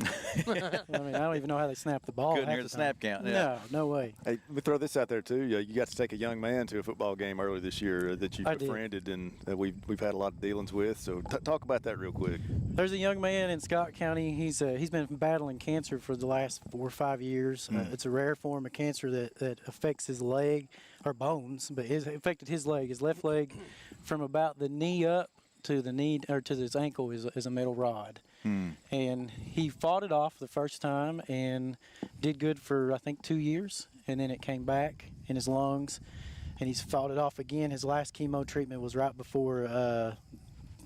I mean, I don't even know how they snapped the ball. Couldn't hear the snap count. Yeah. No way. Hey, we throw this out there too. You got to take a young man to a football game earlier this year that you befriended and that we've had a lot of dealings with. So talk about that real quick. There's a young man in Scott County. He's been battling cancer for the last 4 or 5 years. It's a rare form of cancer that affects his leg or bones, but it affected his leg, his left leg, from about the knee up to the knee or to his ankle is a metal rod. And he fought it off the first time and did good for I think 2 years, and then it came back in his lungs, and he's fought it off again. His last chemo treatment was right before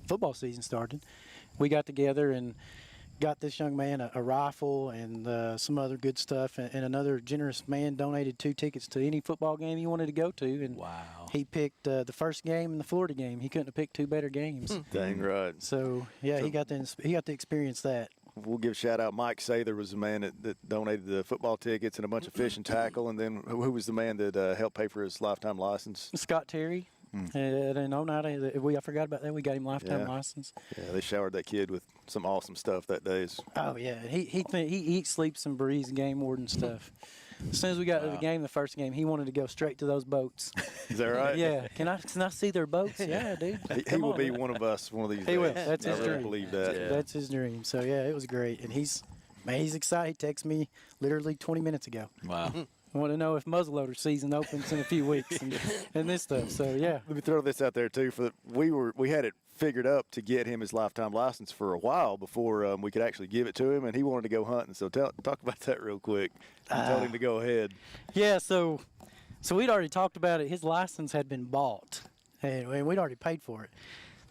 football season started. We got together and got this young man a rifle and some other good stuff, and another generous man donated 2 tickets to any football game he wanted to go to. And wow, he picked the first game and the Florida game. He couldn't have picked 2 better games. Dang right. So yeah, he got to experience that. We'll give a shout out. Mike Sather was the man that donated the football tickets and a bunch of fish and tackle. And then who was the man that helped pay for his lifetime license? Scott Terry. I forgot about that. We got him lifetime license. Yeah, they showered that kid with some awesome stuff that day. Oh yeah, he eats, sleeps, and breathes game warden stuff. As soon as we got to the game, the first game, he wanted to go straight to those boats. Is that right? Yeah. Can I see their boats? Yeah, dude. He will be one of us one of these days. He will. That's his I really dream. believe that. Yeah. That's his dream. So yeah, it was great, and he's excited. He texted me literally 20 minutes ago. Wow. I want to know if muzzleloader season opens in a few weeks and this stuff. So yeah. Let me throw this out there too. We had it figured up to get him his lifetime license for a while before we could actually give it to him, and he wanted to go hunting. So talk about that real quick. You told him to go ahead. Yeah. So we'd already talked about it. His license had been bought, and we'd already paid for it.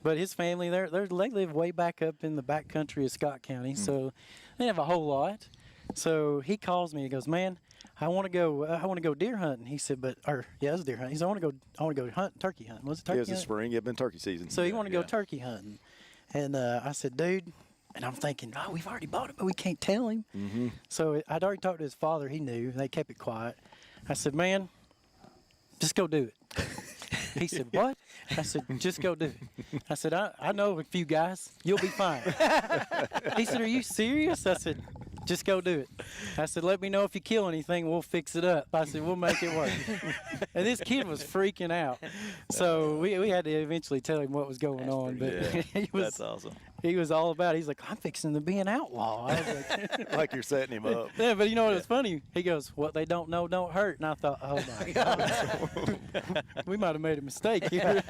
But his family, they live way back up in the back country of Scott County, so they have a whole lot. So he calls me. He goes, "Man, I want to go deer hunting." He said, it was deer hunting. He said, I want to go turkey hunting. Was it turkey? It was the spring. It had been turkey season. So he wanted to go turkey hunting, and I said, "Dude," and I'm thinking, "Oh, we've already bought it, but we can't tell him." Mm-hmm. So I'd already talked to his father. He knew. They kept it quiet. I said, "Man, just go do it." He said, "What?" I said, "Just go do it." I said, I know a few guys. You'll be fine." He said, "Are you serious?" I said, "Just go do it." I said, "Let me know if you kill anything. We'll fix it up." I said, "We'll make it work." And this kid was freaking out. So we had to eventually tell him what was going on. But that's awesome. He was all about it. He's like, "I'm fixing to be an outlaw." I was like, like you're setting him up. Yeah, but you know what was funny? He goes, "What they don't know don't hurt." And I thought, oh my God, we might have made a mistake here.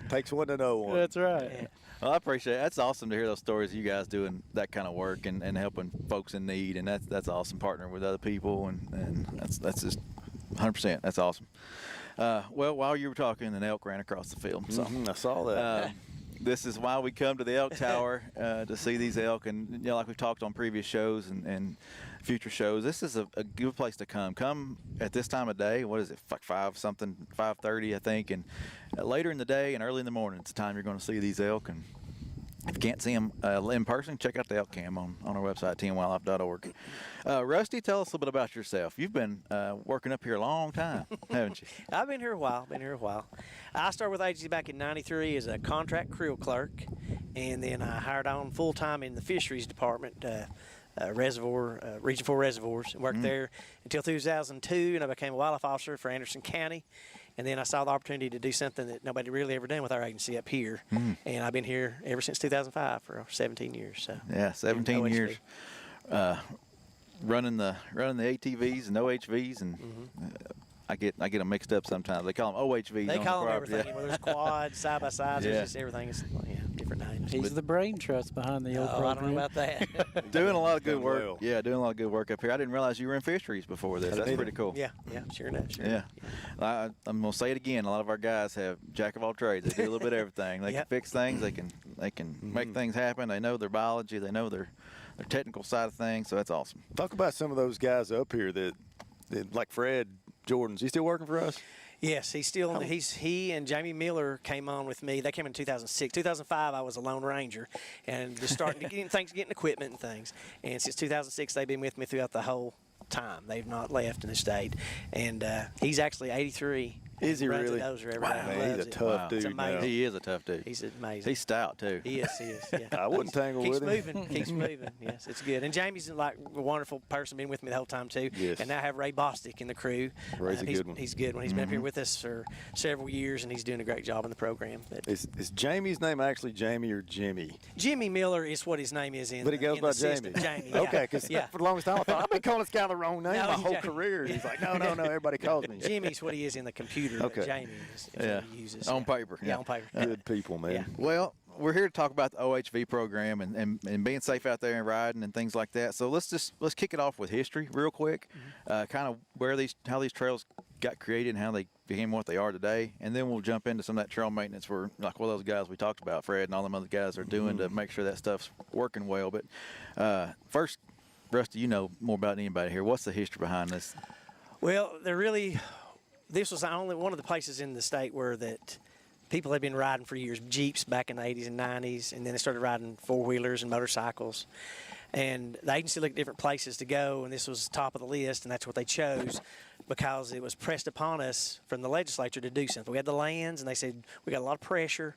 Takes one to know one. That's right. Yeah. Well, I appreciate it. That's awesome to hear those stories. You guys doing that kind of work and helping folks in need, and that's awesome. Partnering with other people, and that's just 100%. That's awesome. Well, while you were talking, an elk ran across the field. So I saw that. This is why we come to the elk tower to see these elk, and like we've talked on previous shows and future shows. This is a good place to come. Come at this time of day. What is it? Like 5:30, I think. And later in the day and early in the morning, it's the time you're going to see these elk. And if you can't see them in person, check out the elk cam on our website, tnwildlife.org. Rusty, tell us a little bit about yourself. You've been working up here a long time, haven't you? I've been here a while. I started with agency back in '93 as a contract creel clerk, and then I hired on full time in the fisheries department. Region 4 reservoirs, and worked there until 2002, and I became a wildlife officer for Anderson County. And then I saw the opportunity to do something that nobody really ever done with our agency up here. And I've been here ever since 2005 for 17 years. So yeah, 17 years running the ATVs and OHVs, and I get them mixed up sometimes. They call them OHVs. They call them everything. Whether it's quads, side by sides, there's just everything. It's different names. He's the brain trust behind the old program. I don't know about that. Doing a lot of good work. Yeah, doing a lot of good work up here. I didn't realize you were in fisheries before this. That's pretty cool. Yeah, sure enough. I'm gonna say it again. A lot of our guys have jack of all trades. They do a little bit of everything. They can fix things. They can make things happen. They know their biology. They know their technical side of things. So that's awesome. Talk about some of those guys up here that like Fred Jordan's. He still working for us? Yes, he's still. He and Jamie Miller came on with me. They came in 2006. 2005, I was a Lone Ranger, and just starting to getting equipment and things. And since 2006, they've been with me throughout the whole time. They've not left in the state. And he's actually 83. Is he really? Wow. Man, he's a tough dude. Now. He is a tough dude. He's amazing. He's stout too. He is. Yeah. I wouldn't tangle with him. Keeps moving. Yes, it's good. And Jamie's like a wonderful person, been with me the whole time too. Yes. And now I have Ray Bostic in the crew. Ray's a good one. He's good one. He's been up here with us for several years, and he's doing a great job in the program. Is Jamie's name actually Jamie or Jimmy? Jimmy Miller is what his name is in. But he goes by Jamie. Jamie. Okay, because for the longest time I thought I've been calling this guy the wrong name my whole career. He's like, no, everybody calls me. Jimmy's what he is in the computer. Okay. Jamie is what he uses. On paper. Yeah, on paper. Good people, man. Yeah. Well, we're here to talk about the OHV program and being safe out there and riding and things like that. So let's kick it off with history real quick. Kind of how these trails got created and how they became what they are today, and then we'll jump into some of that trail maintenance where, like what those guys we talked about, Fred and all them other guys are doing to make sure that stuff's working well. But first, Rusty, you know more about anybody here. What's the history behind this? Well, this was only one of the places in the state where that people had been riding for years, Jeeps back in the 80s and 90s, and then they started riding four-wheelers and motorcycles. And the agency looked at different places to go, and this was top of the list, and that's what they chose because it was pressed upon us from the legislature to do something. We had the lands, and they said, we got a lot of pressure.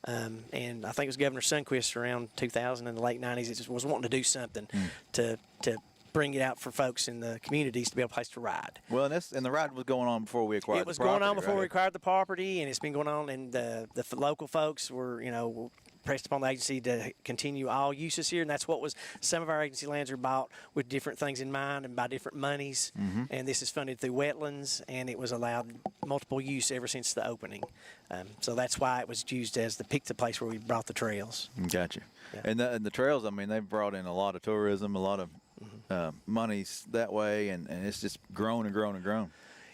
And I think it was Governor Sundquist around 2000 in the late 90s was wanting to do something to bring it out for folks in the communities to be able to place to ride. Well, and the ride was going on before we acquired the property. It was going on before we acquired the property, and it's been going on, and the local folks were, pressed upon the agency to continue all uses here, and that's what was some of our agency lands are bought with different things in mind and by different monies, and this is funded through wetlands, and it was allowed multiple use ever since the opening. So that's why it was used as the place where we brought the trails. Gotcha. Yeah. And the trails, I mean, they've brought in a lot of tourism, a lot of monies that way, and it's just grown and grown and grown.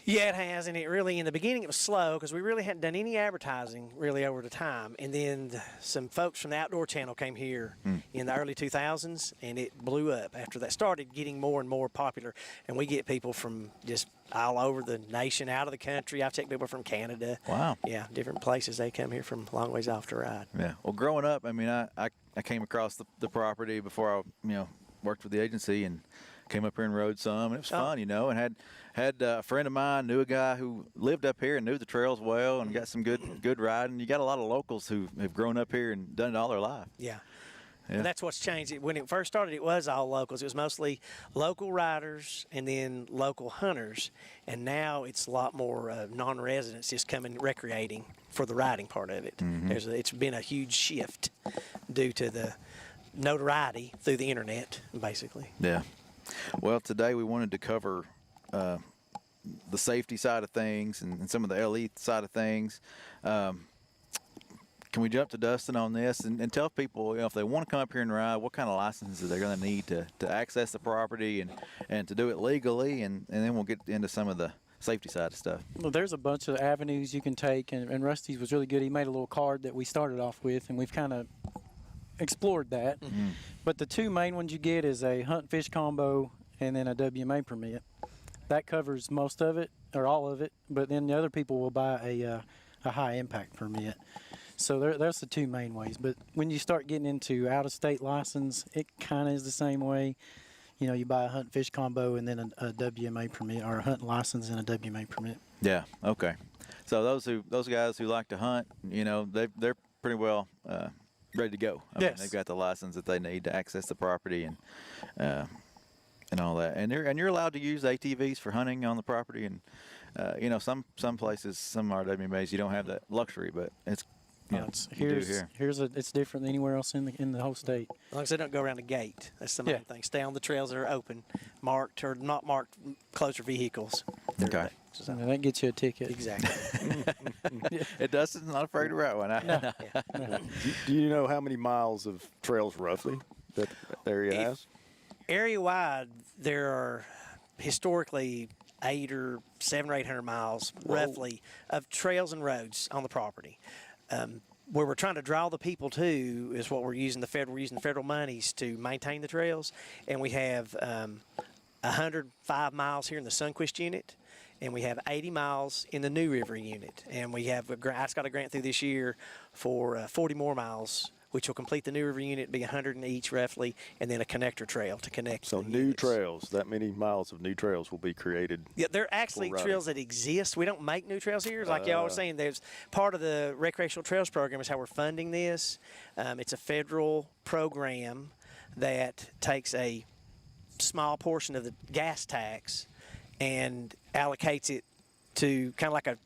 Yeah, it has, and it really, in the beginning, it was slow because we really hadn't done any advertising really over the time. And then some folks from the Outdoor Channel came here in the early 2000s, and it blew up after that started getting more and more popular. And we get people from just all over the nation, out of the country. I've taken people from Canada. Wow. Yeah, different places. They come here from long ways off to ride. Yeah. Well, growing up, I mean, I came across the property before I, worked with the agency and came up here and rode some, and it was fun, and had a friend of mine knew a guy who lived up here and knew the trails well and got some good riding. You got a lot of locals who have grown up here and done it all their life. Yeah. Yeah. And that's what's changed. When it first started, it was all locals. It was mostly local riders and then local hunters. And now it's a lot more non-residents just coming recreating for the riding part of it. It's been a huge shift due to the notoriety through the internet, basically. Yeah. Well, today we wanted to cover the safety side of things and some of the LE side of things. Can we jump to Dustin on this and tell people, if they want to come up here and ride, what kind of licenses they're going to need to access the property and to do it legally, and then we'll get into some of the safety side of stuff. Well, there's a bunch of avenues you can take, and Rusty's was really good. He made a little card that we started off with, and we've kind of explored that. But the two main ones you get is a hunt fish combo and then a WMA permit. That covers most of it or all of it, but then the other people will buy a high impact permit. So there's the two main ways. But when you start getting into out-of-state license, it kind of is the same way. You buy a hunt fish combo and then a WMA permit, or a hunt license and a WMA permit. Yeah. Okay. So those guys who like to hunt, they're pretty well ready to go. I mean, they've got the license that they need to access the property and all that. And you're allowed to use ATVs for hunting on the property. And some places, some RWMAs, you don't have that luxury, but it's it's different than anywhere else in the whole state. As long as they don't go around a gate, that's the main thing. Stay on the trails that are open, marked or not marked, closer vehicles. Okay. So that gets you a ticket. Exactly. Dustin's not afraid to ride one. No. Do you know how many miles of trails roughly that area has? Area-wide, there are historically 700 or 800 miles, roughly, of trails and roads on the property. Where we're trying to draw the people to is what we're using federal monies to maintain the trails, and we have 105 miles here in the Sundquist unit, and we have 80 miles in the New River unit, and we have I just got a grant through this year for 40 more miles, which will complete the New River unit, be 100 in each roughly, and then a connector trail to connect. So new trails, that many miles of new trails will be created. Yeah, they're actually trails that exist. We don't make new trails here. Like y'all were saying, there's part of the Recreational Trails Program is how we're funding this. It's a federal program that takes a small portion of the gas tax and allocates it to kind of like a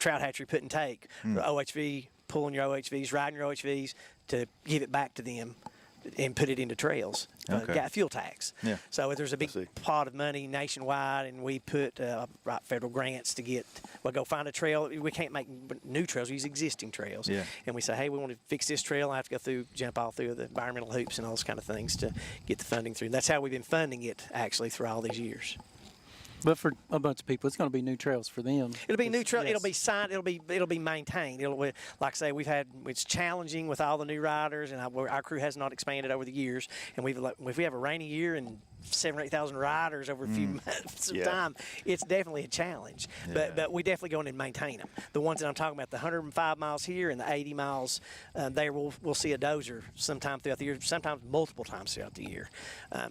trout hatchery put and take. OHV, pulling your OHVs, riding your OHVs, to give it back to them and put it into trails. Got fuel tax. Yeah. So there's a big pot of money nationwide, and we put federal grants to go find a trail. We can't make new trails, we use existing trails. Yeah. And we say, hey, we want to fix this trail. I have to jump all through the environmental hoops and all those kind of things to get the funding through. And that's how we've been funding it, actually, through all these years. But for a bunch of people, it's going to be new trails for them. It'll be new trail. Yes. It'll be signed. It'll be maintained. Like I say, it's challenging with all the new riders, and our crew has not expanded over the years. And if we have a rainy year and 7,000 or 8,000 riders over a few months of time, it's definitely a challenge. But we definitely go in and maintain them. The ones that I'm talking about, the 105 miles here and the 80 miles there, we'll see a dozer sometime throughout the year, sometimes multiple times throughout the year.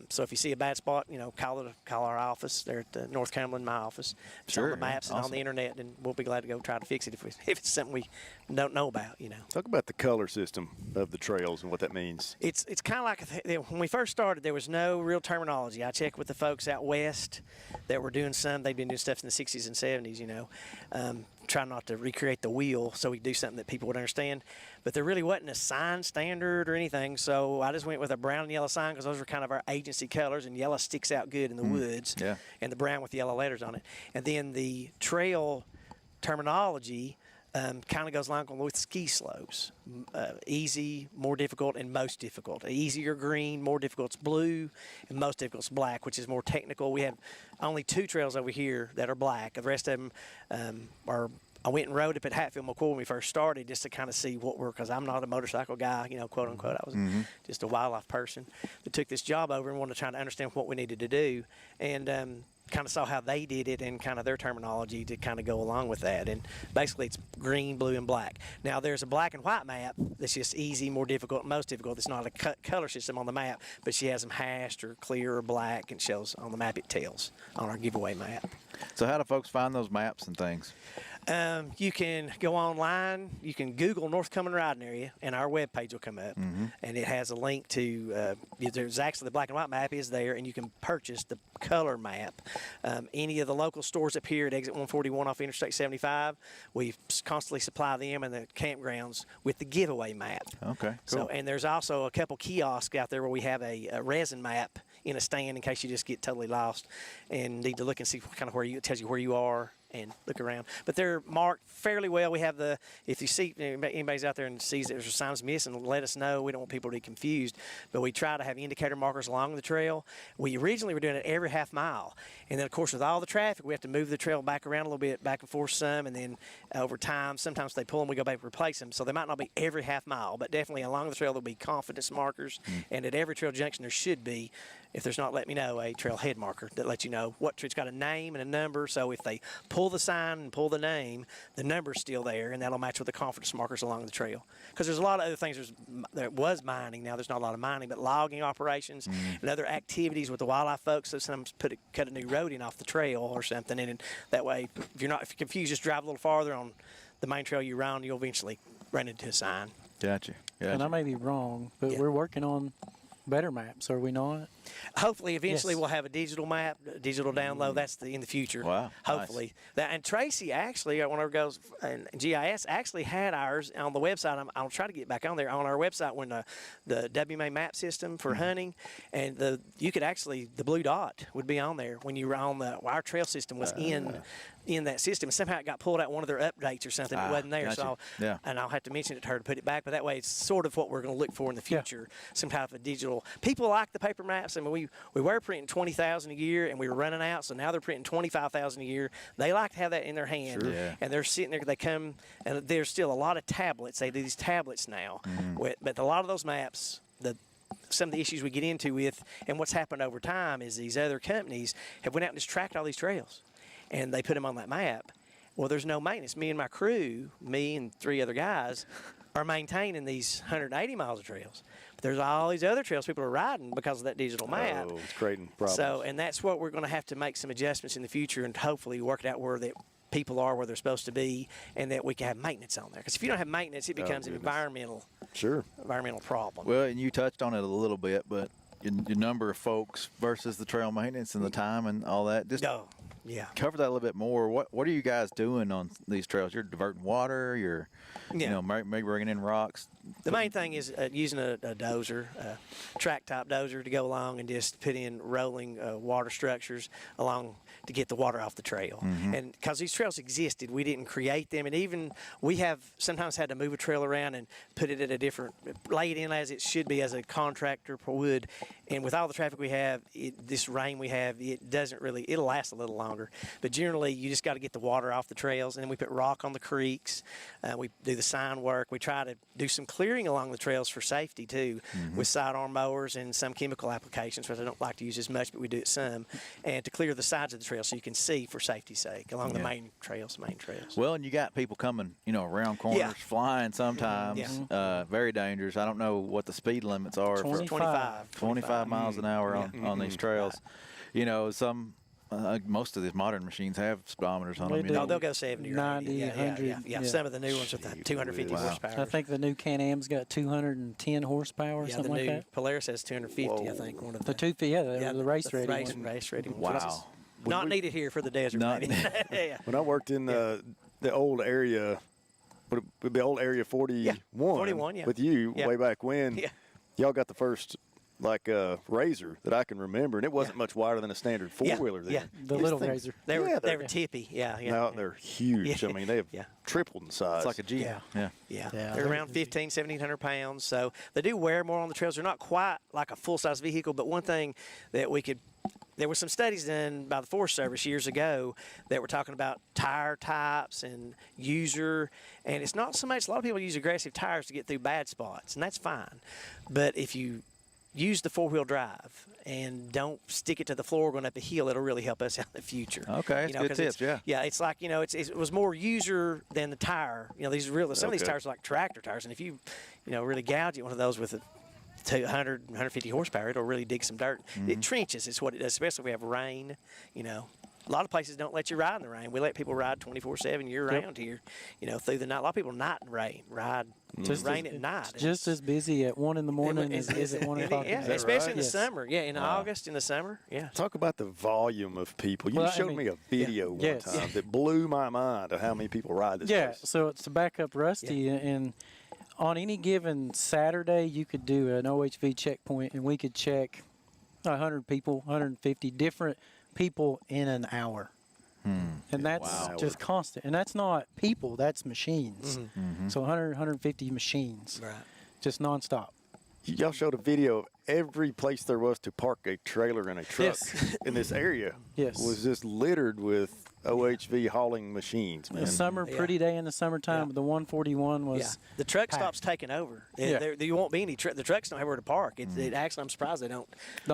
So if you see a bad spot, call our office there at the North Cumberland, my office. It's on the maps and on the internet, and we'll be glad to go try to fix it if it's something we don't know about. Talk about the color system of the trails and what that means. It's kind of like when we first started, there was no real terminology. I checked with the folks out west that were doing they'd been doing stuff in the 60s and 70s, trying not to recreate the wheel so we could do something that people would understand. But there really wasn't a sign standard or anything, so I just went with a brown and yellow sign because those were kind of our agency colors, and yellow sticks out good in the woods, and the brown with yellow letters on it. And then the trail terminology kind of goes along with ski slopes. Easy, more difficult, and most difficult. Easier green, more difficult is blue, and most difficult is black, which is more technical. We have only 2 trails over here that are black. The rest of them are. I went and rode up at Hatfield McCoy when we first started just to kind of see because I'm not a motorcycle guy, quote unquote. I was just a wildlife person that took this job over and wanted to try to understand what we needed to do. And kind of saw how they did it and kind of their terminology to kind of go along with that. And basically it's green, blue, and black. Now there's a black and white map that's just easy, more difficult, and most difficult. It's not a color system on the map, but she has them hashed or clear or black and shows on the map it tells on our giveaway map. So how do folks find those maps and things? You can go online. You can Google North Cumberland Riding Area, and our webpage will come up. And it has a link to, there's actually the black and white map is there, and you can purchase the color map. Any of the local stores up here at Exit 141 off Interstate 75, we constantly supply them and the campgrounds with the giveaway map. Okay, cool. So, and there's also a couple kiosks out there where we have a resin map in a stand in case you just get totally lost and need to look and see kind of it tells you where you are and look around. But they're marked fairly well. We have if you see anybody's out there and sees that there's signs missing, let us know. We don't want people to be confused. But we try to have indicator markers along the trail. We originally were doing it every half mile. And then, of course, with all the traffic, we have to move the trail back around a little bit, back and forth some. And then over time, sometimes they pull them, we go back and replace them. So they might not be every half mile, but definitely along the trail there'll be confidence markers. And at every trail junction there should be, if there's not, let me know, a trailhead marker that lets you know it's got a name and a number. So if they pull the sign and pull the name, the number's still there, and that'll match with the confidence markers along the trail. Because there's a lot of other things. There was mining. Now there's not a lot of mining, but logging operations and other activities with the wildlife folks. So sometimes cut a new road in off the trail or something, and that way, if you're confused, just drive a little farther on the main trail you're on, you'll eventually run into a sign. Gotcha. And I may be wrong, but we're working on better maps, are we not? Hopefully, eventually we'll have a digital map, a digital download. That's in the future. Wow. Hopefully. Nice. And Tracy actually, one of our girls in GIS, actually had ours on the website. I'll try to get back on there. On our website, when the WMA map system for hunting, and you could actually, the blue dot would be on there when you were on our trail system was in that system. And somehow it got pulled out one of their updates or something. It wasn't there. Gotcha. So and I'll have to mention it to her to put it back. But that way, it's sort of what we're going to look for in the future. Some type of digital. People like the paper maps. I mean, we were printing 20,000 a year, and we were running out. So now they're printing 25,000 a year. They like to have that in their hand. Sure. Yeah. And they're sitting there. They come, and there's still a lot of tablets. They do these tablets now. But a lot of those maps, some of the issues we get into with, and what's happened over time is these other companies have went out and just tracked all these trails, and they put them on that map. Well, there's no maintenance. Me and my crew, me and 3 other guys, are maintaining these 180 miles of trails. But there's all these other trails people are riding because of that digital map. Oh, it's creating problems. So, and that's what we're going to have to make some adjustments in the future and hopefully work it out where that people are where they're supposed to be, and that we can have maintenance on there. Because if you don't have maintenance, it becomes an environmental problem. Well, and you touched on it a little bit, but your number of folks versus the trail maintenance and the time and all that. Just cover that a little bit more. What are you guys doing on these trails? You're diverting water. You're maybe bringing in rocks. The main thing is using a dozer, a track-type dozer to go along and just put in rolling water structures along to get the water off the trail. And because these trails existed, we didn't create them. And even we have sometimes had to move a trail around and put it at a different, lay it in as it should be as a contractor would. And with all the traffic we have, this rain we have, it doesn't really, it'll last a little longer. longer. But generally, you just got to get the water off the trails, and then we put rock on the creeks. We do the sign work. We try to do some clearing along the trails for safety too, with sidearm mowers and some chemical applications, which I don't like to use as much, but we do it some, and to clear the sides of the trail so you can see for safety's sake along the main trails. Well, and you got people coming, around corners, flying sometimes. Very dangerous. I don't know what the speed limits are. 25 miles an hour on these trails. Most of these modern machines have speedometers on them. No, they'll go 70 or 90, 100. Yeah, some of the new ones with the 250 horsepower. I think the new Can-Am's got 210 horsepower or something like that. The new Polaris has 250, I think. One of the the race rating. Race rating. Wow. Not needed here for the desert. When I worked in the old area, would be old area 41, 41 with you way back when, y'all got the first razor that I can remember, and it wasn't much wider than a standard four-wheeler then. Yeah, the little razor. They were tippy. Now they're huge. I mean, they have tripled in size. It's like a Jeep. Yeah. They're around 1,700 pounds, so they do wear more on the trails. They're not quite like a full-size vehicle, but one thing that there were some studies done by the Forest Service years ago that were talking about tire types and user, and it's not so much, a lot of people use aggressive tires to get through bad spots, and that's fine. But if you use the four-wheel drive and don't stick it to the floor going up a hill, it'll really help us out in the future. Okay, that's good tips, Yeah, it's like, it was more user than the tire. Some of these tires are like tractor tires, and if you, really gouge at one of those with a 100, 150 horsepower, it'll really dig some dirt. It trenches is what it does, especially if we have rain, A lot of places don't let you ride in the rain. We let people ride 24/7 year-round here, through the night. A lot of people not in rain, ride rain at night. Just as busy at 1 in the morning as it is at 1 o'clock. Yeah, especially in the summer. Yeah, in August, in the summer. Yeah. Talk about the volume of people. You showed me a video one time that blew my mind of how many people ride this place. So it's to back up Rusty, and on any given Saturday, you could do an OHV checkpoint, and we could check 100 people, 150 different people in an hour. And that's just constant. And that's not people, that's machines. So 100, 150 machines, just nonstop. Y'all showed a video of every place there was to park a trailer and a truck in this area. Was just littered with OHV hauling machines, man. A summer pretty day in the summertime, the 141 was the truck packed. stops taking over. There won't be any the trucks don't have where to park. It actually, I'm surprised they don't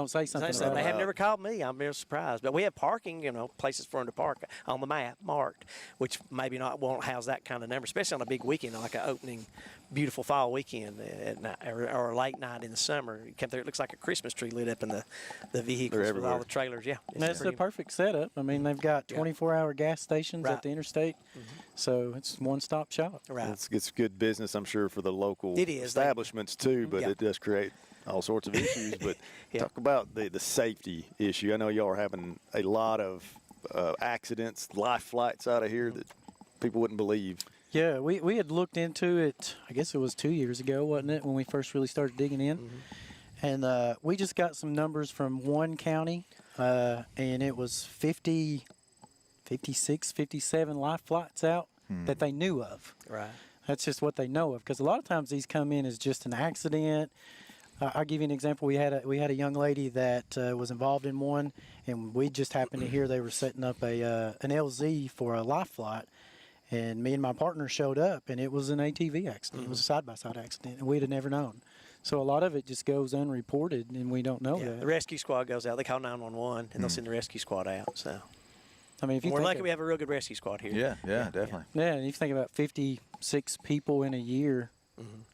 say something about They it. have never called me. I'm very surprised. But we have parking, places for them to park on the map marked, which maybe won't house that kind of number, especially on a big weekend like an opening beautiful fall weekend at night, or a late night in the summer. You come through, it looks like a Christmas tree lit up in the vehicles with all the trailers. Yeah, it's the perfect setup. I mean, they've got 24-hour gas stations at the interstate, so it's one-stop shop. It's good business, I'm sure, for the local establishments too, but it does create all sorts of issues. But talk about the safety issue. I know y'all are having a lot of accidents, life flights out of here that people wouldn't believe. Yeah, we had looked into it, I guess it was 2 years ago, wasn't it, when we first really started digging in. And we just got some numbers from one county, and it was 56, 57 life flights out that they knew of. That's just what they know of, because a lot of times these come in as just an accident. I'll give you an example. We had a young lady that was involved in one, and we just happened to hear they were setting up an LZ for a life flight. And me and my partner showed up, and it was an ATV accident. It was a side-by-side accident, and we'd have never known. So a lot of it just goes unreported, and we don't know that. The rescue squad goes out. They call 911, and they'll send the rescue squad out. So, I mean, if you we're lucky we have a real good rescue squad here. Yeah, definitely. Yeah, and if you think about 56 people in a year,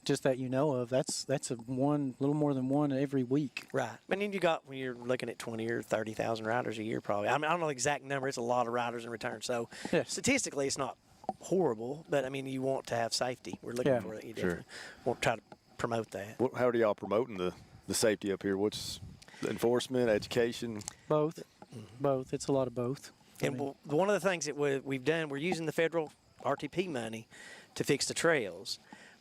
just that you know of, that's a little more than one every week. Right. And then when you're looking at 20 or 30,000 riders a year, probably. I mean, I don't know the exact number. It's a lot of riders in return. So statistically, it's not horrible, but I mean, you want to have safety. We're looking for it. You definitely want to try to promote that. How are y'all promoting the safety up here? What's the enforcement, education? Both. Both. It's a lot of both. And one of the things that we've done, we're using the federal RTP money to fix the trails.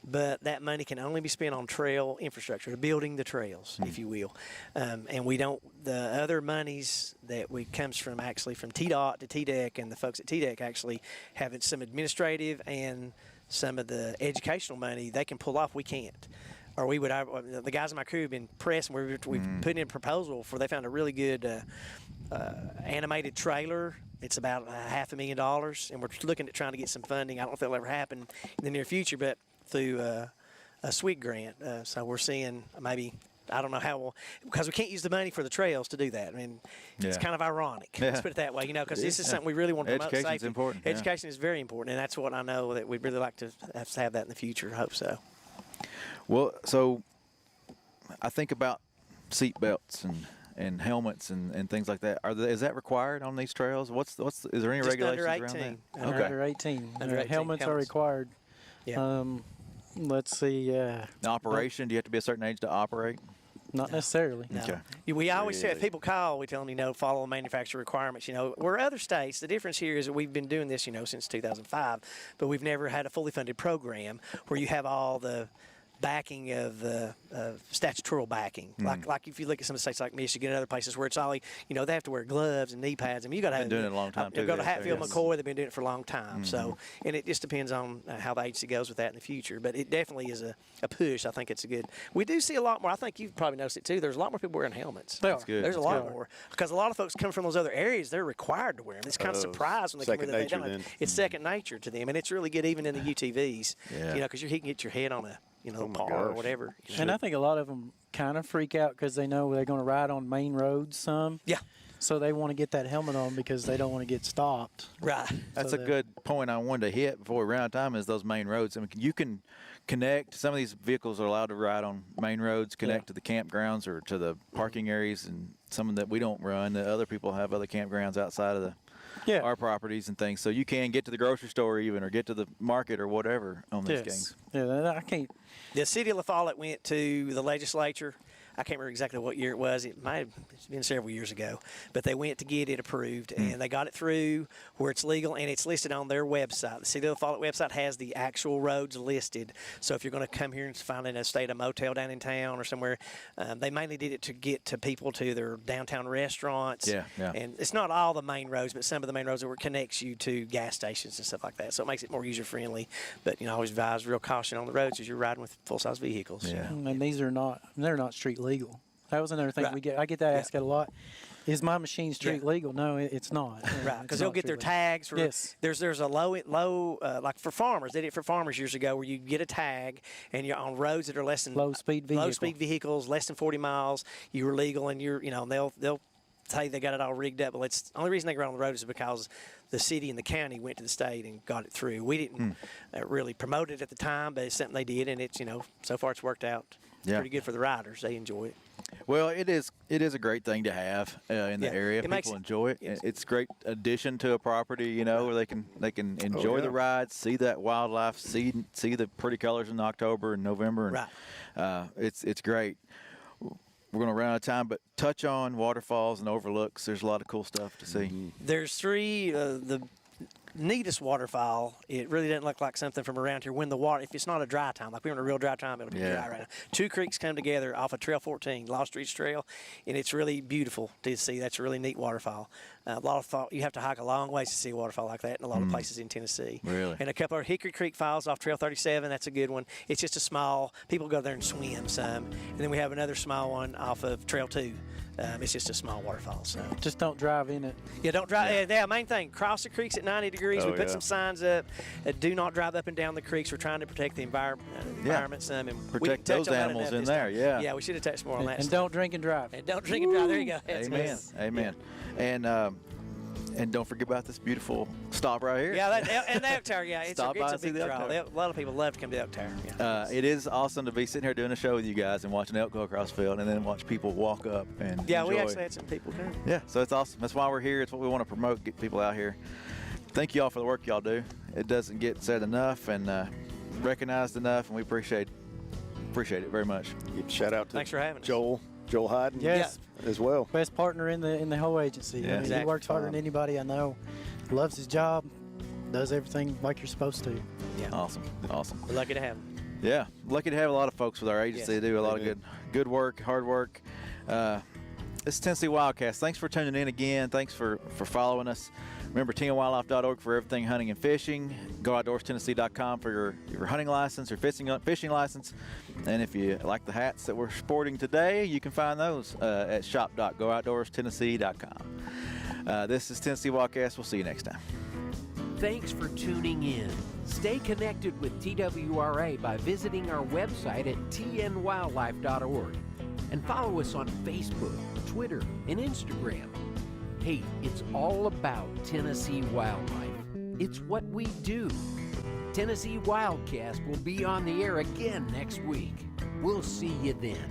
But that money can only be spent on trail infrastructure, building the trails, if you will. And we don't, the other monies that comes from TDOT to TDEC, and the folks at TDEC actually having some administrative and some of the educational money they can pull off, we can't. Or the guys in my crew have been pressed, and we've put in a proposal they found a really good animated trailer It's about $500,000, and we're looking at trying to get some funding. I don't know if that'll ever happen in the near future, but through a SWIG grant. So we're seeing maybe, I don't know how we'll, because we can't use the money for the trails to do that. I mean, it's kind of ironic. Let's put it that way, because this is something we really want to promote. Education's important. Education is very important, and that's what I know that we'd really like to have that in the future. I hope so. Well, so I think about seat belts and helmets and things like that. Is that required on these trails? Is there any Just regulations under 18. around that? Under 18. Under 18 helmets are required. Yeah. Let's see. The operation, do you have to be a certain age to operate? Not necessarily. No. Okay. We always say if people call, we tell them, follow the manufacturer requirements. Where other states, the difference here is that we've been doing this, since 2005, but we've never had a fully funded program where you have all the backing of the statutory backing. Like if you look at some of the states like Michigan and other places where it's all, they have to wear gloves and knee pads. I mean, you got to have been doing it a long time too. Go to Hatfield, McCoy. They've been doing it for a long time. So, and it just depends on how the agency goes with that in the future. But it definitely is a push. I think it's a good. We do see a lot more. I think you've probably noticed it too. There's a lot more people wearing helmets. That's good. There's a lot more because a lot of folks come from those other areas. They're required to wear them. It's kind of surprised when they come here that they don't. It's second nature to them, and it's really good even in the UTVs. Because you can get your head on a par or whatever. And I think a lot of them kind of freak out because they know they're going to ride on main roads some. Yeah. So they want to get that helmet on because they don't want to get stopped. Right. That's a good point I wanted to hit before we ran out of time is those main roads. I mean, you can connect. Some of these vehicles are allowed to ride on main roads, connect to the campgrounds or to the parking areas, and some that we don't run. The other people have other campgrounds outside of our properties and things. So you can get to the grocery store even or get to the market or whatever on these things. Yeah, I can't. The city of La Follette went to the legislature. I can't remember exactly what year it was. It might have been several years ago. But they went to get it approved, and they got it through where it's legal, and it's listed on their website. The City of La Follette website has the actual roads listed. So if you're going to come here and find stay at a motel down in town or somewhere, they mainly did it to get to people to their downtown restaurants. Yeah. And it's not all the main roads, but some of the main roads that connects you to gas stations and stuff like that. So it makes it more user-friendly. But, always advise real caution on the roads as you're riding with full-size vehicles. Yeah. And they're not street legal. That was another thing I get that asked a lot. Is my machine street legal? No, it's not. Right, because they'll get their tags. For, There's a low like for farmers. They did it for farmers years ago where you get a tag and you're on roads that are less than low speed vehicles, less than 40 miles. You're legal and they'll tell you they got it all rigged up. Well, it's the only reason they go on the road is because the city and the county went to the state and got it through. We didn't really promote it at the time, but it's something they did, and it's so far it's worked out pretty good for the riders. They enjoy it. Well, it is a great thing to have in the area. People enjoy it. Yes. It's a great addition to a property, where they can enjoy the rides, see that wildlife, see the pretty colors in October and November. And, it's great. We're going to run out of time, but touch on waterfalls and overlooks. There's a lot of cool stuff to see. There's three. The neatest waterfall, it really doesn't look like something from around here when the water, if it's not a dry time, like we're in a real dry time, it'll be dry right now. Two creeks come together off of Trail 14, Lost Ridge Trail, and it's really beautiful to see. That's a really neat waterfall. You have to hike a long ways to see a waterfall like that in a lot of places in Tennessee. Really? And a couple of Hickory Creek Falls off Trail 37, that's a good one. It's just a small, people go there and swim some. And then we have another small one off of Trail 2. It's just a small waterfall. So just don't drive in it. Yeah, don't drive. Yeah, main thing, cross the creeks at 90 degrees. We put some signs up. Do not drive up and down the creeks. We're trying to protect the environment some. And protect those animals in there, Yeah, we should have touched more on that. And don't drink and drive. And don't drink and drive. There you go. Amen. Amen. Yeah. And don't forget about this beautiful stop right here. Yeah, and the Elk Tower, it's a big draw. A lot of people love to come to Elk Tower. Yeah. It is awesome to be sitting here doing a show with you guys and watching elk go across the field and then watch people walk up and enjoy. We actually had some people come. Yeah, so it's awesome. That's why we're here. It's what we want to promote, get people out here. Thank you all for the work y'all do. It doesn't get said enough and recognized enough, and we appreciate it very much. Shout out to Thanks for having us. Joel Hyden as well. Best partner in the whole agency. Yeah. He works harder than anybody I know. Loves his job. Does everything like you're supposed to. Yeah. Awesome. We're lucky to have him. Yeah, lucky to have a lot of folks with our agency. They do a lot of good work, hard work. This is Tennessee Wildcast. Thanks for tuning in again. Thanks for following us. Remember, TNWildlife.org for everything hunting and fishing. GoOutdoorsTennessee.com for your hunting license or fishing license. And if you like the hats that we're sporting today, you can find those at shop.GoOutdoorsTennessee.com. This is Tennessee Wildcast. We'll see you next time. Thanks for tuning in. Stay connected with TWRA by visiting our website at tnwildlife.org and follow us on Facebook, Twitter, and Instagram. Hey, it's all about Tennessee wildlife. It's what we do. Tennessee Wildcast will be on the air again next week. We'll see you then.